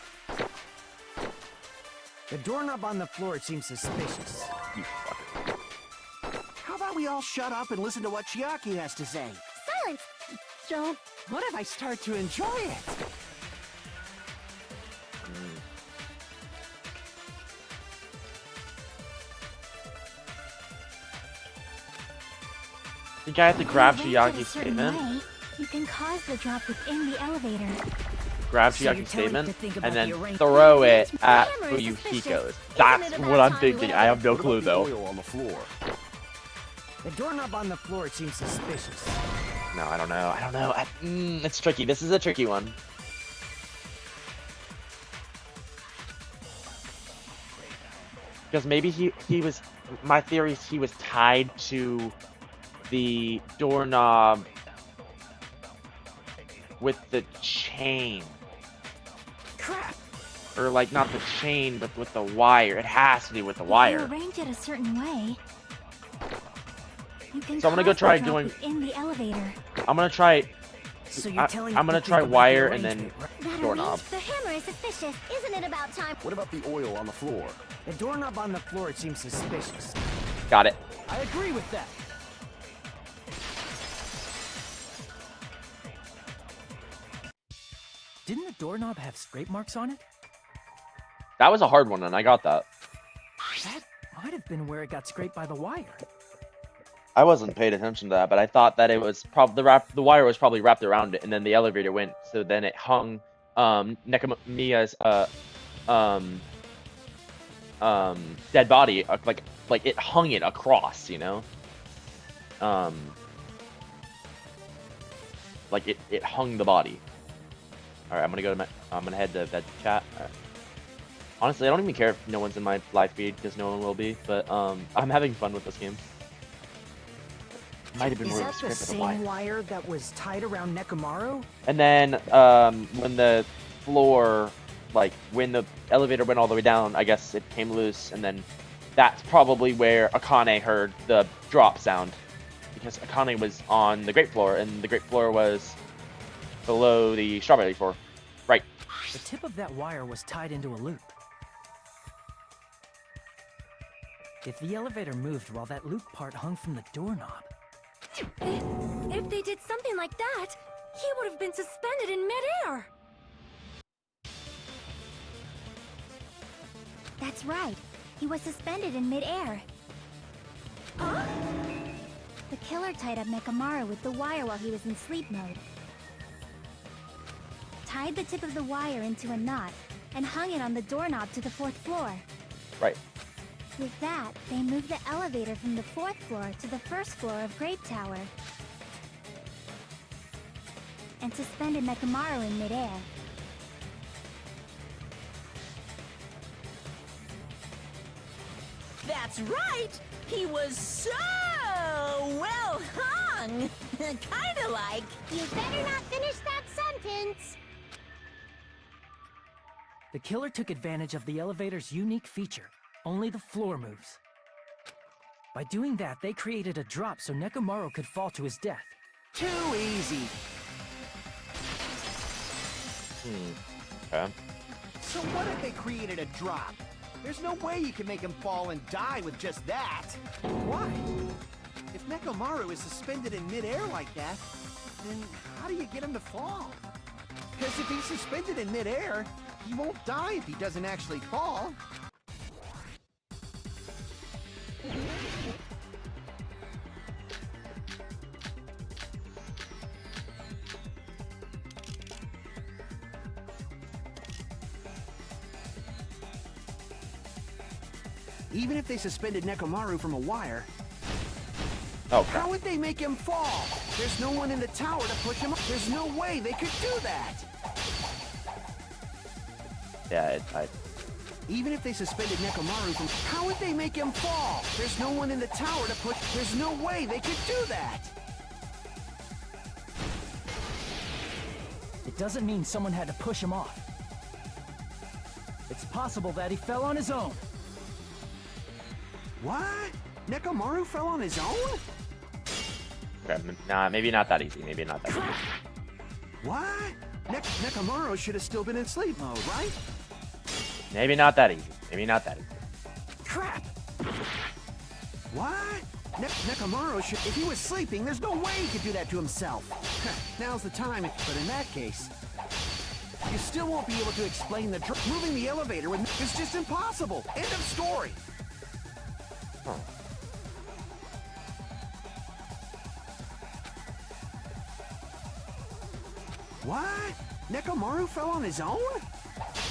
The doorknob on the floor seems suspicious. You fucker. How about we all shut up and listen to what Chiaki has to say? Silence! Don't... What if I start to enjoy it? I think I have to grab If you arrange it a Chiaki's certain statement. way, you can cause the drop within the elevator. Grab So you're Chiaki's telling statement to think and about then the arrangement. throw it The at hammer is Fuyuhiko's. suspicious. That's Isn't it what about I'm time we thinking. went I have no What clue about the though. oil on the floor? The doorknob on the floor seems suspicious. No, I don't know. I don't know. It's tricky. This is a tricky one. Because maybe he was. My theory is he was tied to the doorknob with the chain. Crap! Or like not the chain, but with the wire. It has to do with the If you wire. arrange it a certain way, you can So I'm gonna go cause the try drop doing. within the elevator. I'm gonna try. So you're telling I'm me gonna to try think about the wire and then arrangement, right? That doorknob. The hammer is suspicious. Isn't it about time? What about the oil on the floor? The doorknob on the floor seems suspicious. Got it. I agree with that. Didn't the doorknob have scrape marks on it? That was a hard one, and I got that. That might have been where it got scraped by the wire. I wasn't paid attention to that, but I thought that it was probably the wire was probably wrapped around it, and then the elevator went. So then it hung Nekomiya's dead body like it hung it across, you know. Like it hung the body. All right, I'm gonna head to bed chat. All right. Honestly, I don't even care if no one's in my live feed because no one will be. But I'm having fun with this game. Might have been Is where that it the was scraped same with the wire. wire that was tied around Nekomaru? And then when the floor, like when the elevator went all the way down, I guess it came loose, and then that's probably where Akane heard the drop sound, because Akane was on the great floor, and the great floor was below the strawberry floor. Right. The tip of that wire was tied into a loop. If the elevator moved while that loop part hung from the doorknob... If they did something like that, he would have been suspended in midair. That's right. He was suspended in midair. Huh? The killer tied up Nekomaru with the wire while he was in sleep mode. Tied the tip of the wire into a knot and hung it on the doorknob to the 4th floor. Right. With that, they moved the elevator from the 4th floor to the 1st floor of Grape Tower. And suspended Nekomaru in midair. That's right! He was so well hung! Kinda like... You better not finish that sentence! The killer took advantage of the elevator's unique feature. Only the floor moves. By doing that, they created a drop so Nekomaru could fall to his death. Too easy. Okay. So what if they created a drop? There's no way you can make him fall and die with just that. Why? If Nekomaru is suspended in midair like that, then how do you get him to fall? Because if he's suspended in midair, he won't die if he doesn't actually fall. Even if they suspended Nekomaru from a wire, how would they make him fall? There's no one in the tower to push him up. There's no way they could do that. Yeah, Even if they suspended Nekomaru from... How would they make him fall? There's no one in the tower to push... There's no way they could do that! It doesn't mean someone had to push him off. It's possible that he fell on his own. What? Nekomaru fell on his own? Okay, nah, maybe not that easy. Maybe not that easy. What? Nekomaru should have still been in sleep mode, right? Maybe not that easy. Maybe not that easy. Crap! What? Nekomaru should... If he was sleeping, there's no way he could do that to himself. Now's the time, but in that case... You still won't be able to explain the... Moving the elevator with... It's just impossible! End of story! Huh. What? Nekomaru fell on his own?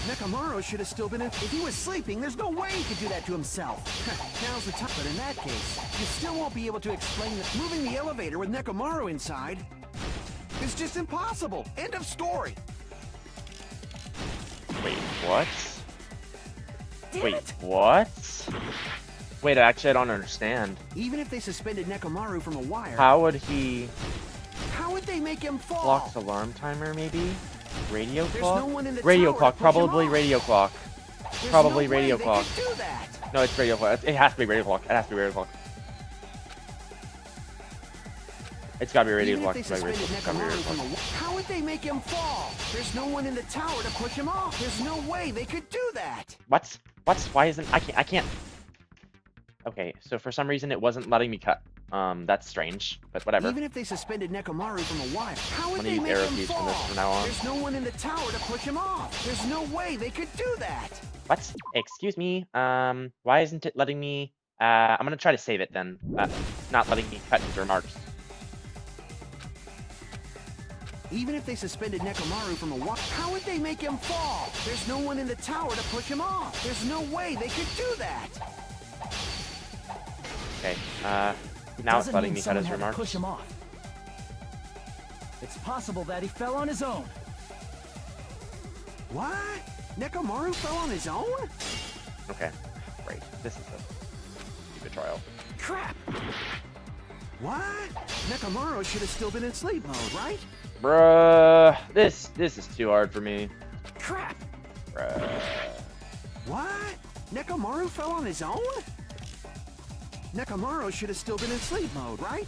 Nekomaru should have still been in... If he was sleeping, there's no way he could do that to himself. Now's the time. But in that case, you still won't be able to explain that moving the elevator with Nekomaru inside is just impossible. End of story. Wait, what? Wait, what? Wait, actually, I don't understand. Even if they suspended Nekomaru from a wire... How would he... How would they make him fall? Clock's alarm timer, maybe? Radio There's clock? no one in the Radio tower clock, to push him probably off. radio clock. There's Probably no way radio they clock. could do that. No, it's radio clock. It has to be radio clock. It has to be radio clock. It's gotta be radio Even clock. if they It's gotta be suspended radio Nekomaru clock. from a... How would they make him fall? There's no one in the tower to push him off. There's no way they could do that. What? What? Why isn't... I can't... Okay, so for some reason it wasn't letting me cut. That's strange, but whatever. Even if they suspended Nekomaru from a wire, how would I'm gonna they use make arrow him keys from fall? this from now on. There's no one in the tower to push him off. There's no way they could do that. What? Excuse me. Why isn't it letting me... I'm gonna try to save it then. Not letting me cut his remarks. Even if they suspended Nekomaru from a wire, how would they make him fall? There's no one in the tower to push him off. There's no way they could do that. Okay, now it's Doesn't letting mean me cut someone his had to remarks. push him off. It's possible that he fell on his own. What? Nekomaru fell on his own? Okay, great. This is a stupid trial. Crap! What? Nekomaru should have still been in sleep mode, right? Bruh, this is too hard for me. Crap! Bruh. What? Nekomaru fell on his own? Nekomaru should have still been in sleep mode, right?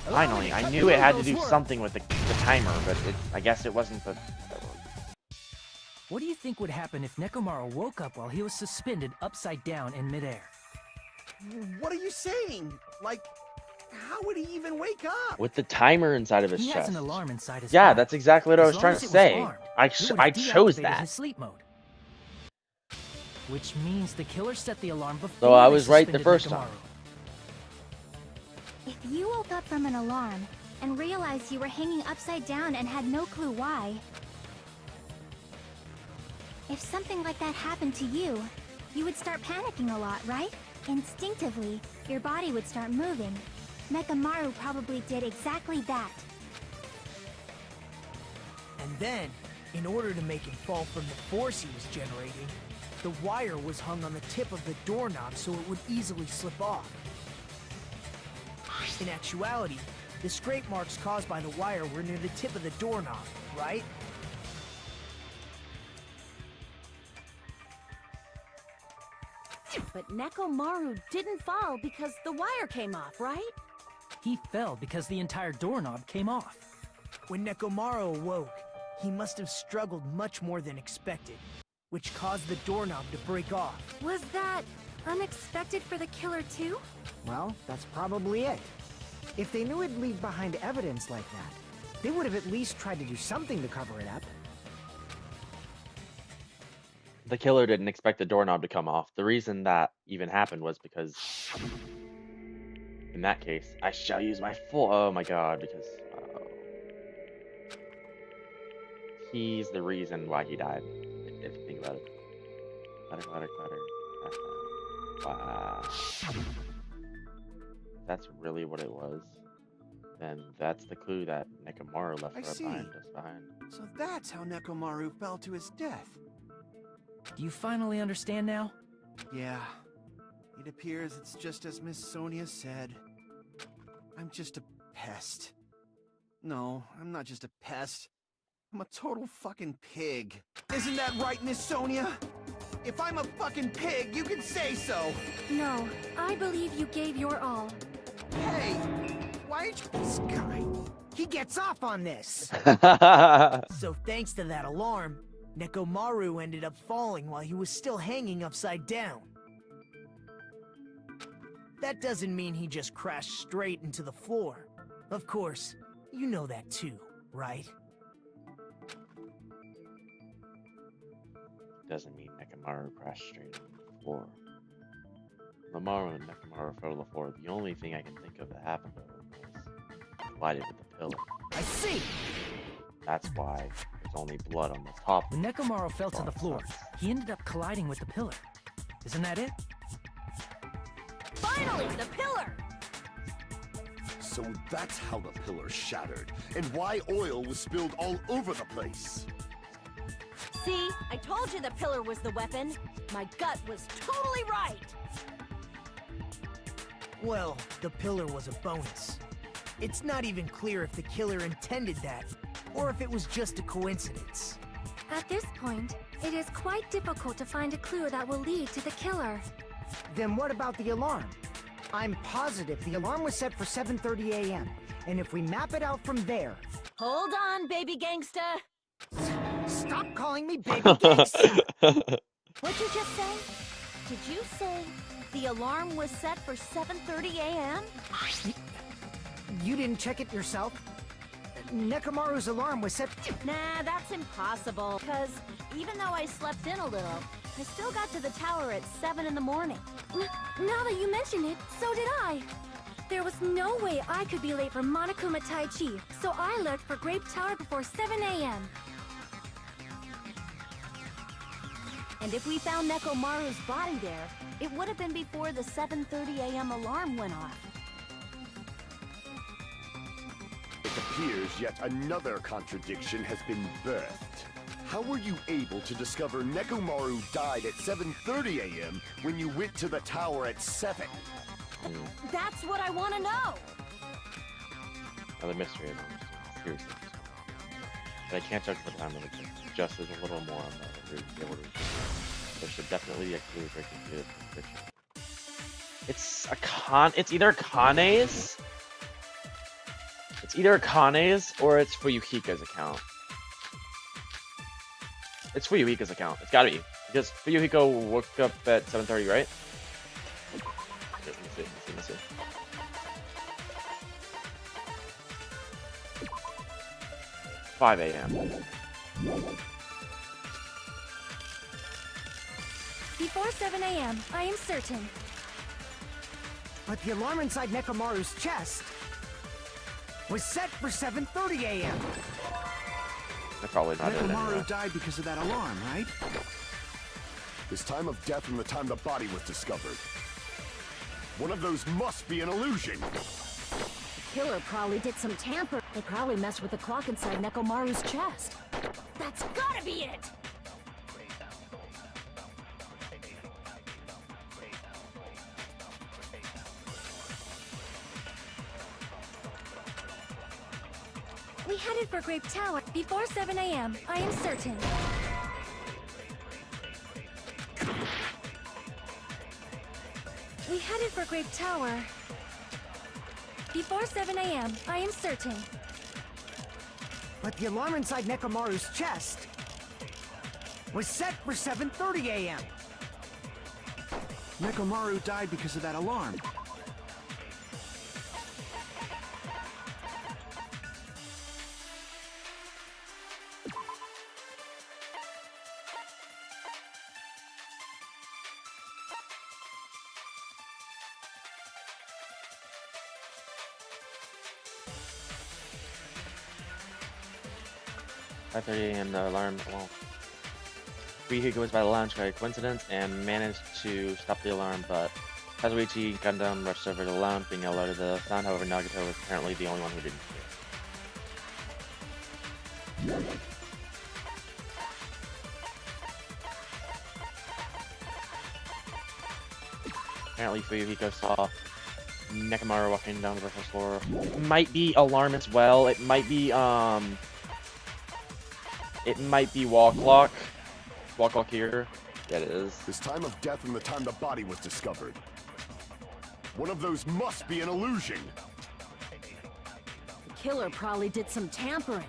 Finally, I knew it had to do something with the timer, but I guess it wasn't the... What do you think would happen if Nekomaru woke up while he was suspended upside down in midair? What are you saying? Like, how would he even wake up? With the timer inside of his He has chest. an alarm inside his Yeah, body. that's exactly what I As was long trying as to it was say. armed, I it would I have chose deactivated that. his sleep mode. Which means the killer set the alarm before So I they was right the suspended first Nekomaru. time. If you woke up from an alarm and realized you were hanging upside down and had no clue why, if something like that happened to you, you would start panicking a lot, right? Instinctively, your body would start moving. Nekomaru probably did exactly that. And then, in order to make him fall from the force he was generating, the wire was hung on the tip of the doorknob so it would easily slip off. In actuality, the scrape marks caused by the wire were near the tip of the doorknob, right? But Nekomaru didn't fall because the wire came off, right? He fell because the entire doorknob came off. When Nekomaru awoke, he must have struggled much more than expected, which caused the doorknob to break off. Was that unexpected for the killer too? Well, that's probably it. If they knew it'd leave behind evidence like that, they would have at least tried to do something to cover it up. The killer didn't expect the doorknob to come off. The reason that even happened was because, in that case, I shall use my full. Oh my god, because he's the reason why he died. If you think about it. Clutter. Wow. That's really what it was. Then that's the clue that Nekomaru left I see. behind. So that's how Nekomaru fell to his death. Do you finally understand now? Yeah. It appears it's just as Miss Sonia said. I'm just a pest. No, I'm not just a pest. I'm a total fucking pig. Isn't that right, Miss Sonia? If I'm a fucking pig, you can say so. No, I believe you gave your all. Hey, why'd you... This guy, he gets off on this. So thanks to that alarm, Nekomaru ended up falling while he was still hanging upside down. That doesn't mean he just crashed straight into the floor. Of course, you know that too, right? Doesn't mean Nekomaru crashed straight on the floor. Mamoru and Nekomaru fell to the floor. The only thing I can think of that happened to him was collided with the pillar. I see! That's why there's only blood on the top. When Nekomaru fell to the floor, he ended up colliding with the pillar. Isn't that it? Finally, the pillar! So that's how the pillar shattered, and why oil was spilled all over the place. See, I told you the pillar was the weapon. My gut was totally right. Well, the pillar was a bonus. It's not even clear if the killer intended that, or if it was just a coincidence. At this point, it is quite difficult to find a clue that will lead to the killer. Then what about the alarm? I'm positive the alarm was set for 7:30 a.m. And if we map it out from there... Hold on, baby gangsta. Stop calling me baby gangsta! What'd you just say? Did you say the alarm was set for 7:30 a.m.? You didn't check it yourself? Nekomaru's alarm was set... Nah, that's impossible. Because even though I slept in a little, I still got to the tower at 7 in the morning. Now that you mention it, so did I. There was no way I could be late for Monokuma Tai Chi, so I left for Grape Tower before 7 a.m. And if we found Nekomaru's body there, it would have been before the 7:30 a.m. alarm went off. It appears yet another contradiction has been birthed. How were you able to discover Nekomaru died at 7:30 a.m. when you went to the tower at 7? That's what I want to know! Another mystery. Seriously. But I can't judge the time limit. Just as a little more on the order. There should definitely be a clue breaking through this description. It's either Kane's. It's either Kane's or it's Fuyuhika's account. It's Fuyuhika's account. It's gotta be. Because Fuyuhiko woke up at 7:30, right? Let me see. 5 a.m. Before Before 7 a.m., I am certain. But the alarm inside Nekomaru's chest was set for 7:30 a.m. That's probably not it anyway. Nekomaru died because of that alarm, right? His time of death and the time the body was discovered. One of those must be an illusion. The killer probably did some tamper. They probably messed with the clock inside Nekomaru's chest. That's gotta be it! We headed for Grape Tower before 7 a.m., I am certain. We headed for Grape Tower before 7 a.m., I am certain. But the alarm inside Nekomaru's chest was set for 7:30 a.m. Nekomaru died because of that alarm. At 5:30 a.m. the alarm well Rihiko was by the lounge by coincidence and managed to stop the alarm, but Kazuichi Gundam rushed over to the lounge being alerted to the sound. However, Nagito was apparently the only one who didn't hear. Apparently Fuyuhiko saw Nekomaru walking down the first floor. Might be alarm as well. It might be WOCK. WOCK here. Yeah, it is. His time of death and the time the body was discovered. One of those must be an illusion. The killer probably did some tampering.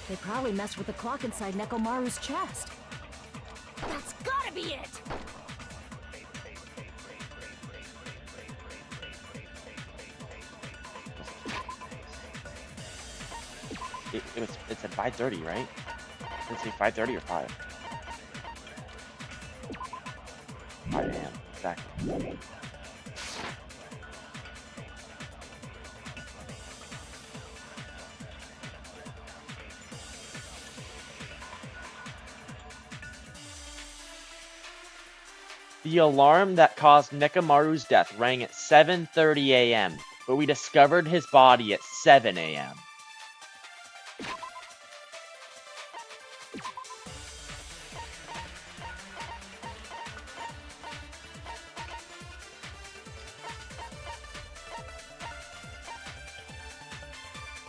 They probably messed with the clock inside Nekomaru's chest. That's gotta be it! It's at 5:30, right? Let's say 5:30 or 5. 5 a.m. Exactly. The alarm that caused Nekomaru's death rang at 7:30 a.m., but we discovered his body at 7 a.m.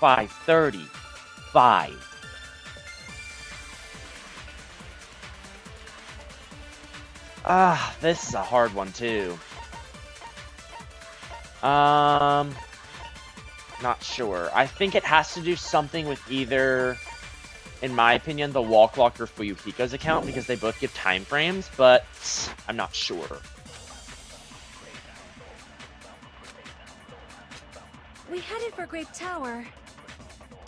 $5:35. This is a hard one too. Not sure. I think it has to do something with either, in my opinion, the WOCK or Fuyuhiko's account, because they both give time frames, but I'm not sure. We headed for Grape Tower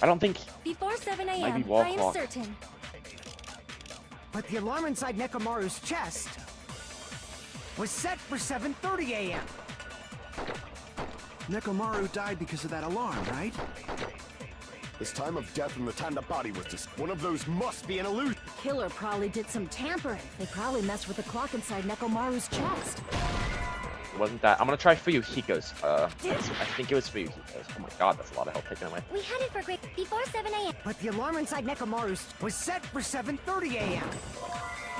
I don't think before 7 might a.m., be I am WOCK. certain. But the alarm inside Nekomaru's chest was set for 7:30 a.m. Nekomaru died because of that alarm, right? His time of death and the time the body was discovered. One of those must be an illusion. The killer probably did some tampering. They probably messed with the clock inside Nekomaru's chest. It wasn't that. I'm gonna try Fuyuhiko's. I think it was Fuyuhiko's. Oh my god, that's a lot of health taken away. We headed for Grape before 7 a.m. But the alarm inside Nekomaru's was set for 7:30 a.m.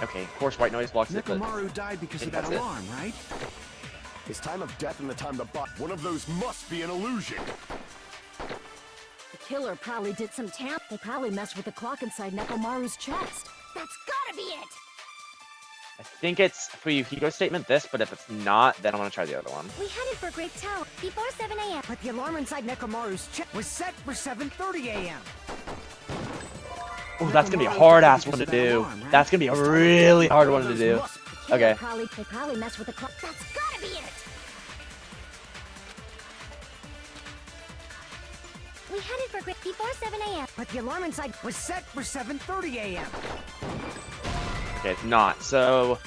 Okay, of course, white noise blocks it, but Nekomaru died because of that that's it. alarm, right? His time of death and the time the body. One of those must be an illusion. The killer probably did some tamp. They probably messed with the clock inside Nekomaru's chest. That's gotta be it! I think it's Fuyuhiko's statement this, but if it's not, then I'm gonna try the other one. We headed for Grape Tower before 7 a.m. But the alarm inside Nekomaru's chest was set for 7:30 a.m. Oh, that's gonna be a hard-ass one to do. That's gonna be a really hard one to do. Okay. They probably messed with the clock. That's gotta be it! We headed for Grape before 7 a.m. But the alarm inside was set for 7:30 a.m. Okay, it's not. So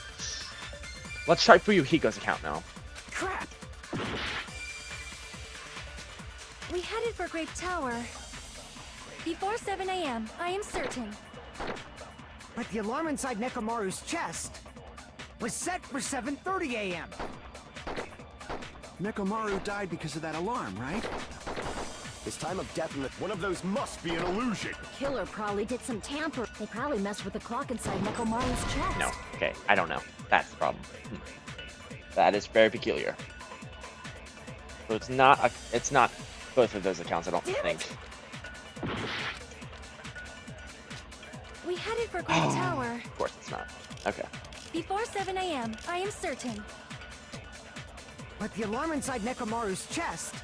let's try Fuyuhiko's account now. Crap! We headed for Grape Tower. Before 7 a.m., I am certain. But the alarm inside Nekomaru's chest was set for 7:30 a.m. Nekomaru died because of that alarm, right? His time of death, one of those must be an illusion. Killer probably did some tamper. They probably messed with the clock inside Nekomaru's chest. No. Okay, I don't know. That's the problem. That is very peculiar. So it's not both of those accounts, I don't think. We headed for Grape Tower. Of course it's not. Okay. Before 7 a.m., I am certain. But the alarm inside Nekomaru's chest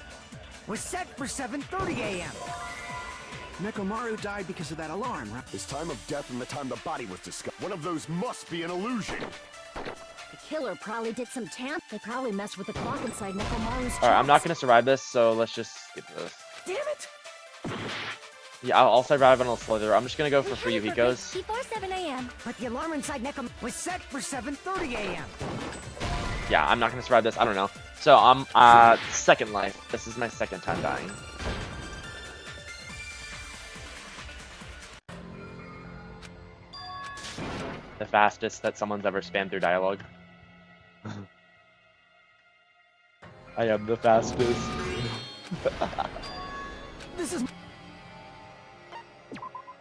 was set for 7:30 a.m. Nekomaru died because of that alarm, right? His time of death and the time the body was discovered. One of those must be an illusion. The killer probably did some tamper. They probably messed with the clock inside Nekomaru's chest. Alright, I'm not gonna survive this, so let's just skip this. Damn it! Yeah, I'll survive and I'll slither. I'm just gonna go for Fuyuhiko's. Before 7 a.m. But the alarm inside Nekomaru was set for 7:30 a.m. Yeah, I'm not gonna survive this. I don't know. So I'm second life. This is my second time dying. The fastest that someone's ever spammed through dialogue. I am the fastest. This is...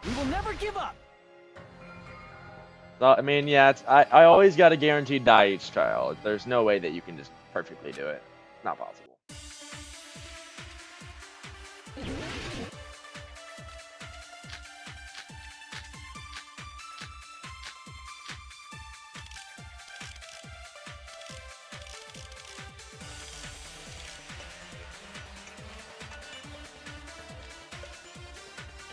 We will never give up! So, I mean, yeah, I always got a guaranteed die each trial. There's no way that you can just perfectly do it. Not possible.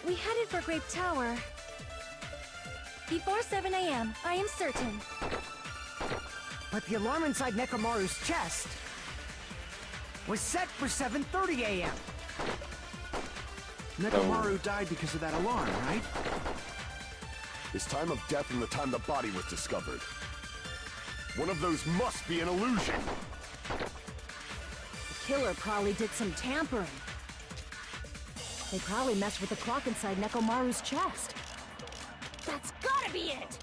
We headed for Grape Tower. Before 7 a.m., I am certain. But the alarm inside Nekomaru's chest was set for 7:30 a.m. Nekomaru died because of that alarm, right? His time of death and the time the body was discovered. One of those must be an illusion. The killer probably did some tampering. They probably messed with the clock inside Nekomaru's chest. That's gotta be it!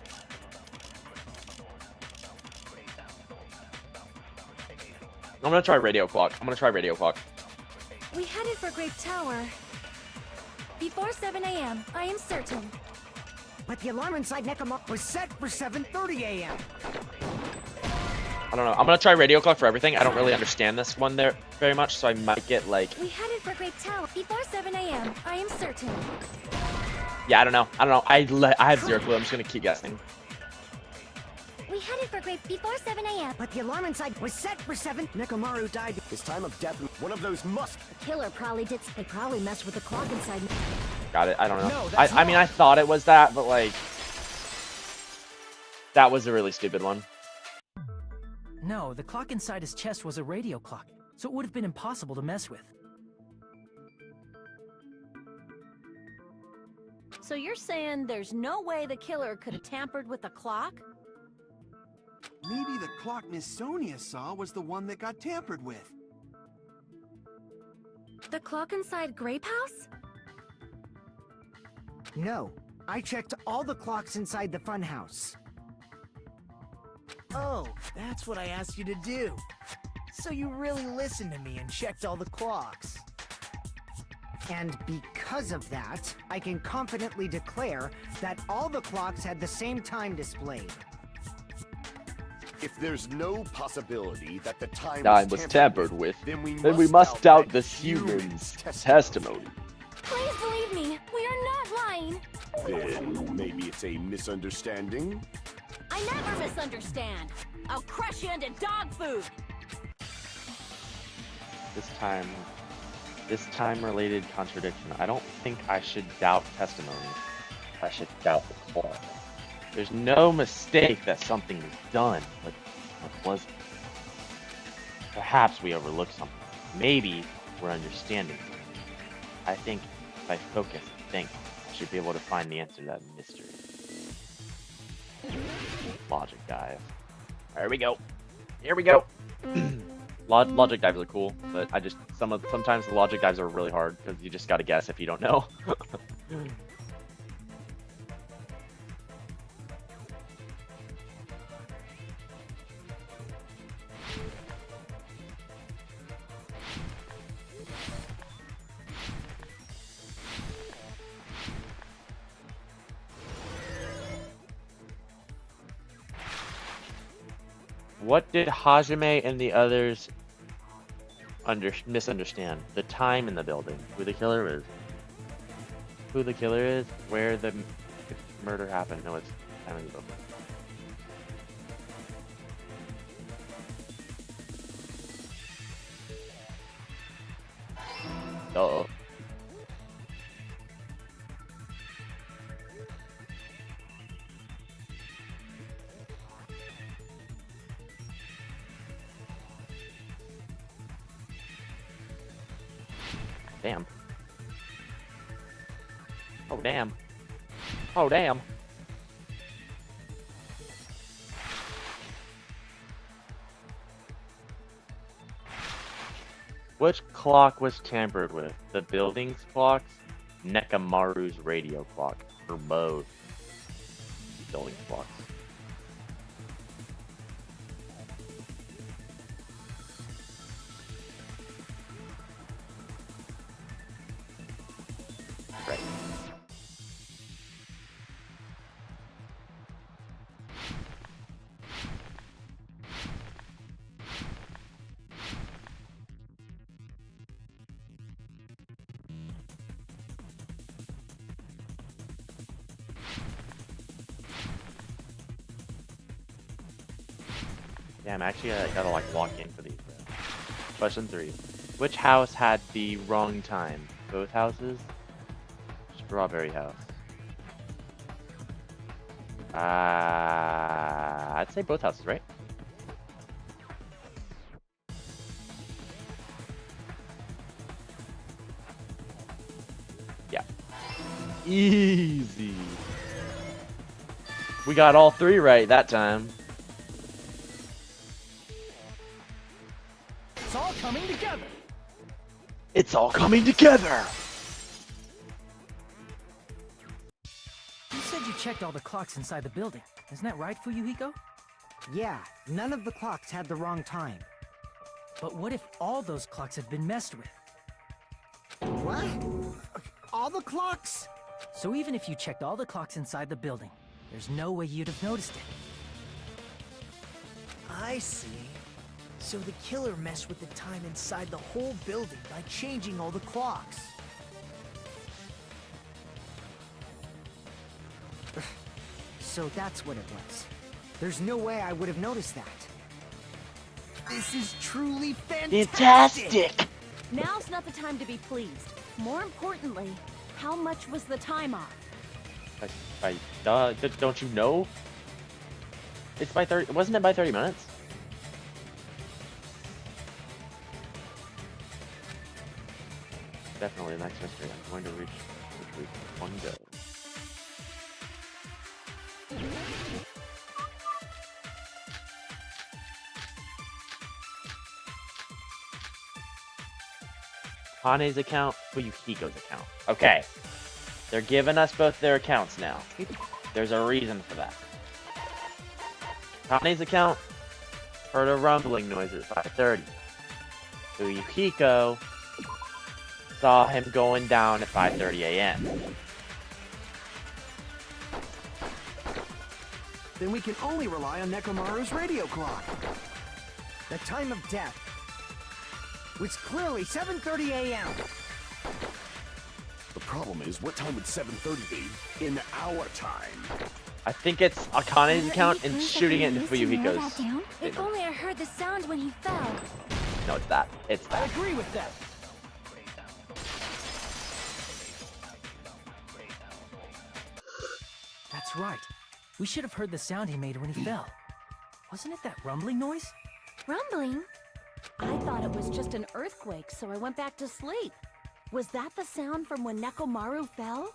I'm gonna try radio clock. We headed for Grape Tower. Before 7 a.m., I am certain. But the alarm inside Nekomaru was set for 7:30 a.m. I don't know. I'm gonna try radio clock for everything. I don't really understand this one there very much, so I might get like. We headed for Grape Tower. Before 7 a.m., I am certain. Yeah, I don't know. I have zero clue. I'm just gonna keep guessing. We headed for Grape before 7 a.m. But the alarm inside was set for 7. Nekomaru died. His time of death, one of those must. The killer probably did. They probably messed with the clock inside. Got it. I don't know. No, I mean, I thought it was that, but like, that was a really stupid one. No, the clock inside his chest was a radio clock, so it would have been impossible to mess with. So you're saying there's no way the killer could have tampered with the clock? Maybe the clock Miss Sonia saw was the one that got tampered with. The clock inside Grape House? No, I checked all the clocks inside the funhouse. Oh, that's what I asked you to do. So you really listened to me and checked all the clocks. And because of that, I can confidently declare that all the clocks had the same time displayed. If there's no possibility that the time was tampered with, then we must doubt the human's testimony. Please believe me, we are not lying. Then maybe it's a misunderstanding? I never misunderstand. I'll crush you into dog food. This time-related contradiction. I don't think I should doubt testimony. I should doubt the clock. There's no mistake that something was done, but what was it? Perhaps we overlooked something. Maybe we're understanding something. I think if I focus and think, I should be able to find the answer to that mystery. Logic dive. There we go. Here we go. Logic dives are cool, but sometimes the logic dives are really hard because you just gotta guess if you don't know. What did Hajime and the others misunderstand? The time in the building. Who the killer is. Who the killer is. Where the murder happened. No, it's time in the building. Uh-oh. Damn. Oh, damn. Oh, damn. Which clock was tampered with? The building's clocks? Nekamaru's radio clock? Or both? Building clocks. Right. Damn, actually I gotta like walk in for these. Question 3. Which house had the wrong time? Both houses? Strawberry house. I'd say both houses, right? Yeah. Easy. We got all 3 right that time. It's all coming together. It's all coming together. You said you checked all the clocks inside the building. Isn't that right, Fuyuhiko? Yeah, none of the clocks had the wrong time. But what if all those clocks had been messed with? What? All the clocks? So even if you checked all the clocks inside the building, there's no way you'd have noticed it. I see. So the killer messed with the time inside the whole building by changing all the clocks. So that's what it was. There's no way I would have noticed that. This is truly Fantastic! Now's not the time to be pleased. More importantly, how much was the time off? Don't you know? It's by 30. Wasn't it by 30 minutes? Definitely the next mystery. I'm going to reach one go. Hane's account, Fuyuhiko's account. Okay. They're giving us both their accounts now. There's a reason for that. Hane's account heard a rumbling noise at 5:30. Fuyuhiko saw him going down at 5:30 a.m. Then we can only rely on Nekomaru's radio clock. The time of death was clearly 7:30 a.m. The problem is, what time would 7:30 be in our time? I think it's Akane's account and shooting it into Fuyuhiko's. If only I heard the sound when he fell. No, it's that. It's that. I agree with that. That's right. We should have heard the sound he made when he fell. Wasn't it that rumbling noise? Rumbling? I thought it was just an earthquake, so I went back to sleep. Was that the sound from when Nekomaru fell?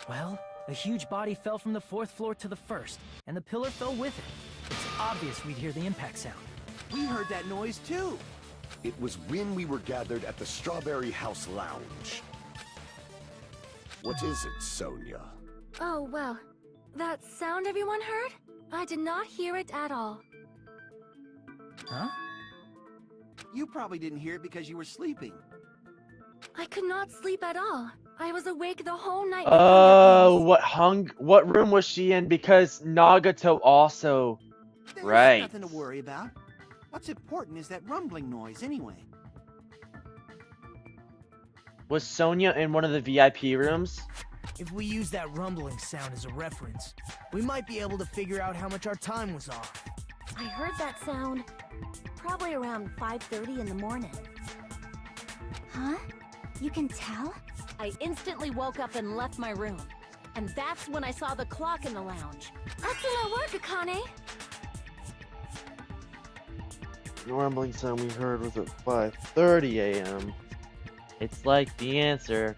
Well, A huge body fell from the 4th floor to the 1st, and the pillar fell with it. It's obvious we'd hear the impact sound. We heard that noise too. It was when we were gathered at the Strawberry House Lounge. What is it, Sonia? Oh, well. That sound everyone heard? I did not hear it at all. Huh? You probably didn't hear it because you were sleeping. I could not sleep at all. I was awake the whole night. What room was she in? Because Nagato also... There's Right. nothing to worry about. What's important is that rumbling noise anyway. Was Sonia in one of the VIP rooms? If we use that rumbling sound as a reference, we might be able to figure out how much our time was off. I heard that sound probably around 5:30 in the morning. Huh? You can tell? I instantly woke up and left my room. And that's when I saw the clock in the lounge. Excellent work, Akane! The rumbling sound we heard was at 5:30 a.m. It's like the answer.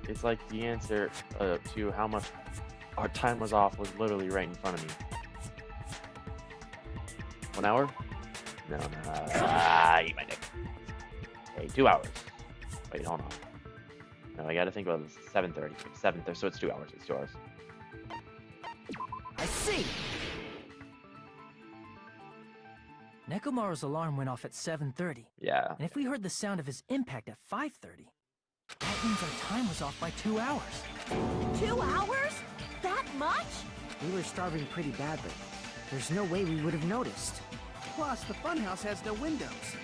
It's like the answer to how much our time was off was literally right in front of me. 1 hour? No. Eat my dick. Okay, 2 hours. Wait, hold on. No, I gotta think about this. 7:30. 7:30. So it's 2 hours. It's 2 hours. I see! Nekomaru's alarm went off at 7:30. Yeah. And if we heard the sound of his impact at 5:30, that means our time was off by 2 hours. 2 hours? That much? We were starving pretty badly. There's no way we would have noticed. Plus, the funhouse has no windows.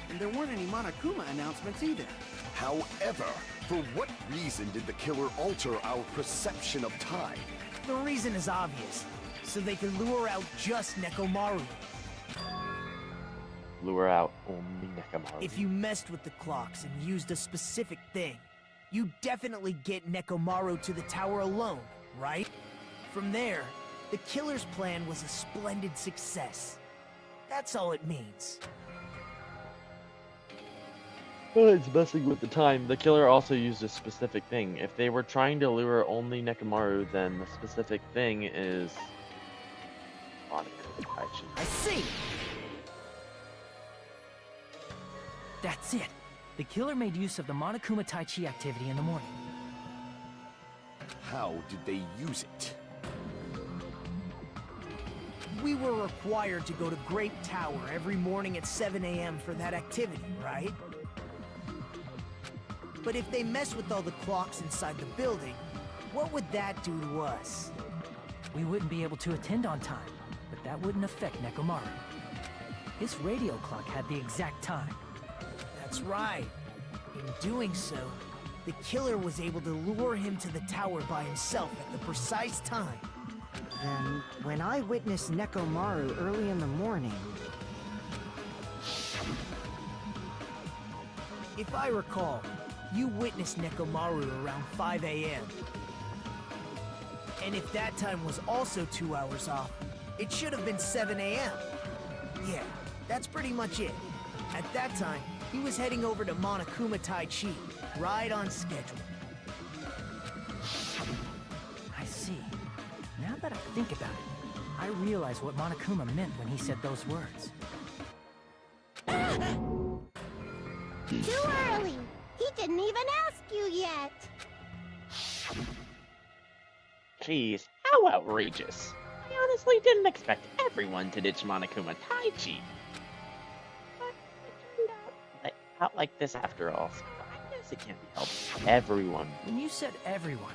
And there weren't any Monokuma announcements either. However, for what reason did the killer alter our perception of time? The reason is obvious. So they can lure out just Nekomaru. Lure out only Nekomaru. If you messed with the clocks and used a specific thing, you definitely get Nekomaru to the tower alone, right? From there, the killer's plan was a splendid success. That's all it means. Besides messing with the time, the killer also used a specific thing. If they were trying to lure only Nekomaru, then the specific thing is... I see! That's it. The killer made use of the Monokuma Tai Chi activity in the morning. How did they use it? We were required to go to Grape Tower every morning at 7 a.m. for that activity, right? But if they mess with all the clocks inside the building, what would that do to us? We wouldn't be able to attend on time, but that wouldn't affect Nekomaru. His radio clock had the exact time. That's right. In doing so, the killer was able to lure him to the tower by himself at the precise time. Then, when I witnessed Nekomaru early in the morning... If I recall, you witnessed Nekomaru around 5 a.m. And if that time was also 2 hours off, it should have been 7 a.m. Yeah, that's pretty much it. At that time, he was heading over to Monokuma Tai Chi, right on schedule. I see. Now that I think about it, I realize what Monokuma meant when he said those words. Too early! He didn't even ask you yet! Jeez, how outrageous. I honestly didn't expect everyone to ditch Monokuma Tai Chi. But it turned out like this after all, so I guess it can't be helped. Everyone. When you said everyone,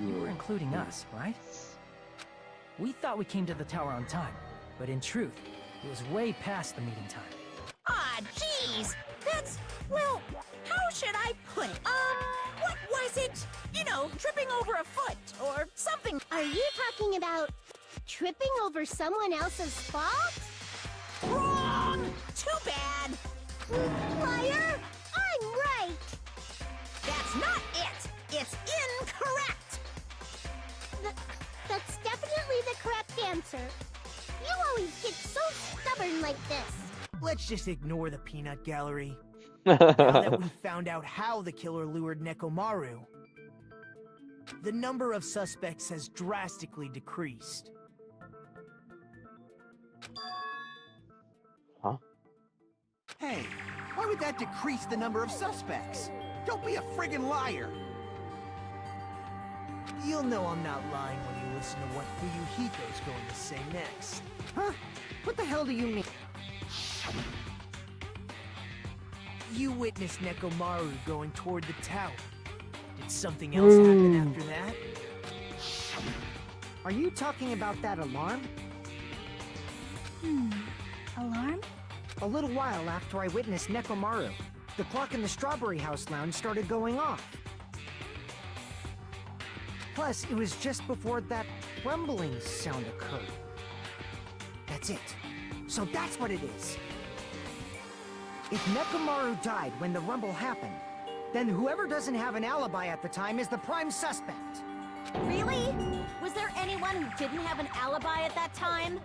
you were including us, right? We thought we came to the tower on time, but in truth, it was way past the meeting time. Ah, jeez! That's, well, how should I put it? What was it? You know, tripping over a foot, or something. Are you talking about tripping over someone else's fault? Wrong! Too bad! Liar! I'm right! That's not it! It's incorrect! That's definitely the correct answer. You always get so stubborn like this. Let's just ignore the peanut gallery. Now that we found out how the killer lured Nekomaru, the number of suspects has drastically decreased. Huh? Hey, why would that decrease the number of suspects? Don't be a friggin' liar! You'll know I'm not lying when you listen to what Fuyuhiko's going to say next. Huh? What the hell do you mean? You witnessed Nekomaru going toward the tower. Did something else happen after that? Are you talking about that alarm? Alarm? A little while after I witnessed Nekomaru, the clock in the Strawberry House lounge started going off. Plus, it was just before that rumbling sound occurred. That's it. So that's what it is. If Nekomaru died when the rumble happened, then whoever doesn't have an alibi at the time is the prime suspect. Really? Was there anyone who didn't have an alibi at that time?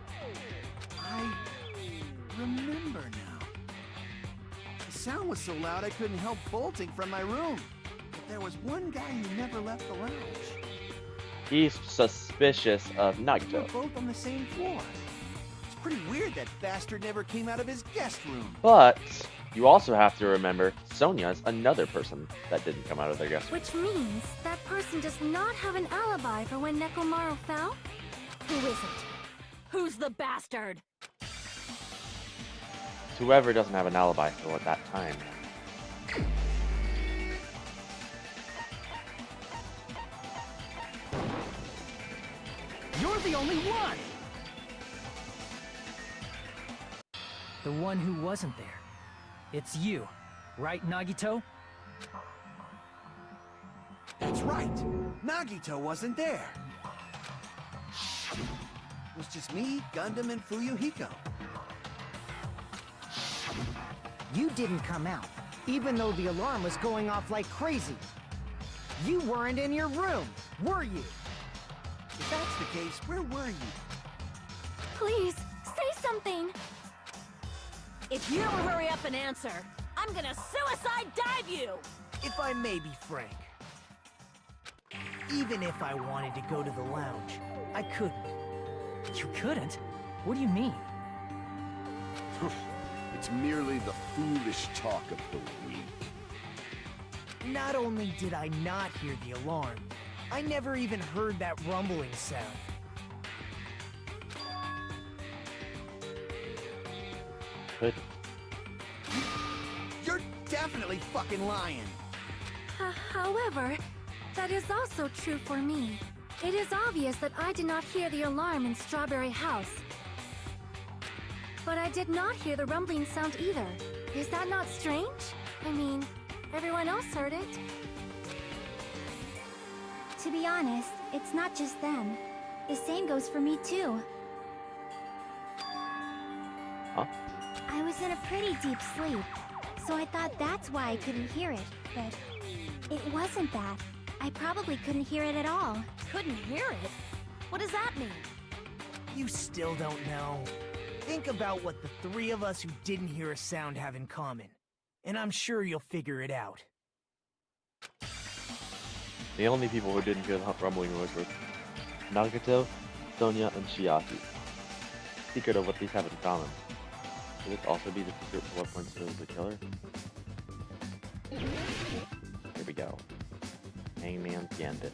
I remember now. The sound was so loud I couldn't help bolting from my room. But there was one guy who never left the lounge. He's suspicious of We Nagito. were both on the same floor. It's pretty weird that bastard never came out of his guest room. But you also have to remember Sonya's another person that didn't come out of their guest room. Which means that person does not have an alibi for when Nekomaru fell? Who is it? Who's the bastard? Whoever doesn't have an alibi for at that time. You're the only one! The one who wasn't there. It's you, right, Nagito? That's right. Nagito wasn't there. It was just me, Gundam, and Fuyuhiko. You didn't come out, even though the alarm was going off like crazy. You weren't in your room, were you? If that's the case, where were you? Please, say something! If you don't hurry up and answer, I'm gonna suicide dive you! If I may be frank, even if I wanted to go to the lounge, I couldn't. You couldn't? What do you mean? It's merely the foolish talk of the weak. Not only did I not hear the alarm, I never even heard that rumbling sound. But You're definitely fucking lying. However, that is also true for me. It is obvious that I did not hear the alarm in Strawberry House. But I did not hear the rumbling sound either. Is that not strange? I mean, everyone else heard it. To be honest, it's not just them. The same goes for me too. Huh? I was in a pretty deep sleep, so I thought that's why I couldn't hear it, but it wasn't that. I probably couldn't hear it at all. Couldn't hear it? What does that mean? You still don't know. Think about what the three of us who didn't hear a sound have in common, and I'm sure you'll figure it out. the only people who didn't hear the rumbling noise were Nagito, Sonya, and Shiaki. Secret of what these have in common. Could it also be the secret for what points to the killer? Here we go. Hangman's Gambit.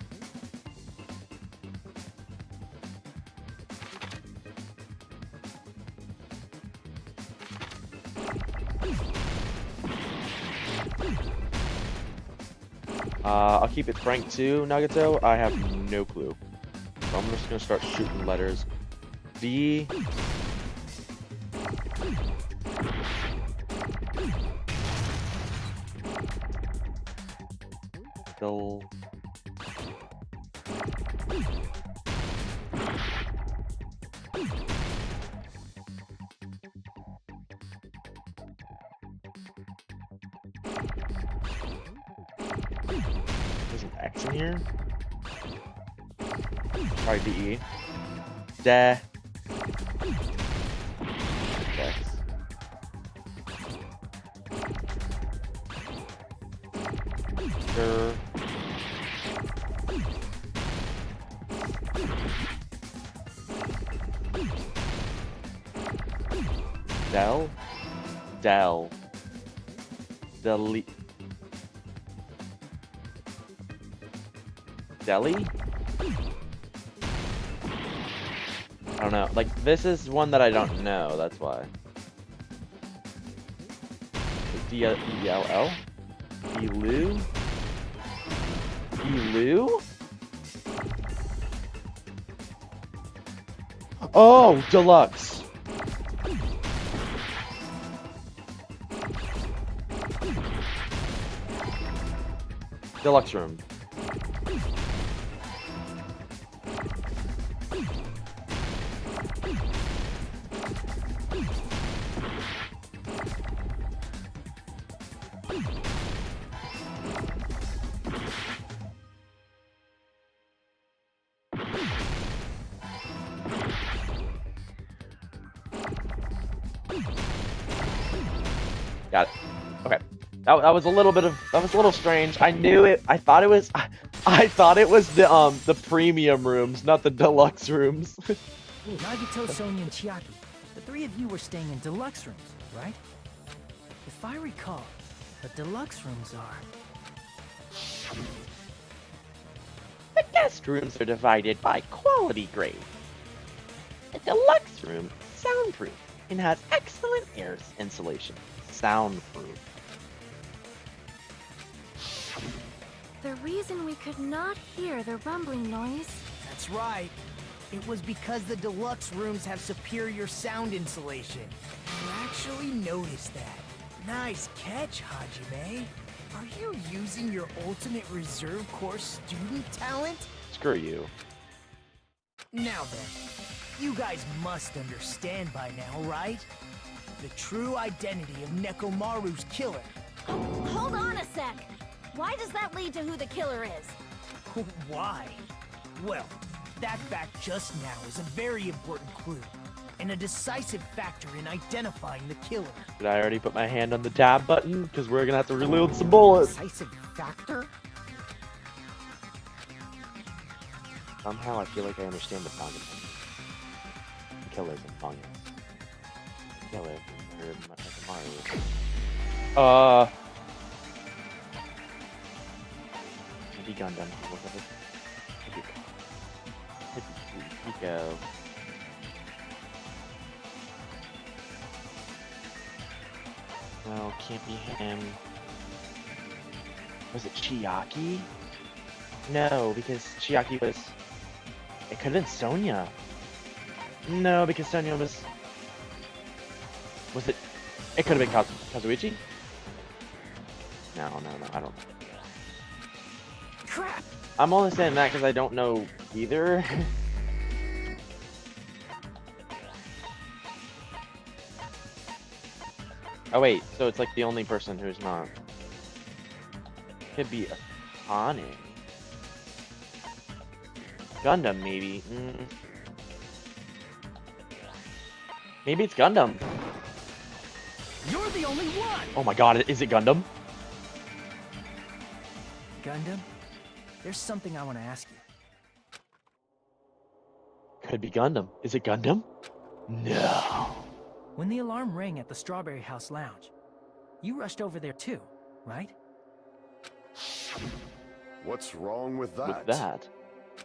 I'll keep it frank too, Nagato. I have no clue. So I'm just gonna start shooting letters. V. L. There's an X in here. Probably DE. Da. X. Sure. Dell? Dell. Delete. Delhi? I don't know. Like, this is one that I don't know, that's why. D-E-L-L? Elu? Elu? Oh, deluxe. Deluxe room. Got it. Okay. That was a little bit of, that was a little strange. I knew it. I thought it was the premium rooms, not the deluxe rooms. Nagito, Sonia, and Chiaki, the three of you were staying in deluxe rooms, right? If I recall, the deluxe rooms are... The guest rooms are divided by quality grade. The deluxe room is soundproof and has excellent air insulation. Soundproof. The reason we could not hear the rumbling noise... That's right. It was because the deluxe rooms have superior sound insulation. You actually noticed that. Nice catch, Hajime. Are you using your ultimate reserve course student talent? Screw you. Now then, you guys must understand by now, right? The true identity of Nekomaru's killer. Hold on a sec. Why does that lead to who the killer is? Why? Well, that fact just now is a very important clue, and a decisive factor in identifying the killer. Did I already put my hand on the tab button? Because we're gonna have to reload some bullets. Decisive factor? Somehow I feel like I understand the manga. The killer's a manga. The killer Nekomaru. Maybe Gundam. Go. No, can't be him. Was it Chiaki? No, because Chiaki was... It could have been Sonia. No, because Sonia was... Was it... It could have been Kazuichi? No, I don't... Crap! I'm only saying that because I don't know either. Oh wait, so it's like the only person who's not... Could be Akane. Gundam, maybe. Maybe it's Gundam. You're the only one! Oh my god, is it Gundam? Gundam, there's something I want to ask you. Could be Gundam. Is it Gundam? No. When the alarm rang at the Strawberry House Lounge, you rushed over there too, right? What's wrong with that? With that?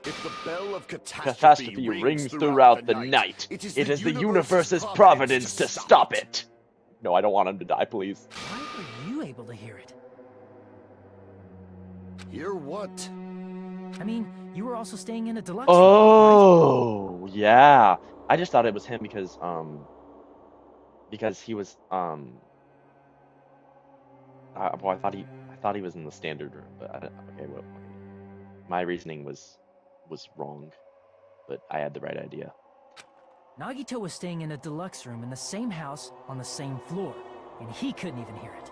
If the bell of Catastrophe rings throughout the night, it is the universe's providence to stop it. No, I don't want him to die, please. Why were you able to hear it? Hear what? I mean, you were also staying in a deluxe room, right? Yeah. I just thought it was him because he was well, I thought he was in the standard room, but okay, well, my reasoning was wrong, but I had the right idea. Nagito was staying in a deluxe room in the same house on the same floor, and he couldn't even hear it.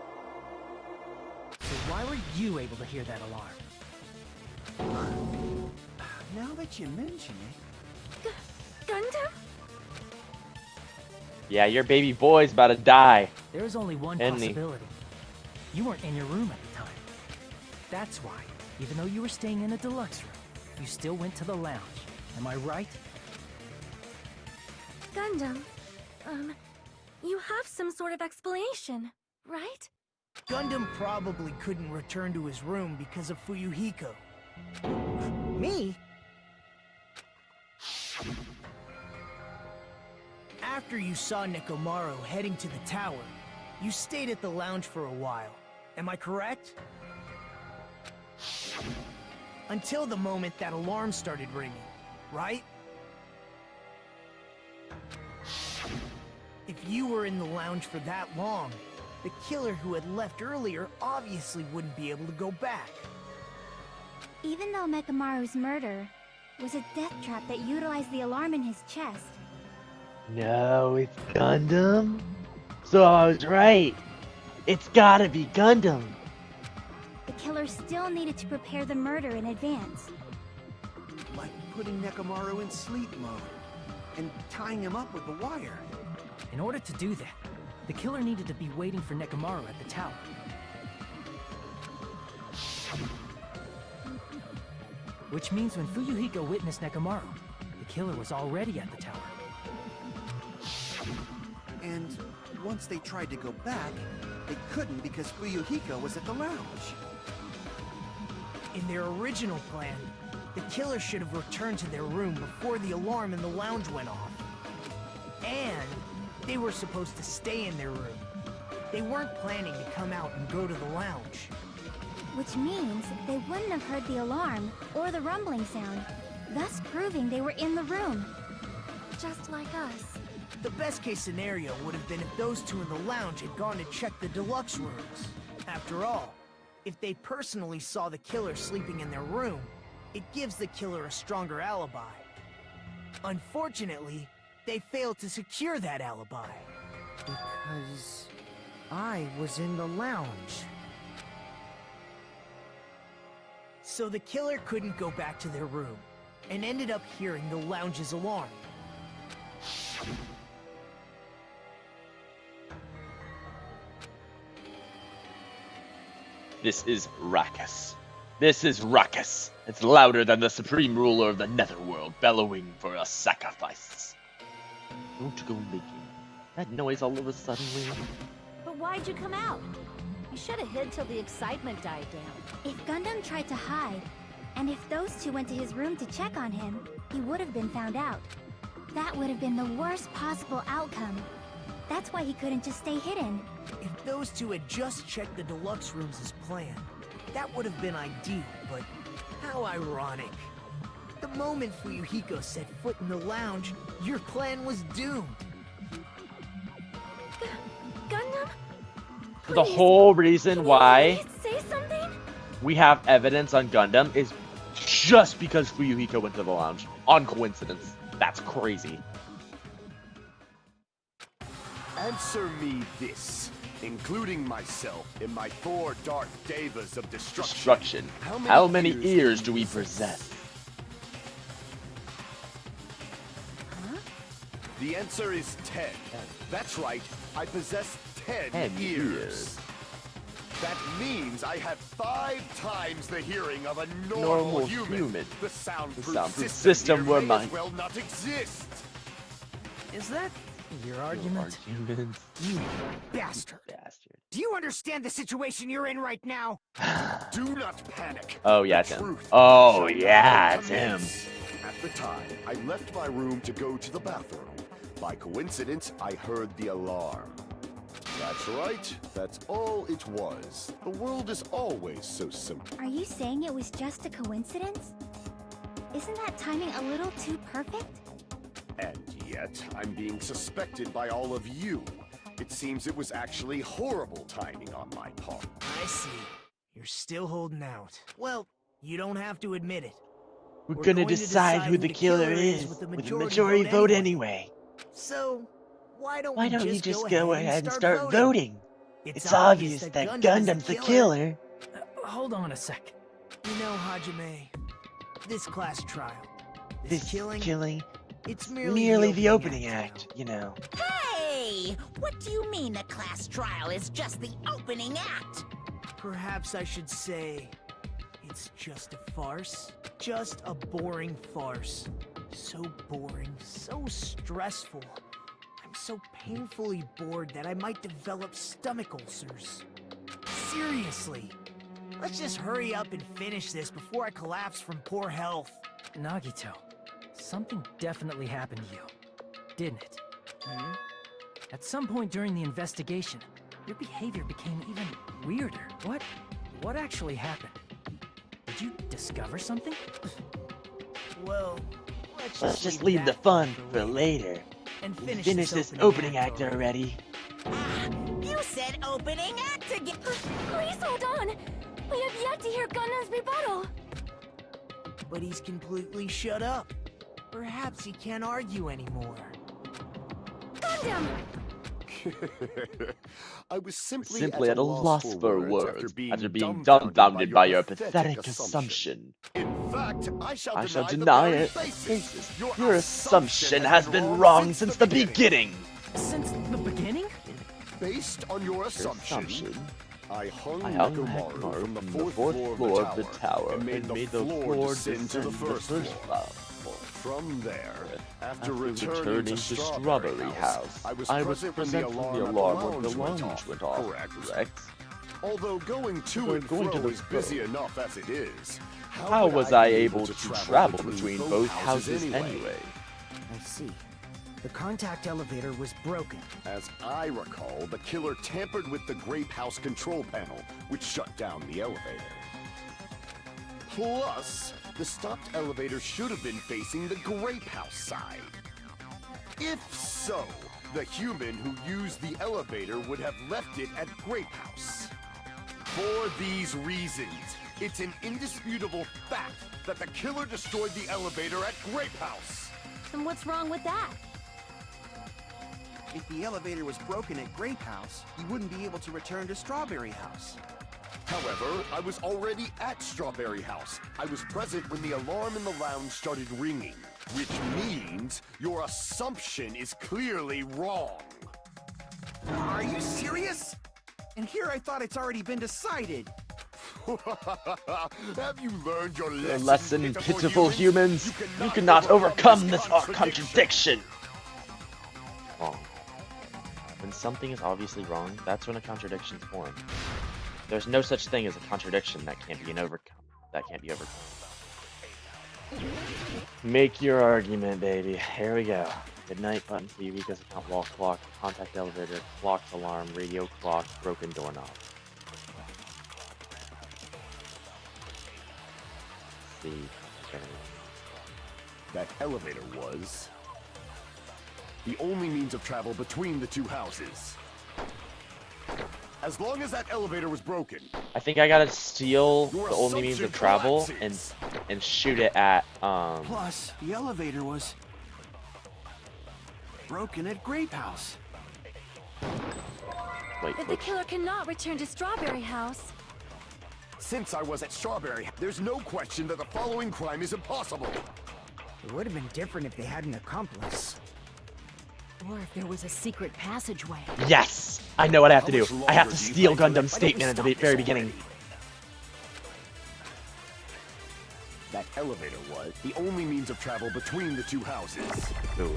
So why were you able to hear that alarm? Now that you mention it... Gundam? Yeah, your baby boy's about to die. There is only one possibility. You weren't in your room at the time. That's why, even though you were staying in a deluxe room, you still went to the lounge. Am I right? Gundam, You have some sort of explanation, right? Gundam probably couldn't return to his room because of Fuyuhiko. Me? After you saw Nekomaru heading to the tower, you stayed at the lounge for a while. Am I correct? Until the moment that alarm started ringing, right? If you were in the lounge for that long, the killer who had left earlier obviously wouldn't be able to go back. Even though Nekomaru's murder was a death trap that utilized the alarm in his chest. No, it's Gundam? So I was right. It's gotta be Gundam. The killer still needed to prepare the murder in advance. Like putting Nekomaru in sleep mode and tying him up with the wire. In order to do that, the killer needed to be waiting for Nekomaru at the tower. Which means when Fuyuhiko witnessed Nekomaru, the killer was already at the tower. And once they tried to go back, they couldn't because Fuyuhiko was at the lounge. In their original plan, the killer should have returned to their room before the alarm in the lounge went off. And they were supposed to stay in their room. They weren't planning to come out and go to the lounge. Which means they wouldn't have heard the alarm or the rumbling sound, thus proving they were in the room. Just like us. The best case scenario would have been if those two in the lounge had gone to check the deluxe rooms. After all, if they personally saw the killer sleeping in their room, it gives the killer a stronger alibi. Unfortunately, they failed to secure that alibi. Because I was in the lounge. So the killer couldn't go back to their room, and ended up hearing the lounge's alarm. This is Ruckus. This is Ruckus. It's louder than the supreme ruler of the netherworld, bellowing for us sacrifices. Don't go making that noise all of a sudden. But why'd you come out? You should have hid till the excitement died down. If Gundam tried to hide, and if those two went to his room to check on him, he would have been found out. That would have been the worst possible outcome. That's why he couldn't just stay hidden. If those two had just checked the deluxe rooms as planned, that would have been ideal, but how ironic. The moment Fuyuhiko set foot in the lounge, your plan was doomed. Gundam? The whole reason why Say something? we have evidence on Gundam is just because Fuyuhiko went to the lounge. On coincidence. That's crazy. Answer me this, including myself in my 4 dark devas of destruction. How many ears do we possess? Huh? The answer is 10. That's right, I possess 10 ears. That means I have 5 times the hearing of a normal human. The soundproof system were may mine. as well not exist. Is that your argument? You bastard. Do you understand the situation you're in right now? Do not panic. Oh, yeah, The it's him. truth Oh, shall yeah, not it's him. commence. At the time, I left my room to go to the bathroom. By coincidence, I heard the alarm. That's right. That's all it was. The world is always so simple. Are you saying it was just a coincidence? Isn't that timing a little too perfect? And yet, I'm being suspected by all of you. It seems it was actually horrible timing on my part. I see. You're still holding out. Well, you don't have to admit it. We're gonna decide who the killer is with the majority vote anyway. So, why don't Why we don't you just just go ahead and start voting? It's obvious that Gundam's the killer. Hold on a sec. You know, Hajime, this class trial, This killing, it's merely the opening act, you know. Hey! What do you mean the class trial is just the opening act? Perhaps I should say, it's just a farce. Just a boring farce. So boring, so stressful. I'm so painfully bored that I might develop stomach ulcers. Seriously. Let's just hurry up and finish this before I collapse from poor health. Nagito, something definitely happened to you, didn't it? At some point during the investigation, your behavior became even weirder. What actually happened? Did you discover something? Well, Let's just leave the fun for later. And Finish this opening act already. You said opening act again. Please hold on! We have yet to hear Gundam's rebuttal! But he's completely shut up. Perhaps he can't argue anymore. Gundam! I was simply at a loss for words after being dumbfounded by your pathetic assumption. In fact, I shall deny it. Your assumption has been wrong since the beginning. Since the beginning? Based on your assumption, I hung Nekomaru from the fourth floor of the tower and made the floor descend to the first floor. From there, after returning to Strawberry House, I was present when the alarm of the lounge went off, correct? Although going to and fro is busy enough as it is, how was I able to travel between both houses anyway? I see. The contact elevator was broken. As I recall, the killer tampered with the Grape House control panel, which shut down the elevator. Plus, the stopped elevator should have been facing the Grape House side. If so, the human who used the elevator would have left it at Grape House. For these reasons, it's an indisputable fact that the killer destroyed the elevator at Grape House. And what's wrong with that? If the elevator was broken at Grape House, you wouldn't be able to return to Strawberry House. However, I was already at Strawberry House. I was present when the alarm in the lounge started ringing, which means your assumption is clearly wrong. Are you serious? And here I thought it's already been decided. Have you learned your lesson, pitiful humans? You cannot overcome this contradiction. Wrong. When something is obviously wrong, that's when a contradiction is formed. There's no such thing as a contradiction that can't be overcome. Make your argument, baby. Here we go. Midnight button TV doesn't count wall clock, contact elevator, clock's alarm, radio clock, broken doorknob. See. That elevator was the only means of travel between the two houses. As long as that elevator was broken, I think I gotta steal the only means of travel and shoot it at Plus, the elevator was broken at Grape House. Wait, If the killer cannot return to Strawberry House, since I was at Strawberry, there's no question that the following crime is impossible. It would have been different if they had an accomplice. Or if there was a secret passageway. Yes! I know what I have to do. I have to steal Gundam's statement at the very beginning. That elevator was the only means of travel between the two houses. Boom.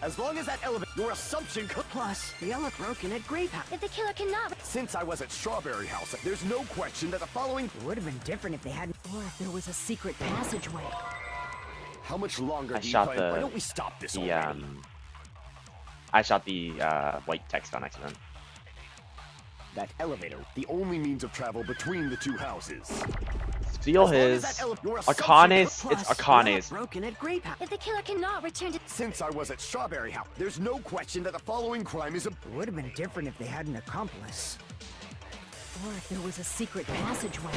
As long as that elevator, your assumption could. Plus, the elevator broken at Grape House. if the killer cannot... Since I was at Strawberry House, there's no question that the following. It would have been different if they hadn't... Or if there was a secret passageway. How much longer I do you shot plan? Why don't we stop this already? I shot the white text on accident. That elevator, the only means of travel between the two houses. Steal his. Akane's. It's Akane's. Broken at Grape House. If the killer cannot return to... Since I was at Strawberry House, there's no question that the following crime is a. It would have been different if they had an accomplice. Or if there was a secret passageway.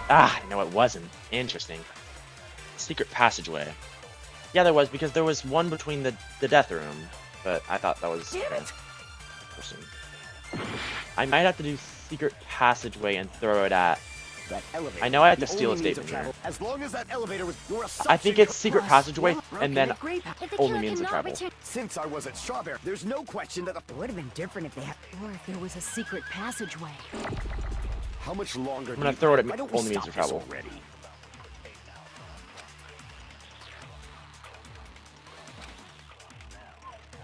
Ah, no, it wasn't. Interesting. Secret passageway. Yeah, there was, because there was one between the death room. But I thought that was interesting. I might have to do secret passageway and throw it at. That elevator, I know I have to steal a statement here. As long as that elevator was. I think it's secret passageway and then only means of travel. Since I was at Strawberry, there's no question that It would have been different if they had... Or if there was a secret passageway. How much longer? I'm gonna throw it at only means of travel. Already?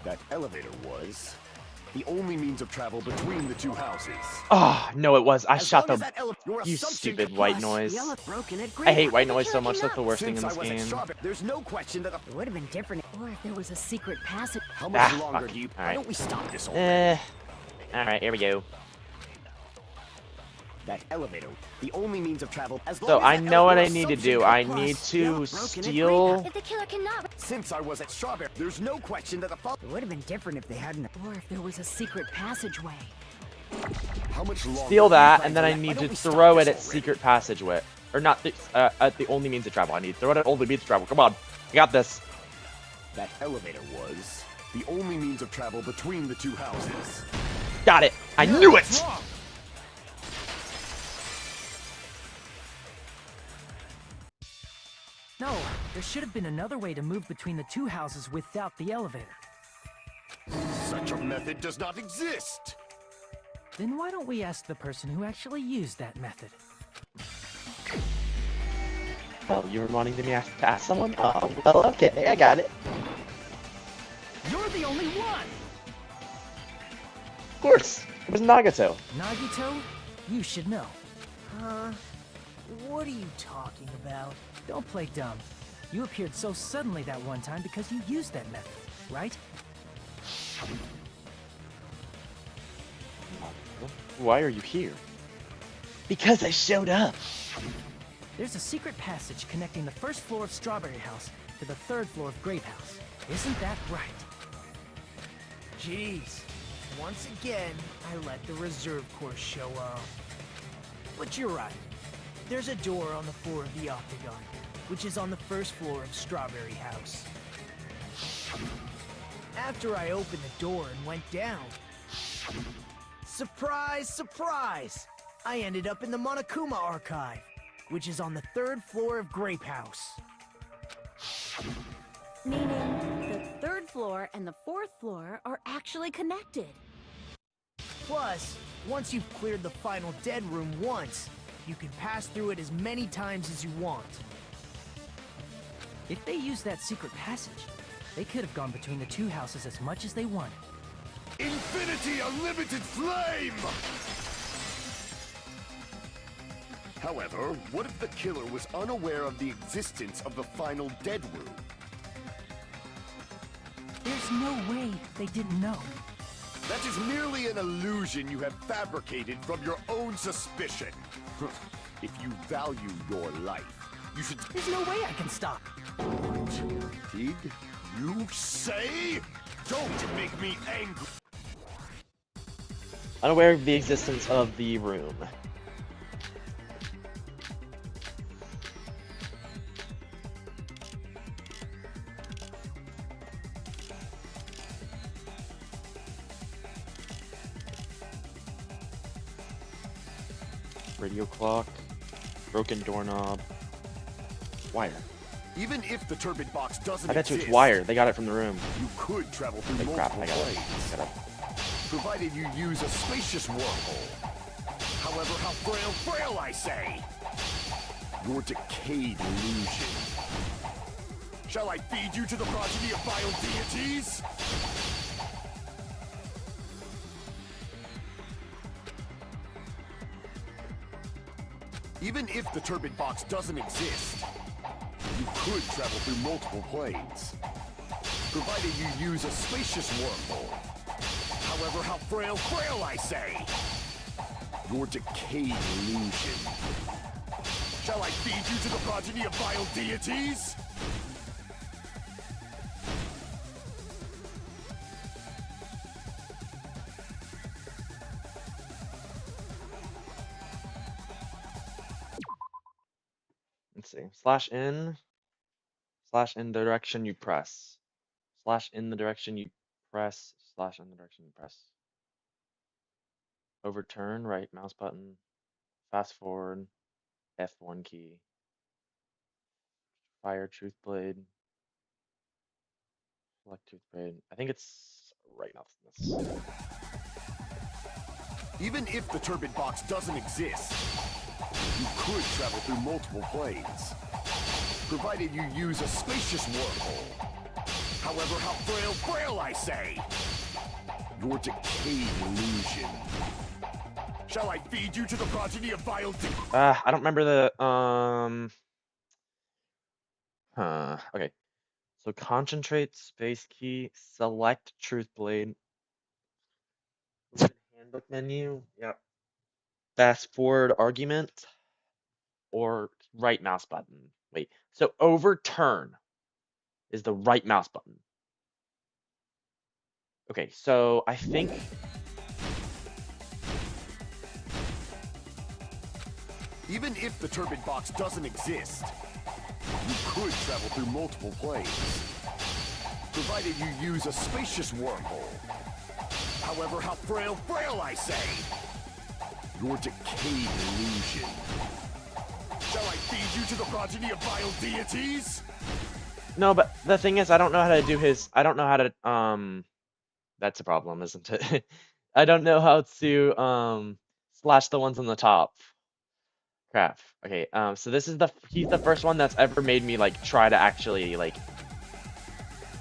That elevator was the only means of travel between the two houses. Oh, no, it was. I As shot long the. as that your You assumption stupid can white pass, noise. the elevator broken at I hate Greyhound. white noise so much. That's the worst thing Since in I this was at game. Strawberry, there's no question that It would have been different. Or if there was a secret passage. How much Ah, longer fuck. do you? All Why right. don't we stop this already? Alright, here we go. That elevator, the only means of travel. As long So as I that know what I elevator need to assumption do. can I pass, need the to elevator broken at steal. Greyhound. If the killer cannot... Since I was at Strawberry, there's no question that the It would have been different if they hadn't. Or if there was a secret passageway. How much longer? Steal do you that, plan and then to I let- why need don't to we stop throw this it at already? secret passageway. Or not, at the only means of travel. I need to throw it at only means of travel. Come on. I got this. That elevator was the only means of travel between the two houses. Got it. I knew it! No, there should have been another way to move between the two houses without the elevator. Such a method does not exist. Then why don't we ask the person who actually used that method? Oh, you were wanting me to ask someone? Oh, well, okay, I got it. You're the only one! Of course. It was Nagato. Nagito, you should know. What are you talking about? Don't play dumb. You appeared so suddenly that one time because you used that method, right? Why are you here? Because I showed up. There's a secret passage connecting the first floor of Strawberry House to the third floor of Grape House. Isn't that right? Jeez. Once again, I let the reserve course show up. But you're right. There's a door on the floor of the Octagon, which is on the first floor of Strawberry House. After I opened the door and went down, surprise, surprise! I ended up in the Monokuma Archive, which is on the third floor of Grape House. Meaning, the third floor and the fourth floor are actually connected. Plus, once you've cleared the final dead room once, you can pass through it as many times as you want. If they used that secret passage, they could have gone between the two houses as much as they wanted. Infinity Unlimited Flame! However, what if the killer was unaware of the existence of the final dead room? There's no way they didn't know. That is merely an illusion you have fabricated from your own suspicion. If you value your life, you should... There's no way I can stop. Did you say? Don't make me angry. Unaware of the existence of the room. Radio clock, broken doorknob, wire. Even if the turbid box doesn't I bet you exist, it's wire. They got it from the room. you could travel through Holy crap, multiple I got it. planes, Got it. provided you use a spacious wormhole. However, how frail I say! Your decayed illusion. Shall I feed you to the progeny of vile deities? Even if the turbid box doesn't exist, you could travel through multiple planes, provided you use a spacious wormhole. However, how frail I say! Your decayed illusion. Shall I feed you to the progeny of vile deities? Let's see. Slash in the direction you press. Slash in the direction you press. Slash in the direction you press. Overturn, right mouse button. Fast forward, F1 key. Fire truth blade. Select truth blade. I think it's right mouse. Even if the turbid box doesn't exist, you could travel through multiple planes, provided you use a spacious wormhole. However, how frail I say! Your decayed illusion. Shall I feed you to the progeny of vile I don't remember the okay. So concentrate, space key, select truth blade. Handbook menu. Yep. Fast forward argument or right mouse button. Wait. So overturn is the right mouse button. Okay, so I think Even if the turbid box doesn't exist, you could travel through multiple planes, provided you use a spacious wormhole. However, how frail I say! Your decayed illusion. Shall I feed you to the progeny of vile deities? no, but the thing is I don't know how to do his I don't know how to that's a problem, isn't it? I don't know how to slash the ones on the top. Crap. Okay, so this is he's the first one that's ever made me like try to actually like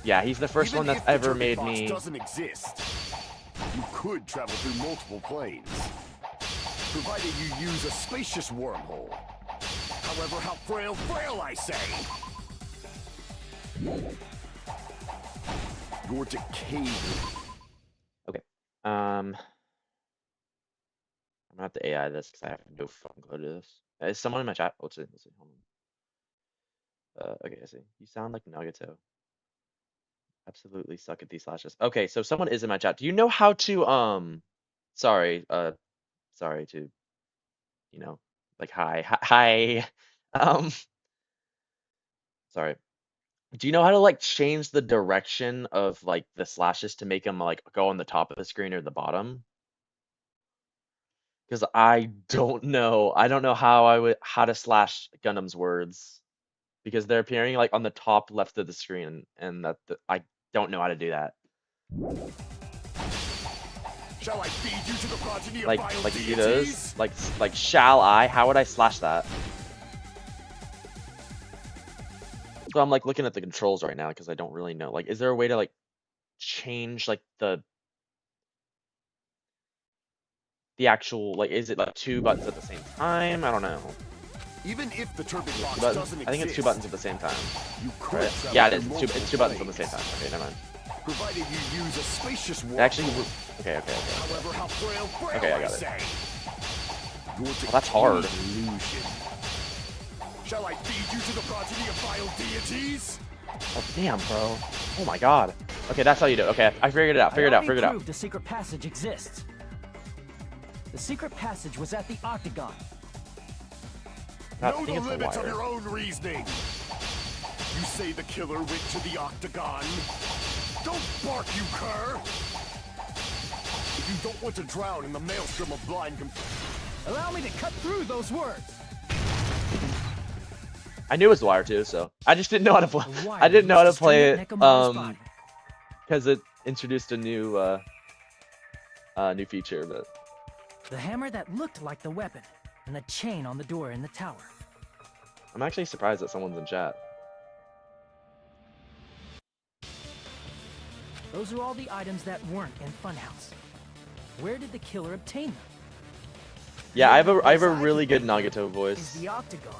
yeah, he's the first one that's ever made me doesn't exist. You could travel through multiple planes, provided you use a spacious wormhole. However, how frail I say! Your decayed. Okay. I'm gonna have to AI this because I have no fucking clue to this. Is someone in my chat? Let's see. Hold on. Okay, I see. You sound like Nagato. Absolutely suck at these slashes. Okay, so someone is in my chat. Do you know how to sorry to like hi. Sorry. Do you know how to like change the direction of like the slashes to make them like go on the top of the screen or the bottom? Because I don't know. I don't know how to slash Gundam's words because they're appearing like on the top left of the screen, and I don't know how to do that. Shall I feed you to the progeny of Like vile see deities? those? Like shall I? How would I slash that? So I'm like looking at the controls right now because I don't really know. Like, is there a way to like change like the actual like is it like 2 buttons at the same time? I don't know. Even if the turbid box Buttons? doesn't exist, I think it's 2 buttons at the same time. you could Right? travel Yeah, it is. through It's 2 buttons at multiple the same time. Okay, never mind. provided you use a spacious wormhole. Actually, okay. However, how frail Okay, I I got it. say. Your Well, that's hard. decayed illusion. Shall I feed you to the progeny of vile deities? Oh damn, bro. Oh my god. Okay, that's how you do it. Okay, I figured it out. I Figured it already out. proved the secret passage exists. The secret passage was at the Octagon. I Know think the it's a limits of wire. your own reasoning. You say the killer went to the Octagon. Don't bark, you cur! If you don't want to drown in the maelstrom of blind Allow me to cut through those words. I knew it was the wire too, so I just didn't know how to play. I didn't know how to play it because it introduced a new new feature, but The hammer that looked like the weapon, and the chain on the door in the tower. I'm actually surprised that someone's in chat. Those are all the items that weren't in Funhouse. Where did the killer obtain them? Yeah, I have a really good Nagato Is voice. the Octagon.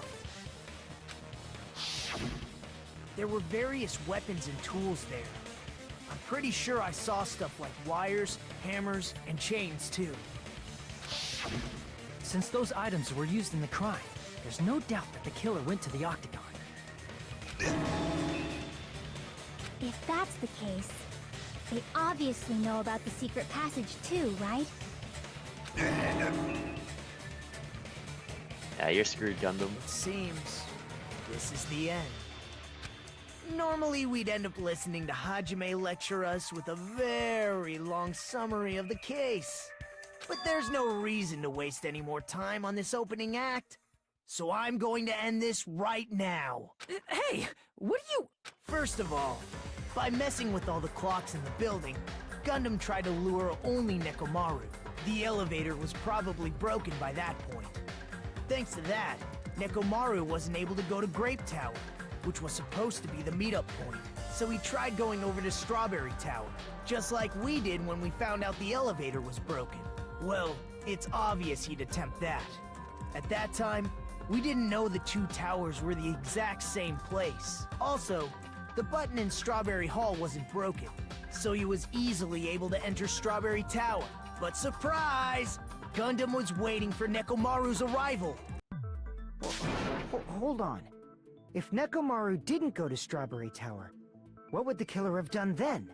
There were various weapons and tools there. I'm pretty sure I saw stuff like wires, hammers, and chains too. Since those items were used in the crime, there's no doubt that the killer went to the Octagon. If that's the case, they obviously know about the secret passage too, right? Yeah, you're screwed, Gundam. It seems this is the end. Normally, we'd end up listening to Hajime lecture us with a very long summary of the case. But there's no reason to waste any more time on this opening act. So I'm going to end this right now. Hey, what are you... First of all, by messing with all the clocks in the building, Gundam tried to lure only Nekomaru. The elevator was probably broken by that point. Thanks to that, Nekomaru wasn't able to go to Grape Tower, which was supposed to be the meetup point. So he tried going over to Strawberry Tower, just like we did when we found out the elevator was broken. Well, it's obvious he'd attempt that. At that time, we didn't know the two towers were the exact same place. Also, the button in Strawberry Hall wasn't broken, so he was easily able to enter Strawberry Tower. But surprise! Gundam was waiting for Nekomaru's arrival. Hold on. If Nekomaru didn't go to Strawberry Tower, what would the killer have done then?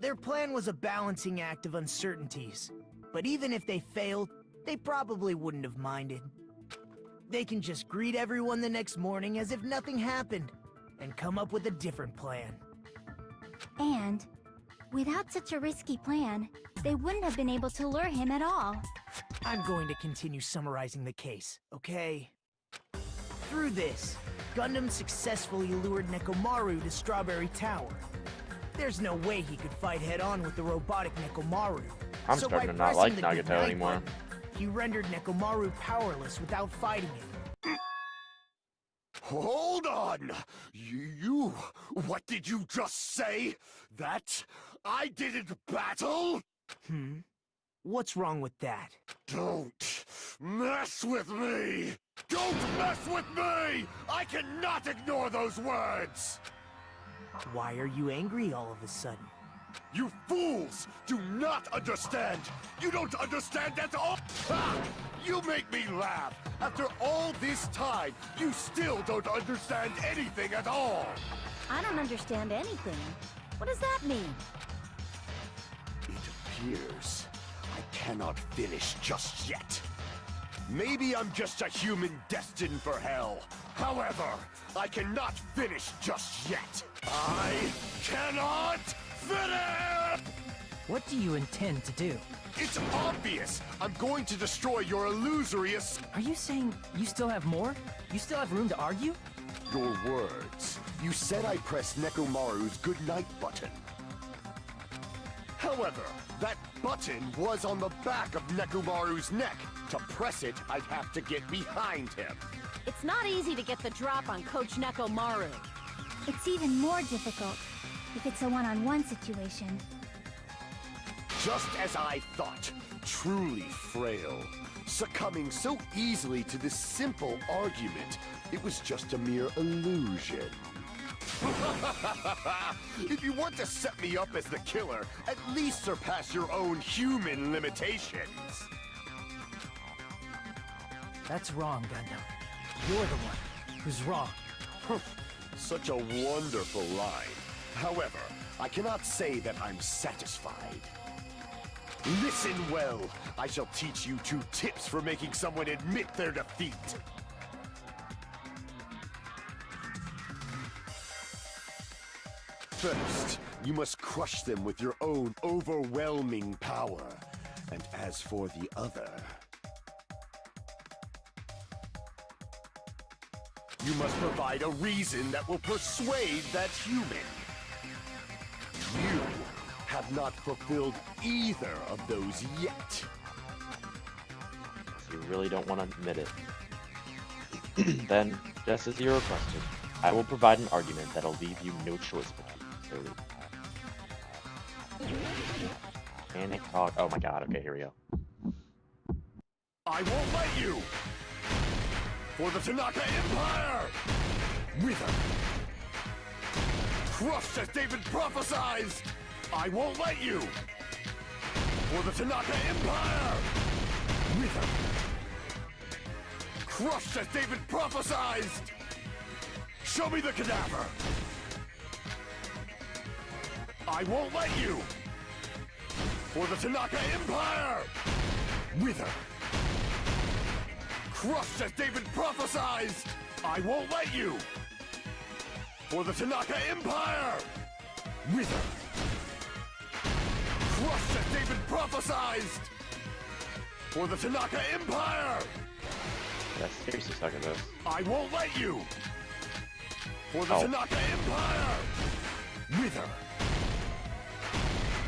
Their plan was a balancing act of uncertainties. But even if they failed, they probably wouldn't have minded. They can just greet everyone the next morning as if nothing happened, and come up with a different plan. And, without such a risky plan, they wouldn't have been able to lure him at all. I'm going to continue summarizing the case, okay? Through this, Gundam successfully lured Nekomaru to Strawberry Tower. There's no way he could fight head-on with the robotic Nekomaru. I'm so starting by to not like pressing the Nagato goodnight anymore. button, he rendered Nekomaru powerless without fighting him. Hold on! You... What did you just say? That I didn't battle? What's wrong with that? Don't mess with me! Don't mess with me! I cannot ignore those words! Why are you angry all of a sudden? You fools do not understand! You don't understand at all! Ha! You make me laugh! After all this time, you still don't understand anything at all! I don't understand anything. What does that mean? It appears I cannot finish just yet. Maybe I'm just a human destined for hell. However, I cannot finish just yet. I cannot finish! What do you intend to do? It's obvious! I'm going to destroy your illusory Are you saying you still have more? You still have room to argue? Your words. You said I pressed Nekomaru's goodnight button. However, that button was on the back of Nekomaru's neck. To press it, I'd have to get behind him. It's not easy to get the drop on Coach Nekomaru. It's even more difficult if it's a one-on-one situation. Just as I thought, truly frail. Succumbing so easily to this simple argument, it was just a mere illusion. If you want to set me up as the killer, at least surpass your own human limitations. That's wrong, Gundam. You're the one who's wrong. Such a wonderful line. However, I cannot say that I'm satisfied. Listen well. I shall teach you 2 tips for making someone admit their defeat. First, you must crush them with your own overwhelming power. And as for the other... you must provide a reason that will persuade that human. You have not fulfilled either of those yet. If you really don't want to admit it, then, just as you requested, I will provide an argument that'll leave you no choice but to Panic talk. Oh my god, okay, here we go. I won't let you! For the Tanaka Empire! Wither! Crushed as David prophesied! I won't let you! For the Tanaka Empire! Wither! Crushed as David prophesied! Show me the cadaver! I won't let you! For the Tanaka Empire! Wither! Crushed as David prophesied! I won't let you! For the Tanaka Empire! Wither! Crushed as David prophesied! For the Tanaka Empire! Yeah, seriously suck at this. I won't let you! For the Tanaka Empire! Wither!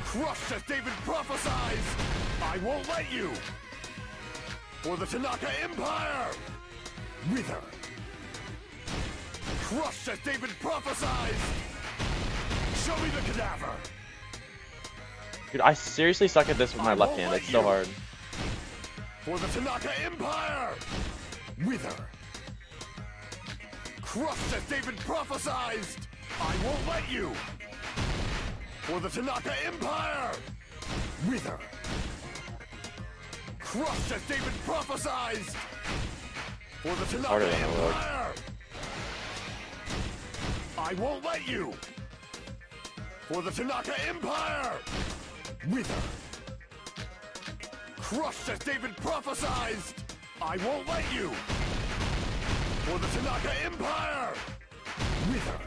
Crushed as David prophesied! I won't let you! For the Tanaka Empire! Wither. Crushed as David prophesied. Show me the cadaver. Dude, I seriously suck at this with my left hand. It's so hard. For the Tanaka Empire. Wither. Crushed as David prophesied. I won't let you. For the Tanaka Empire. Wither. Crushed as David prophesied. For the Tanaka Empire. I won't let you. For the Tanaka Empire. Wither. Crushed as David prophesied. I won't let you. For the Tanaka Empire. Wither.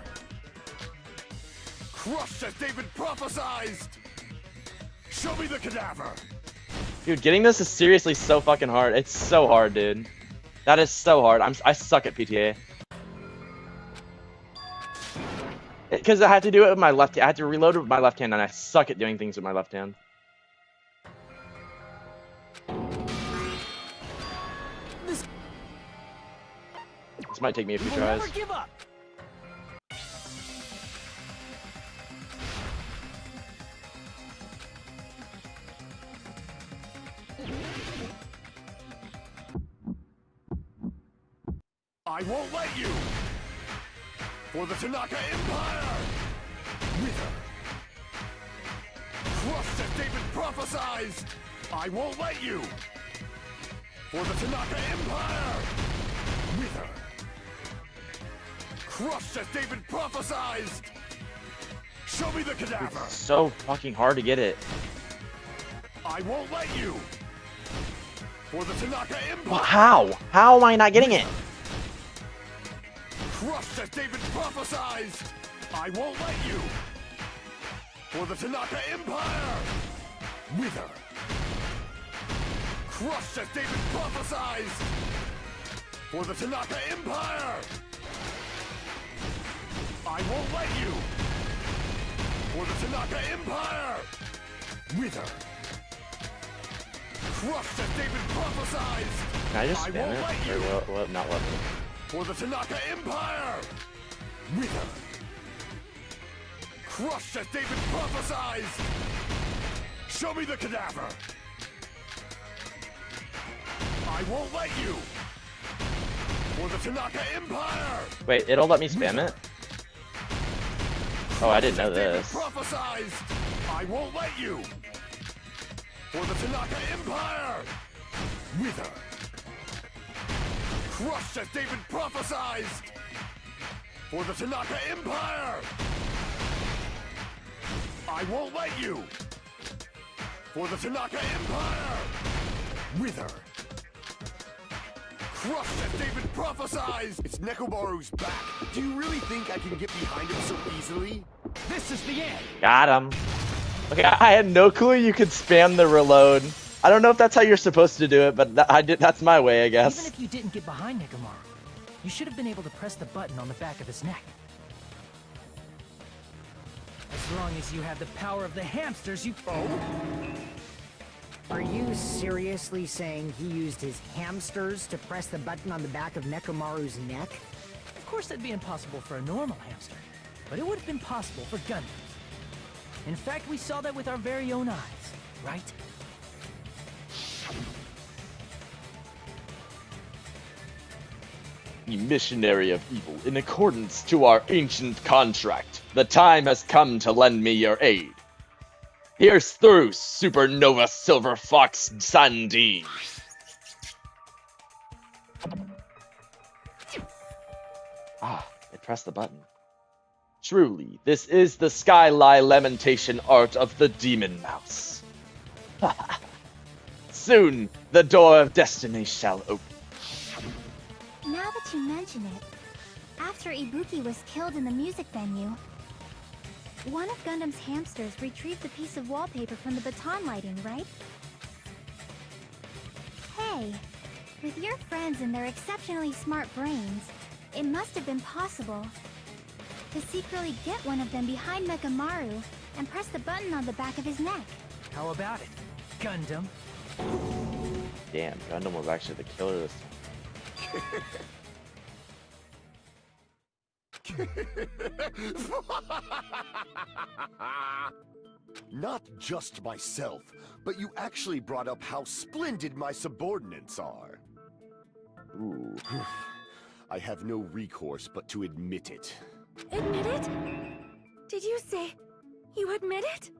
Crushed as David prophesied. Show me the cadaver. Dude, getting this is seriously so fucking hard. It's so hard, dude. That is so hard. I suck at PTA. Because I had to do it with my left hand. I had to reload it with my left hand, and I suck at doing things with my left hand. This might take me a few tries. Never give up. I won't let you. For the Tanaka Empire. Wither. Crushed as David prophesied. I won't let you. For the Tanaka Empire. Wither. Crushed as David prophesied. Show me the cadaver. It's so fucking hard to get it. I won't let you. For the Tanaka Empire. Well, how? How am I not getting it? Crushed as David prophesied. I won't let you. For the Tanaka Empire. Wither. Crushed as David prophesied. For the Tanaka Empire. I won't let you. For the Tanaka Empire. Wither. Crushed as David prophesied. Can I just spam it? Or will it not let me? For the Tanaka Empire. Wither. Crushed as David prophesied. Show me the cadaver. I won't let you. For the Tanaka Empire. Wait, it'll let me spam it? Oh, I didn't know this. Prophesied. I won't let you. For the Tanaka Empire. Wither. Crushed as David prophesied. For the Tanaka Empire. I won't let you. For the Tanaka Empire. Wither. Crushed as David prophesied. It's Nekomaru's back. Do you really think I can get behind him so easily? This is the end. Got him. Okay, I had no clue you could spam the reload. I don't know if that's how you're supposed to do it, but that's my way, I guess. Even if you didn't get behind Nekomaru, you should have been able to press the button on the back of his neck. As long as you have the power of the hamsters, you... Oh? Are you seriously saying he used his hamsters to press the button on the back of Nekomaru's neck? Of course that'd be impossible for a normal hamster, but it would have been possible for Gundams. In fact, we saw that with our very own eyes, right? Ye missionary of evil, in accordance to our ancient contract, the time has come to lend me your aid. Pierce through, Supernova Silver Fox Sandine. Ah, I pressed the button. Truly, this is the skyline lamentation art of the demon mouse. Soon, the door of destiny shall open. Now that you mention it, after Ibuki was killed in the music venue, one of Gundam's hamsters retrieved the piece of wallpaper from the baton lighting, right? Hey, with your friends and their exceptionally smart brains, it must have been possible to secretly get one of them behind Nekomaru and press the button on the back of his neck. How about it, Gundam? Damn, Gundam was actually the killer this time. Not just myself, but you actually brought up how splendid my subordinates are. Ooh. I have no recourse but to admit it. Admit it? Did you say you admit it?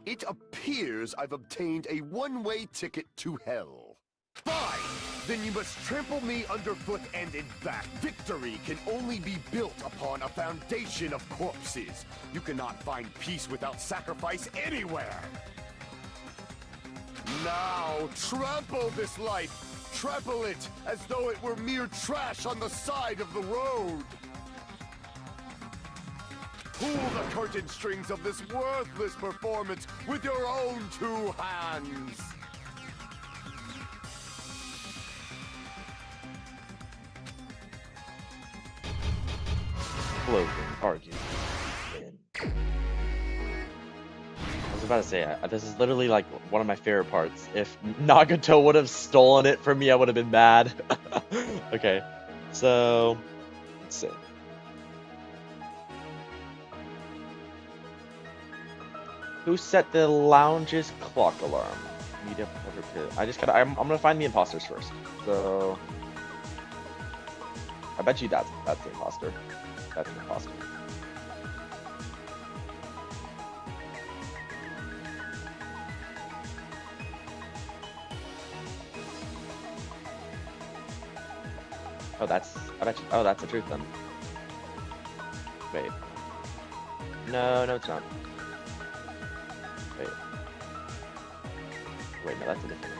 It appears I've obtained a one-way ticket to hell. Fine! Then you must trample me underfoot and in back. Victory can only be built upon a foundation of corpses. You cannot find peace without sacrifice anywhere. Now, trample this life. Trample it as though it were mere trash on the side of the road. Pull the curtain strings of this worthless performance with your own two hands. Closing argument. I was about to say, this is literally like one of my favorite parts. If Nagato would have stolen it from me, I would have been mad. Okay, so let's see. Who set the lounge's clock alarm? Meet up over pit. I'm gonna find the imposters first. So I bet you that's the imposter. That's an imposter. Oh, I bet you, oh, that's the truth then. Wait. No, it's not. Wait, no, that's a different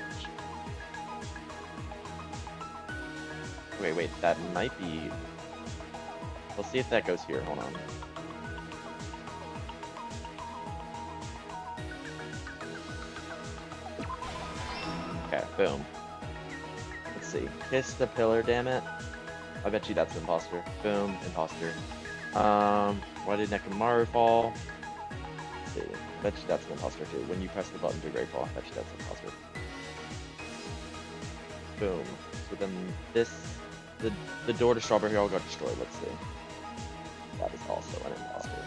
image. Wait, that might be... We'll see if that goes here, hold on. Okay, boom. Let's see, kiss the pillar, damn it. I bet you that's an imposter. Boom, imposter. Why did Nekomaru fall? Let's see. I bet you that's an imposter too. When you press the button to great fall, I bet you that's an imposter. Boom. So then this, the door to Strawberry Hill got destroyed. Let's see. That is also an imposter.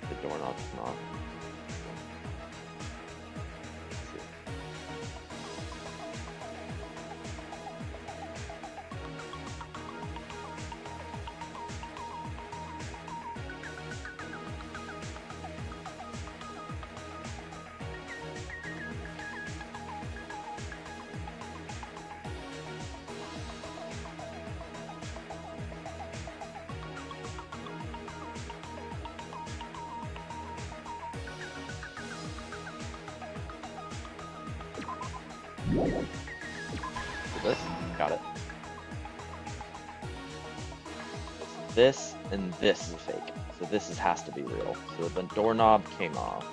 The doorknob's not. This, got it. This and this is a fake, so has to be real. So the doorknob came off.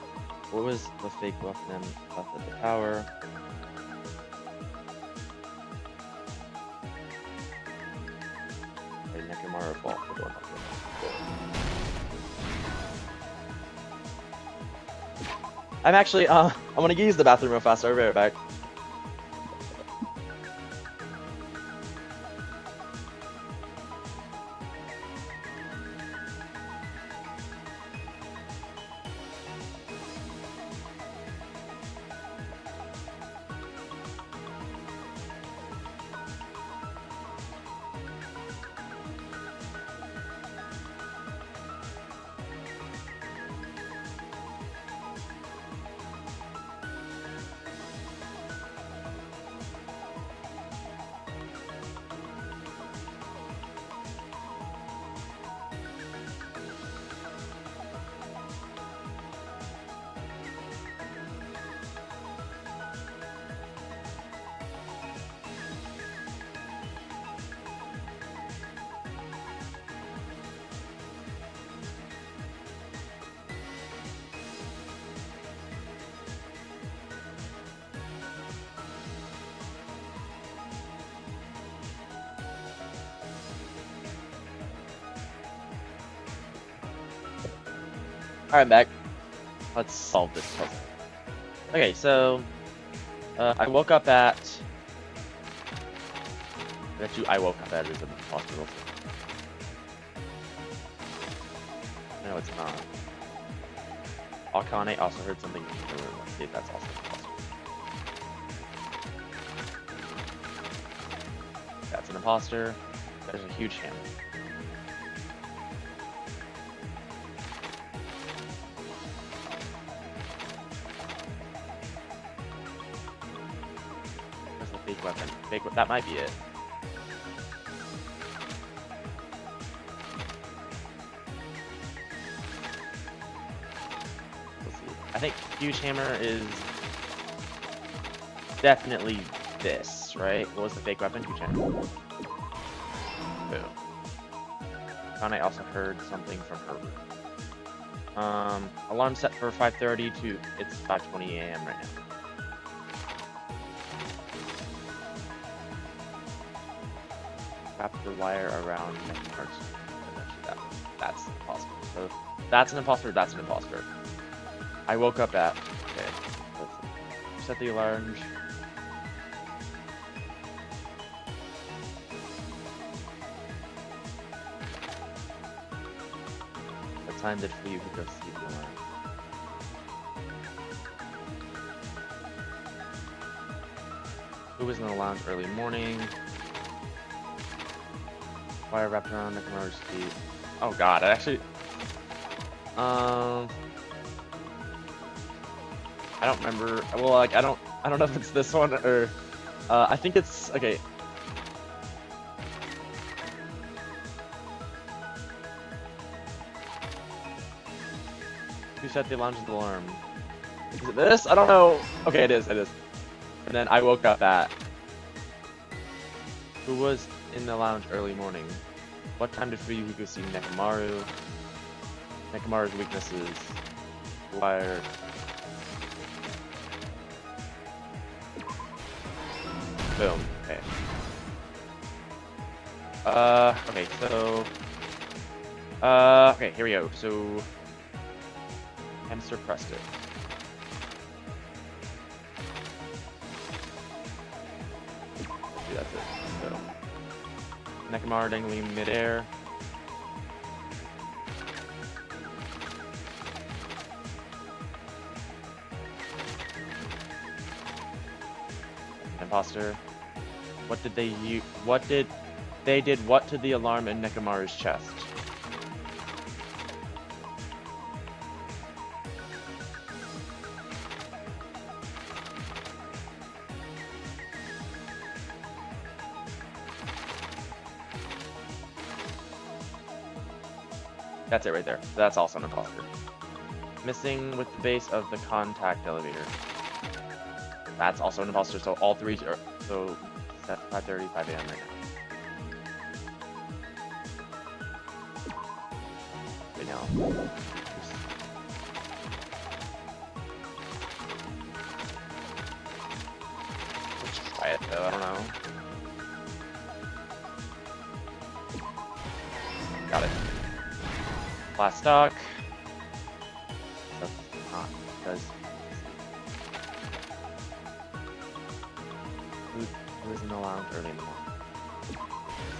What was the fake weapon left at the tower? Okay, Nekomaru fought the doorknob. I'm actually, I'm gonna use the bathroom real fast. I'll be right back. Alright, I'm back. Let's solve this puzzle. Okay, so I woke up at. I woke up at is a hospital. No, it's not. Akane also heard something in the room. Let's see if that's also imposter. That's an imposter. There's a huge hammer. Where's the fake weapon? That might be it. I think huge hammer is definitely this, right? What was the fake weapon? Huge hammer. Boom. Kane also heard something from her room. Alarm set for 5:30 to it's 5:20 a.m. right now. Wrap the wire around neck marks. That's impossible. So that's an imposter. That's an imposter. I woke up at. Okay. Let's set the alarms. What time did you go see the alarm? Who was in the lounge early morning? Wire wrapped around Nakamura's feet. Oh god, I actually. I don't remember. Well, like I don't know if it's this one or I think it's okay. Who set the alarm? Is it this? I don't know. Okay, it is. It is. And then I woke up at. Who was in the lounge early morning? What time did Fuyuhiko see Nekomaru? Nekomaru's weaknesses. Wire. Boom. Okay. Okay, so... okay, here we go. So... Hamster pressed it. That's it. So... Nekomaru dangling midair. Imposter. What did they use? What did they did? What to the alarm in Nekomaru's chest? That's it right there. That's also an imposter. Missing with the base of the contact elevator. That's also an imposter, so all three are, so that's 5:30, 5 a.m. right now. Let's try it though, I don't know. Got it. Last stock. That's not because who was in the lounge early in the morning?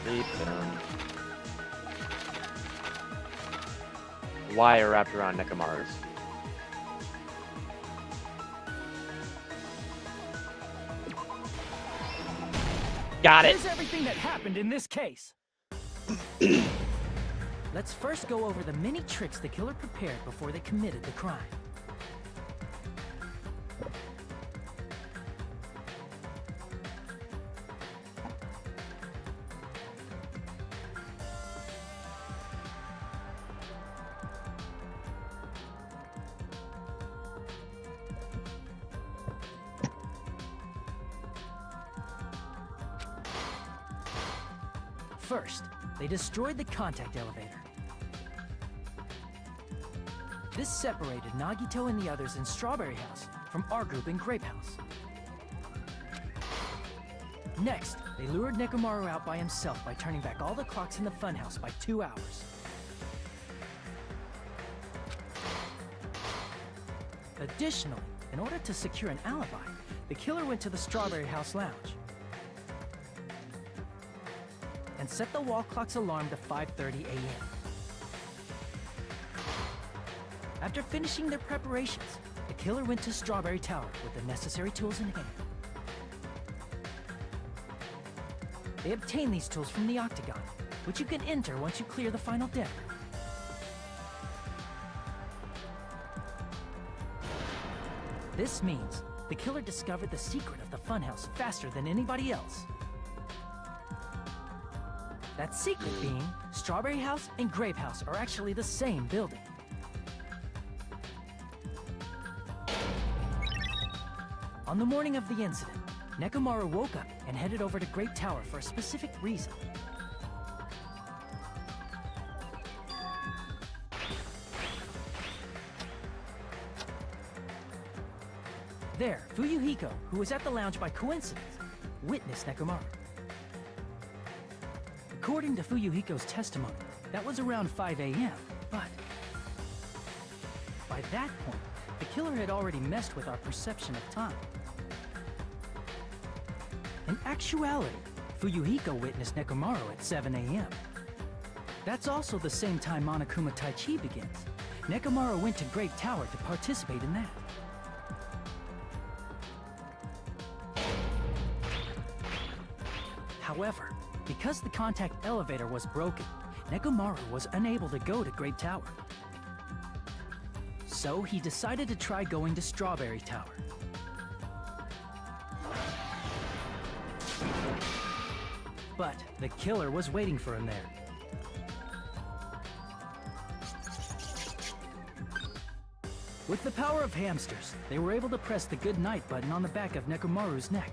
Sleep wire wrapped around Nekomaru's. Got it! Here's everything that happened in this case. Let's first go over the many tricks the killer prepared before they committed the crime. First, they destroyed the contact elevator. This separated Nagito and the others in Strawberry House from our group in Grape House. Next, they lured Nekomaru out by himself by turning back all the clocks in the funhouse by 2 hours. Additionally, in order to secure an alibi, the killer went to the Strawberry House lounge and set the wall clock's alarm to 5:30 a.m. After finishing their preparations, the killer went to Strawberry Tower with the necessary tools in hand. They obtained these tools from the Octagon, which you can enter once you clear the final deck. This means the killer discovered the secret of the funhouse faster than anybody else. That secret being, Strawberry House and Grape House are actually the same building. On the morning of the incident, Nekomaru woke up and headed over to Grape Tower for a specific reason. There, Fuyuhiko, who was at the lounge by coincidence, witnessed Nekomaru. According to Fuyuhiko's testimony, that was around 5 a.m., but by that point, the killer had already messed with our perception of time. In actuality, Fuyuhiko witnessed Nekomaru at 7 a.m. That's also the same time Monokuma Taichi begins. Nekomaru went to Grape Tower to participate in that. However, because the contact elevator was broken, Nekomaru was unable to go to Grape Tower. So he decided to try going to Strawberry Tower. But the killer was waiting for him there. With the power of hamsters, they were able to press the good night button on the back of Nekomaru's neck.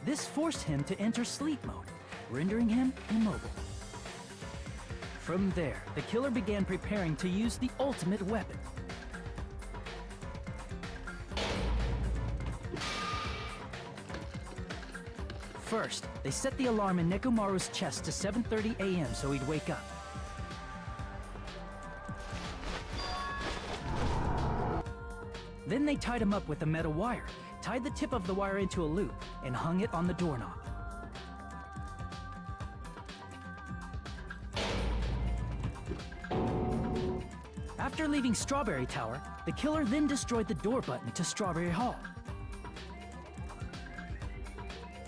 This forced him to enter sleep mode, rendering him immobile. From there, the killer began preparing to use the ultimate weapon. First, they set the alarm in Nekomaru's chest to 7:30 a.m. so he'd wake up. Then they tied him up with a metal wire, tied the tip of the wire into a loop, and hung it on the doorknob. After leaving Strawberry Tower, the killer then destroyed the door button to Strawberry Hall.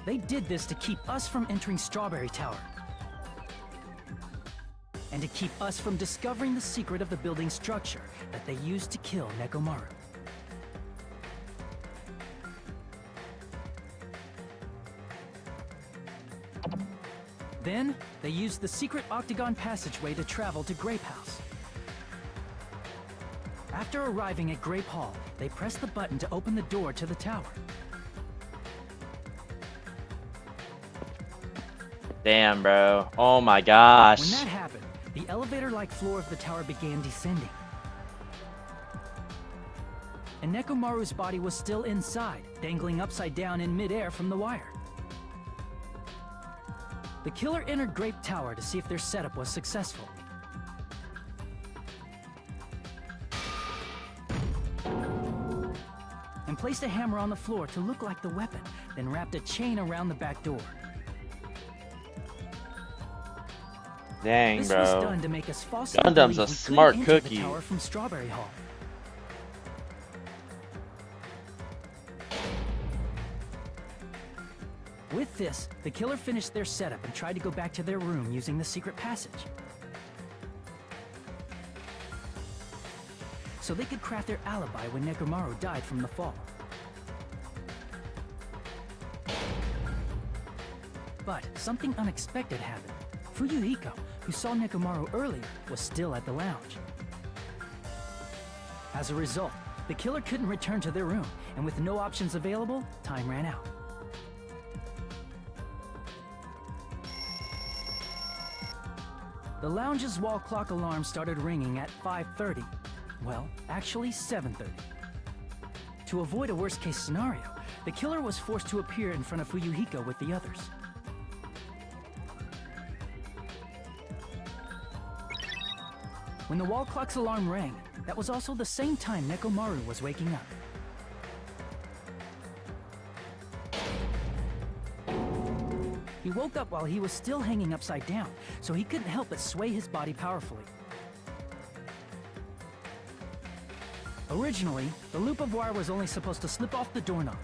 They did this to keep us from entering Strawberry Tower, and to keep us from discovering the secret of the building's structure that they used to kill Nekomaru. Then, they used the secret octagon passageway to travel to Grape House. After arriving at Grape Hall, they pressed the button to open the door to the tower. Damn, bro. Oh my gosh. When that happened, the elevator-like floor of the tower began descending. And Nekomaru's body was still inside, dangling upside down in midair from the wire. The killer entered Grape Tower to see if their setup was successful. And placed a hammer on the floor to look like the weapon, then wrapped a chain around the back door. Dang, this bro. was done to make us falsely Gundam's believe a we smart couldn't enter cookie. the tower from Strawberry Hall. With this, the killer finished their setup and tried to go back to their room using the secret passage, so they could craft their alibi when Nekomaru died from the fall. But something unexpected happened. Fuyuhiko, who saw Nekomaru earlier, was still at the lounge. As a result, the killer couldn't return to their room, and with no options available, time ran out. The lounge's wall clock alarm started ringing at 5:30. Well, actually 7:30. To avoid a worst-case scenario, the killer was forced to appear in front of Fuyuhiko with the others. When the wall clock's alarm rang, that was also the same time Nekomaru was waking up. He woke up while he was still hanging upside down, so he couldn't help but sway his body powerfully. Originally, the loop of wire was only supposed to slip off the doorknob.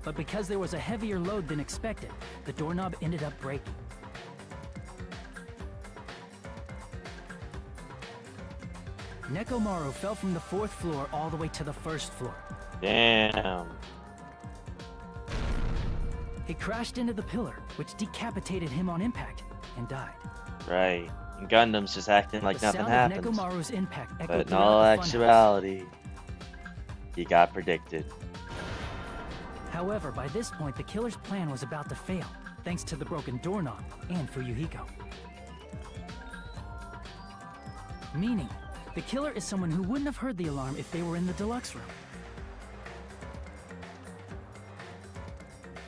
But because there was a heavier load than expected, the doorknob ended up breaking. Nekomaru fell from the 4th floor all the way to the 1st floor. Damn. He crashed into the pillar, which decapitated him on impact, and died. Right. And Gundam's just acting like The nothing sound happened. of Nekomaru's impact echoed But in throughout all the funhouse. actuality, he got predicted. However, by this point, the killer's plan was about to fail, thanks to the broken doorknob and Fuyuhiko. Meaning, the killer is someone who wouldn't have heard the alarm if they were in the deluxe room.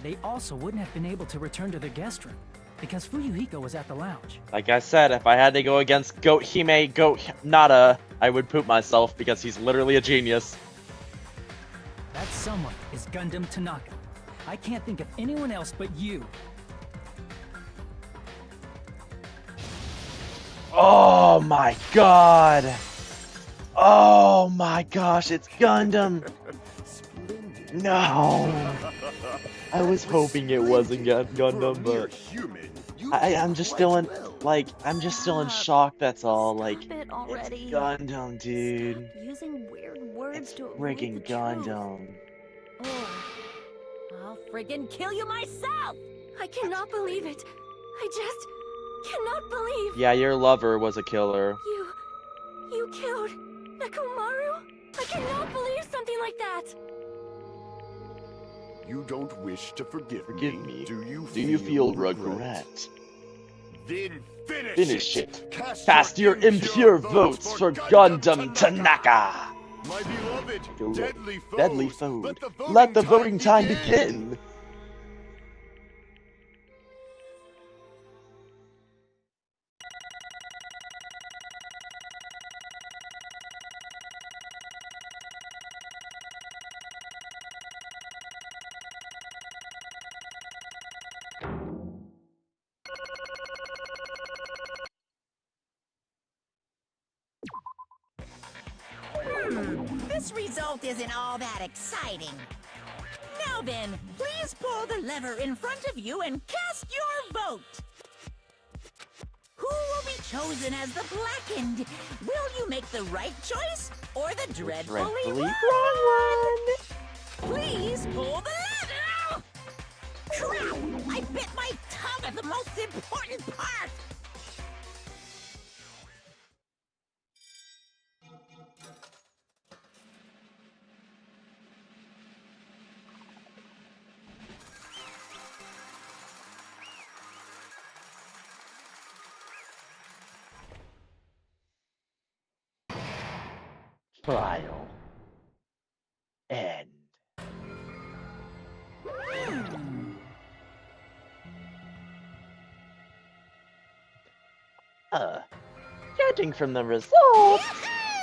They also wouldn't have been able to return to their guest room, because Fuyuhiko was at the lounge. Like I said, if I had to go against Goat Hime, Goat Nada, I would poop myself because he's literally a genius. That someone is Gundam Tanaka. I can't think of anyone else but you. Oh my god! Oh my gosh, it's Gundam! No! I was hoping it wasn't Gundam, but I'm just still in, like, I'm just still in shock, that's all. Like, Stop it already. it's Gundam, dude. Using weird words to avoid Friggin' the truth. Gundam. Ugh. I'll friggin' kill you myself! I cannot believe it. I just cannot believe Yeah, your lover was a killer. you killed Nekomaru? I cannot believe something like that. You don't wish to forgive me, do you? Do you feel regret? Then Finish it. Cast your impure votes for Gundam Tanaka! My beloved, Deadly foe. Let the voting time begin! This result isn't all that exciting. Now then, please pull the lever in front of you and cast your vote. Who will be chosen as the blackened? Will you make the right choice or the dreadfully wrong one? Please pull the lever! Crap! I bit my tongue at the most important part! Trial. End. Judging from the results,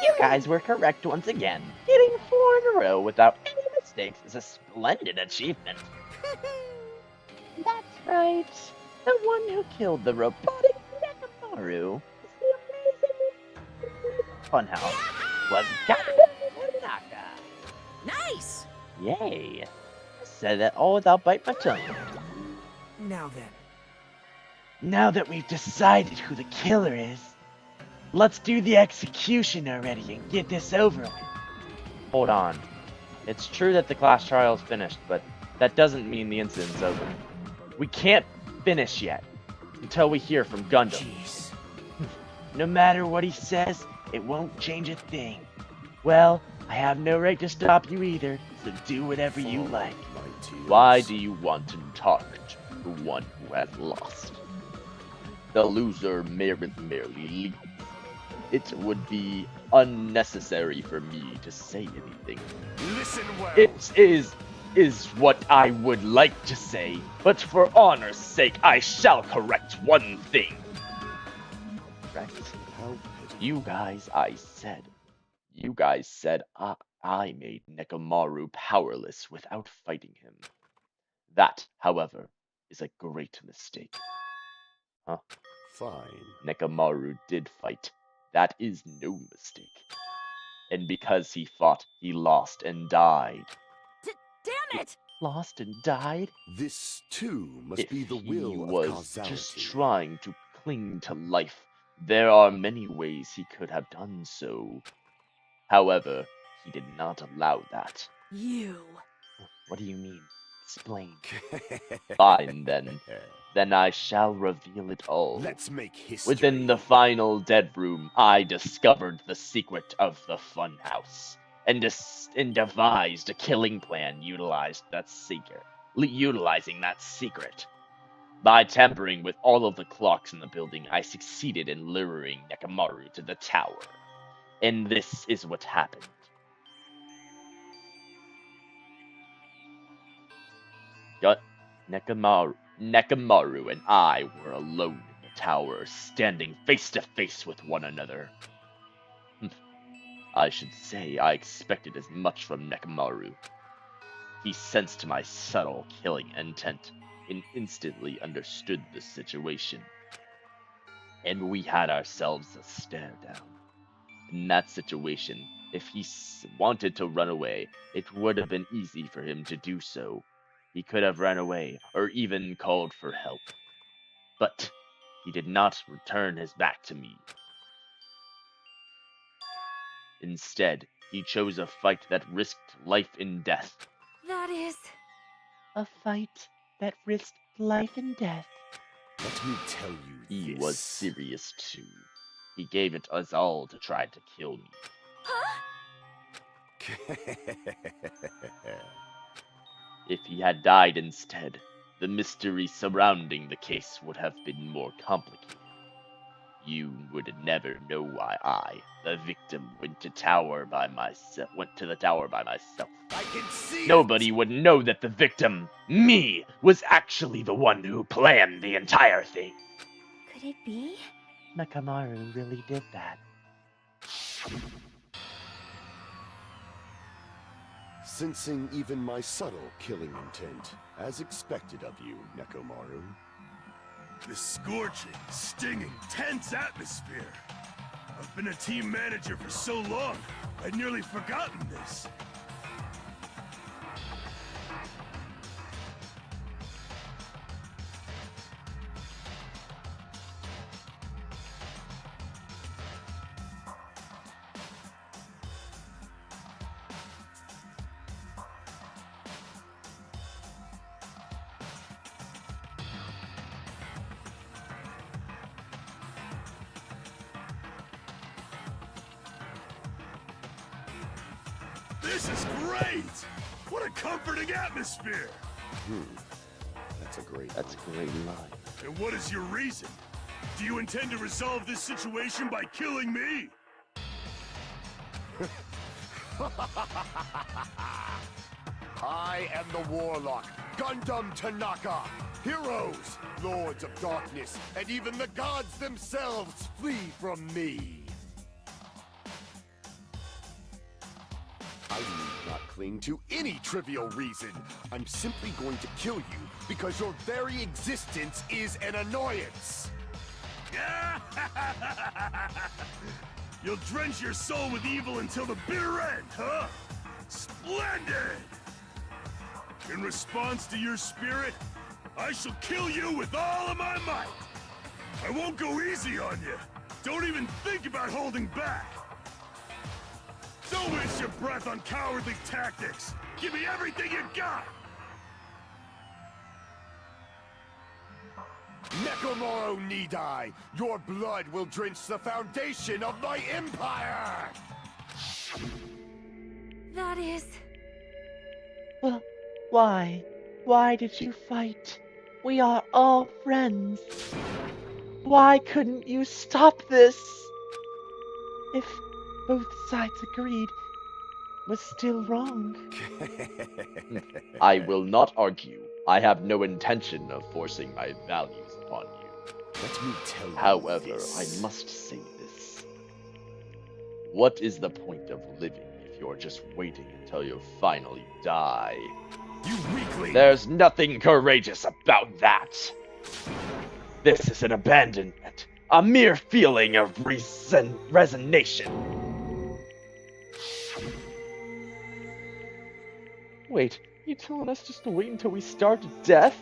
you guys were correct once again. Getting 4 in a row without any mistakes is a splendid achievement. That's right. The one who killed the robotic Nekomaru is the amazing Funhouse was Gundam Tanaka. Nice! Yay. Said that all without biting my tongue. Now then. Now that we've decided who the killer is, let's do the execution already and get this over with. Hold on. It's true that the class trial is finished, but that doesn't mean the incident's over. We can't finish yet until we hear from Gundam. Jeez. No matter what he says, it won't change a thing. Well, I have no right to stop you either, so do whatever you like. Why do you want to talk to the one who has lost? The loser merely leaves. It would be unnecessary for me to say anything. Listen well. It is what I would like to say, but for honor's sake, I shall correct one thing. right? How You guys said I made Nekomaru powerless without fighting him. That, however, is a great mistake. Huh? fine. Nekomaru did fight. That is no mistake. And because he fought, he lost and died. Damn it! Lost and died? This too must If be the he will of was causality. just trying to cling to life, there are many ways he could have done so. However, he did not allow that. You. What do you mean? Explain. Fine, then. Then I shall reveal it all. Let's make history. Within the final dead room, I discovered the secret of the funhouse, and devised a killing plan utilizing that secret. By tampering with all of the clocks in the building, I succeeded in luring Nekomaru to the tower. And this is what happened. Nekomaru and I were alone in the tower, standing face to face with one another. I should say I expected as much from Nekomaru. He sensed my subtle killing intent and instantly understood the situation. And we had ourselves a stare down. In that situation, if he wanted to run away, it would have been easy for him to do so. He could have run away or even called for help. But he did not turn his back to me. Instead, he chose a fight that risked life and death. That is... A fight that risked life and death. Let me tell you He this. was serious too. He gave it us all to try to kill me. If he had died instead, the mystery surrounding the case would have been more complicated. You would never know why I, the victim, went to the tower by myself. I can see Nobody would know that the victim, me, was actually the one who planned the entire thing. Could it be? Nekomaru really did that. Sensing even my subtle killing intent, as expected of you, Nekomaru. The scorching, stinging, tense atmosphere. I've been a team manager for so long, I'd nearly forgotten this. This is great! What a comforting atmosphere! That's a great line. And what is your reason? Do you intend to resolve this situation by killing me? I am the Warlock, Gundam Tanaka. Heroes, lords of darkness, and even the gods themselves flee from me. I need not cling to any trivial reason. I'm simply going to kill you because your very existence is an annoyance. You'll drench your soul with evil until the bitter end, huh? Splendid! In response to your spirit, I shall kill you with all of my might. I won't go easy on you. Don't even think about holding back. Don't waste your breath on cowardly tactics. Give me everything you got. Nekomaru need die. Your blood will drench the foundation of my empire. That is... Well, why? Why did you fight? We are all friends. Why couldn't you stop this? If both sides agreed, was still wrong. I will not argue. I have no intention of forcing my values upon you. Let me tell you However, this. I must say this. What is the point of living if you're just waiting until you finally die? You weakling! There's nothing courageous about that. This is an abandonment, a mere feeling of resignation. Wait, you telling us just to wait until we starve to death?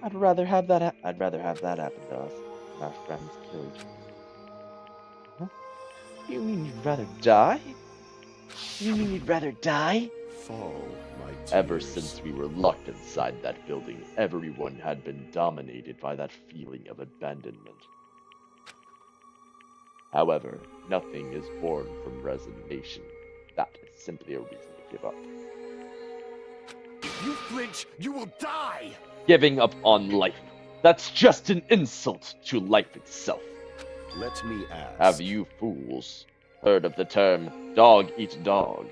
I'd rather have that happen to us than our friends kill each other. Huh? You mean you'd rather die? You mean you'd rather die? Fall, my tears. Ever since we were locked inside that building, everyone had been dominated by that feeling of abandonment. However, nothing is born from resignation. That is simply a reason to give up. If you flinch, you will die! Giving up on life. That's just an insult to life itself. Let me ask. Have you fools heard of the term dog eat dog?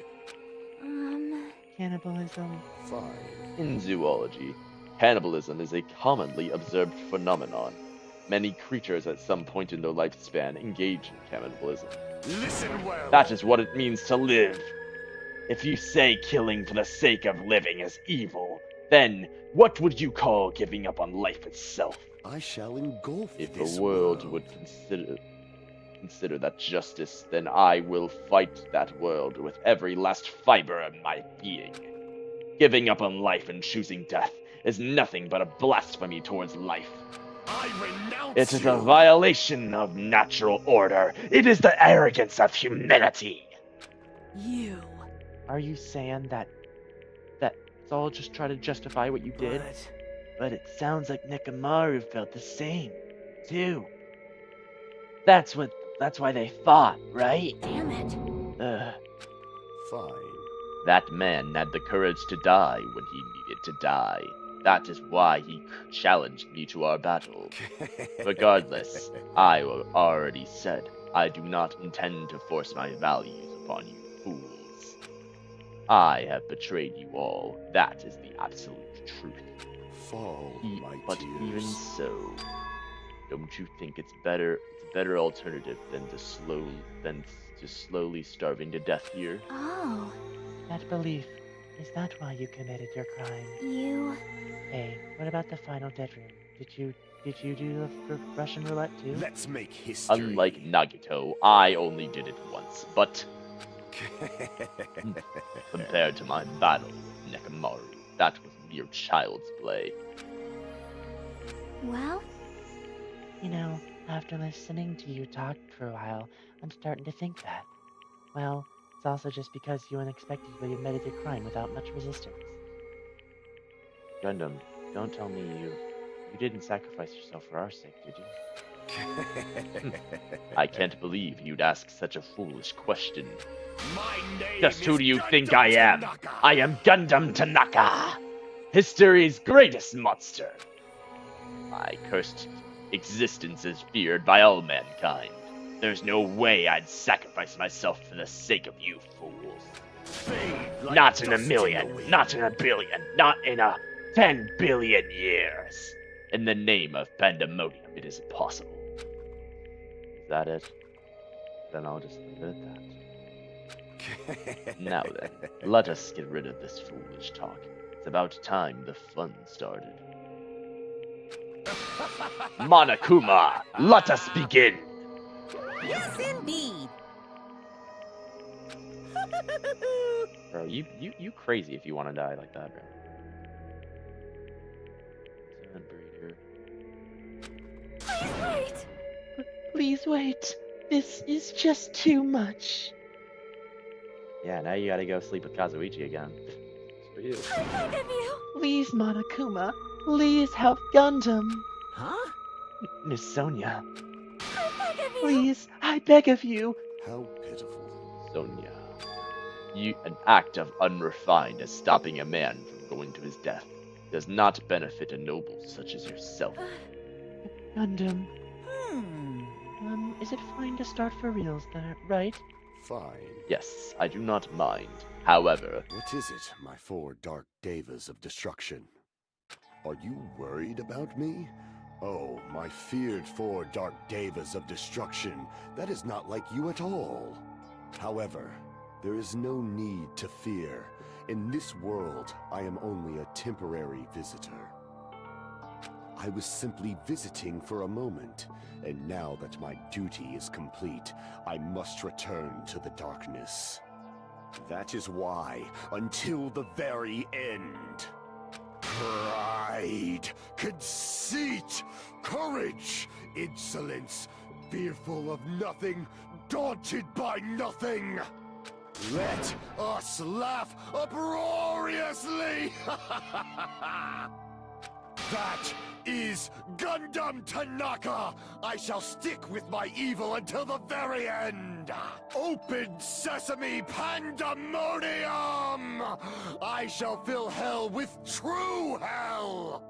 Cannibalism. Fine. In zoology, cannibalism is a commonly observed phenomenon. Many creatures at some point in their lifespan engage in cannibalism. Listen well. That is what it means to live. If you say killing for the sake of living is evil, then what would you call giving up on life itself? I shall engulf If this the world would consider that justice, then I will fight that world with every last fiber of my being. Giving up on life and choosing death is nothing but a blasphemy towards life. I renounce It is you. a violation of natural order. It is the arrogance of humanity. You. Are you saying that it's all just try to justify what you did? But it sounds like Nekomaru felt the same, too. That's why they fought, right? Damn it. Fine. That man had the courage to die when he needed to die. That is why he challenged me to our battle. Regardless, I already said I do not intend to force my values upon you fools. I have betrayed you all. That is the absolute truth. Fall, my But tears. even so, don't you think it's a better alternative than to slowly starving to death here? Oh, That belief, is that why you committed your crime? you... Hey, what about the final dead room? Did you do the Russian roulette too? Let's make history. Unlike Nagito, I only did it once, but compared to my battle with Nekomaru, that was mere child's play. Well, You know, after listening to you talk for a while, I'm starting to think that. Well, it's also just because you unexpectedly admitted your crime without much resistance. Gundam, don't tell me you didn't sacrifice yourself for our sake, did you? I can't believe you'd ask such a foolish question. My name Just who is do you Gundam think I am? Tanaka. I am Gundam Tanaka, history's greatest monster. My cursed existence is feared by all mankind. There's no way I'd sacrifice myself for the sake of you fools. Fade like Not in a dust million, the wind. not in a billion, not in a 10 billion years. In the name of pandemonium, it is impossible. Is that it? Then I'll just leave it at that. Now then, let us get rid of this foolish talk. It's about time the fun started. Monokuma, let us begin! Yes, indeed. Bro, you crazy if you want to die like that, bro. Please wait! Please wait. This is just too much. Yeah, now you gotta go sleep with Kazuichi again. It's for you. I beg of you! Please, Monokuma. Please help Gundam. Huh? Miss Sonia. I beg of you! Please, I beg of you. How pitiful. Sonia, an act of unrefined as stopping a man from going to his death does not benefit a noble such as yourself. Gundam, Hmm. is it fine to start for reals there, right? Fine. Yes, I do not mind. However, What is it, my four dark devas of destruction? Are you worried about me? Oh, my feared four dark devas of destruction. That is not like you at all. However, there is no need to fear. In this world, I am only a temporary visitor. I was simply visiting for a moment, and now that my duty is complete, I must return to the darkness. That is why, until the very end, pride, conceit, courage, insolence, fearful of nothing, daunted by nothing. Let us laugh uproariously! That is Gundam Tanaka! I shall stick with my evil until the very end! Open sesame pandemonium! I shall fill hell with true hell!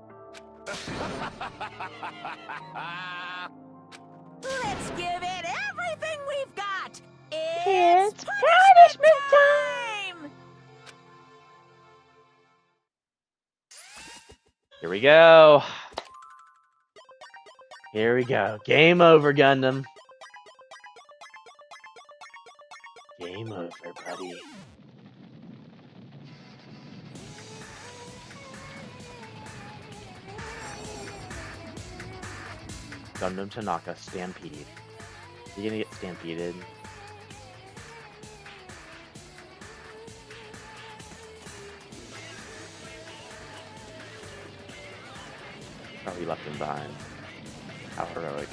Let's give it everything we've got! It's punishment time! Here we go. Here we go. Game over, Gundam. Game over, buddy. Gundam Tanaka, Stampede. You're gonna get stampeded. Oh, he left him behind. How heroic.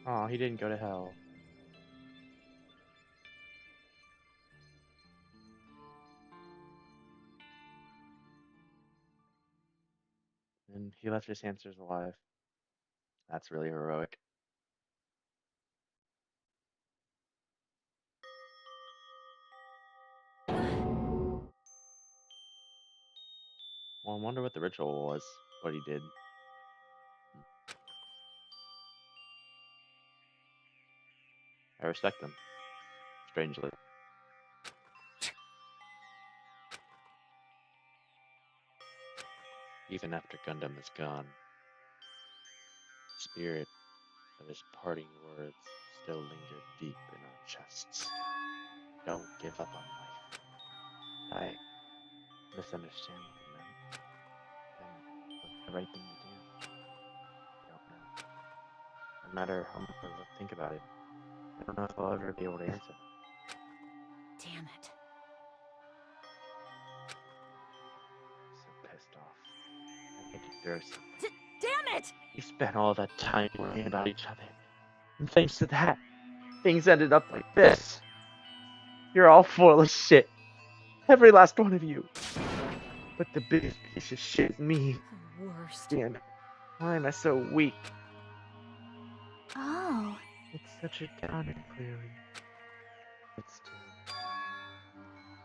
Oh, he didn't go to hell. And he left his hamsters alive. That's really heroic. Well, I wonder what the ritual was, what he did. I respect them, strangely. Even after Gundam is gone, the spirit of his parting words still linger deep in our chests. Don't give up on life. I misunderstand you, man. Then what's the right thing to do? I don't know. No matter how much I think about it, I don't know if I'll ever be able to answer. Damn it. So pissed off. I need to throw something. Damn it! We spent all that time worrying about each other. And thanks to that, things ended up like this. You're all full of shit. Every last one of you. But the biggest piece of shit is me. The worst. Damn it. Why am I so weak? Oh. It's such a downer, clearly. But still,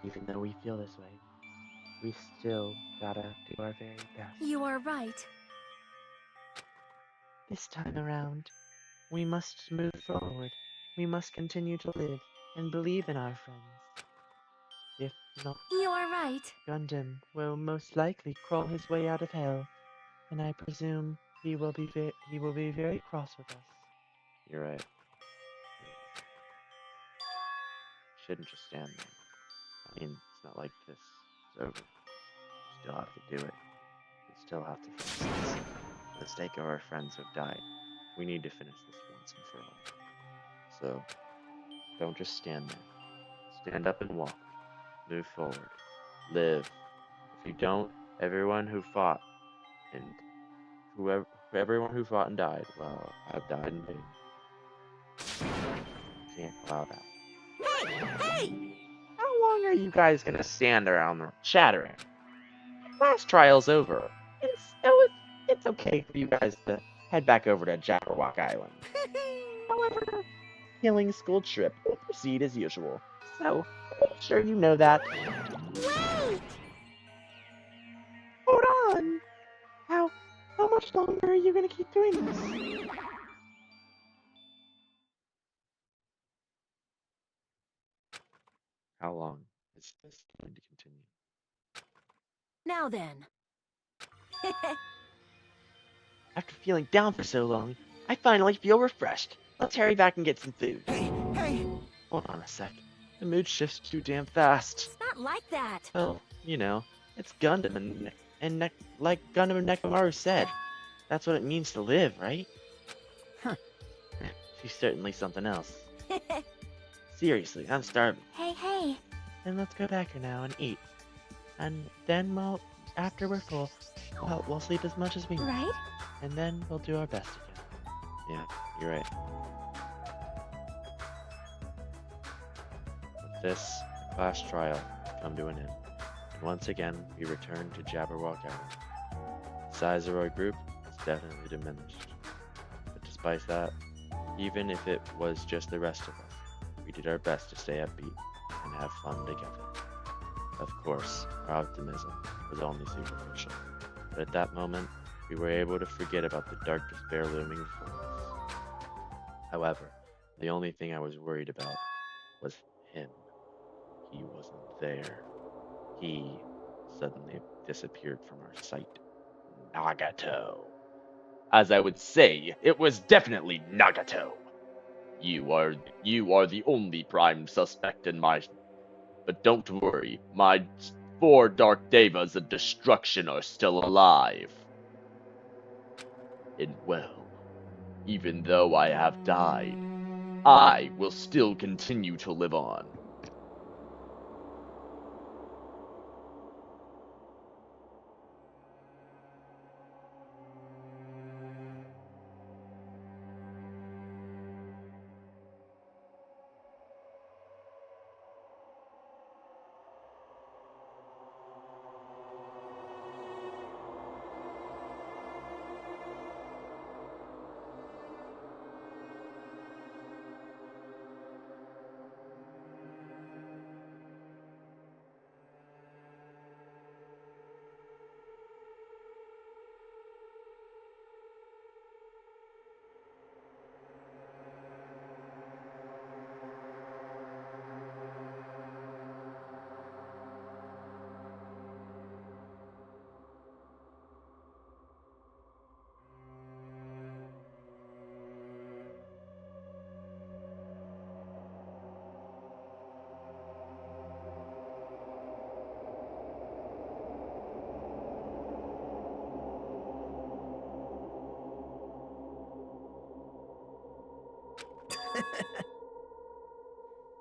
even though we feel this way, we still gotta do our very best. You are right. This time around, we must move forward. We must continue to live and believe in our friends. If not, You are right. Gundam will most likely crawl his way out of hell, and I presume he will be very cross with us. You're right. Shouldn't just stand there. I mean, it's not like this is over. We still have to do it. We still have to finish this. For the sake of our friends who have died, we need to finish this once and for all. So, don't just stand there. Stand up and walk. Move forward. Live. If you don't, everyone who fought and For everyone who fought and died, well, I've died in vain. Can't allow that. Hey! How long are you guys gonna stand around chattering? Last trial's over. It's okay for you guys to head back over to Jabberwock Island. However, Killing School trip will proceed as usual. So, make sure you know that. Wait! Hold on! How much longer are you gonna keep doing this? How long is this going to continue? Now then. After feeling down for so long, I finally feel refreshed. Let's hurry back and get some food. Hey! Hold on a sec. The mood shifts too damn fast. It's not like that. Well, you know, it's Gundam like Gundam and Nekomaru said. That's what it means to live, right? Huh. She's certainly something else. Seriously, I'm starving. Hey. Then let's go back here now and eat. And then, well, after we're full, well, we'll sleep as much as we want. Right? And then we'll do our best again. Yeah, you're right. With this last trial come to an end, and once again we return to Jabberwock Island. The size of our group has definitely diminished, but despite that, even if it was just the rest of us, we did our best to stay upbeat and have fun together. Of course, our optimism was only superficial, but at that moment, we were able to forget about the dark despair looming before us. However, the only thing I was worried about was him. He wasn't there. He suddenly disappeared from our sight. Nagato. As I would say, it was definitely Nagato. You are the only prime suspect in my... But don't worry, my 4 Dark Devas of destruction are still alive. And well, even though I have died, I will still continue to live on.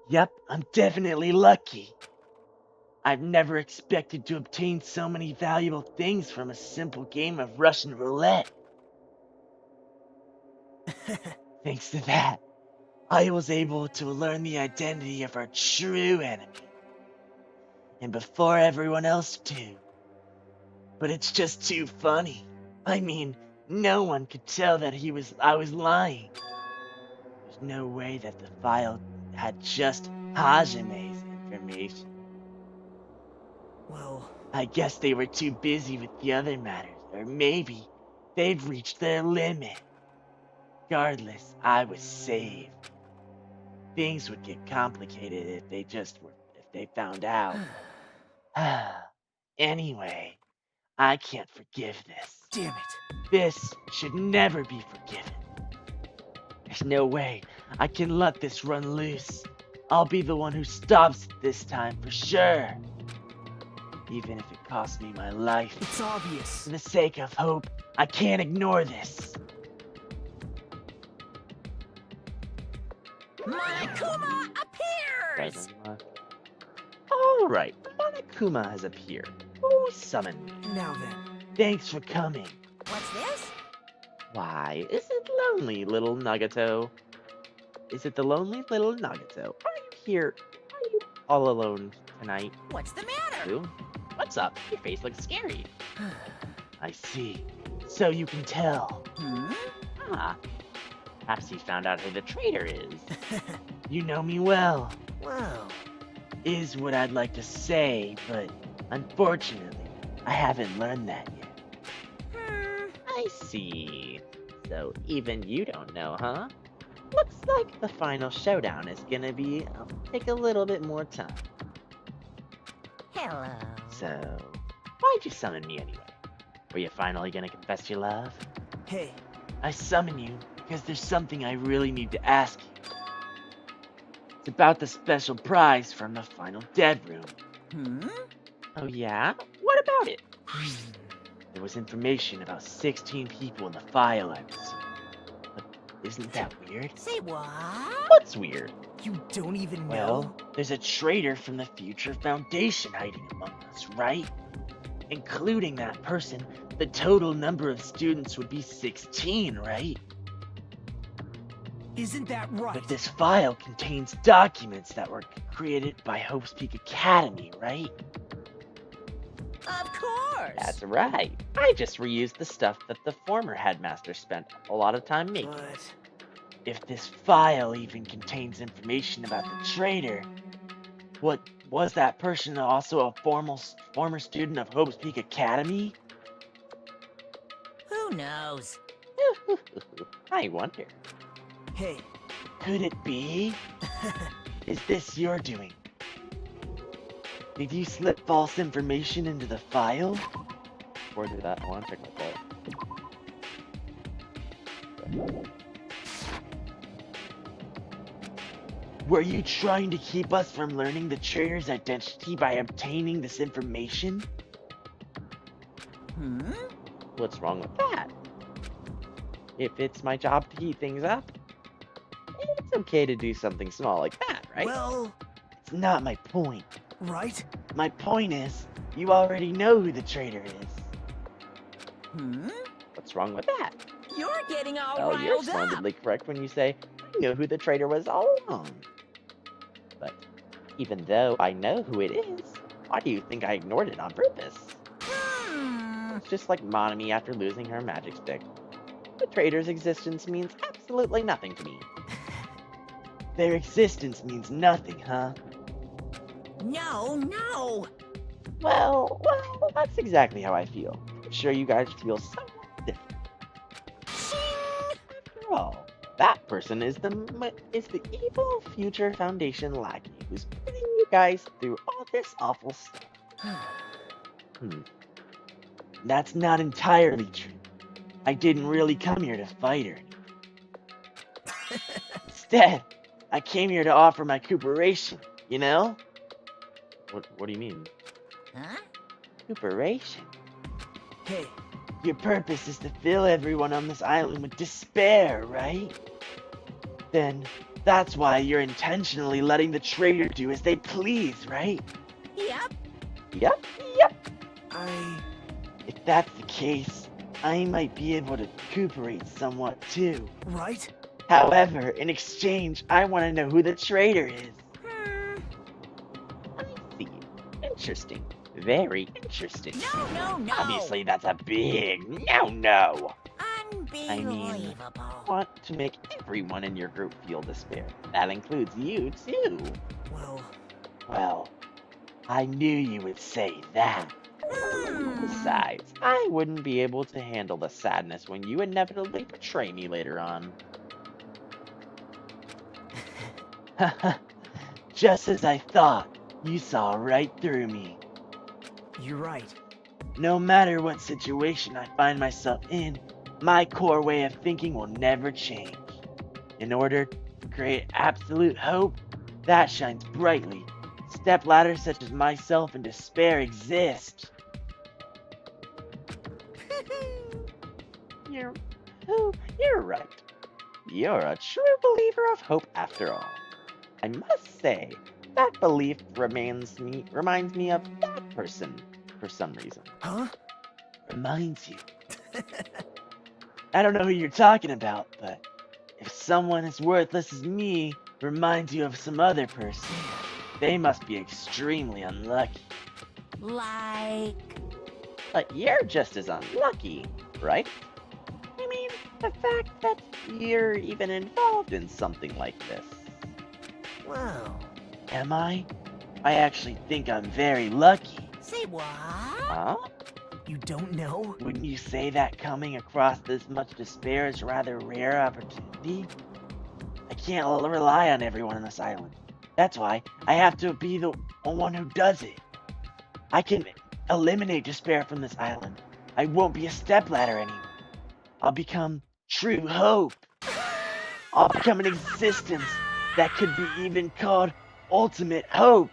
Yep, I'm definitely lucky. I've never expected to obtain so many valuable things from a simple game of Russian roulette. Thanks to that, I was able to learn the identity of our true enemy. And before everyone else too. But it's just too funny. I mean, no one could tell that I was lying. There's no way that the file had just Hajime's information. Well, I guess they were too busy with the other matters, or maybe they've reached their limit. Regardless, I was saved. Things would get complicated if they found out. Anyway, I can't forgive this. Damn it. This should never be forgiven. There's no way I can let this run loose. I'll be the one who stops it this time for sure. Even if it costs me my life. It's obvious. For the sake of hope, I can't ignore this. Monokuma appears! Alright, Monokuma has appeared. Who summoned me? Now then. Thanks for coming. What's this? Why is it lonely, little Nagato? Is it the lonely little Nagato? Are you here? Are you all alone tonight? What's the matter? Who? What's up? Your face looks scary. I see. So you can tell. Ah, perhaps you found out who the traitor is. You know me well. Well, Is what I'd like to say, but unfortunately, I haven't learned that yet. I see. So even you don't know, huh? Looks like the final showdown is gonna take a little bit more time. Hello. So, why'd you summon me anyway? Were you finally gonna confess your love? hey, I summon you because there's something I really need to ask you. It's about the special prize from the final dead room. Oh yeah? What about it? There was information about 16 people in the file I received. But isn't that weird? Say what? What's weird? you don't even know? Well, there's a traitor from the Future Foundation hiding among us, right? Including that person, the total number of students would be 16, right? Isn't that right? But this file contains documents that were created by Hope's Peak Academy, right? Of course. That's right. I just reused the stuff that the former headmaster spent a lot of time making. But If this file even contains information about the traitor, what was that person also a former student of Hope's Peak Academy? Who knows? I wonder. hey, Could it be? Is this your doing? Did you slip false information into the file? Before I do that, I want to check my phone. Were you trying to keep us from learning the traitor's identity by obtaining this information? What's wrong with that? If it's my job to keep things up, it's okay to do something small like that, right? well, It's not my point. right? My point is, you already know who the traitor is. What's wrong with that? You're getting all Well, you're riled up. splendidly correct when you say, I know who the traitor was all along. But even though I know who it is, why do you think I ignored it on purpose? It's just like Monami after losing her magic stick. The traitor's existence means absolutely nothing to me. Their existence means nothing, huh? No. Well, that's exactly how I feel. I'm sure you guys feel somewhat different. After all, that person is the evil Future Foundation lackey who's putting you guys through all this awful stuff. That's not entirely true. I didn't really come here to fight her. Instead, I came here to offer my cooperation, you know? What do you mean? Huh? Cooperation? Hey, Your purpose is to fill everyone on this island with despair, right? Then, that's why you're intentionally letting the traitor do as they please, right? Yep. Yep. If that's the case, I might be able to recuperate somewhat too. right? However, in exchange, I want to know who the traitor is. I see. Interesting. Very interesting. No. Obviously, that's a big no. Unbelievable. I want to make everyone in your group feel despair. That includes you, too. Well, I knew you would say that. Besides, I wouldn't be able to handle the sadness when you inevitably betray me later on. Just as I thought, you saw right through me. You're right. No matter what situation I find myself in, my core way of thinking will never change. In order to create absolute hope, that shines brightly. Stepladders such as myself and despair exist. You're right. You're a true believer of hope after all. I must say, that belief reminds me of that person for some reason. Huh? Reminds you. I don't know who you're talking about, but if someone as worthless as me reminds you of some other person, they must be extremely unlucky. Like... But you're just as unlucky, right? I mean, the fact that you're even involved in something like this. Well, am I? I actually think I'm very lucky. Say what? Huh? You don't know? Wouldn't you say that coming across this much despair is a rather rare opportunity? I can't rely on everyone on this island. That's why I have to be the one who does it. I can eliminate despair from this island. I won't be a stepladder anymore. I'll become true hope. I'll become an existence that could be even called ultimate hope.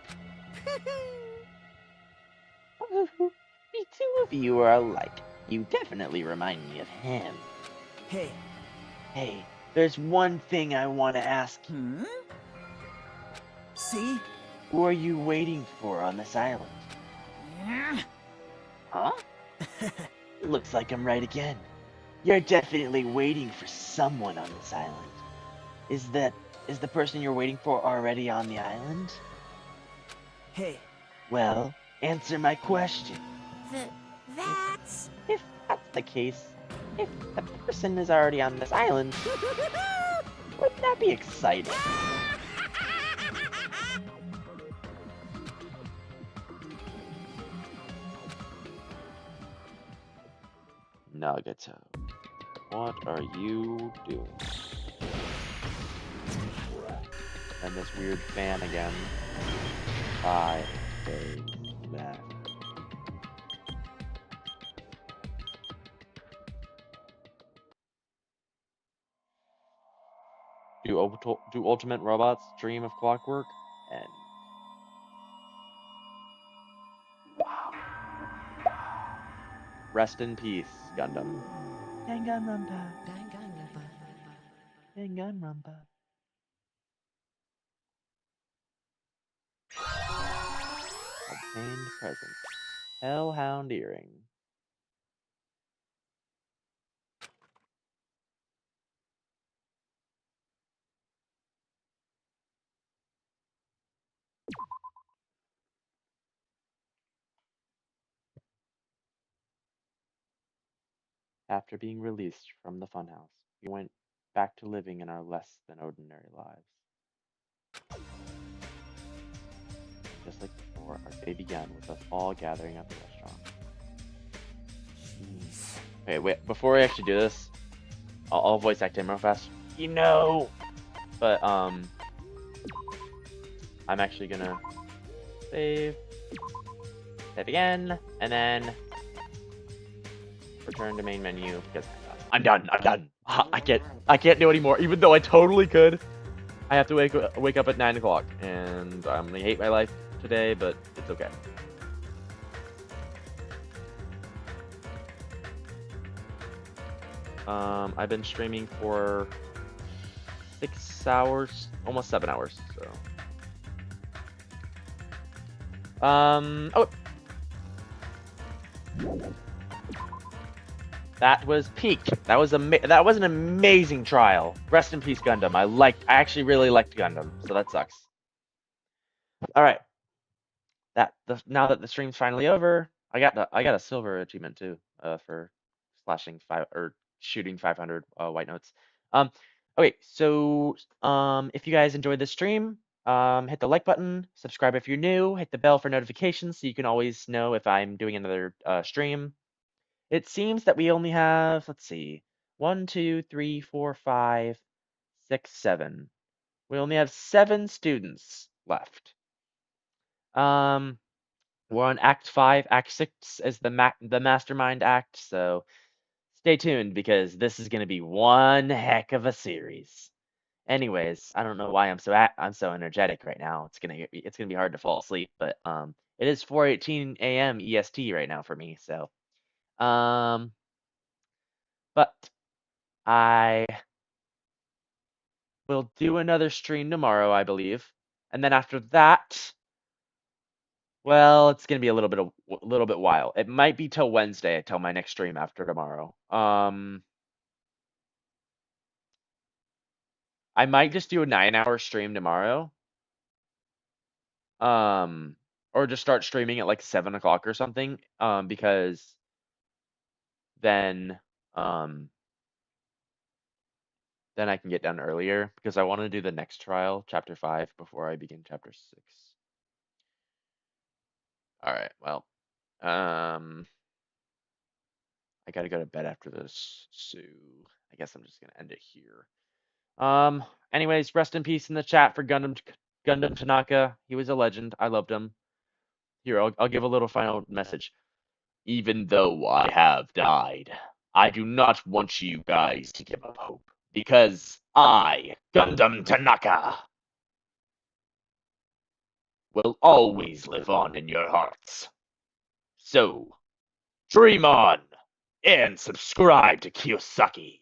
The two of you are alike. You definitely remind me of him. Hey, there's one thing I want to ask you. Hmm? See? Who are you waiting for on this island? Huh? Looks like I'm right again. You're definitely waiting for someone on this island. Is the person you're waiting for already on the island? Hey. Well, answer my question. That's... If that's the case, if the person is already on this island, wouldn't that be exciting? Nagato, what are you doing? And this weird fan again. I hate that. Do Ultimate Robots dream of clockwork? And rest in peace, Gundam. Danganronpa. Danganronpa. Obtained present. Hellhound earring. After being released from the funhouse, we went back to living in our less than ordinary lives. Just like before, our day began with us all gathering at the restaurant. Jeez. Okay, wait, before I actually do this, I'll voice act him real fast. But, I'm actually gonna save again, and then return to main menu because I'm done. I can't do anymore, even though I totally could. I have to wake up at 9 o'clock, and I'm gonna hate my life today, but it's okay. I've been streaming for 6 hours, almost 7 hours, so. Oh. That was peak. That was an amazing trial. Rest in peace, Gundam. I actually really liked Gundam, so that sucks. All right. Now that the stream's finally over, I got a silver achievement too, for shooting 500 white notes. Okay, so if you guys enjoyed this stream, hit the like button, subscribe if you're new, hit the bell for notifications so you can always know if I'm doing another stream. It seems that we only have, let's see, 1, 2, 3, 4, 5, 6, 7. We only have 7 students left. We're on Act 5. Act 6 is the Mastermind Act, so stay tuned because this is going to be one heck of a series. Anyways, I don't know why I'm so energetic right now. It's gonna be hard to fall asleep, but it is 4:18 a.m. EST right now for me, so but I will do another stream tomorrow, I believe, and then after that, well, it's gonna be a little bit while. It might be till Wednesday till my next stream after tomorrow. I might just do a 9-hour stream tomorrow. Or just start streaming at like 7 o'clock or something. Because then I can get done earlier because I want to do the next trial, chapter 5, before I begin chapter 6. All right. Well, I gotta go to bed after this, so I guess I'm just gonna end it here. Anyways, rest in peace in the chat for Gundam Tanaka. He was a legend. I loved him. Here, I'll give a little final message. Even though I have died, I do not want you guys to give up hope, because I, Gundam Tanaka, will always live on in your hearts. So, dream on, and subscribe to Kiyosaki.